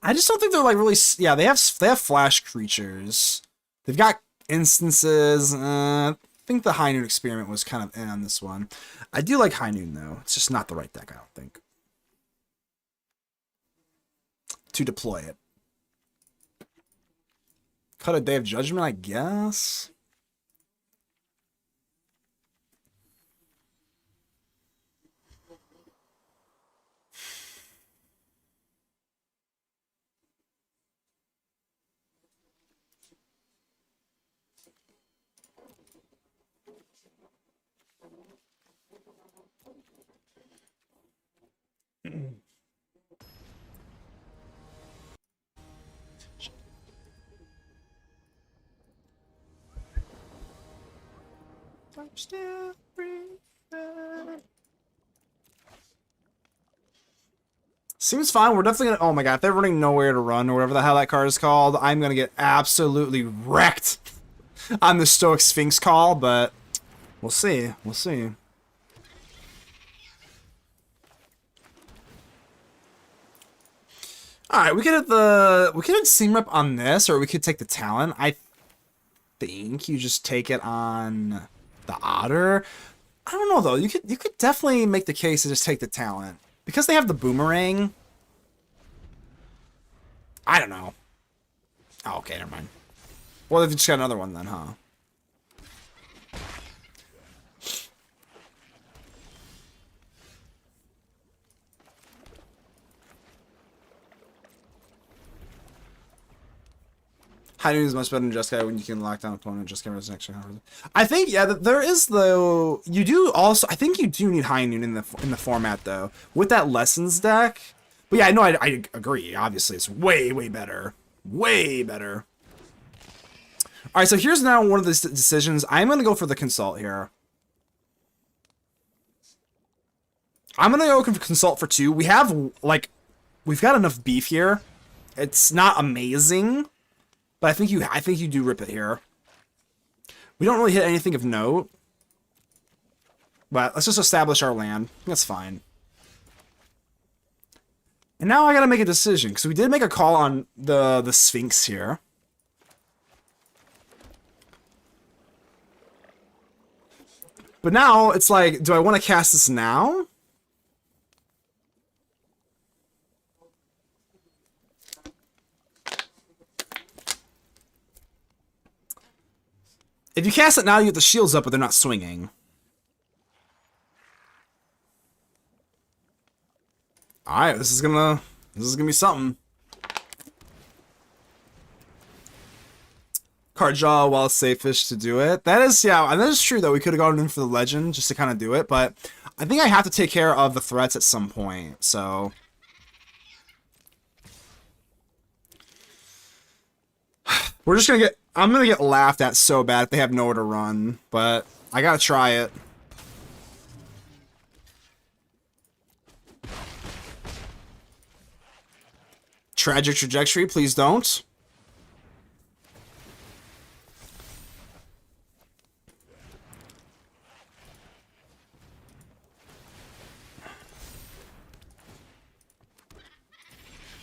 I just don't think they're like really... Yeah, they have flash creatures. They've got instances. I think the High Noon experiment was kind of in on this one. I do like High Noon, though. It's just not the right deck, I don't think, to deploy it. Cut a Day of Judgment, I guess. I'm still breathing. Seems fine. We're definitely gonna. Oh my god, if they're running nowhere to run or whatever the hell that card is called, I'm gonna get absolutely wrecked on the Stoic Sphinx call. But we'll see. We'll see. All right, we could hit Seam Rep on this, or we could take the talent. I think you just take it on the Otter. I don't know though. You could definitely make the case to just take the talent. Because they have the boomerang, I don't know. Oh, okay, never mind. Well, they've just got another one then, huh? High Noon is much better than Just Guy when you can lock down opponent. Just Guy is an extra counter. I think, yeah, there is though. You do also. I think you do need High Noon in the format though, with that lessons deck. But yeah, no, I agree. Obviously, it's way better. Way better. All right, so here's now one of the decisions. I'm gonna go for the consult here. I'm gonna go consult for 2. We have we've got enough beef here. It's not amazing. But I think you do rip it here. We don't really hit anything of note. But let's just establish our land. That's fine. And now I gotta make a decision, because we did make a call on the Sphinx here. But now it's like, do I want to cast this now? If you cast it now, you get the shields up, but they're not swinging. Alright, this is gonna be something. Card draw while it's safe-ish to do it. That is, yeah, and that is true though. We could have gone in for the legend just to kind of do it, but I think I have to take care of the threats at some point, so. We're just gonna get, I'm gonna get laughed at so bad if they have nowhere to run, but I gotta try it. Tragic trajectory, please don't.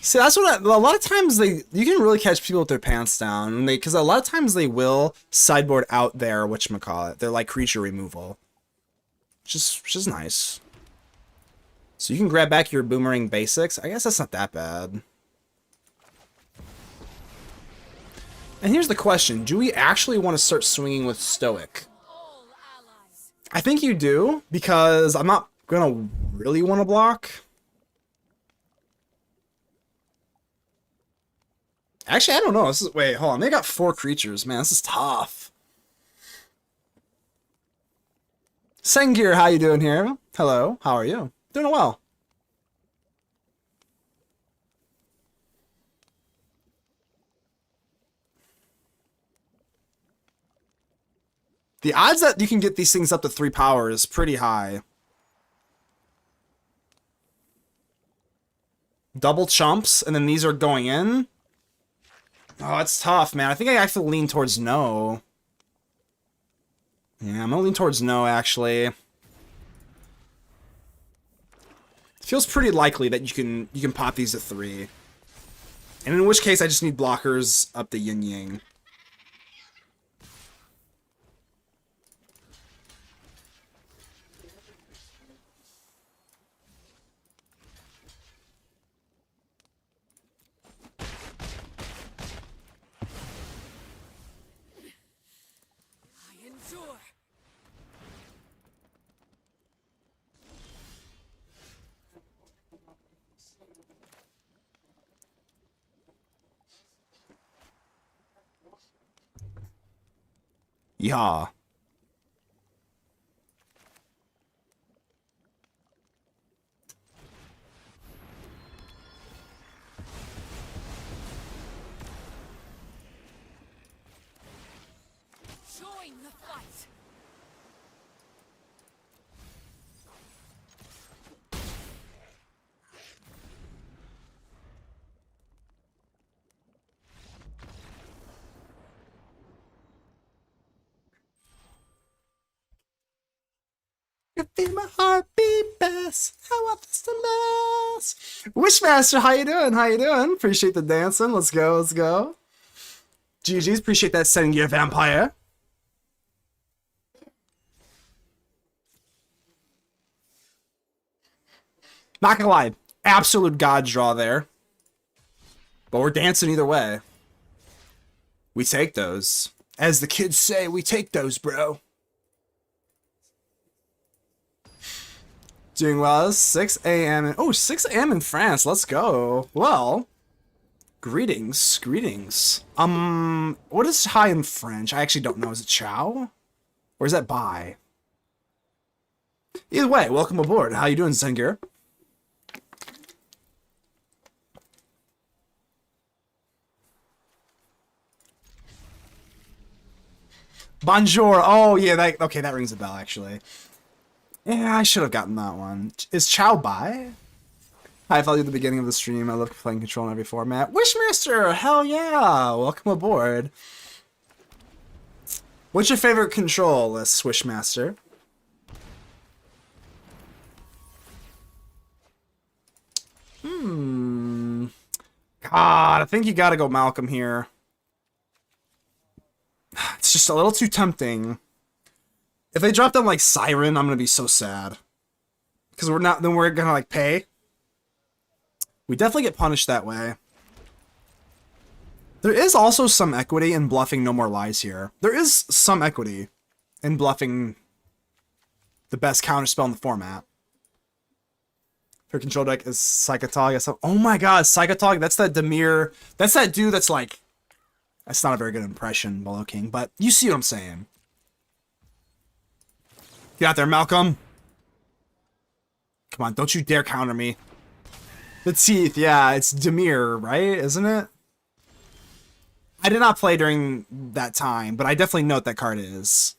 See, that's what a lot of times you can really catch people with their pants down, because a lot of times they will sideboard out their whatchamacallit, they're like creature removal, which is nice. So you can grab back your boomerang basics. I guess that's not that bad. And here's the question: do we actually want to start swinging with Stoic? I think you do, because I'm not gonna really want to block. Actually, I don't know. Wait, hold on. They got 4 creatures. Man, this is tough. Sengir, how you doing here? Hello, how are you? Doing well. The odds that you can get these things up to 3 power is pretty high. Double chumps, and then these are going in. Oh, it's tough, man. I think I have to lean towards no. Yeah, I'm gonna lean towards no, actually. It feels pretty likely that you can pop these at 3. And in which case, I just need blockers up the yin-yang. Yeah. Join the fight. can feel my heart beat best. I want this to last. Wishmaster, how you doing? How you doing? Appreciate the dancing. Let's go. Let's go. GG's. Appreciate that sending you a vampire. Not gonna lie. Absolute god draw there. But we're dancing either way. We take those. As the kids say, we take those, bro. Doing well. 6 a.m. Oh, 6 a.m. in France. Let's go. Well, greetings. Greetings. What is hi in French? I actually don't know. Is it ciao? Or is that bye? Either way, welcome aboard. How you doing, Zengir? Bonjour. Oh, yeah, that rings a bell, actually. Yeah, I should have gotten that one. Is Chow bye? Hi, I followed you at the beginning of the stream. I love playing Control in every format. Wishmaster! Hell yeah! Welcome aboard. What's your favorite Control list, Wishmaster? God, I think you gotta go Malcolm here. It's just a little too tempting. If they drop down like Siren, I'm gonna be so sad. Because then we're gonna like pay. We definitely get punished that way. There is also some equity in bluffing No More Lies here. There is some equity in bluffing the best counterspell in the format. Her control deck is Psychotog. Oh my god, Psychotog, that's that Demir. That's that dude that's like... That's not a very good impression, Below King, but you see what I'm saying. Get out there, Malcolm. Come on, don't you dare counter me. The teeth, yeah, it's Demir, right? Isn't it? I did not play during that time, but I definitely know what that card is.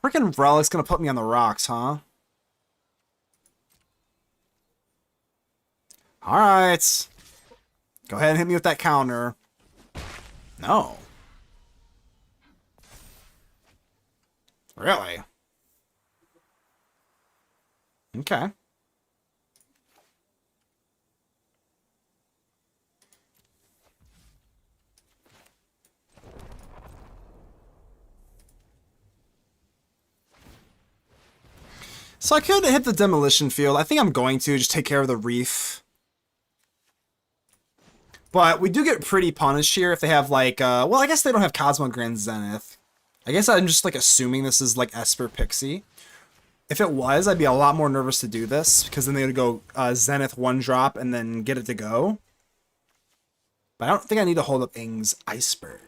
Freaking Relic's gonna put me on the rocks, huh? Alright. Go ahead and hit me with that counter. No. Really? Okay. So I could hit the demolition field. I think I'm going to just take care of the reef. But we do get pretty punished here if they have like, well, I guess they don't have Cosmo Grand Zenith. I guess I'm just like assuming this is like Esper Pixie. If it was, I'd be a lot more nervous to do this because then they would go Zenith 1-drop and then get it to go. But I don't think I need to hold up Ing's Iceberg.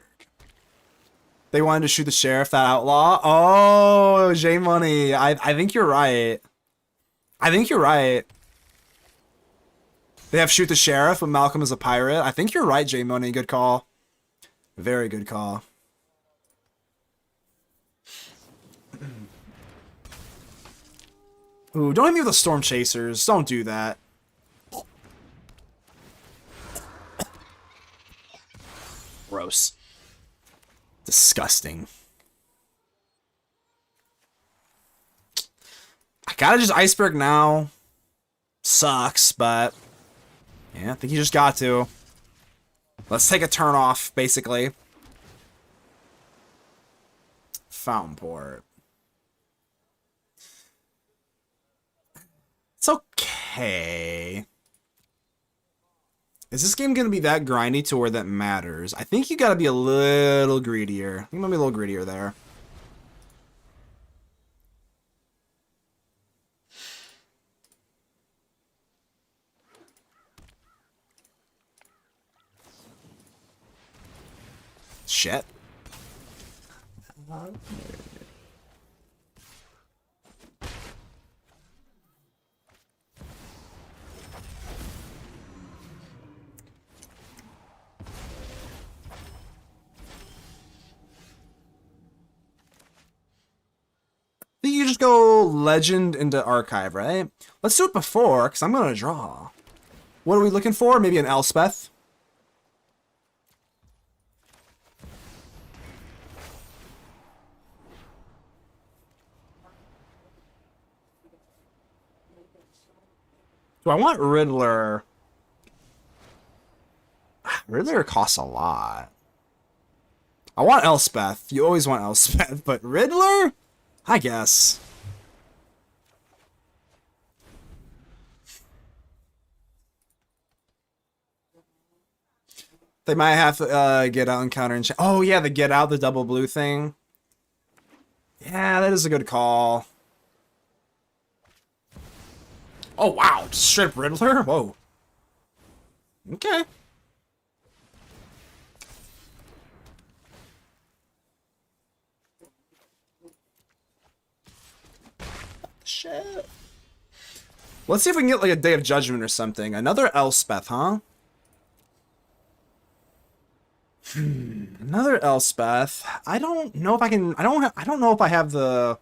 They wanted to shoot the sheriff, that outlaw. Oh, J Money. I think you're right. I think you're right. They have shoot the sheriff, but Malcolm is a pirate. I think you're right, J Money. Good call. Very good call. Ooh, don't hit me with the Storm Chasers. Don't do that. Gross. Disgusting. I gotta just Iceberg now. Sucks, but... yeah, I think you just got to. Let's take a turn off, basically. Fountain Port. It's okay. Is this game going to be that grindy to where that matters? I think you got to be a little greedier. I think I'm going to be a little greedier there. Shit. I think you just go Legend into Archive, right? Let's do it before, because I'm going to draw. What are we looking for? Maybe an Elspeth? Do I want Riddler? Riddler costs a lot. I want Elspeth. You always want Elspeth, but Riddler? I guess. They might have to get out and counter and oh yeah, the get out, the double blue thing. Yeah, that is a good call. Oh wow, straight up Riddler? Whoa. Okay. Shit. Let's see if we can get like a Day of Judgment or something. Another Elspeth, huh? Another Elspeth. I don't know if I can. I don't know if I have the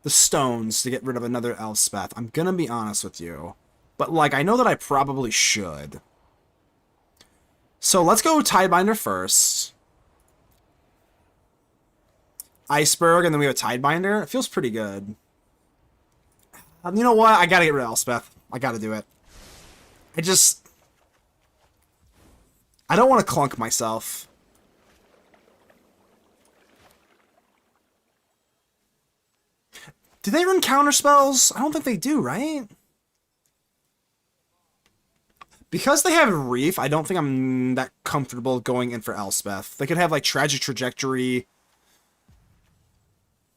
stones to get rid of another Elspeth. I'm gonna be honest with you, but like I know that I probably should. So let's go Tidebinder first. Iceberg, and then we have a Tidebinder. It feels pretty good. You know what? I gotta get rid of Elspeth. I gotta do it. I don't want to clunk myself. Do they run counter spells? I don't think they do, right? Because they have Reef, I don't think I'm that comfortable going in for Elspeth. They could have like Tragic Trajectory,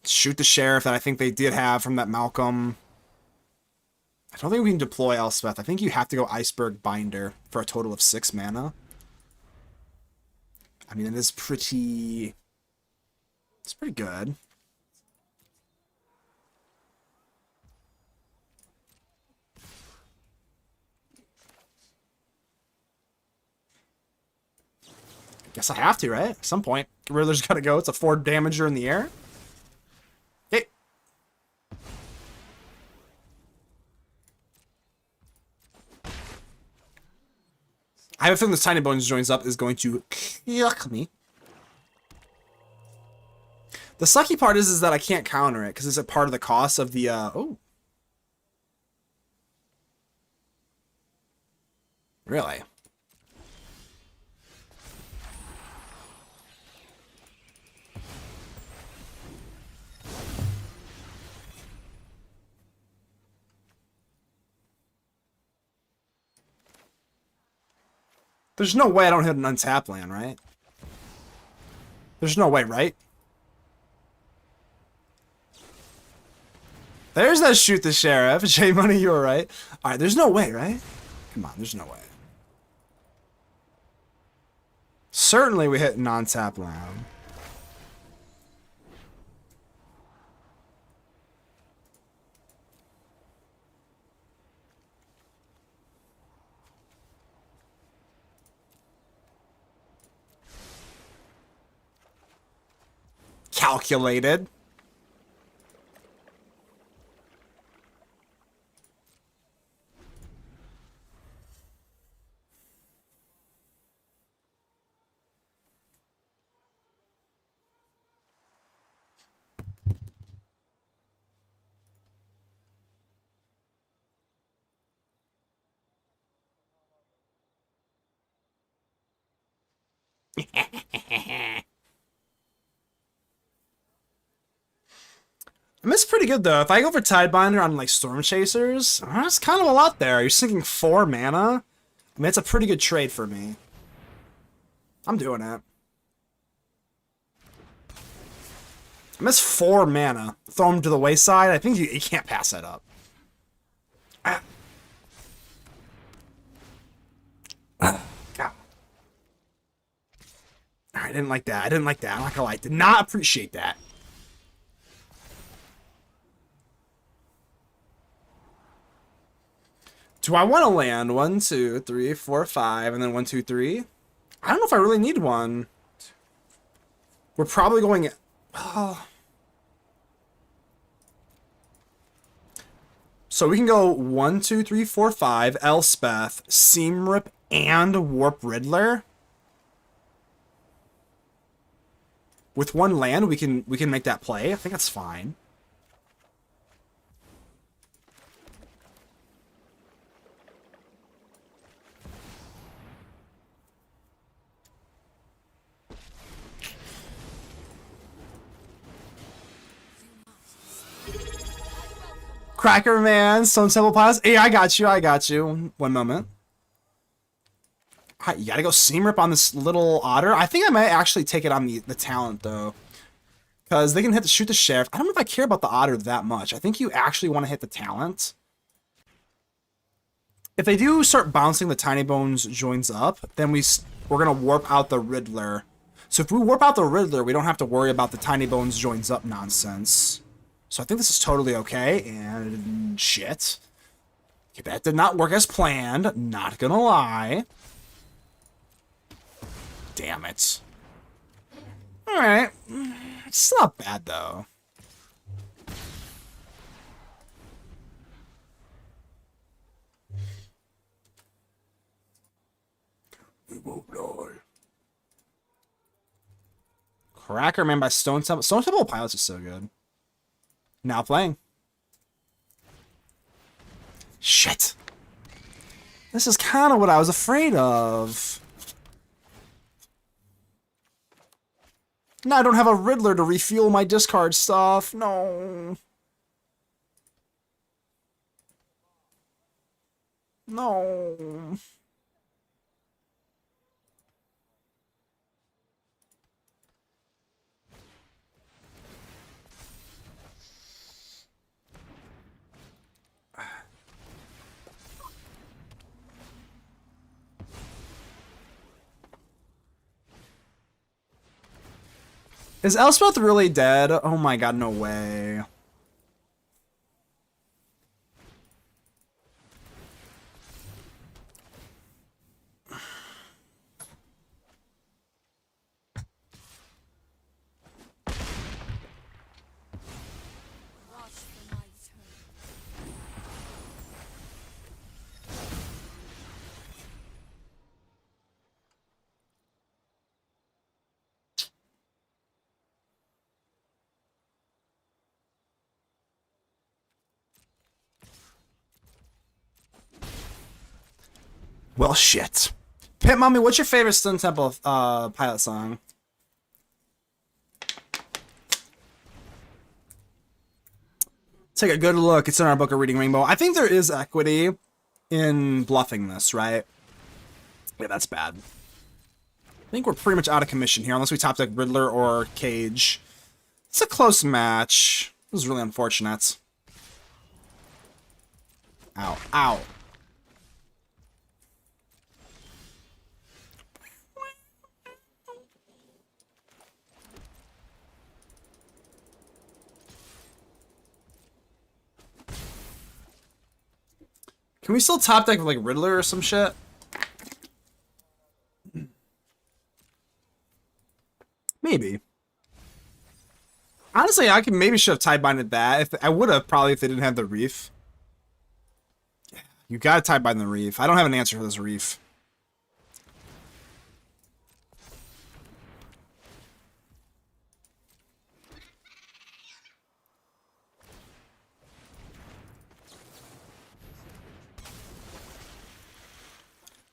Shoot the Sheriff that I think they did have from that Malcolm. I don't think we can deploy Elspeth. I think you have to go Iceberg Binder for a total of 6 mana. I mean, it is pretty... It's pretty good. Guess I have to, right? At some point. Riddler's gotta go. It's a 4 damager in the air. Okay. I have a feeling this Tiny Bones joins up is going to yuck me. The sucky part is that I can't counter it because it's a part of the cost of the oh. Really? There's no way I don't hit an untap land, right? There's no way, right? There's that Shoot the Sheriff. J Money, you were right. Alright, there's no way, right? Come on, there's no way. Certainly we hit non-tap land. Calculated. I mean, it's pretty good though. If I go for Tidebinder on like Storm Chasers, that's kind of a lot there. You're sinking 4 mana. I mean, it's a pretty good trade for me. I'm doing it. I miss 4 mana. Throw them to the wayside. I think you can't pass that up. Ah. God. I didn't like that. I didn't like that. I'm not gonna lie. I did not appreciate that. Do I want to land 1, 2, 3, 4, 5, and then 1, 2, 3? I don't know if I really need one. We're probably going... Oh. So we can go 1, 2, 3, 4, 5, Elspeth, Seam Rip, and Warp Riddler. With 1 land, we can make that play. I think that's fine. Cracker Man, Stone Temple Pilots. Hey, I got you. I got you. One moment. You gotta go Seam Rip on this little otter. I think I might actually take it on the talent though, because they can shoot the sheriff. I don't know if I care about the otter that much. I think you actually want to hit the talent. If they do start bouncing the Tiny Bones joins up, then we're gonna warp out the Riddler. So if we warp out the Riddler, we don't have to worry about the Tiny Bones joins up nonsense. So I think this is totally okay. And shit, okay, that did not work as planned. Not gonna lie. Damn it. All right, it's not bad though. We won't die. Cracker Man by Stone Temple. Stone Temple Pilots is so good. Now playing. Shit. This is kind of what I was afraid of. Now I don't have a Riddler to refuel my discard stuff. No. No. Is Elspeth really dead? Oh my god, no way. Watch the night turn. Well, shit. Pit Mommy, what's your favorite Stone Temple pilot song? Take a good look. It's in our book of Reading Rainbow. I think there is equity in bluffing this, right? Yeah, that's bad. I think we're pretty much out of commission here, unless we top deck Riddler or Cage. It's a close match. This is really unfortunate. Ow. Ow. Can we still top deck with, like, Riddler or some shit? Maybe. Honestly, I could maybe should have tie binded that. If I would have probably if they didn't have the reef. You gotta tie bind the reef. I don't have an answer for this reef.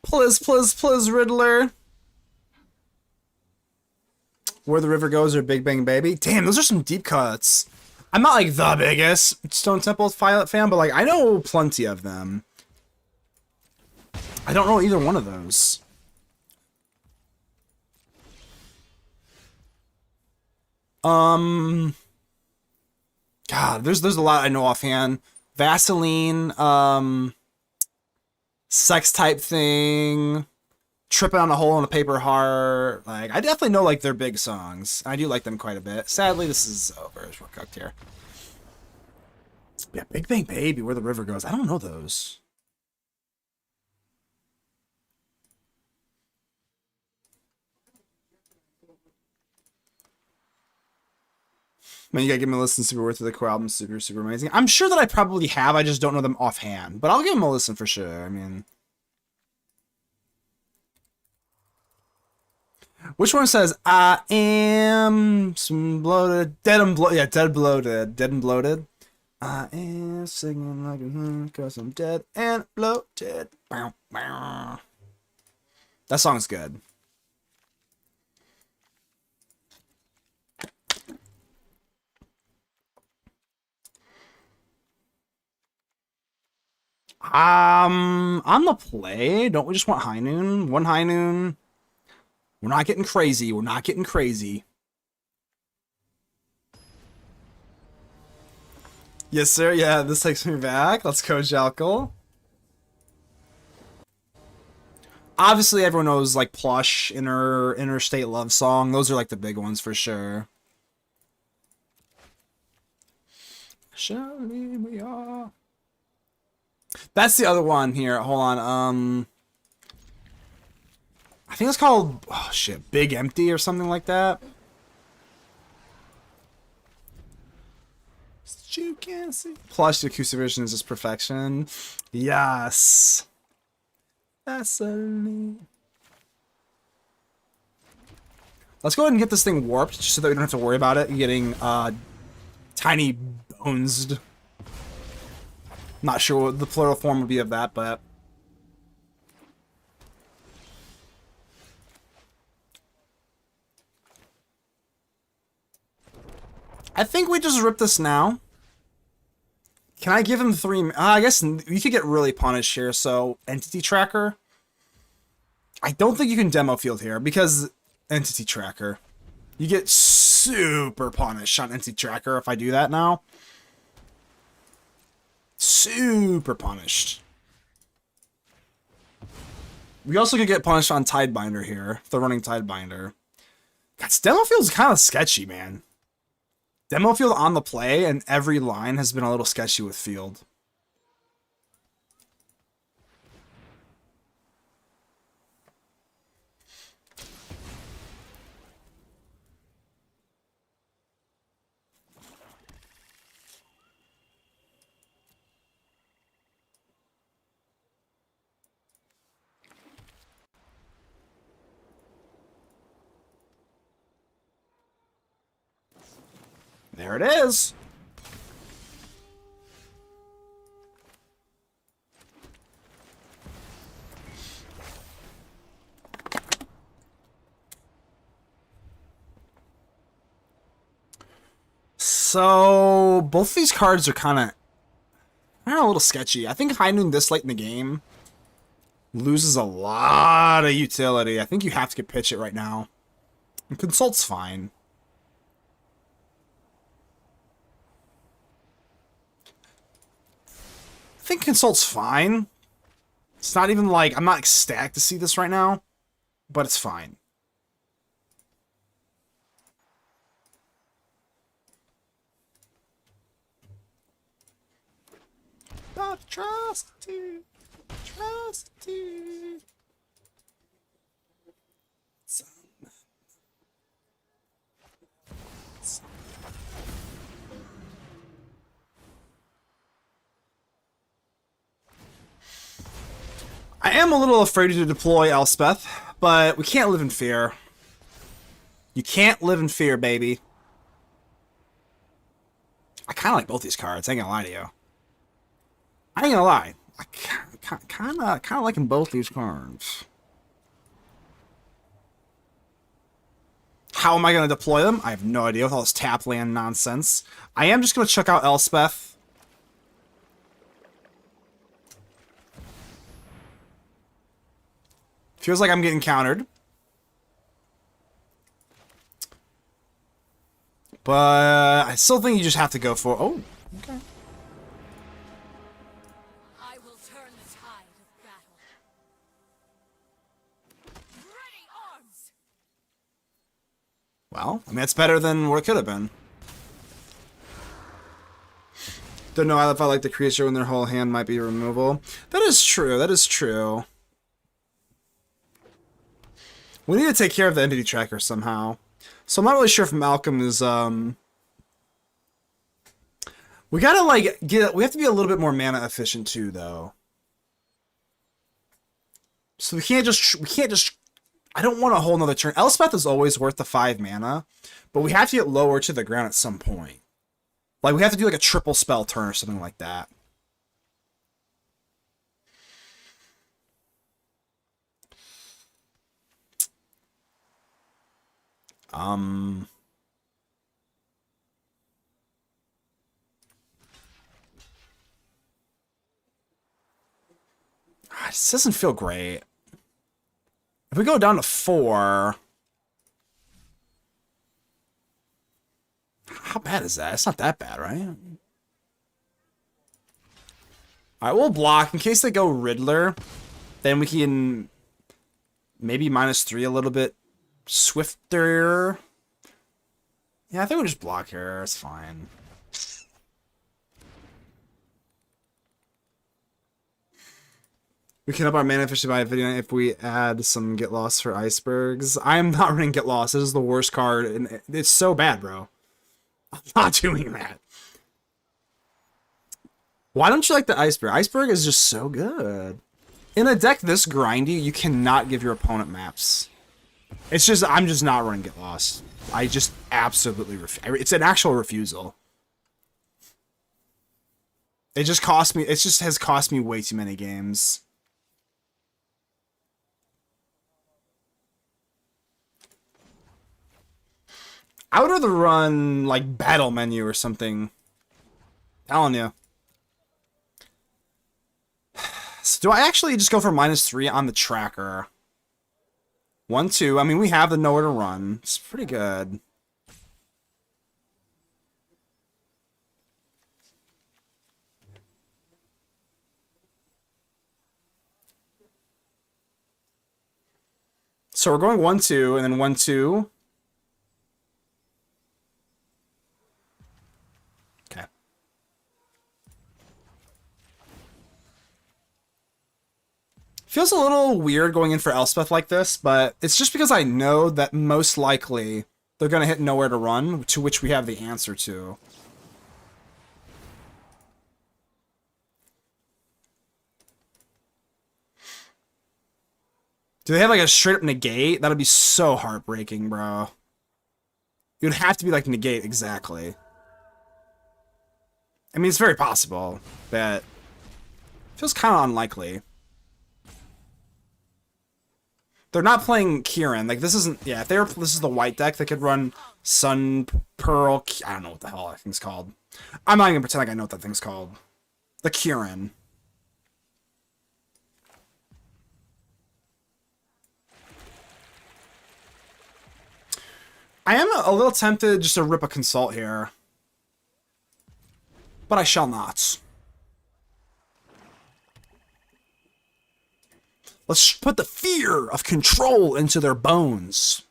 Please, please, please, Riddler. Where the River Goes or Big Bang Baby. Damn, those are some deep cuts. I'm not like the biggest Stone Temple Pilot fan, but like I know plenty of them. I don't know either one of those. God, there's a lot I know offhand. Vaseline, Sex Type Thing, Tripping on a Hole in a Paper Heart. Like, I definitely know, like, their big songs. I do like them quite a bit. Sadly, this is over. We're cooked here. Yeah, Big Bang Baby, Where the River Goes. I don't know those. Man, you gotta give me a listen. Super worth it. The core album, super, super amazing. I'm sure that I probably have. I just don't know them offhand. But I'll give them a listen for sure. I mean... Which one says, I am bloated, dead and bloated, yeah, dead and bloated. I am singing like a cause I'm dead and bloated. Bow, bow. That song's good. On the play, don't we just want high noon? One high noon. We're not getting crazy. We're not getting crazy. Yes, sir. Yeah, this takes me back. Let's go, Jalkle. Obviously, everyone knows like Plush, Interstate Love Song. Those are like the big ones for sure. Shall we are. That's the other one here. Hold on. I think it's called, oh shit, Big Empty or something like that. You can't see. Plush, the acoustic version is just perfection. Yes. That's a. Let's go ahead and get this thing warped, just so that we don't have to worry about it getting tiny bonesed. Not sure what the plural form would be of that, but. I think we just rip this now. Can I give him 3? I guess you could get really punished here, so Entity Tracker. I don't think you can Demo Field here, because Entity Tracker. You get super punished on Entity Tracker if I do that now. Super punished. We also could get punished on Tidebinder here, if they're running Tidebinder. God, Demo Field's kind of sketchy, man. Demo Field on the play, and every line has been a little sketchy with Field. There it is. So both of these cards are kind of a little sketchy. I think High Noon this late in the game loses a lot of utility. I think you have to get pitch it right now. And Consult's fine. I think Consult's fine. It's not even like, I'm not ecstatic to see this right now, but it's fine. Not trusty, trusty. I am a little afraid to deploy Elspeth, but we can't live in fear. You can't live in fear, baby. I kind of like both these cards. I ain't gonna lie to you. I ain't gonna lie. I kind of liking both these cards. How am I gonna deploy them? I have no idea with all this tap land nonsense. I am just gonna check out Elspeth. Feels like I'm getting countered. But I still think you just have to go for... Oh, okay. I will turn the tide of battle. Ready arms. Well, I mean, that's better than what it could have been. Don't know if I like the creature when their whole hand might be removal. That is true. That is true. We need to take care of the Entity Tracker somehow. So I'm not really sure if Malcolm is, we gotta, like, we have to be a little bit more mana efficient, too, though. So we can't just, I don't want a whole nother turn. Elspeth is always worth the 5 mana, but we have to get lower to the ground at some point. Like, we have to do, like, a triple spell turn or something like that. This doesn't feel great. If we go down to 4... How bad is that? It's not that bad, right? Alright, we'll block. In case they go Riddler, then we can maybe -3 a little bit swifter. Yeah, I think we'll just block here. It's fine. We can up our mana efficiency by a video if we add some Get Lost for icebergs. I am not running Get Lost. This is the worst card, and it's so bad, bro. I'm not doing that. Why don't you like the iceberg? Iceberg is just so good. In a deck this grindy, you cannot give your opponent maps. It's just, I'm just not running Get Lost. I just absolutely refuse. It's an actual refusal. It just cost me, it just has cost me way too many games. I would rather run, like, Battle Menu or something. Telling you. So do I actually just go for -3 on the tracker? 1-2. I mean, we have the nowhere to run. It's pretty good. So we're going 1-2 and then 1-2. Okay. Feels a little weird going in for Elspeth like this, but it's just because I know that most likely they're going to hit nowhere to run, to which we have the answer to. Do they have like a straight up negate? That'd be so heartbreaking, bro. It would have to be like negate exactly. I mean, it's very possible, but feels kind of unlikely. They're not playing Kieran. Like, this isn't... Yeah, if this is the white deck, they could run Sun, Pearl... I don't know what the hell that thing's called. I'm not even gonna pretend like I know what that thing's called. The Kieran. I am a little tempted just to rip a Consult here. But I shall not. Let's put the fear of control into their bones.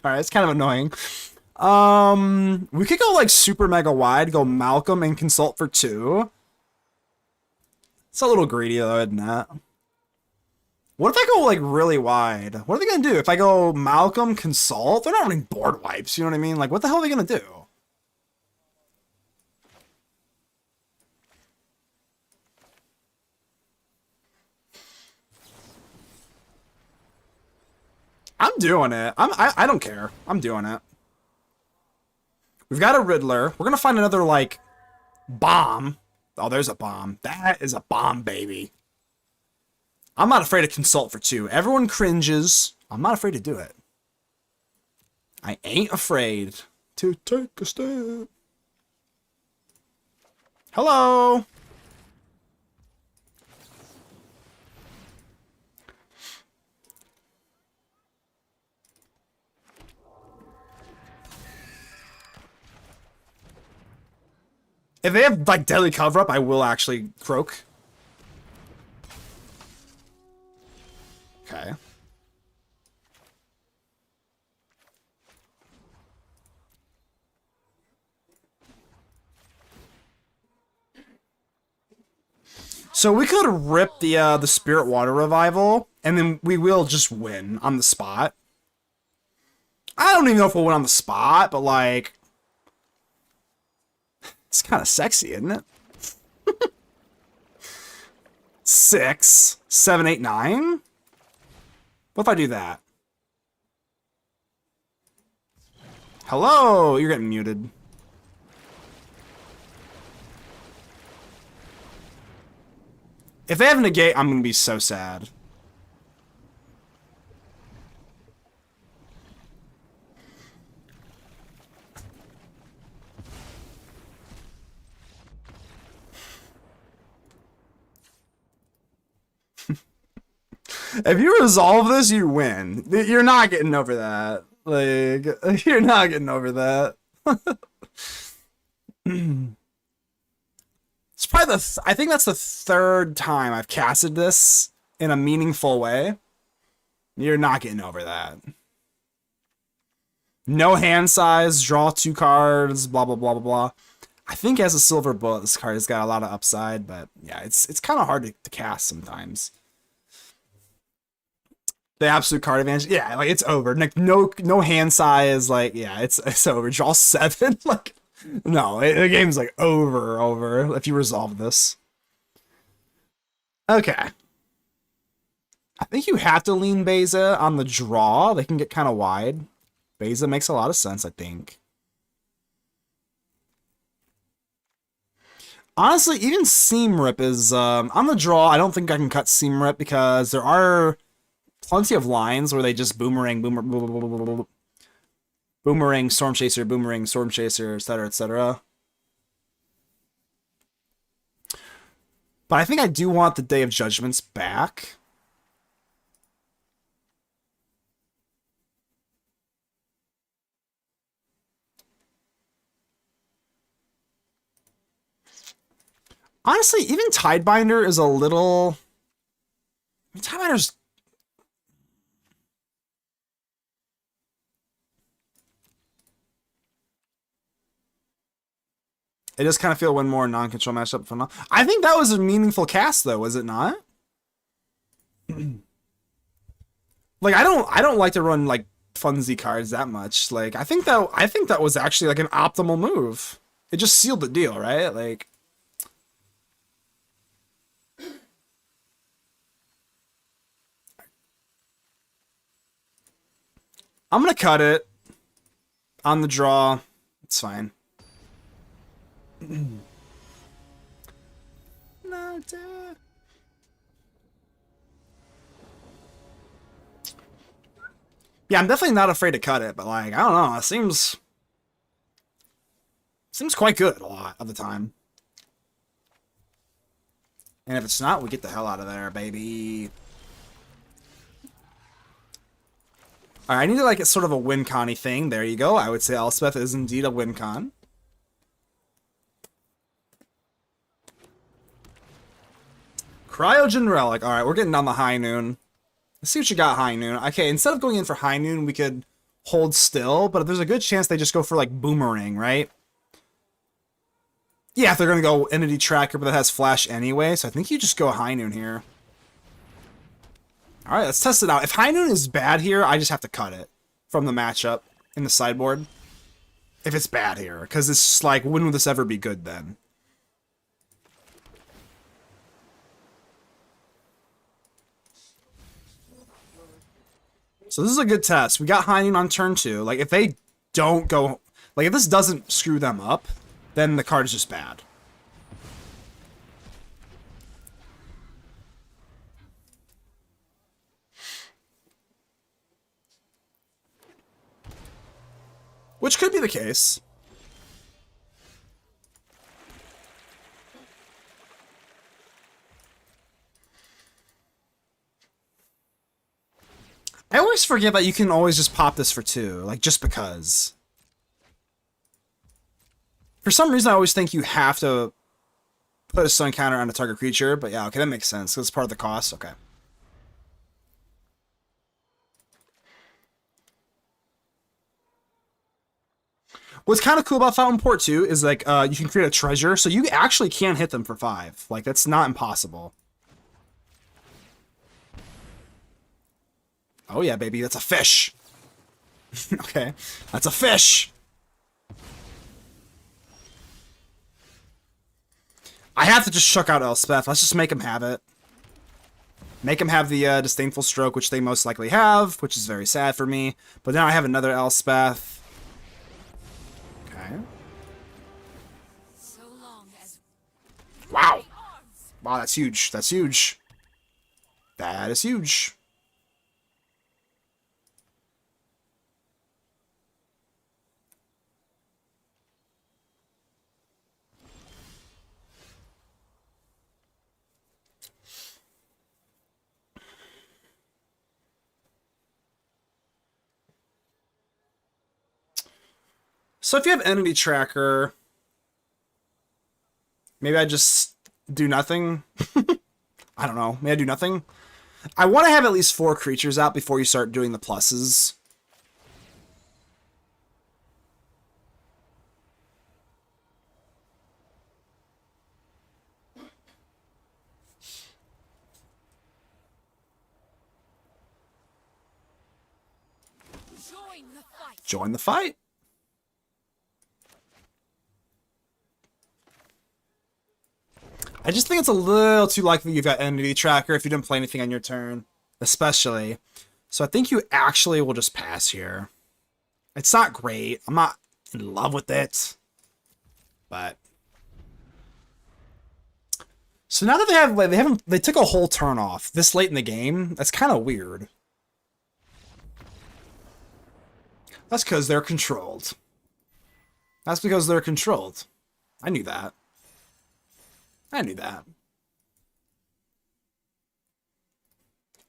Alright, it's kind of annoying. We could go like super mega wide, go Malcolm and Consult for 2. It's a little greedy though, isn't it? What if I go like really wide? What are they gonna do? If I go Malcolm, Consult, they're not running board wipes, you know what I mean? Like, what the hell are they gonna do? I'm doing it. I don't care. I'm doing it. We've got a Riddler. We're gonna find another, like, bomb. Oh, there's a bomb. That is a bomb, baby. I'm not afraid to Consult for 2. Everyone cringes. I'm not afraid to do it. I ain't afraid to take a step. Hello. If they have, like, Deadly Cover-Up, I will actually croak. Okay. So we could rip the Spirit Water Revival, and then we will just win on the spot. I don't even know if we'll win on the spot, but, like... It's kind of sexy, isn't it? 6, 7, 8, 9? What if I do that? Hello! You're getting muted. If they have a negate, I'm gonna be so sad. If you resolve this, you win. You're not getting over that. Like, you're not getting over that. It's probably I think that's the third time I've casted this in a meaningful way. You're not getting over that. No hand size, draw 2 cards, blah, blah, blah, blah, blah. I think as a silver bullet, this card has got a lot of upside, but yeah, it's kind of hard to cast sometimes. The absolute card advantage, yeah, like it's over. Like no hand size, like yeah, it's over. Draw 7, like no, the game's like over if you resolve this. Okay. I think you have to lean Beza on the draw. They can get kind of wide. Beza makes a lot of sense, I think. Honestly, even Seam Rip is on the draw. I don't think I can cut Seam Rip because there are plenty of lines where they just boomerang, boomerang, Storm Chaser, boomerang, Storm Chaser, etc., etc. But I think I do want the Day of Judgments back. Honestly, even Tidebinder is a little... Tidebinder's... It does kind of feel one more non-control matchup for now. I think that was a meaningful cast, though, was it not? Like, I don't like to run like funsy cards that much. Like, I think that was actually like an optimal move. It just sealed the deal, right? Like, I'm gonna cut it on the draw. It's fine. Yeah, I'm definitely not afraid to cut it, but like, I don't know, it seems quite good a lot of the time. And if it's not, we get the hell out of there, baby. Alright, I need to like sort of a win con-y thing. There you go. I would say Elspeth is indeed a win con. Cryogen Relic. Alright, we're getting down the high noon. Let's see what you got, high noon. Okay, instead of going in for high noon, we could hold still, but there's a good chance they just go for like boomerang, right? Yeah, if they're gonna go entity tracker, but that has flash anyway, so I think you just go high noon here. Alright, let's test it out. If high noon is bad here, I just have to cut it from the matchup in the sideboard. If it's bad here, because it's just like, when would this ever be good then? So this is a good test. We got high noon on turn 2. Like, if they don't go... Like, if this doesn't screw them up, then the card is just bad. Which could be the case. I always forget that you can always just pop this for 2, like, just because. For some reason, I always think you have to put a stun counter on a target creature, but yeah, okay, that makes sense. That's part of the cost. Okay. What's kind of cool about Fountain Port too is like you can create a treasure, so you actually can hit them for 5. Like, that's not impossible. Oh yeah, baby, that's a fish. Okay, that's a fish. I have to just chuck out Elspeth. Let's just make him have it. Make him have the Disdainful Stroke, which they most likely have, which is very sad for me. But now I have another Elspeth. Okay. So long as Wow. arms. Wow, that's huge. That's huge. That is huge. So if you have entity tracker, maybe I just do nothing. I don't know. Maybe I do nothing. I want to have at least 4 creatures out before you start doing the pluses. Join the fight. Join the fight. I just think it's a little too likely you've got entity tracker if you didn't play anything on your turn, especially. So I think you actually will just pass here. It's not great. I'm not in love with it, but so now that they have, like, they took a whole turn off this late in the game. That's kind of weird. That's because they're controlled. That's because they're controlled. I knew that. I knew that.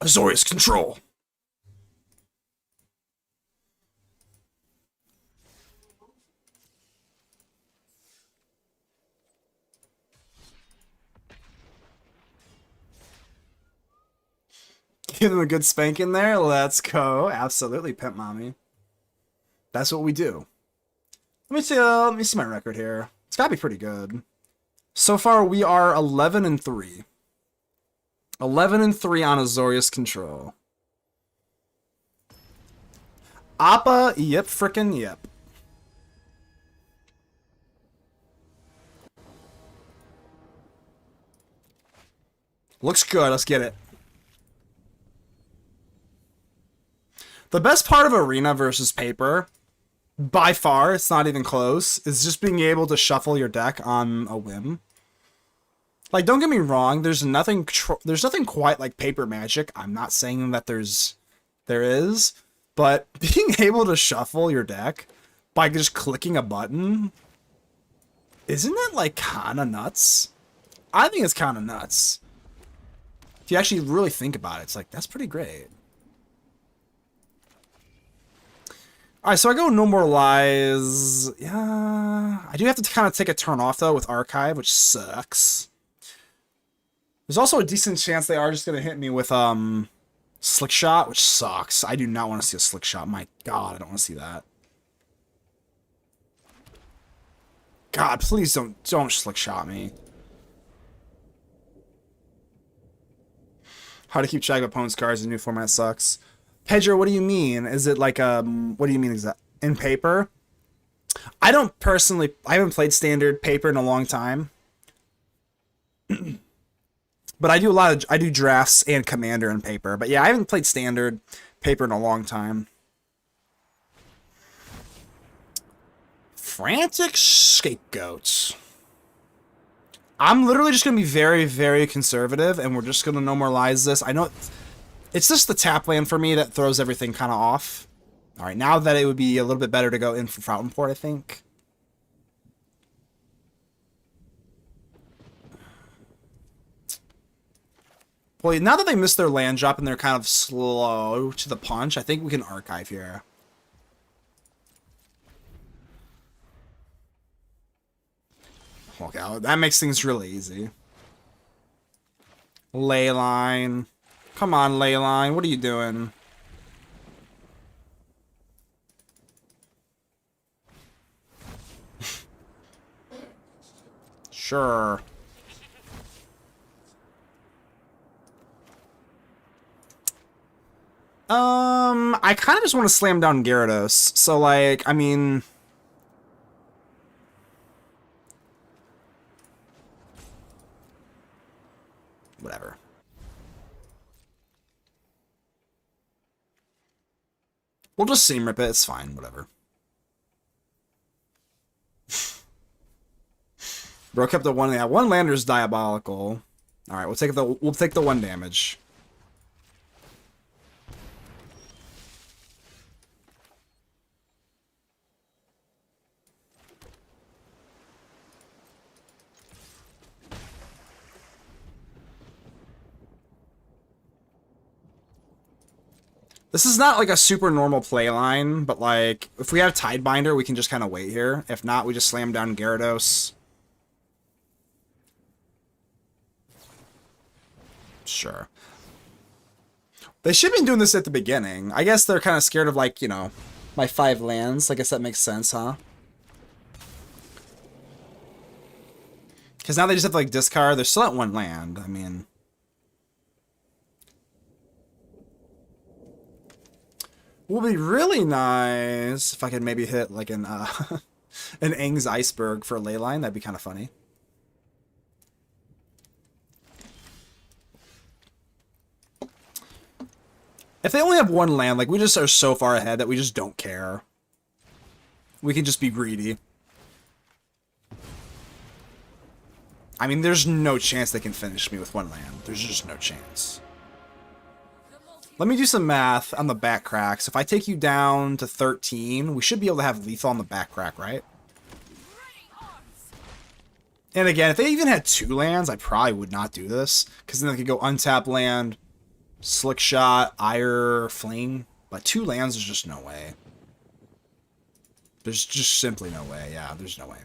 Azorius control. Give them a good spank in there. Let's go. Absolutely, Pimp Mommy. That's what we do. Let me see my record here. It's gotta be pretty good. So far, we are 11-3. 11-3 on Azorius control. Appa, yep, frickin' yep. Looks good. Let's get it. The best part of Arena versus Paper, by far, it's not even close, is just being able to shuffle your deck on a whim. Like, don't get me wrong, there's nothing quite like Paper Magic. I'm not saying that there is, but being able to shuffle your deck by just clicking a button, isn't that like kind of nuts? I think it's kind of nuts. If you actually really think about it, it's like, that's pretty great. Alright, so I go No More Lies. Yeah, I do have to kind of take a turn off, though, with Archive, which sucks. There's also a decent chance they are just going to hit me with Slick Shot, which sucks. I do not want to see a Slick Shot. My God, I don't want to see that. God, please don't Slick Shot me. How to keep track of opponent's cards in new format sucks. Pedro, what do you mean? Is it like what do you mean exactly? In Paper? I haven't played Standard Paper in a long time. But I do drafts and Commander in Paper. But yeah, I haven't played Standard Paper in a long time. Frantic Scapegoats. I'm literally just going to be very, very conservative, and we're just going to No More Lies this. I know it's just the tap land for me that throws everything kind of off. All right, now that it would be a little bit better to go in for Fountain Port, I think. Well, now that they missed their land drop and they're kind of slow to the punch, I think we can Archive here. Okay, that makes things really easy. Leyline. Come on, Leyline. What are you doing? Sure. I kind of just want to slam down Gyarados. So, like, I mean... whatever. We'll just Seam Rip it. It's fine. Whatever. Bro kept the one. Yeah, one lander's diabolical. All right, we'll take the 1 damage. This is not like a super normal play line, but like if we have Tidebinder, we can just kind of wait here. If not, we just slam down Gyarados. Sure. They should have been doing this at the beginning. I guess they're kind of scared of, like, you know, my 5 lands. I guess that makes sense, huh? Because now they just have to, like, discard. They're still at 1 land. I mean... Would be really nice if I could maybe hit, like, an Aang's Iceberg for a ley line. That'd be kind of funny. If they only have 1 land, like, we just are so far ahead that we just don't care. We can just be greedy. I mean, there's no chance they can finish me with 1 land. There's just no chance. Let me do some math on the back cracks. If I take you down to 13, we should be able to have lethal on the back crack, right? And again, if they even had 2 lands, I probably would not do this. Because then they could go untap land, Slick Shot, Ire, Fling. But 2 lands, there's just no way. There's just simply no way. Yeah, there's no way.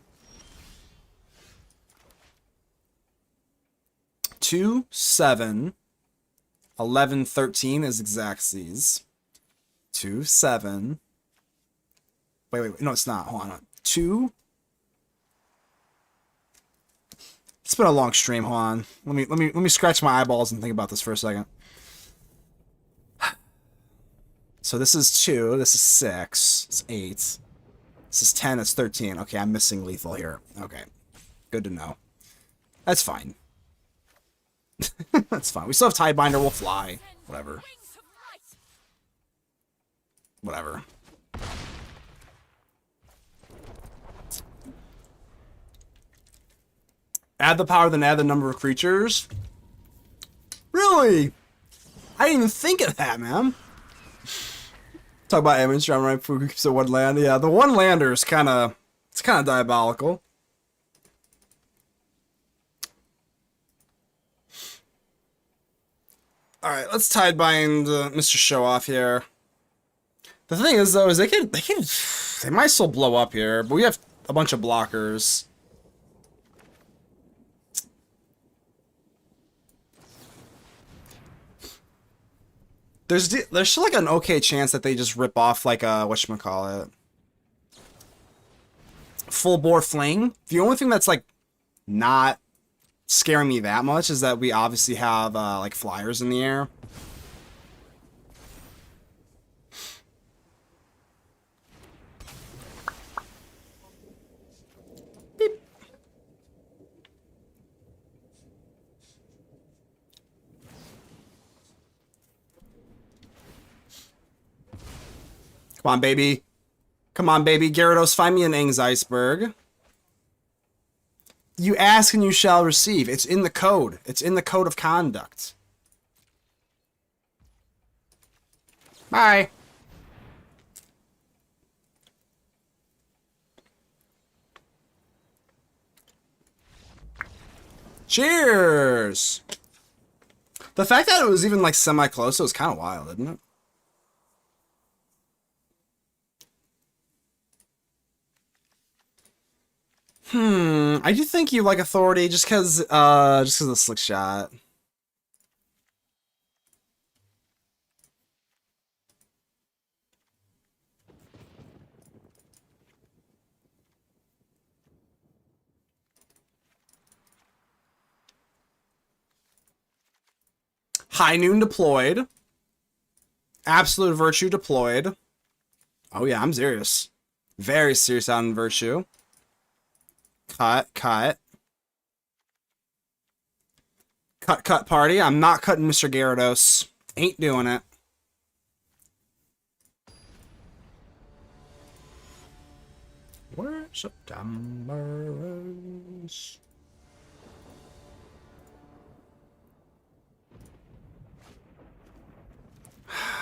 2, 7, 11, 13 is Xaxes. 2, 7. Wait. No, it's not. Hold on. 2. It's been a long stream. Hold on. Let me scratch my eyeballs and think about this for a second. So this is 2. This is 6. It's 8. This is 10. It's 13. Okay, I'm missing lethal here. Okay. Good to know. That's fine. That's fine. We still have Tidebinder. We'll fly. Whatever. Whatever. Add the power, then add the number of creatures. Really? I didn't even think of that, man. Talk about image. I'm right. Who keeps it 1 land? Yeah, the 1 lander is kind of diabolical. All right, let's Tidebind Mr. Showoff here. The thing is, though, is they might still blow up here, but we have a bunch of blockers. There's still like an okay chance that they just rip off like a whatchamacallit. Full bore fling. The only thing that's like not scaring me that much is that we obviously have like flyers in the air. Beep. Come on, baby. Come on, baby. Gyarados, find me an Aang's Iceberg. You ask and you shall receive. It's in the code. It's in the code of conduct. Bye. Cheers! The fact that it was even like semi-close, it was kind of wild, isn't it? I do think you like authority just because of the Slick Shot. High Noon deployed. Absolute Virtue deployed. Oh yeah, I'm serious. Very serious on Virtue. Cut. Cut party. I'm not cutting Mr. Gyarados. Ain't doing it. Where September is.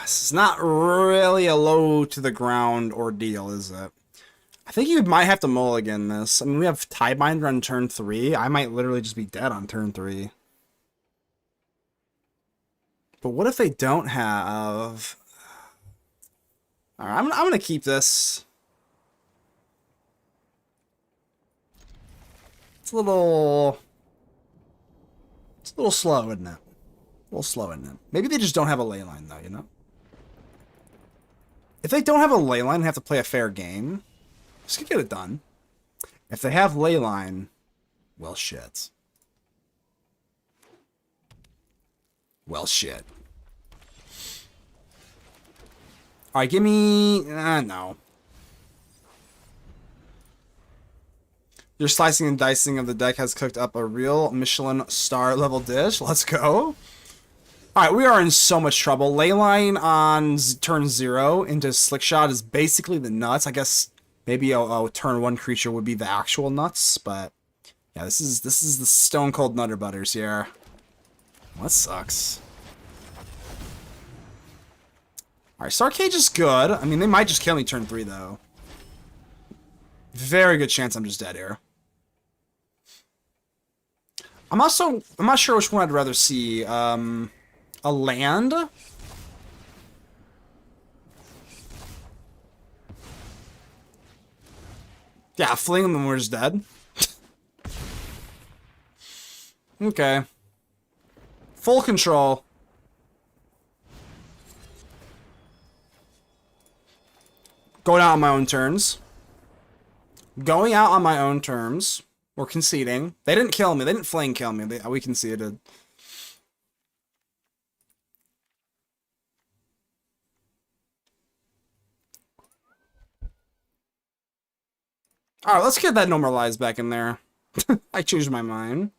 It's not really a low to the ground ordeal, is it? I think you might have to mulligan this. I mean, we have Tiebinder on turn 3. I might literally just be dead on turn 3. But what if they don't have... Alright, I'm gonna keep this. It's a little slow, isn't it? A little slow, isn't it? Maybe they just don't have a ley line, though, you know? If they don't have a ley line and have to play a fair game, just get it done. If they have ley line, well, shit. Well, shit. Alright, give me... no. Your slicing and dicing of the deck has cooked up a real Michelin star level dish. Let's go. Alright, we are in so much trouble. Leyline on turn 0 into Slickshot is basically the nuts. I guess maybe a turn 1 creature would be the actual nuts, but yeah, this is the stone cold Nutter Butters here. Well, that sucks. Alright, Starcage is good. I mean, they might just kill me turn 3, though. Very good chance I'm just dead here. I'm not sure which one I'd rather see. A land? Yeah, fling them and we're just dead. Okay. Full control. Going out on my own terms. Going out on my own terms. We're conceding. They didn't kill me. They didn't fling kill me. We conceded. Alright, let's get that normalized back in there. I changed my mind.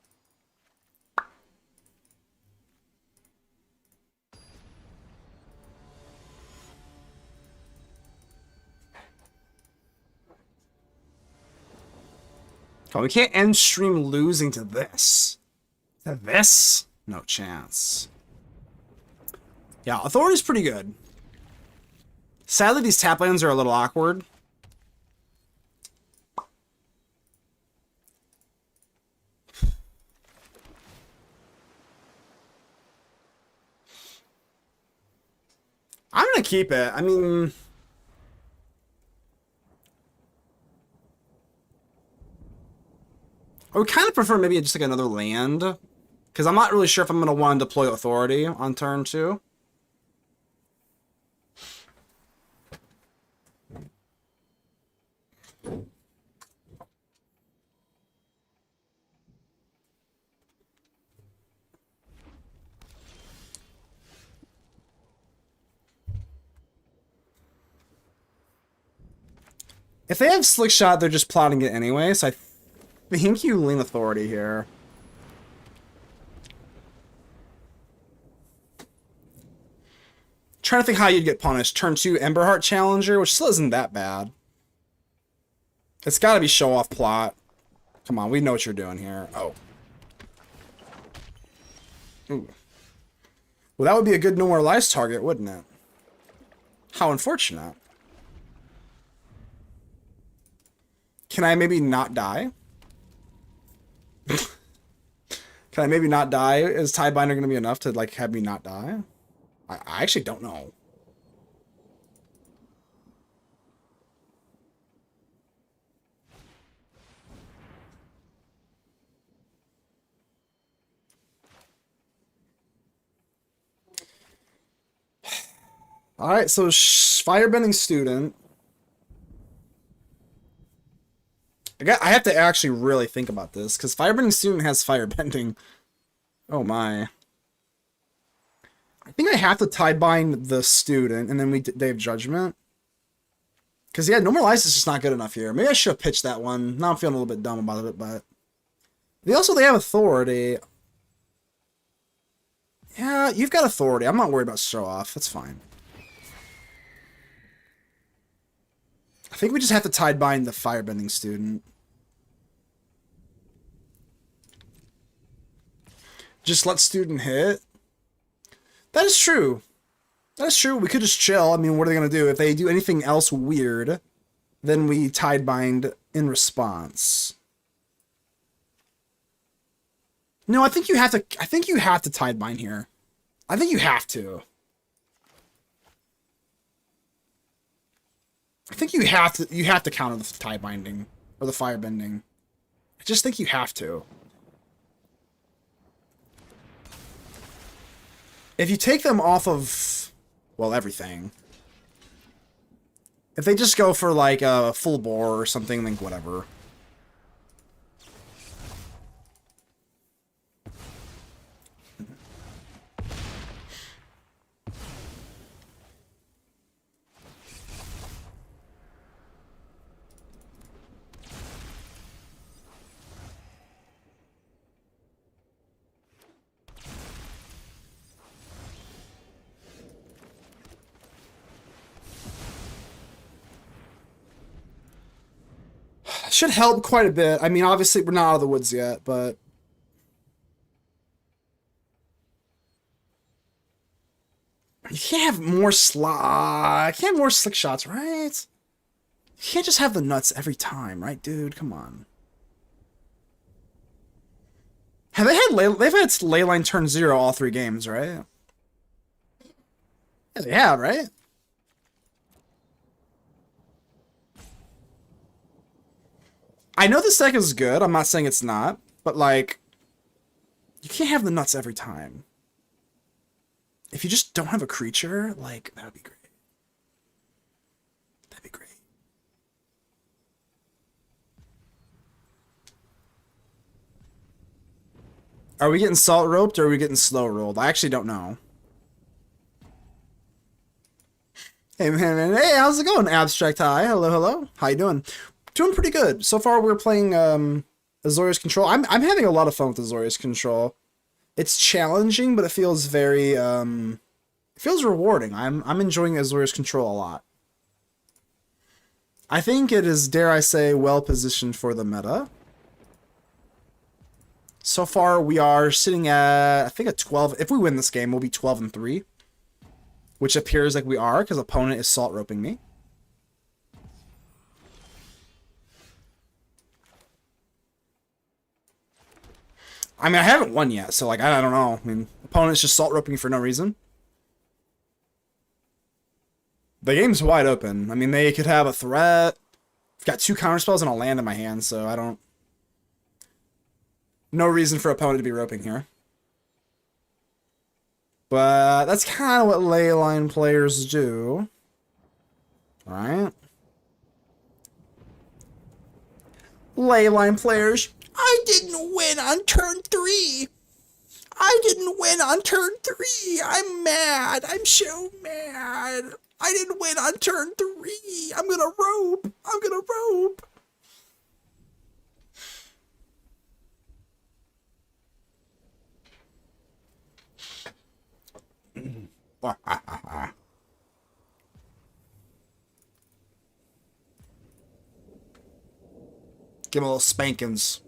Oh, we can't end stream losing to this. To this? No chance. Yeah, Authority's pretty good. Sadly, these tap lands are a little awkward. I'm gonna keep it. I mean... I would kind of prefer maybe just like another land. Because I'm not really sure if I'm going to want to deploy Authority on turn 2. If they have Slick Shot, they're just plotting it anyway, so I think you lean Authority here. Trying to think how you'd get punished. Turn 2 Emberheart Challenger, which still isn't that bad. It's got to be show off plot. Come on, we know what you're doing here. Oh. Ooh. Well, that would be a good No More Lives target, wouldn't it? How unfortunate. Can I maybe not die? Can I maybe not die? Is Tiebinder going to be enough to, like, have me not die? I actually don't know. Alright, so Firebending Student. I have to actually really think about this, because Firebending Student has Firebending. Oh my. I think I have to Tiebind the Student, and then they have Judgment. Because, yeah, No More Lives is just not good enough here. Maybe I should have pitched that one. Now I'm feeling a little bit dumb about it, but... They have Authority. Yeah, you've got Authority. I'm not worried about show off. That's fine. I think we just have to Tiebind the Firebending Student. Just let Student hit. That is true. That's true. We could just chill. I mean, what are they gonna do? If they do anything else weird, then we Tidebind in response. No, I think you have to. I think you have to Tidebind here. I think you have to. I think you have to. You have to counter the Tidebinding or the Firebending. I just think you have to. If you take them off of, well, everything. If they just go for like a full bore or something, then whatever. Should help quite a bit. I mean, obviously we're not out of the woods yet, but you can't have more can't have more slick shots, right? You can't just have the nuts every time, right, dude? Come on. Have they had they've had Leyline turn 0 all 3 games, right? Yeah, they have, right? I know this deck is good. I'm not saying it's not, but like, you can't have the nuts every time. If you just don't have a creature, like, that would be great. That'd be great. Are we getting salt roped or are we getting slow rolled? I actually don't know. Hey man, hey, how's it going? Abstract High, hello, hello. How you doing? Doing pretty good. So far we're playing Azorius Control. I'm having a lot of fun with Azorius Control. It's challenging, but it feels very it feels rewarding. I'm enjoying Azorius Control a lot. I think it is, dare I say, well positioned for the meta. So far we are sitting at, I think, at 12. If we win this game, we'll be 12-3, which appears like we are because opponent is salt roping me. I mean, I haven't won yet, so, like, I don't know. I mean, opponent's just salt roping for no reason. The game's wide open. I mean, they could have a threat. I've got 2 counterspells and a land in my hand, so I don't... No reason for opponent to be roping here. But that's kind of what Leyline players do. Alright? Leyline players... I didn't win on turn 3. I didn't win on turn 3. I'm mad. I'm so mad. I didn't win on turn 3. I'm gonna rope. I'm gonna rope. Give him a little spankings.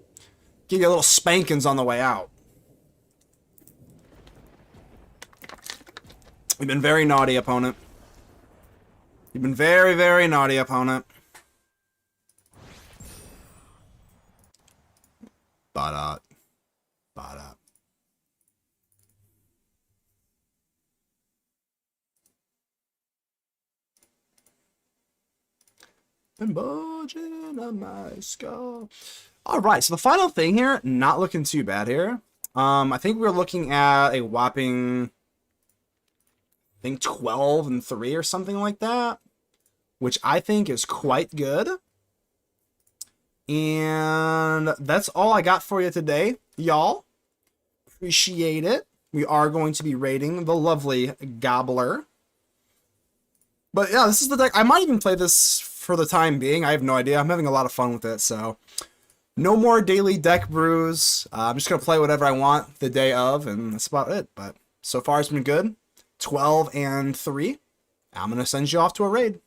Give you a little spankings on the way out. You've been very naughty, opponent. You've been very, very naughty, opponent. Bada. Bada. Been bulging on my skull. Alright, so the final thing here, not looking too bad here. I think we're looking at a whopping, I think 12-3 or something like that, which I think is quite good. And that's all I got for you today, y'all. Appreciate it. We are going to be rating the lovely Gobbler. But yeah, this is the deck. I might even play this for the time being. I have no idea. I'm having a lot of fun with it, so... No more daily deck brews. I'm just going to play whatever I want the day of, and that's about it. But so far it's been good. 12-3. I'm going to send you off to a raid.